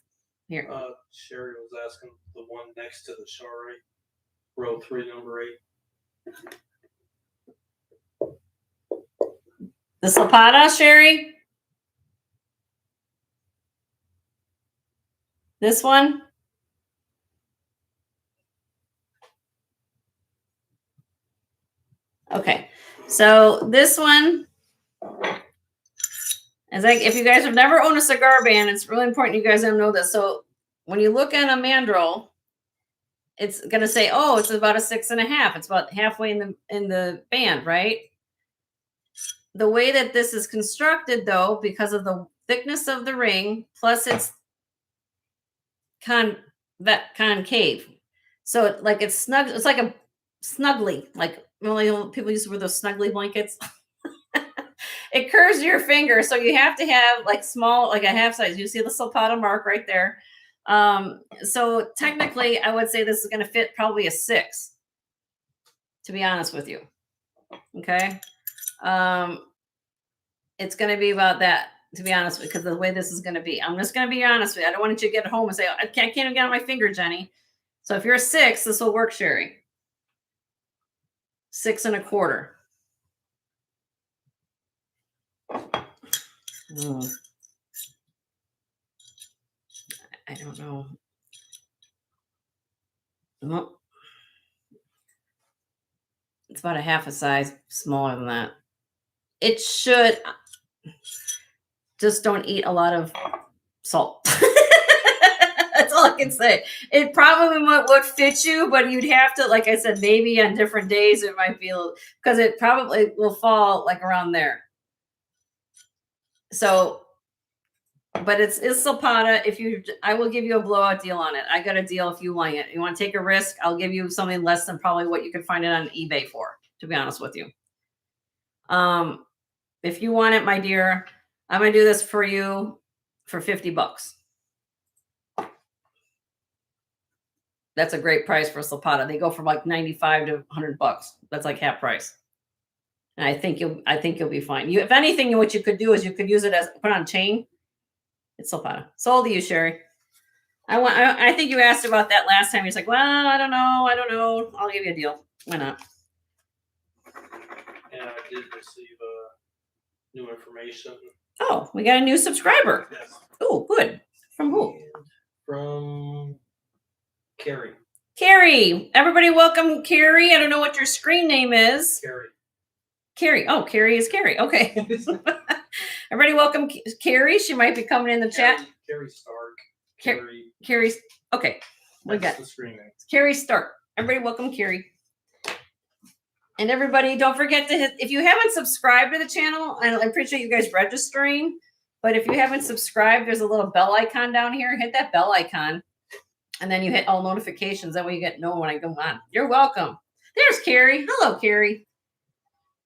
Here. Sherry was asking the one next to the Shari, row 3, number 8. The Silpata, Sherry? This one? Okay. So this one, if you guys have never owned a cigar band, it's really important you guys don't know this. So when you look at a mandrel, it's going to say, oh, it's about a 6.5. It's about halfway in the band, right? The way that this is constructed, though, because of the thickness of the ring, plus it's concave. So it's snug. It's like a snuggly, like really people used to wear those snuggly blankets. It curves your finger, so you have to have like small, like a half size. You see the Silpata mark right there. So technically, I would say this is going to fit probably a 6. To be honest with you, okay. It's going to be about that. To be honest, because the way this is going to be, I'm just going to be honest with you. I don't want you to get home and say, I can't even get on my finger, Jenny. So if you're a 6, this will work, Sherry. 6 1/4. I don't know. Well, it's about a half a size smaller than that. It should. Just don't eat a lot of salt. That's all I can say. It probably would fit you, but you'd have to, like I said, maybe on different days it might be, because it probably will fall like around there. So But it's Zapata. I will give you a blowout deal on it. I got a deal if you want it. You want to take a risk? I'll give you something less than probably what you could find it on eBay for, to be honest with you. If you want it, my dear, I'm gonna do this for you for $50. That's a great price for a Zapata. They go from like 95 to $100. That's like half price. And I think you'll be fine. If anything, what you could do is you could use it as put on a chain. It's Zapata. Sold to you, Sherry. I think you asked about that last time. He's like, well, I don't know. I'll give you a deal. Why not? And I did receive new information. Oh, we got a new subscriber. Yes. Oh, good. From who? From Carrie. Carrie. Everybody welcome Carrie. I don't know what your screen name is. Carrie. Oh, Carrie is Carrie. Okay. Everybody welcome Carrie. She might be coming in the chat. Carrie Stark. Carrie's. Okay. We got the screen name. Carrie Stark. Everybody welcome Carrie. And everybody, don't forget to hit, if you haven't subscribed to the channel, I appreciate you guys registering, but if you haven't subscribed, there's a little bell icon down here. Hit that bell icon, and then you hit all notifications. That way you get known when I go on. You're welcome. There's Carrie. Hello, Carrie.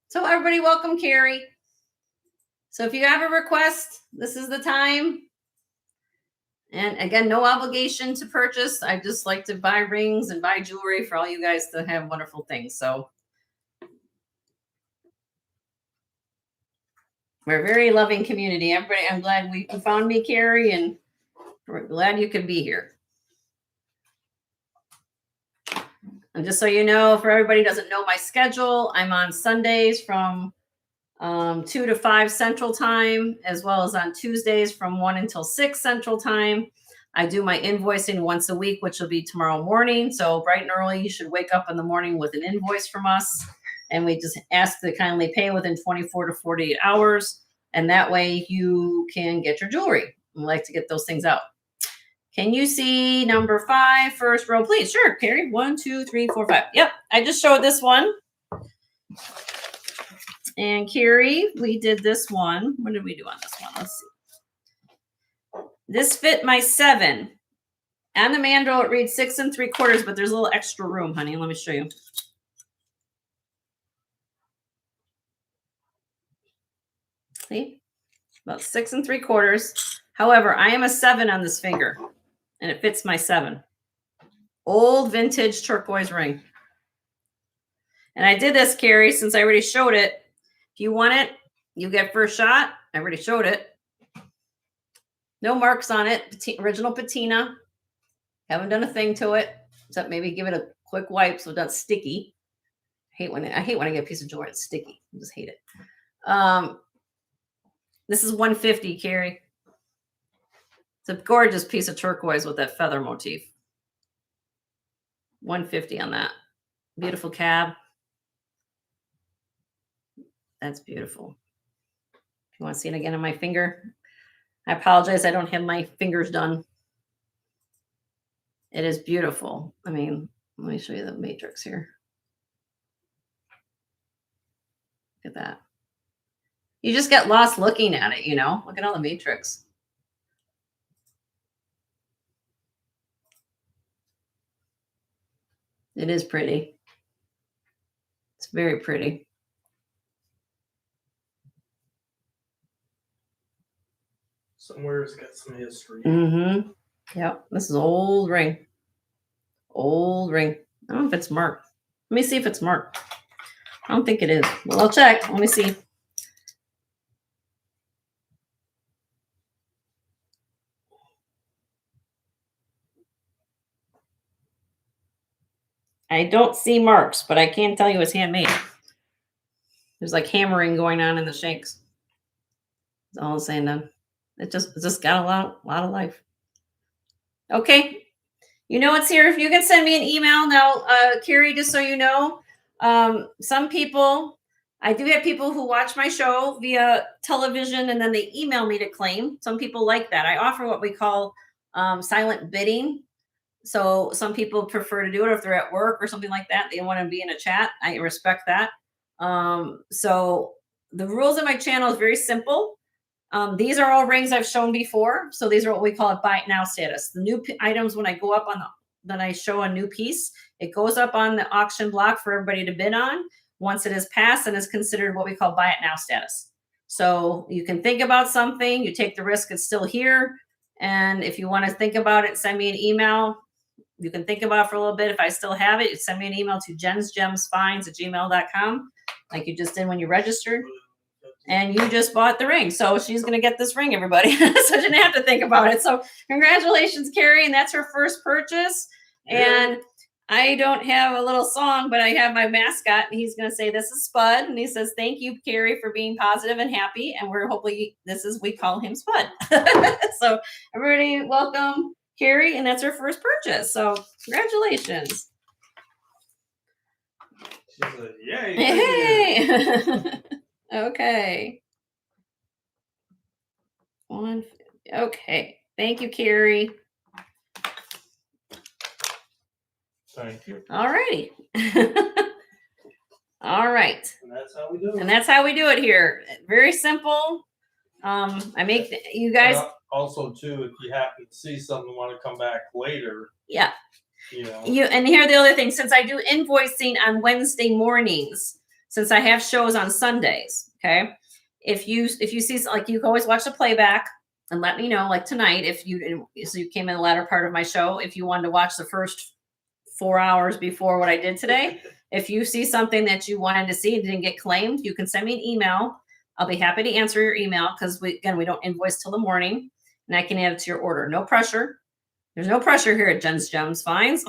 So everybody welcome Carrie. So if you have a request, this is the time. And again, no obligation to purchase. I just like to buy rings and buy jewelry for all you guys to have wonderful things. So we're a very loving community. Everybody, I'm glad you found me, Carrie, and we're glad you could be here. And just so you know, for everybody who doesn't know my schedule, I'm on Sundays from 2 to 5 Central Time, as well as on Tuesdays from 1 until 6 Central Time. I do my invoicing once a week, which will be tomorrow morning. So bright and early, you should wake up in the morning with an invoice from us. And we just ask to kindly pay within 24 to 48 hours. And that way you can get your jewelry. We like to get those things out. Can you see number 5, first row, please? Sure, Carrie. 1, 2, 3, 4, 5. Yep, I just showed this one. And Carrie, we did this one. What did we do on this one? Let's see. This fit my 7. On the mandrel, it reads 6 3/4, but there's a little extra room, honey. Let me show you. See? About 6 3/4. However, I am a 7 on this finger, and it fits my 7. Old vintage turquoise ring. And I did this, Carrie, since I already showed it. If you want it, you get first shot. I already showed it. No marks on it. Original patina. Haven't done a thing to it, except maybe give it a quick wipe so it's not sticky. I hate when I get a piece of jewelry that's sticky. I just hate it. This is $150, Carrie. It's a gorgeous piece of turquoise with that feather motif. $150 on that. Beautiful cab. That's beautiful. If you want to see it again on my finger, I apologize. I don't have my fingers done. It is beautiful. I mean, let me show you the matrix here. Look at that. You just get lost looking at it, you know? Look at all the matrix. It is pretty. It's very pretty. Somewhere it's got some history. Mm-hmm. Yep. This is old ring. Old ring. I don't know if it's marked. Let me see if it's marked. I don't think it is. Well, I'll check. Let me see. I don't see marks, but I can tell you it's handmade. There's like hammering going on in the shanks. That's all I'm saying then. It just got a lot of life. Okay. You know what's here. If you can send me an email now, Carrie, just so you know, some people, I do have people who watch my show via television and then they email me to claim. Some people like that. I offer what we call silent bidding. So some people prefer to do it if they're at work or something like that. They want to be in a chat. I respect that. So the rules of my channel is very simple. These are all rings I've shown before. So these are what we call it buy it now status. The new items, when I go up on then I show a new piece, it goes up on the auction block for everybody to bid on. Once it is passed and is considered what we call buy it now status. So you can think about something, you take the risk, it's still here. And if you want to think about it, send me an email. You can think about it for a little bit. If I still have it, send me an email to jensgemsfinds@gmail.com, like you just did when you registered. And you just bought the ring. So she's going to get this ring, everybody. So she didn't have to think about it. So congratulations, Carrie. And that's her first purchase. Yeah. And I don't have a little song, but I have my mascot, and he's going to say, this is Spud. And he says, thank you, Carrie, for being positive and happy. And we're hopefully, we call him Spud. So everybody welcome Carrie. And that's her first purchase. So congratulations. She said, yay. Hey. Okay. Okay. Thank you, Carrie. Thank you. All righty. All right. And that's how we do it. And that's how we do it here. Very simple. I make you guys. Also, too, if you happen to see something and want to come back later. Yeah. You know. And here are the other things. Since I do invoicing on Wednesday mornings, since I have shows on Sundays, okay. If you see, like, you can always watch the playback and let me know, like tonight, so you came in the latter part of my show, if you wanted to watch the first 4 hours before what I did today. If you see something that you wanted to see and didn't get claimed, you can send me an email. I'll be happy to answer your email, because we don't invoice till the morning, and I can add it to your order. No pressure. There's no pressure here at Jens Gems Finds.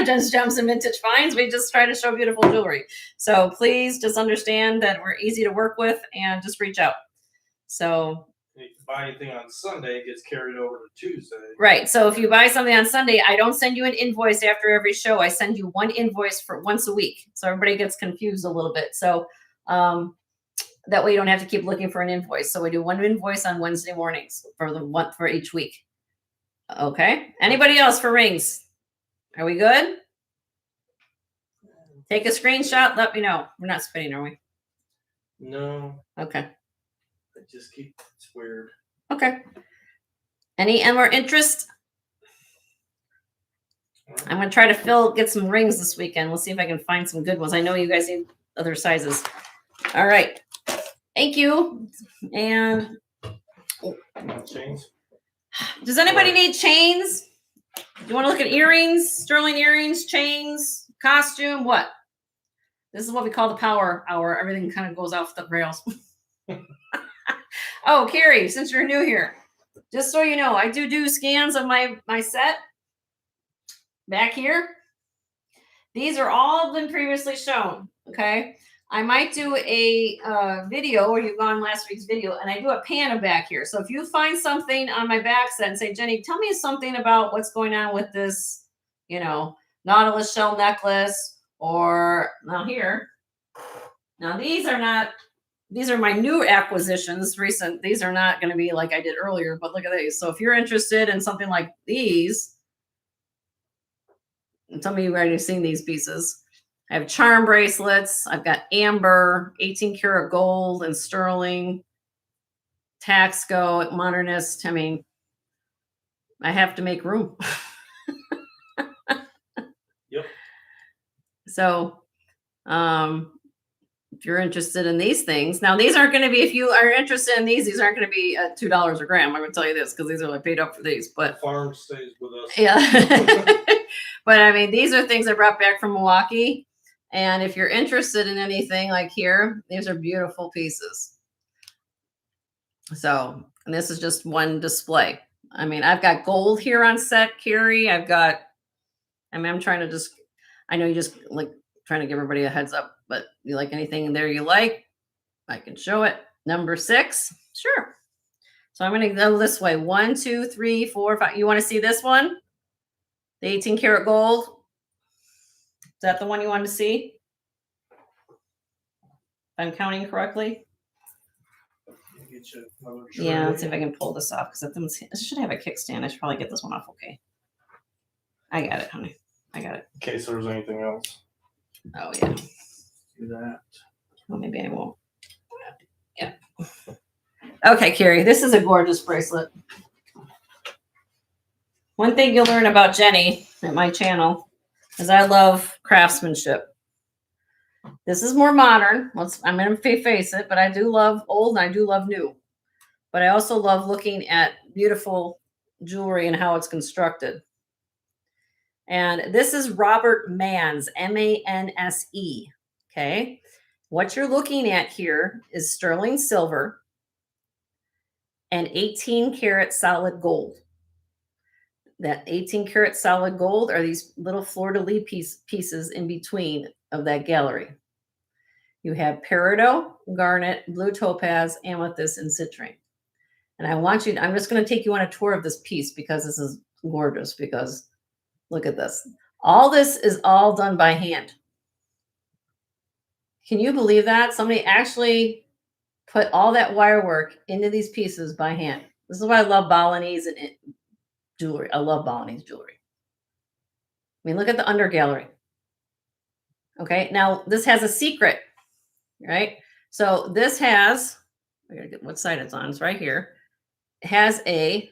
Jens Gems and Vintage Finds. We just try to show beautiful jewelry. So please just understand that we're easy to work with, and just reach out. So if you buy anything on Sunday, it gets carried over to Tuesday. Right. So if you buy something on Sunday, I don't send you an invoice after every show. I send you one invoice for once a week. So everybody gets confused a little bit. So that way you don't have to keep looking for an invoice. So we do one invoice on Wednesday mornings for each week. Okay. Anybody else for rings? Are we good? Take a screenshot. Let me know. We're not spinning, are we? No. Okay. It's weird. Okay. Any more interest? Right. I'm going to try to get some rings this weekend. We'll see if I can find some good ones. I know you guys need other sizes. All right. Thank you. And chains. Does anybody need chains? Do you want to look at earrings, sterling earrings, chains, costume? What? This is what we call the power hour. Everything kind of goes off the rails. Oh, Carrie, since you're new here, just so you know, I do scans of my set back here. These are all been previously shown. Okay. I might do a video, or you've gone last week's video, and I do a pan of back here. So if you find something on my back set and say, Jenny, tell me something about what's going on with this, Nautilus shell necklace, or now here. Now these are my new acquisitions, recent. These are not going to be like I did earlier, but look at these. So if you're interested in something like these, and some of you have already seen these pieces. I have charm bracelets. I've got amber, 18 karat gold, and sterling, Taxco, modernist. I mean, I have to make room. Yep. So, if you're interested in these things, now these aren't going to be, if you are interested in these aren't going to be at $2 a gram. I'm going to tell you this, because these are like paid up for these, but the farm stays with us. Yeah. But I mean, these are things I brought back from Milwaukee. And if you're interested in anything like here, these are beautiful pieces. So, and this is just one display. I mean, I've got gold here on set, Carrie. I'm trying to I know you just like trying to give everybody a heads up, but you like anything in there you like, I can show it. Number 6. Sure. So I'm going to go this way. 1, 2, 3, 4, 5. You want to see this one? The 18 karat gold. Is that the one you want to see? If I'm counting correctly. Yeah, let's see if I can pull this off, because it should have a kickstand. I should probably get this one off. Okay. I got it, honey. I got it. In case there's anything else. Oh, yeah. Do that. Well, maybe I won't. Yeah. Okay, Carrie, this is a gorgeous bracelet. One thing you'll learn about Jenny at my channel is I love craftsmanship. This is more modern. I'm going to face it, but I do love old and I do love new. But I also love looking at beautiful jewelry and how it's constructed. And this is Robert Manse, Manse. Okay. What you're looking at here is sterling silver and 18 karat solid gold. That 18 karat solid gold are these little fleur-de-lis pieces in between of that gallery. You have peridot, garnet, blue topaz, amethyst, and citrine. And I'm just going to take you on a tour of this piece because this is gorgeous. Because look at this. All this is all done by hand. Can you believe that? Somebody actually put all that wire work into these pieces by hand. This is why I love Balinese and jewelry. I love Balinese jewelry. I mean, look at the under gallery. Okay, now this has a secret, right? So this has, I gotta get what side it's on. It's right here. It has we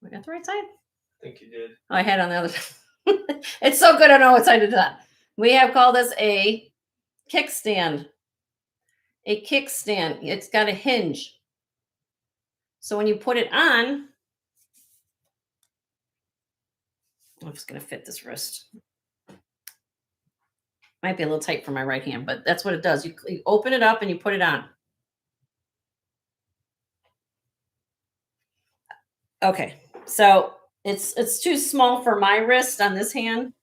got the right side? I think you did. Oh, I had it on the other side. It's so good I know what side it's on. We have called this a kickstand. A kickstand. It's got a hinge. So when you put it on, I'm just going to fit this wrist. Might be a little tight for my right hand, but that's what it does. You open it up and you put it on. Okay, so it's too small for my wrist on this hand,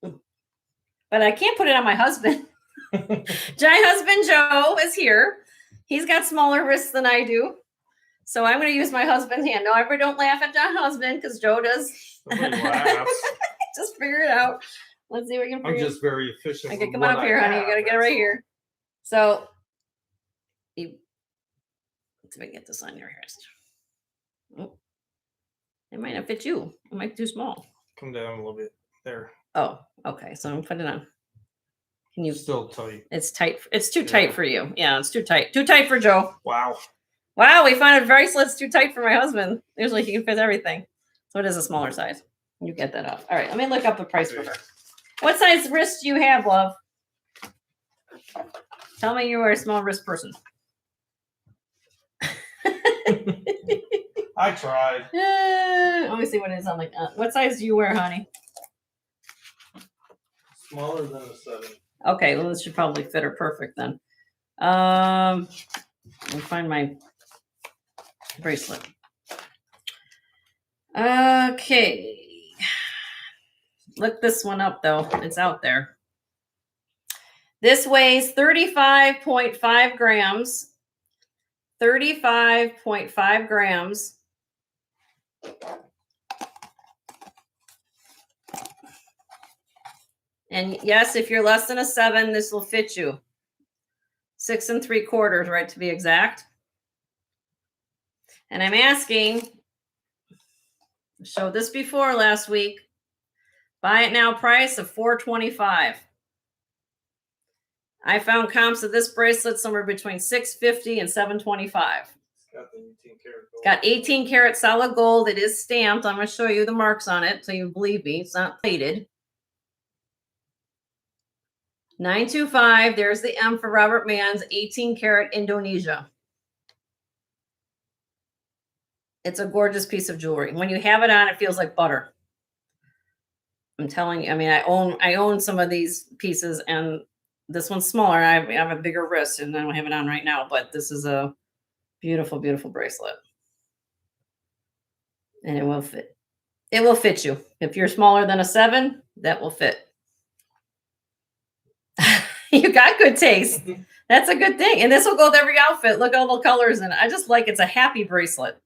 but I can't put it on my husband. My husband Joe is here. He's got smaller wrists than I do, so I'm going to use my husband's hand. No, everybody don't laugh at my husband because Joe does. Just figure it out. Let's see if we can. I'm just very efficient. Okay, come on up here, honey. You got to get it right here. So, let's see if I can get this on your wrist. Oh, it might not fit you. It might be too small. Come down a little bit there. Oh, okay. So I'm putting it on. Can you? Still tight. It's tight. It's too tight for you. Yeah, it's too tight. Too tight for Joe. Wow. Wow, we found a bracelet's too tight for my husband. Usually he can fit everything. So it is a smaller size. You get that up. All right, let me look up the price for her. What size wrist do you have, love? Tell me you are a small wrist person. I tried. Let me see what it is on like. What size do you wear, honey? Smaller than a 7. Okay, well this should probably fit her perfect then. Let me find my bracelet. Okay. Look this one up though. It's out there. This weighs 35.5 grams. 35.5 grams. And yes, if you're less than a 7, this will fit you. 6 3/4, right, to be exact. And I'm asking, showed this before last week. Buy it now price of $425. I found comps of this bracelet somewhere between $650 and $725. Got the 18 karat gold. Got 18 karat solid gold. It is stamped. I'm going to show you the marks on it so you believe me. It's not plated. 925. There's the M for Robert Manse. 18 karat Indonesia. It's a gorgeous piece of jewelry. When you have it on, it feels like butter. I'm telling you. I mean, I own some of these pieces, and this one's smaller. I have a bigger wrist, and I don't have it on right now. But this is a beautiful, beautiful bracelet, and it will fit. It will fit you. If you're smaller than a 7, that will fit. You got good taste. That's a good thing. And this will go with every outfit. Look at all the colors in it. I just like it's a happy bracelet.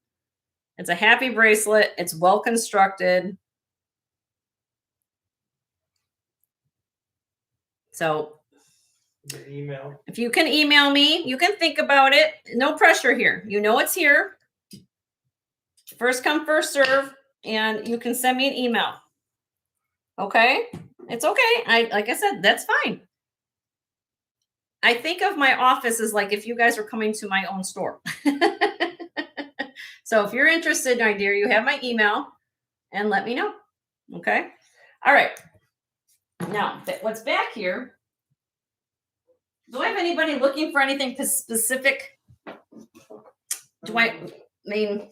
It's a happy bracelet. It's well constructed. So email. If you can email me, you can think about it. No pressure here. You know it's here. First come, first serve. And you can send me an email. Okay? It's okay. Like I said, that's fine. I think of my office as like if you guys were coming to my own store. So if you're interested, my dear, you have my email and let me know. Okay. All right. Now, what's back here? Do I have anybody looking for anything specific? I mean,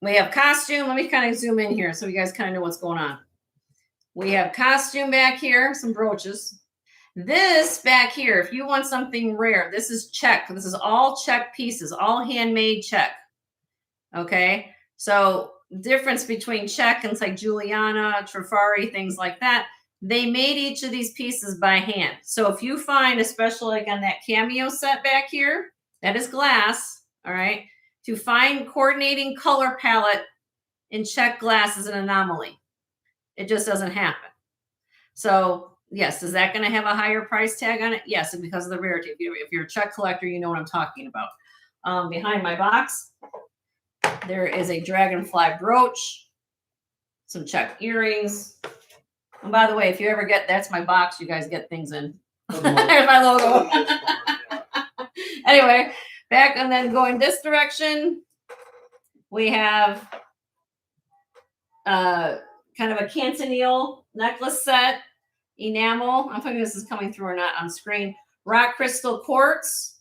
we have costume. Let me kind of zoom in here so you guys kind of know what's going on. We have costume back here, some brooches. This back here, if you want something rare, this is check. This is all check pieces, all handmade check. Okay. So difference between check and like Juliana, Trifari, things like that. They made each of these pieces by hand. So if you find, especially like on that cameo set back here, that is glass. All right. To find coordinating color palette in check glass is an anomaly. It just doesn't happen. So yes, is that going to have a higher price tag on it? Yes, because of the rarity. If you're a check collector, you know what I'm talking about. Behind my box, there is a dragonfly brooch, some check earrings. And by the way, if you ever get, that's my box, you guys get things in. There's my logo. Anyway, back and then going this direction, we have kind of a Cantonile necklace set, enamel. I'm thinking this is coming through or not on screen. Rock crystal quartz,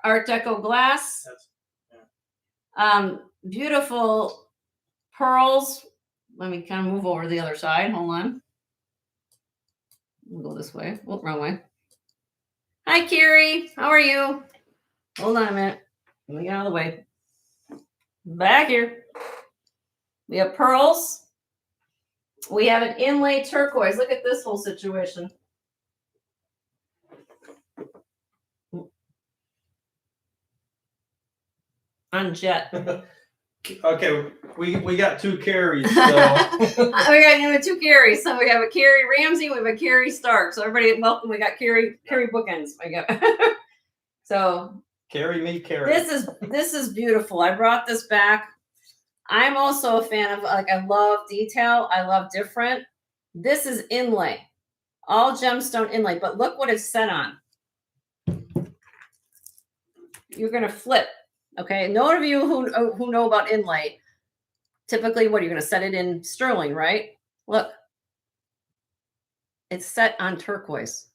Art Deco glass. Beautiful pearls. Let me kind of move over to the other side. Hold on. We'll go this way. Oh, wrong way. Hi, Carrie. How are you? Hold on a minute. Let me get out of the way. Back here. We have pearls. We have an inlay turquoise. Look at this whole situation. On jet. Okay, we got two Carries. So. We got two Carries. So we have a Carrie Ramsey. We have a Carrie Stark. So everybody, welcome. We got Carrie bookends. I got. So Carry me, Carrie. This is beautiful. I brought this back. I'm also a fan of, like, I love detail. I love different. This is inlay, all gemstone inlay. But look what it's set on. You're gonna flip. Okay, none of you who know about inlay, typically, what are you going to set it in sterling, right? Look, it's set on turquoise.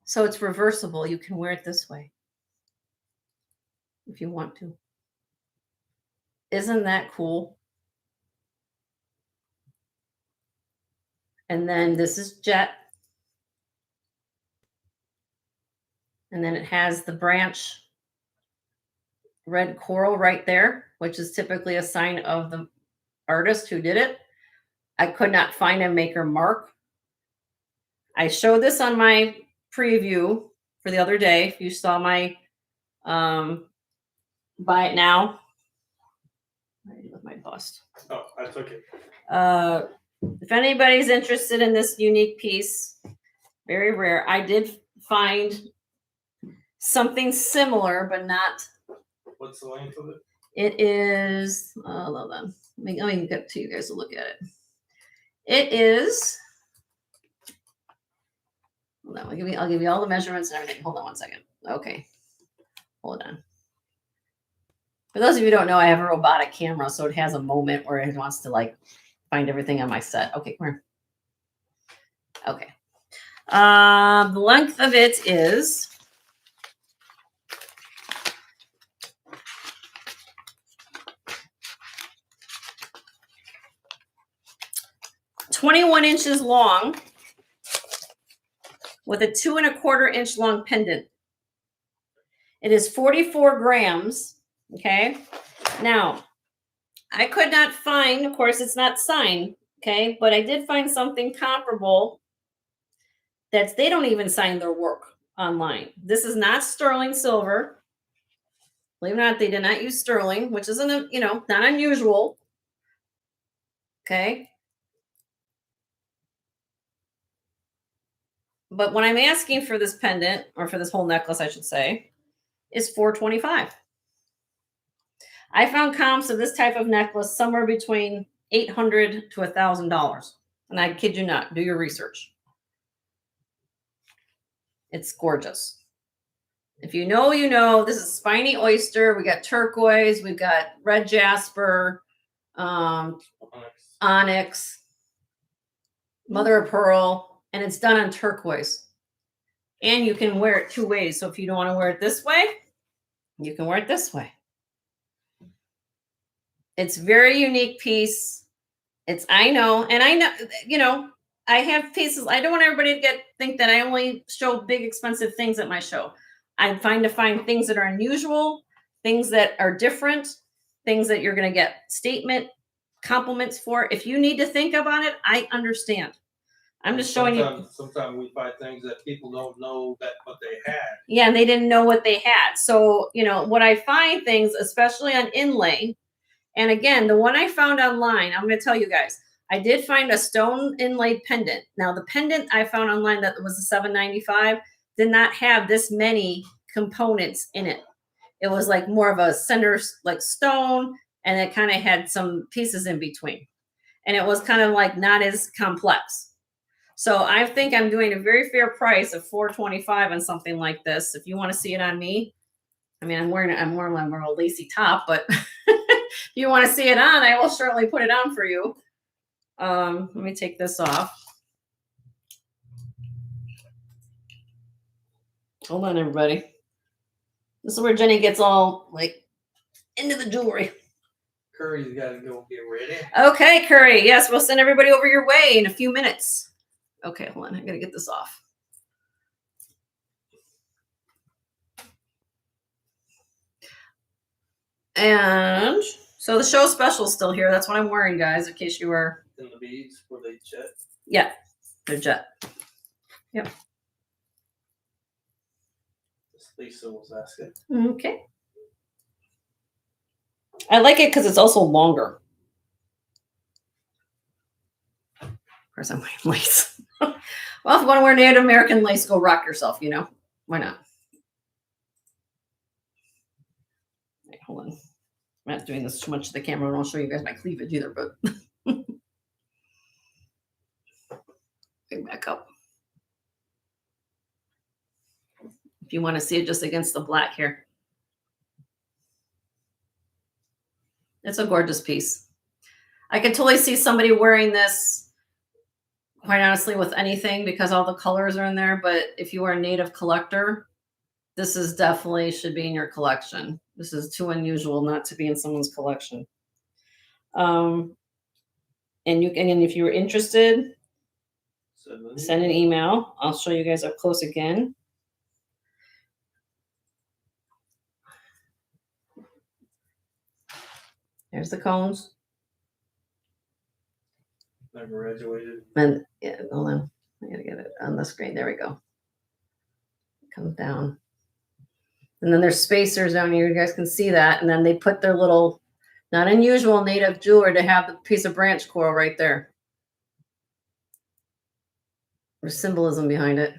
So it's reversible. You can wear it this way if you want to. Isn't that cool? And then this is jet. And then it has the branch red coral right there, which is typically a sign of the artist who did it. I could not find a maker mark. I showed this on my preview for the other day. If you saw my buy it now. With my bust. Oh, I took it. If anybody's interested in this unique piece, very rare. I did find something similar, but not. What's the length of it? It is. Hold on. Let me get to you guys to look at it. It is. Hold on. I'll give you all the measurements and everything. Hold on one second. Okay. Hold on. For those of you who don't know, I have a robotic camera, so it has a moment where it wants to like find everything on my set. Okay, come here. Okay. The length of it is 21 inches long with a 2 1/4 inch long pendant. It is 44 grams. Okay. Now, I could not find, of course, it's not signed. Okay. But I did find something comparable that they don't even sign their work online. This is not sterling silver. Believe it or not, they did not use sterling, which isn't, not unusual. Okay. But when I'm asking for this pendant, or for this whole necklace, I should say, is $425. I found comps of this type of necklace somewhere between $800 to $1,000. And I kid you not, do your research. It's gorgeous. If you know, you know. This is spiny oyster. We got turquoise. We've got red jasper, onyx, mother of pearl, and it's done on turquoise. And you can wear it 2 ways. So if you don't want to wear it this way, you can wear it this way. It's very unique piece. I know, I have pieces. I don't want everybody to think that I only show big, expensive things at my show. I find things that are unusual, things that are different, things that you're going to get statement compliments for. If you need to think about it, I understand. I'm just showing you. Sometimes we find things that people don't know what they had. Yeah, and they didn't know what they had. So, what I find things, especially on inlay, and again, the one I found online, I'm going to tell you guys, I did find a stone inlaid pendant. Now, the pendant I found online that was a $7.95 did not have this many components in it. It was like more of a center, like stone, and it kind of had some pieces in between. And it was kind of like not as complex. So I think I'm doing a very fair price of $4.25 on something like this. If you want to see it on me, I mean, I'm wearing a lacy top, but if you want to see it on, I will certainly put it on for you. Let me take this off. Hold on, everybody. This is where Jenny gets all like into the jewelry. Curry's got to go get ready. Okay, Curry. Yes, we'll send everybody over your way in a few minutes. Okay, hold on. I got to get this off. And so the show special is still here. That's what I'm wearing, guys, in case you were. And the beads, were they jet? Yeah, they're jet. Yep. Lisa was asking. Okay. I like it because it's also longer. Of course, I'm wearing lace. Well, if you want to wear Native American lace, go rock yourself, Why not? Wait, hold on. I'm not doing this too much to the camera. I don't show you guys my cleavage either, but bring back up. If you want to see it just against the black here. It's a gorgeous piece. I could totally see somebody wearing this, quite honestly, with anything because all the colors are in there. But if you are a native collector, this is definitely should be in your collection. This is too unusual not to be in someone's collection. And if you were interested, send an email. I'll show you guys up close again. There's the cones. I graduated. And yeah, hold on. I gotta get it on the screen. There we go. It comes down. And then there's spacers down here. You guys can see that. And then they put their little, not unusual native jewelry to have the piece of branch coral right there. There's symbolism behind it.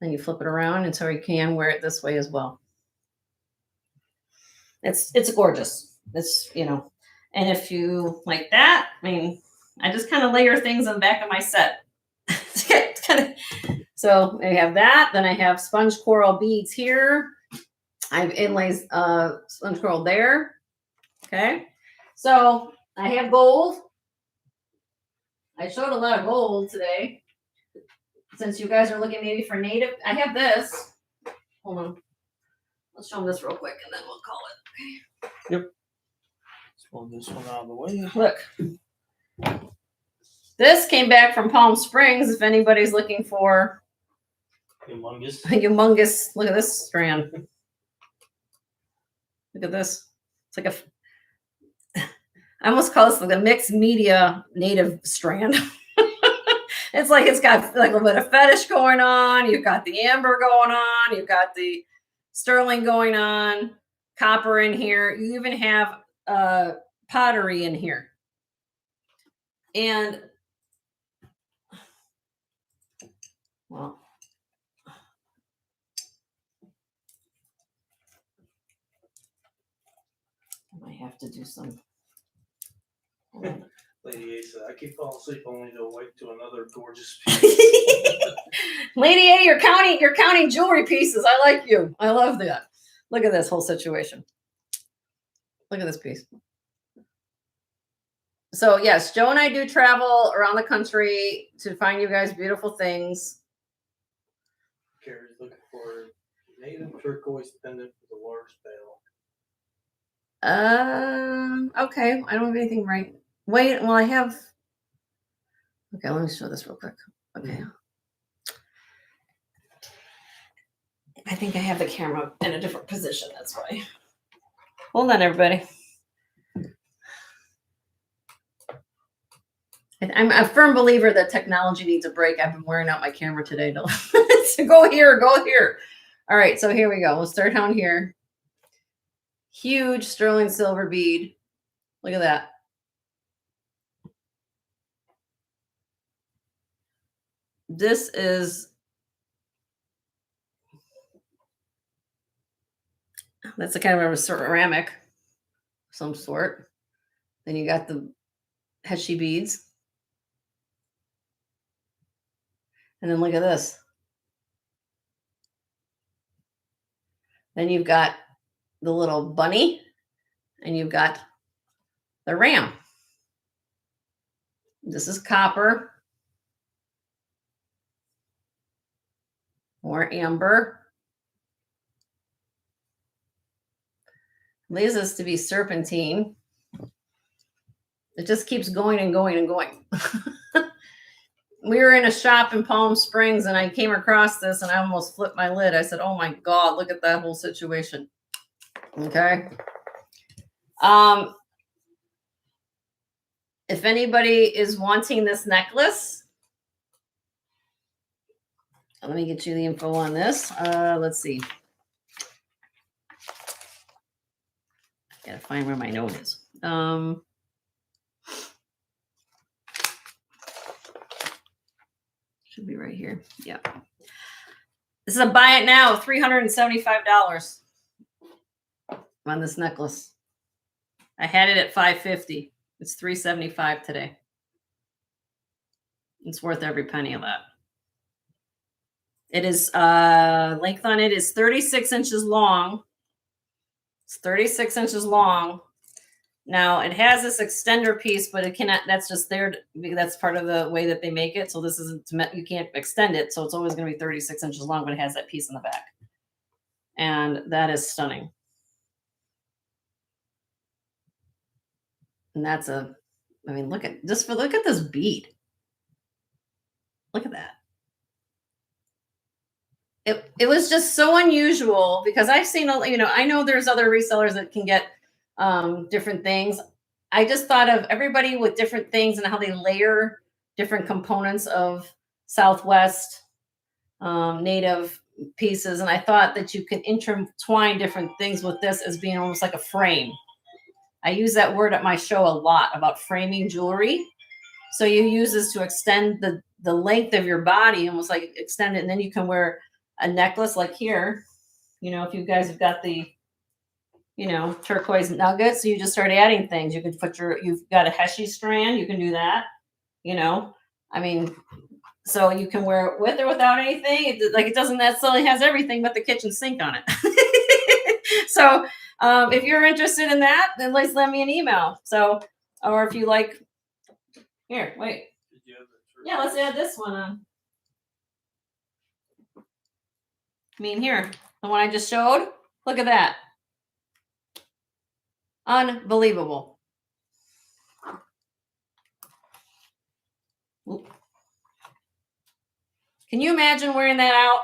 Then you flip it around and so you can wear it this way as well. It's gorgeous. It's, and if you like that, I mean, I just kind of layer things on the back of my set. So I have that. Then I have sponge coral beads here. I have inlays, sponge coral there. Okay. So I have gold. I showed a lot of gold today. Since you guys are looking maybe for native, I have this. Hold on. Let's show them this real quick and then we'll call it. Okay. Yep. Let's pull this one out of the way. Look. This came back from Palm Springs if anybody's looking for humongous. Look at this strand. Look at this. It's like I almost call this like a mixed media native strand. It's like it's got like a little bit of fetish going on. You've got the amber going on. You've got the sterling going on. Copper in here. You even have pottery in here. And well, I might have to do some. Lady A said, I keep falling asleep only to awake to another gorgeous piece. Lady A, you're counting jewelry pieces. I like you. I love that. Look at this whole situation. Look at this piece. So yes, Joe and I do travel around the country to find you guys beautiful things. Carrie's looking for a native turquoise pendant with a large bell. Okay. I don't have anything right. Wait, well, I have. Okay, let me show this real quick. Okay. I think I have the camera in a different position. That's why. Hold on, everybody. I'm a firm believer that technology needs a break. I've been wearing out my camera today. So go here, go here. All right, so here we go. We'll start down here. Huge sterling silver bead. Look at that. This is, that's a kind of a ceramic of some sort. Then you got the Heshy beads. And then look at this. Then you've got the little bunny and you've got the ram. This is copper. More amber. Leads us to be serpentine. It just keeps going and going and going. We were in a shop in Palm Springs and I came across this and I almost flipped my lid. I said, oh my God, look at that whole situation. Okay. If anybody is wanting this necklace, let me get you the info on this. Let's see. I gotta find where my note is. Should be right here. Yeah. This is a buy it now, $375 on this necklace. I had it at $550. It's $375 today. It's worth every penny of that. It is length on it is 36 inches long. It's 36 inches long. Now it has this extender piece, but it cannot, that's just there. That's part of the way that they make it. So this isn't, you can't extend it. So it's always going to be 36 inches long, but it has that piece in the back. And that is stunning. And that's I mean, look at this bead. Look at that. It was just so unusual because I've seen, I know there's other resellers that can get different things. I just thought of everybody with different things and how they layer different components of Southwest native pieces. And I thought that you can intertwine different things with this as being almost like a frame. I use that word at my show a lot about framing jewelry. So you use this to extend the length of your body, almost like extend it. And then you can wear a necklace like here. If you guys have got the turquoise nuggets, so you just start adding things. You could put you've got a Heshy strand, you can do that, I mean, so you can wear it with or without anything. It doesn't necessarily has everything but the kitchen sink on it. So if you're interested in that, then let me an email. So, or if you like, here, wait. Yeah, let's add this one on. I mean, here, the one I just showed, look at that. Unbelievable. Oop. Can you imagine wearing that out?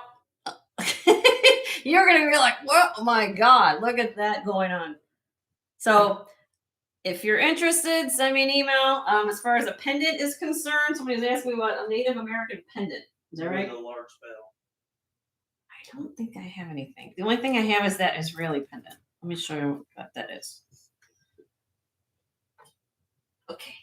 You're going to be like, oh my God, look at that going on. So if you're interested, send me an email. As far as a pendant is concerned, somebody's asking me about a Native American pendant. Is that right? A large bell. I don't think I have anything. The only thing I have is that Israeli pendant. Let me show you what that is. Okay.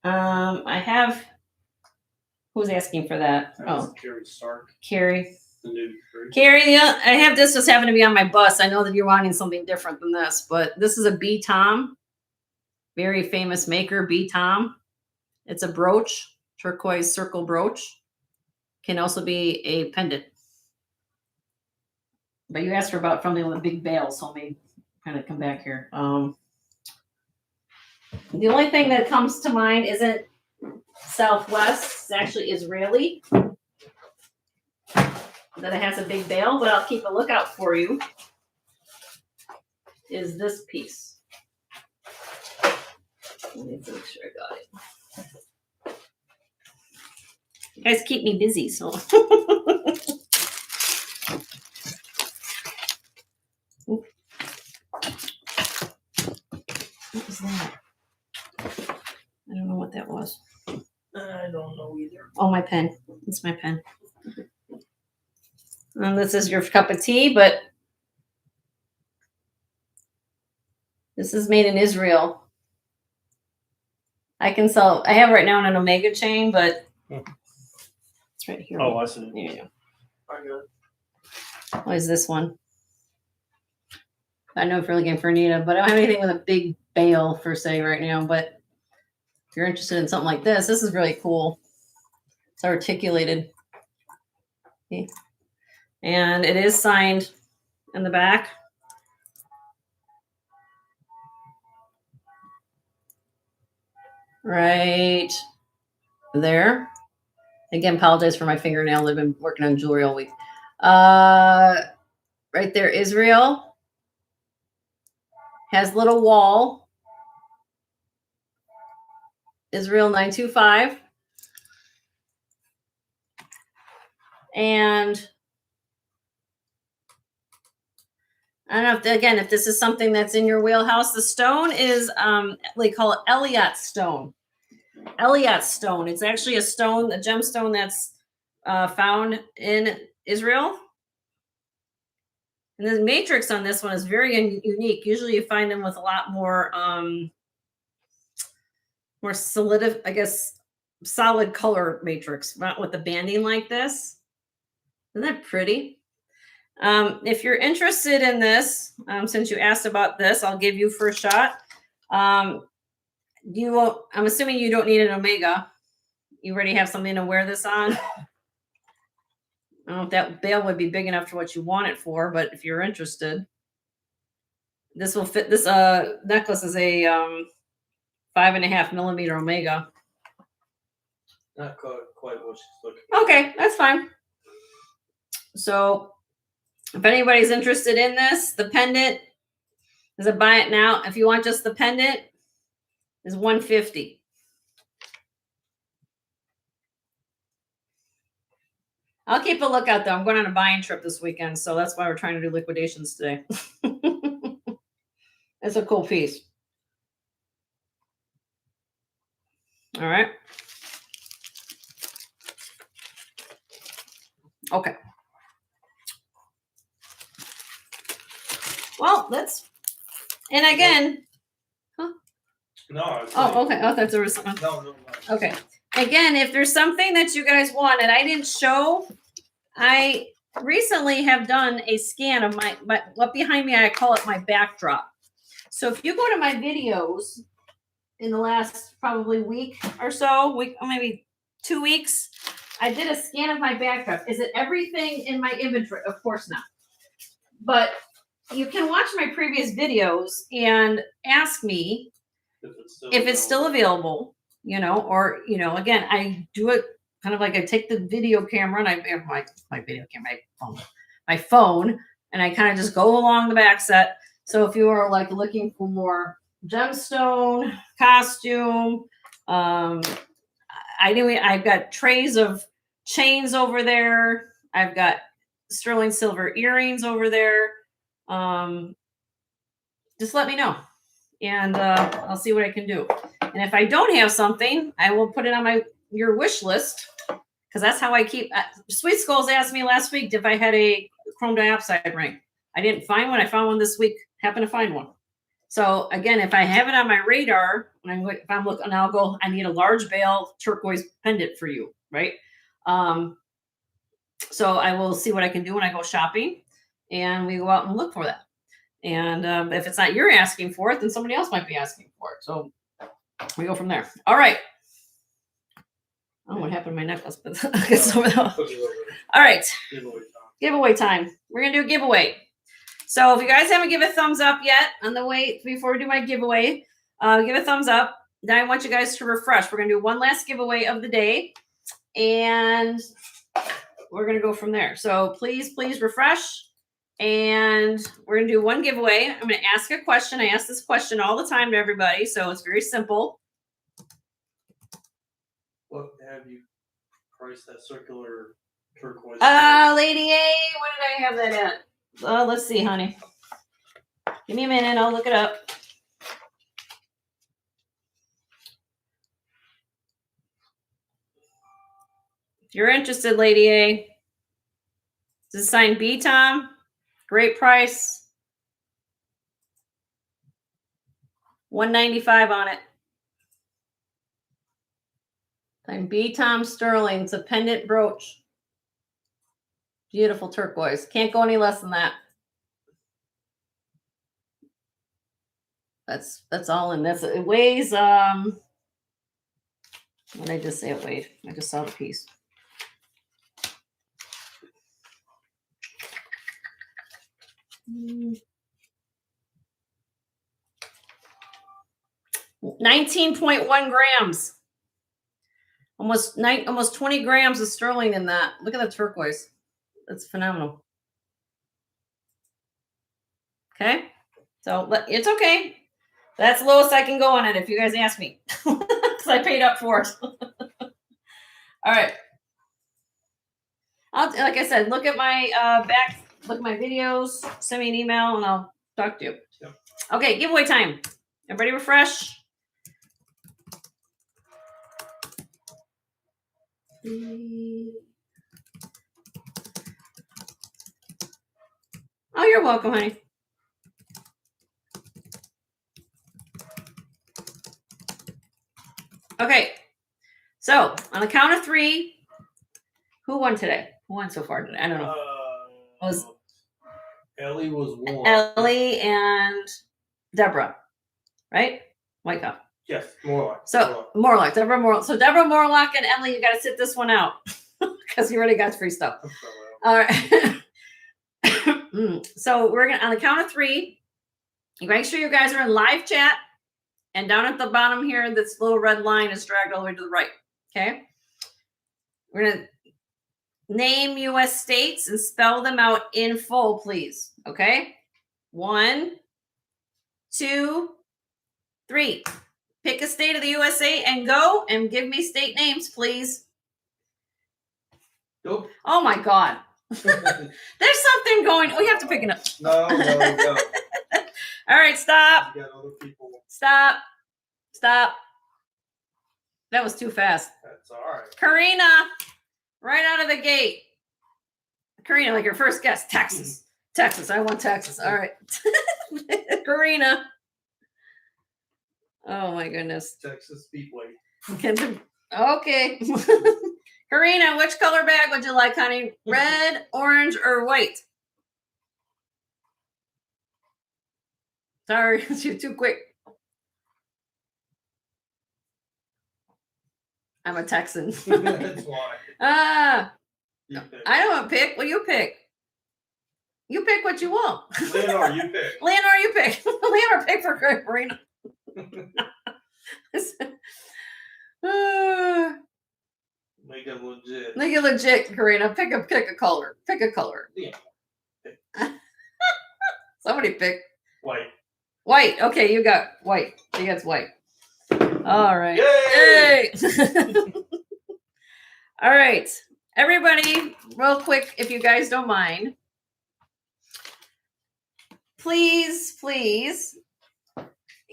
I have. Who's asking for that? That was Carrie Stark. Carrie. The new Carrie, yeah, I have this just happened to be on my bus. I know that you're wanting something different than this, but this is a B Tom, very famous maker, B Tom. It's a brooch, turquoise circle brooch. Can also be a pendant. But you asked her about something with a big bail, so let me kind of come back here. The only thing that comes to mind isn't Southwest. It's actually Israeli. That it has a big bail, but I'll keep a lookout for you. Is this piece. Let me make sure I got it. You guys keep me busy, so. What was that? I don't know what that was. I don't know either. Oh, my pen. It's my pen. And this is your cup of tea, but this is made in Israel. I can sell. I have right now an Omega chain, but it's right here. Oh, I see. There you go. I got it. What is this one? I know if you're looking for Anita, but I don't have anything with a big bail per se right now. But if you're interested in something like this is really cool. It's articulated. Okay. And it is signed in the back. Right there. Again, apologize for my fingernail. I've been working on jewelry all week. Right there, Israel. Has little wall. Israel 925. And I don't know if, again, if this is something that's in your wheelhouse. The stone is, they call it Elliot stone. Elliot stone. It's actually a stone, a gemstone that's found in Israel. And the matrix on this one is very unique. Usually you find them with a lot more, more solid, I guess, solid color matrix, not with the banding like this. Isn't that pretty? If you're interested in this, since you asked about this, I'll give you first shot. I'm assuming you don't need an Omega. You already have something to wear this on. I don't know if that bail would be big enough for what you want it for, but if you're interested, this will fit. This necklace is a 5.5 millimeter Omega. Not quite what she's looking. Okay, that's fine. So if anybody's interested in this, the pendant is a buy it now. If you want just the pendant, is $150. I'll keep a lookout though. I'm going on a buying trip this weekend, so that's why we're trying to do liquidations today. It's a cool piece. All right. Okay. Well, and again. Huh? No. Oh, okay. Oh, that's a response. No. Okay. Again, if there's something that you guys want and I didn't show, I recently have done a scan of my what behind me, I call it my backdrop. So if you go to my videos in the last probably week or so, maybe 2 weeks, I did a scan of my backdrop. Is it everything in my inventory? Of course not. But you can watch my previous videos and ask me if it's still available, or, again, I do it kind of like I take the video camera and I have my video camera, my phone, and I kind of just go along the back set. So if you are like looking for more gemstone, costume, I've got trays of chains over there. I've got sterling silver earrings over there. Just let me know. And I'll see what I can do. And if I don't have something, I will put it on your wish list, because that's how I keep. Sweet Skulls asked me last week if I had a chrome dioxide ring. I didn't find one. I found one this week. Happened to find one. So again, if I have it on my radar, if I'm looking, I'll go. I need a large bail turquoise pendant for you, right? So I will see what I can do when I go shopping, and we go out and look for that. And if it's not you're asking for it, then somebody else might be asking for it. So we go from there. All right. Oh, what happened to my necklace? But all right. Giveaway time. We're gonna do a giveaway. So if you guys haven't given a thumbs up yet on the way before we do my giveaway, give a thumbs up. Then I want you guys to refresh. We're gonna do one last giveaway of the day, and we're gonna go from there. So please refresh. And we're gonna do one giveaway. I'm gonna ask a question. I ask this question all the time to everybody, so it's very simple. What have you priced that circular turquoise? Lady A, what did I have that at? Let's see, honey. Give me a minute, I'll look it up. If you're interested, Lady A, this is signed B Tom. Great price. $195 on it. Signed B Tom Sterling. It's a pendant brooch. Beautiful turquoise. Can't go any less than that. That's all in this. It weighs what did I just say it weighed? I just saw the piece. Mm. 19.1 grams. Almost 20 grams of sterling in that. Look at the turquoise. That's phenomenal. Okay. So it's okay. That's the lowest I can go on it if you guys ask me. Because I paid up for it. All right. Like I said, look at my look at my videos, send me an email, and I'll talk to you. Yep. Okay, giveaway time. Everybody refresh. Oh, you're welcome, honey. Okay, so on the count of 3, who won today? Who won so far today? I don't know. Ellie was 1. Ellie and Deborah, right? White Cup. Yes, Morlock. So Morlock, Deborah Morlock. So Deborah Morlock and Emily, you got to sit this one out because you already got free stuff. All right. So we're gonna on the count of 3. You make sure you guys are in live chat, and down at the bottom here, this little red line is dragged all the way to the right. Okay. We're gonna name U.S. states and spell them out in full, please. Okay. 1, 2, 3. Pick a state of the USA and go and give me state names, please. Nope. Oh my God. There's something going. We have to pick it up. No. All right, stop. You got other people. Stop. That was too fast. That's all right. Karina, right out of the gate. Karina, like your first guess, Texas. Texas. I want Texas. All right. Karina. Oh my goodness. Texas Speedway. Okay. Karina, which color bag would you like, honey? Red, orange, or white? Sorry, you're too quick. I'm a Texan. That's why. I don't want to pick. Well, you pick. You pick what you want. Leonor, you pick. Leonor, you pick. Leonor, pick for Karina. Make it legit. Make it legit, Karina. Pick a color. Pick a color. Yeah. Somebody pick. White. White. Okay, you got white. She gets white. All right. Yay! All right. Everybody, real quick, if you guys don't mind, please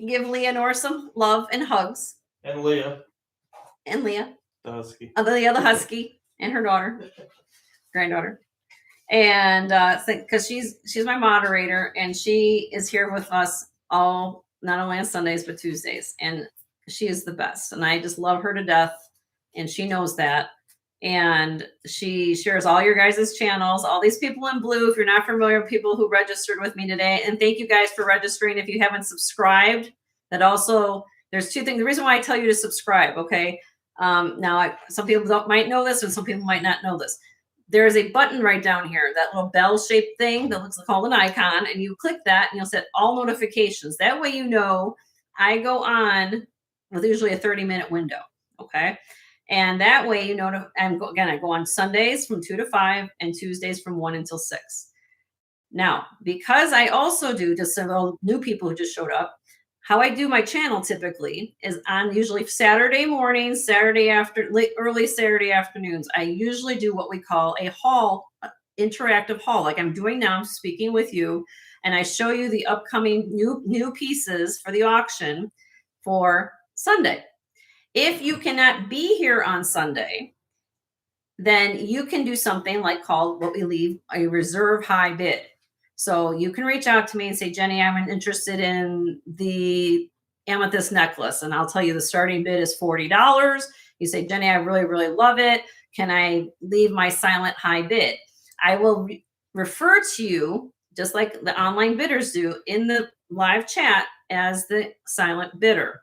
give Leonor some love and hugs. And Leah. The husky. Leah the husky and her granddaughter. And because she's my moderator and she is here with us all, not only on Sundays, but Tuesdays. And she is the best. And I just love her to death. And she knows that. And she shares all your guys' channels, all these people in blue. If you're not familiar with people who registered with me today, and thank you guys for registering. If you haven't subscribed, that also, there's two things. The reason why I tell you to subscribe, okay? Now, some people might know this and some people might not know this. There is a button right down here, that little bell-shaped thing that looks called an icon, and you click that and you'll set all notifications. That way you know I go on with usually a 30-minute window, okay? And that way, you know, again, I go on Sundays from 2 to 5 and Tuesdays from 1 until 6. Now, because I also do, just several new people who just showed up, how I do my channel typically is on usually Saturday mornings, early Saturday afternoons. I usually do what we call a haul, interactive haul, like I'm doing now, I'm speaking with you, and I show you the upcoming new pieces for the auction for Sunday. If you cannot be here on Sunday, then you can do something like called what we leave a reserve high bid. So you can reach out to me and say, Jenny, I'm interested in the amethyst necklace. And I'll tell you the starting bid is $40. You say, Jenny, I really, really love it. Can I leave my silent high bid? I will refer to you, just like the online bidders do, in the live chat as the silent bidder.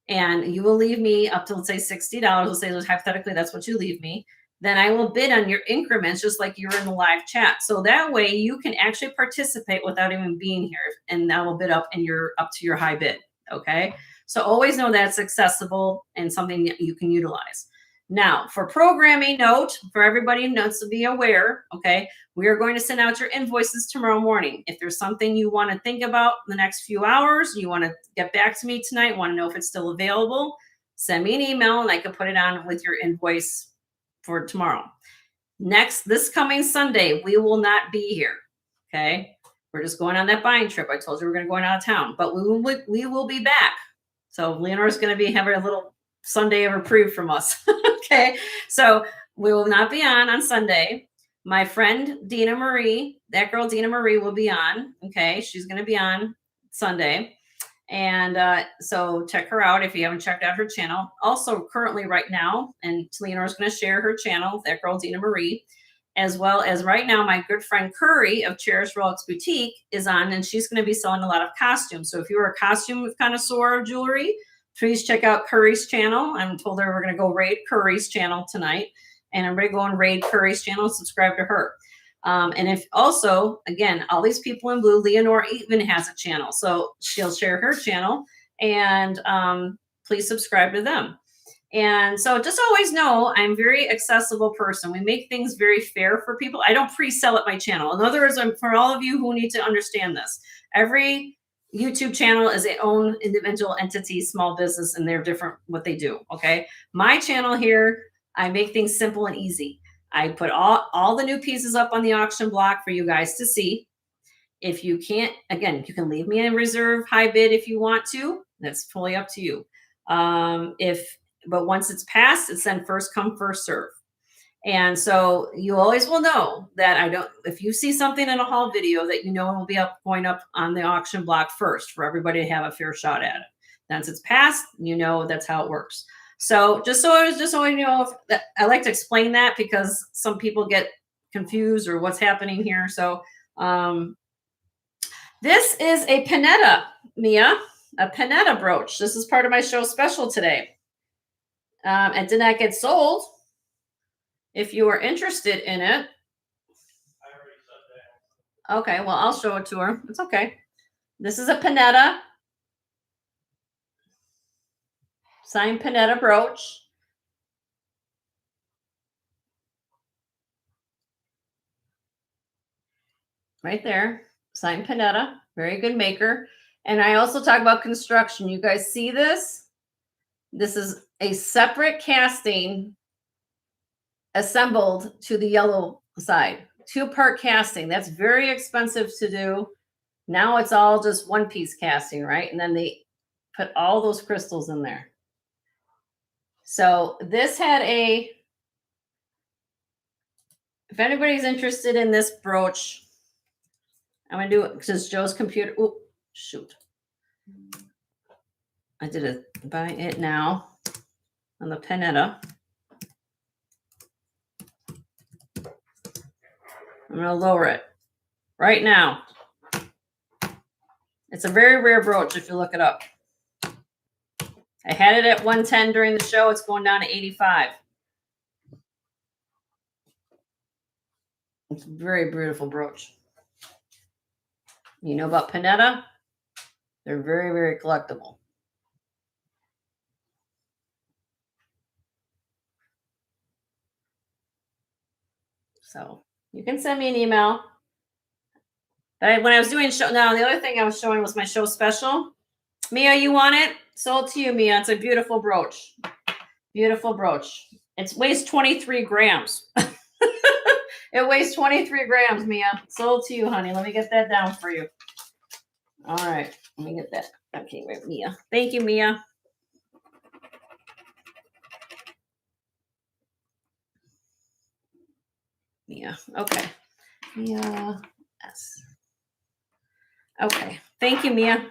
And you will leave me up to, let's say, $60. Let's say hypothetically that's what you leave me. Then I will bid on your increments just like you're in the live chat. So that way you can actually participate without even being here. And I will bid up and you're up to your high bid. Okay. So always know that's accessible and something that you can utilize. Now, for programming note, for everybody who knows to be aware, okay, we are going to send out your invoices tomorrow morning. If there's something you want to think about in the next few hours, you want to get back to me tonight, want to know if it's still available, send me an email and I can put it on with your invoice for tomorrow. This coming Sunday, we will not be here, okay? We're just going on that buying trip. I told you we're going to go out of town, but we will be back. So Leonore's going to be having a little Sunday of reprieve from us. Okay. So we will not be on Sunday. My friend Dina Marie, that girl Dina Marie, will be on. Okay. She's going to be on Sunday. And so check her out if you haven't checked out her channel. Also, currently right now, and Leonore's going to share her channel, that girl Dina Marie, as well as right now, my good friend Curry of Cherish Relics Boutique is on, and she's going to be selling a lot of costumes. So if you're a costume connoisseur of jewelry, please check out Curry's channel. I'm told her we're going to go raid Curry's channel tonight, and everybody go and raid Curry's channel and subscribe to her. And if also, again, all these people in blue, Leonore even has a channel, so she'll share her channel, and please subscribe to them. And so just always know I'm a very accessible person. We make things very fair for people. I don't pre-sell at my channel. In other words, for all of you who need to understand this, every YouTube channel is its own individual entity, small business, and they're different what they do. Okay. My channel here, I make things simple and easy. I put all the new pieces up on the auction block for you guys to see. If you can't, again, you can leave me in reserve high bid if you want to. That's fully up to you. But once it's passed, it's then first come, first serve. And so you always will know that if you see something in a haul video that you know will be going up on the auction block first for everybody to have a fair shot at it. Once it's passed, you know that's how it works. So just so you know, I like to explain that because some people get confused or what's happening here. So this is a Panetta, Mia, a Panetta brooch. This is part of my show special today. It did not get sold. If you are interested in it. I already said that. Okay, well, I'll show it to her. It's okay. This is a Panetta. Signed Panetta brooch. Right there. Signed Panetta. Very good maker. And I also talk about construction. You guys see this? This is a separate casting assembled to the yellow side. 2-part casting. That's very expensive to do. Now it's all just one piece casting, right? And then they put all those crystals in there. So this had if anybody's interested in this brooch, I'm going to do it because Joe's computer. Oh, shoot. I did it by it now on the Panetta. I'm going to lower it right now. It's a very rare brooch if you look it up. I had it at 110 during the show. It's going down to 85. It's a very beautiful brooch. You know about Panetta? They're very, very collectible. So you can send me an email. But when I was doing show, now the other thing I was showing was my show special. Mia, you want it? Sold to you, Mia. It's a beautiful brooch. Beautiful brooch. It weighs 23 grams. It weighs 23 grams, Mia. Sold to you, honey. Let me get that down for you. All right. Let me get that. Okay, wait, Mia. Thank you, Mia. Mia. Okay. Mia. Yes. Okay. Thank you, Mia.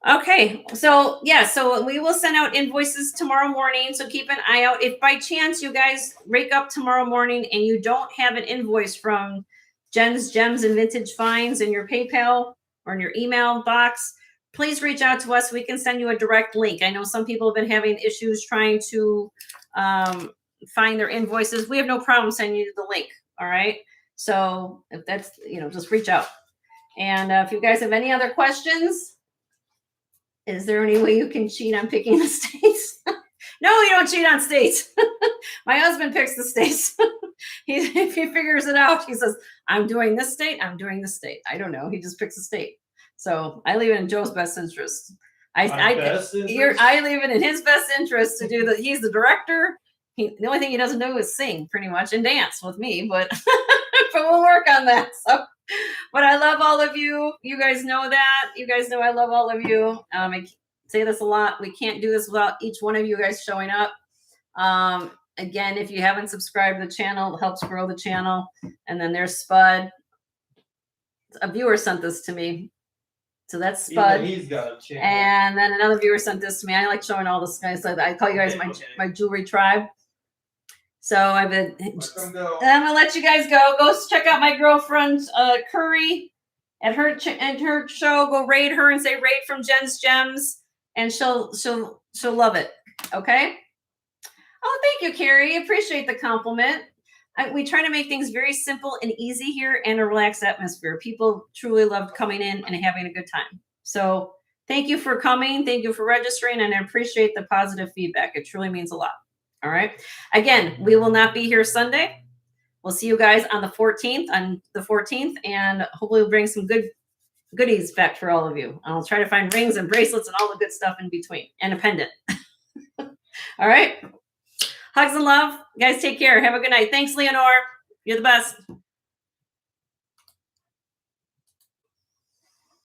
Okay, so yeah, so we will send out invoices tomorrow morning. So keep an eye out. If by chance you guys wake up tomorrow morning and you don't have an invoice from Jen's Gems and Vintage Finds in your PayPal or in your email box, please reach out to us. We can send you a direct link. I know some people have been having issues trying to find their invoices. We have no problem sending you the link. All right. So if that's, just reach out. And if you guys have any other questions, is there any way you can cheat on picking the states? No, you don't cheat on states. My husband picks the states. If he figures it out, he says, I'm doing this state, I'm doing this state. I don't know. He just picks a state. So I leave it in Joe's best interest. I leave it in his best interest to do that. He's the director. The only thing he doesn't do is sing pretty much and dance with me, but we'll work on that. So, but I love all of you. You guys know that. You guys know I love all of you. I say this a lot. We can't do this without each one of you guys showing up. Again, if you haven't subscribed to the channel, it helps grow the channel. And then there's Spud. A viewer sent this to me. So that's Spud. Even he's got a channel. And then another viewer sent this to me. I like showing all this guys. So I call you guys my jewelry tribe. So I'm gonna let you guys go. Go check out my girlfriend Curry at her show. Go raid her and say raid from Jen's Gems, and she'll love it. Okay. Oh, thank you, Carrie. Appreciate the compliment. We try to make things very simple and easy here and a relaxed atmosphere. People truly loved coming in and having a good time. So thank you for coming. Thank you for registering, and I appreciate the positive feedback. It truly means a lot. All right. Again, we will not be here Sunday. We'll see you guys on the 14th, and hopefully we'll bring some goodies back for all of you. I'll try to find rings and bracelets and all the good stuff in between, and a pendant. All right. Hugs and love. Guys, take care. Have a good night. Thanks, Leonore. You're the best.